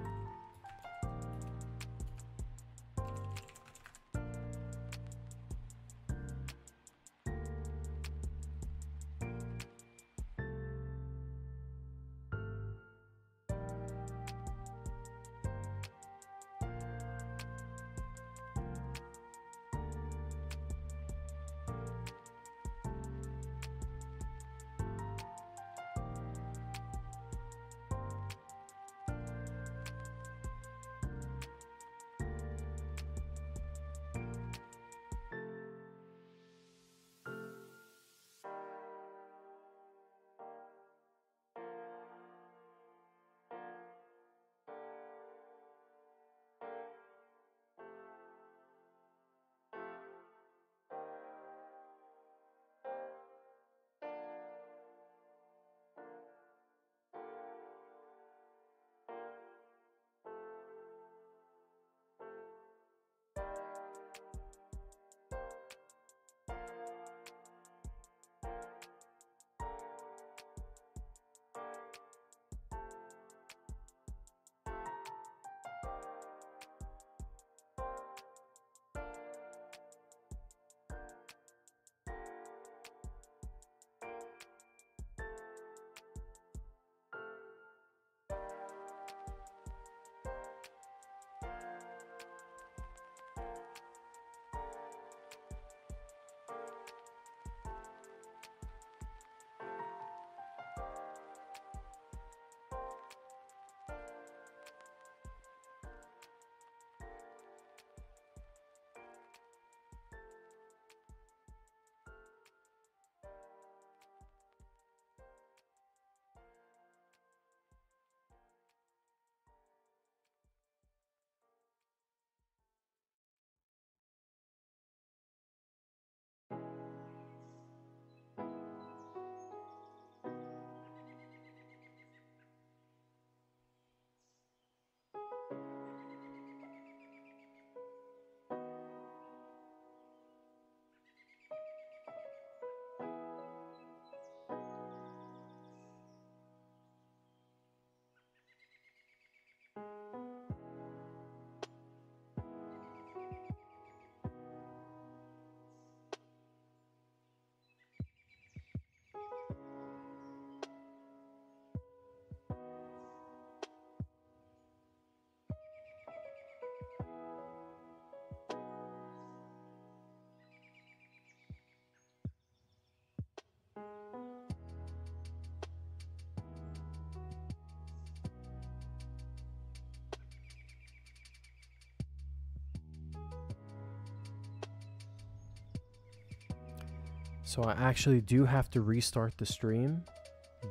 So I actually do have to restart the stream,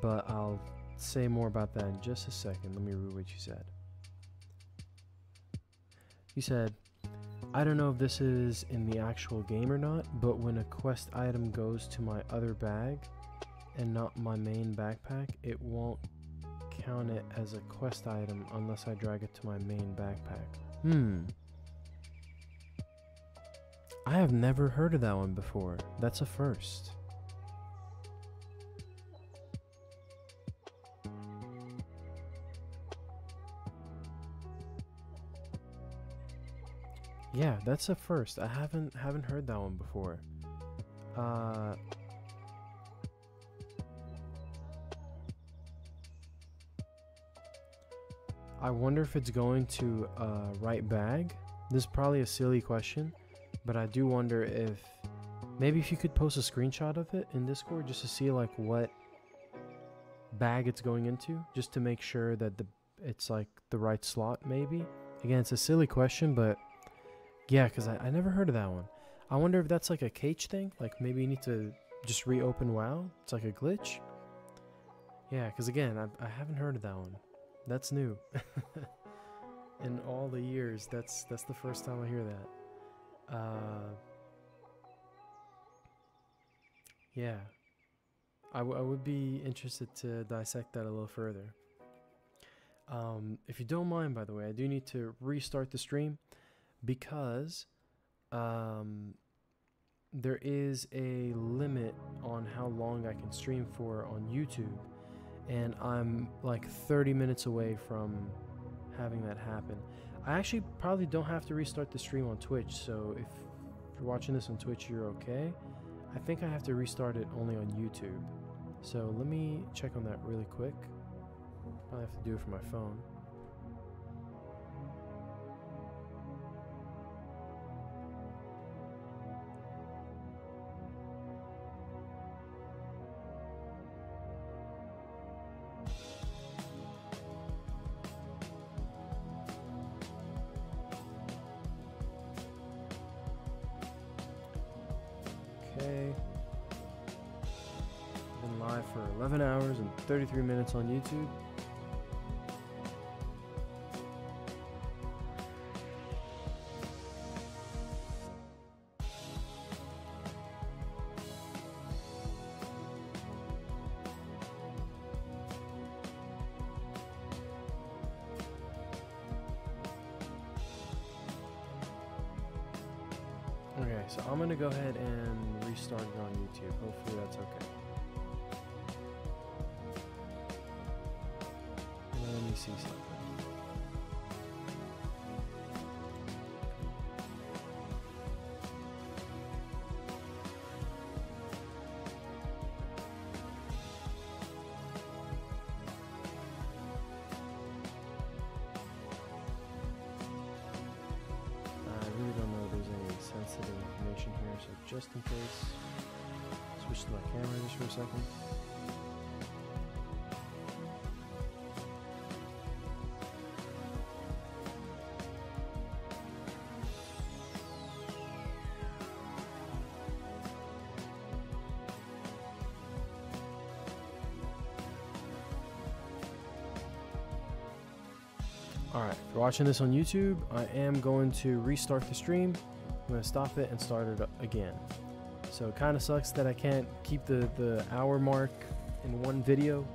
but I'll say more about that in just a second. Let me read what you said. You said, I don't know if this is in the actual game or not, but when a quest item goes to my other bag and not my main backpack, it won't count it as a quest item unless I drag it to my main backpack. I have never heard of that one before. That's a first. Yeah, that's a first. I haven't heard that one before. I wonder if it's going to right bag. This is probably a silly question, but I do wonder if maybe if you could post a screenshot of it in Discord just to see like what bag it's going into, just to make sure that it's like the right slot. Maybe again, it's a silly question, but yeah, because I never heard of that one. I wonder if that's like a cache thing, like maybe you need to just reopen WoW. It's like a glitch. Yeah, because again, I haven't heard of that one. That's new. In all the years, that's the first time I hear that. Yeah, I would be interested to dissect that a little further. If you don't mind, by the way, I do need to restart the stream because there is a limit on how long I can stream for on YouTube, and I'm like 30 minutes away from having that happen. I actually probably don't have to restart the stream on Twitch, so if you're watching this on Twitch, you're okay. I think I have to restart it only on YouTube. So let me check on that really quick. Probably have to do it from my phone. Okay. Been live for 11 hours and 33 minutes on YouTube. Okay, so I'm gonna go ahead and restart it on YouTube. Hopefully that's okay. Let me see something. Sensitive information here, so just in case, switch to my camera just for a second. Alright, if you're watching this on YouTube, I am going to restart the stream. I'm going to stop it and start it up again. So it kind of sucks that I can't keep the hour mark in one video,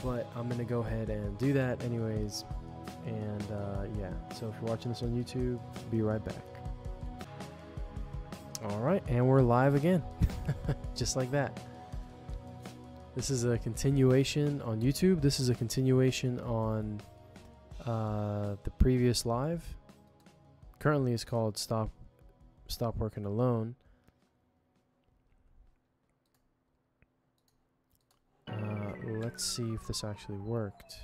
but I'm going to go ahead and do that anyways. And yeah, so if you're watching this on YouTube, be right back. Alright, and we're live again. Just like that. This is a continuation on YouTube. This is a continuation on the previous live. Currently it's called Stop Working Alone. Let's see if this actually worked.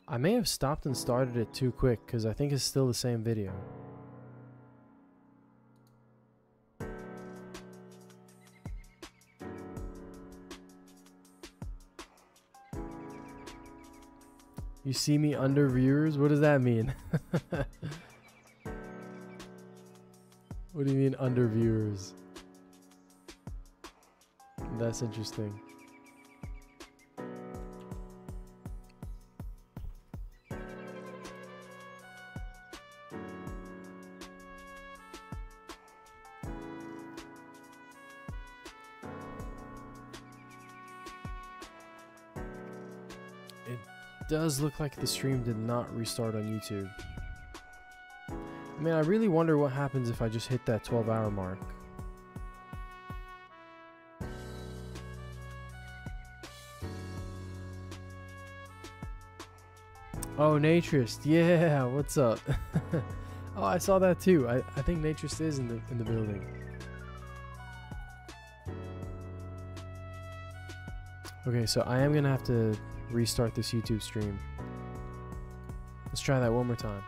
I may have stopped and started it too quick because I think it's still the same video. You see me under viewers? What does that mean? What do you mean under viewers? That's interesting. It does look like the stream did not restart on YouTube. I mean, I really wonder what happens if I just hit that 12-hour mark. Oh, Natrist. Yeah, what's up? Oh, I saw that too. I think Natrist is in the building. Okay, so I am gonna have to restart this YouTube stream. Let's try that one more time.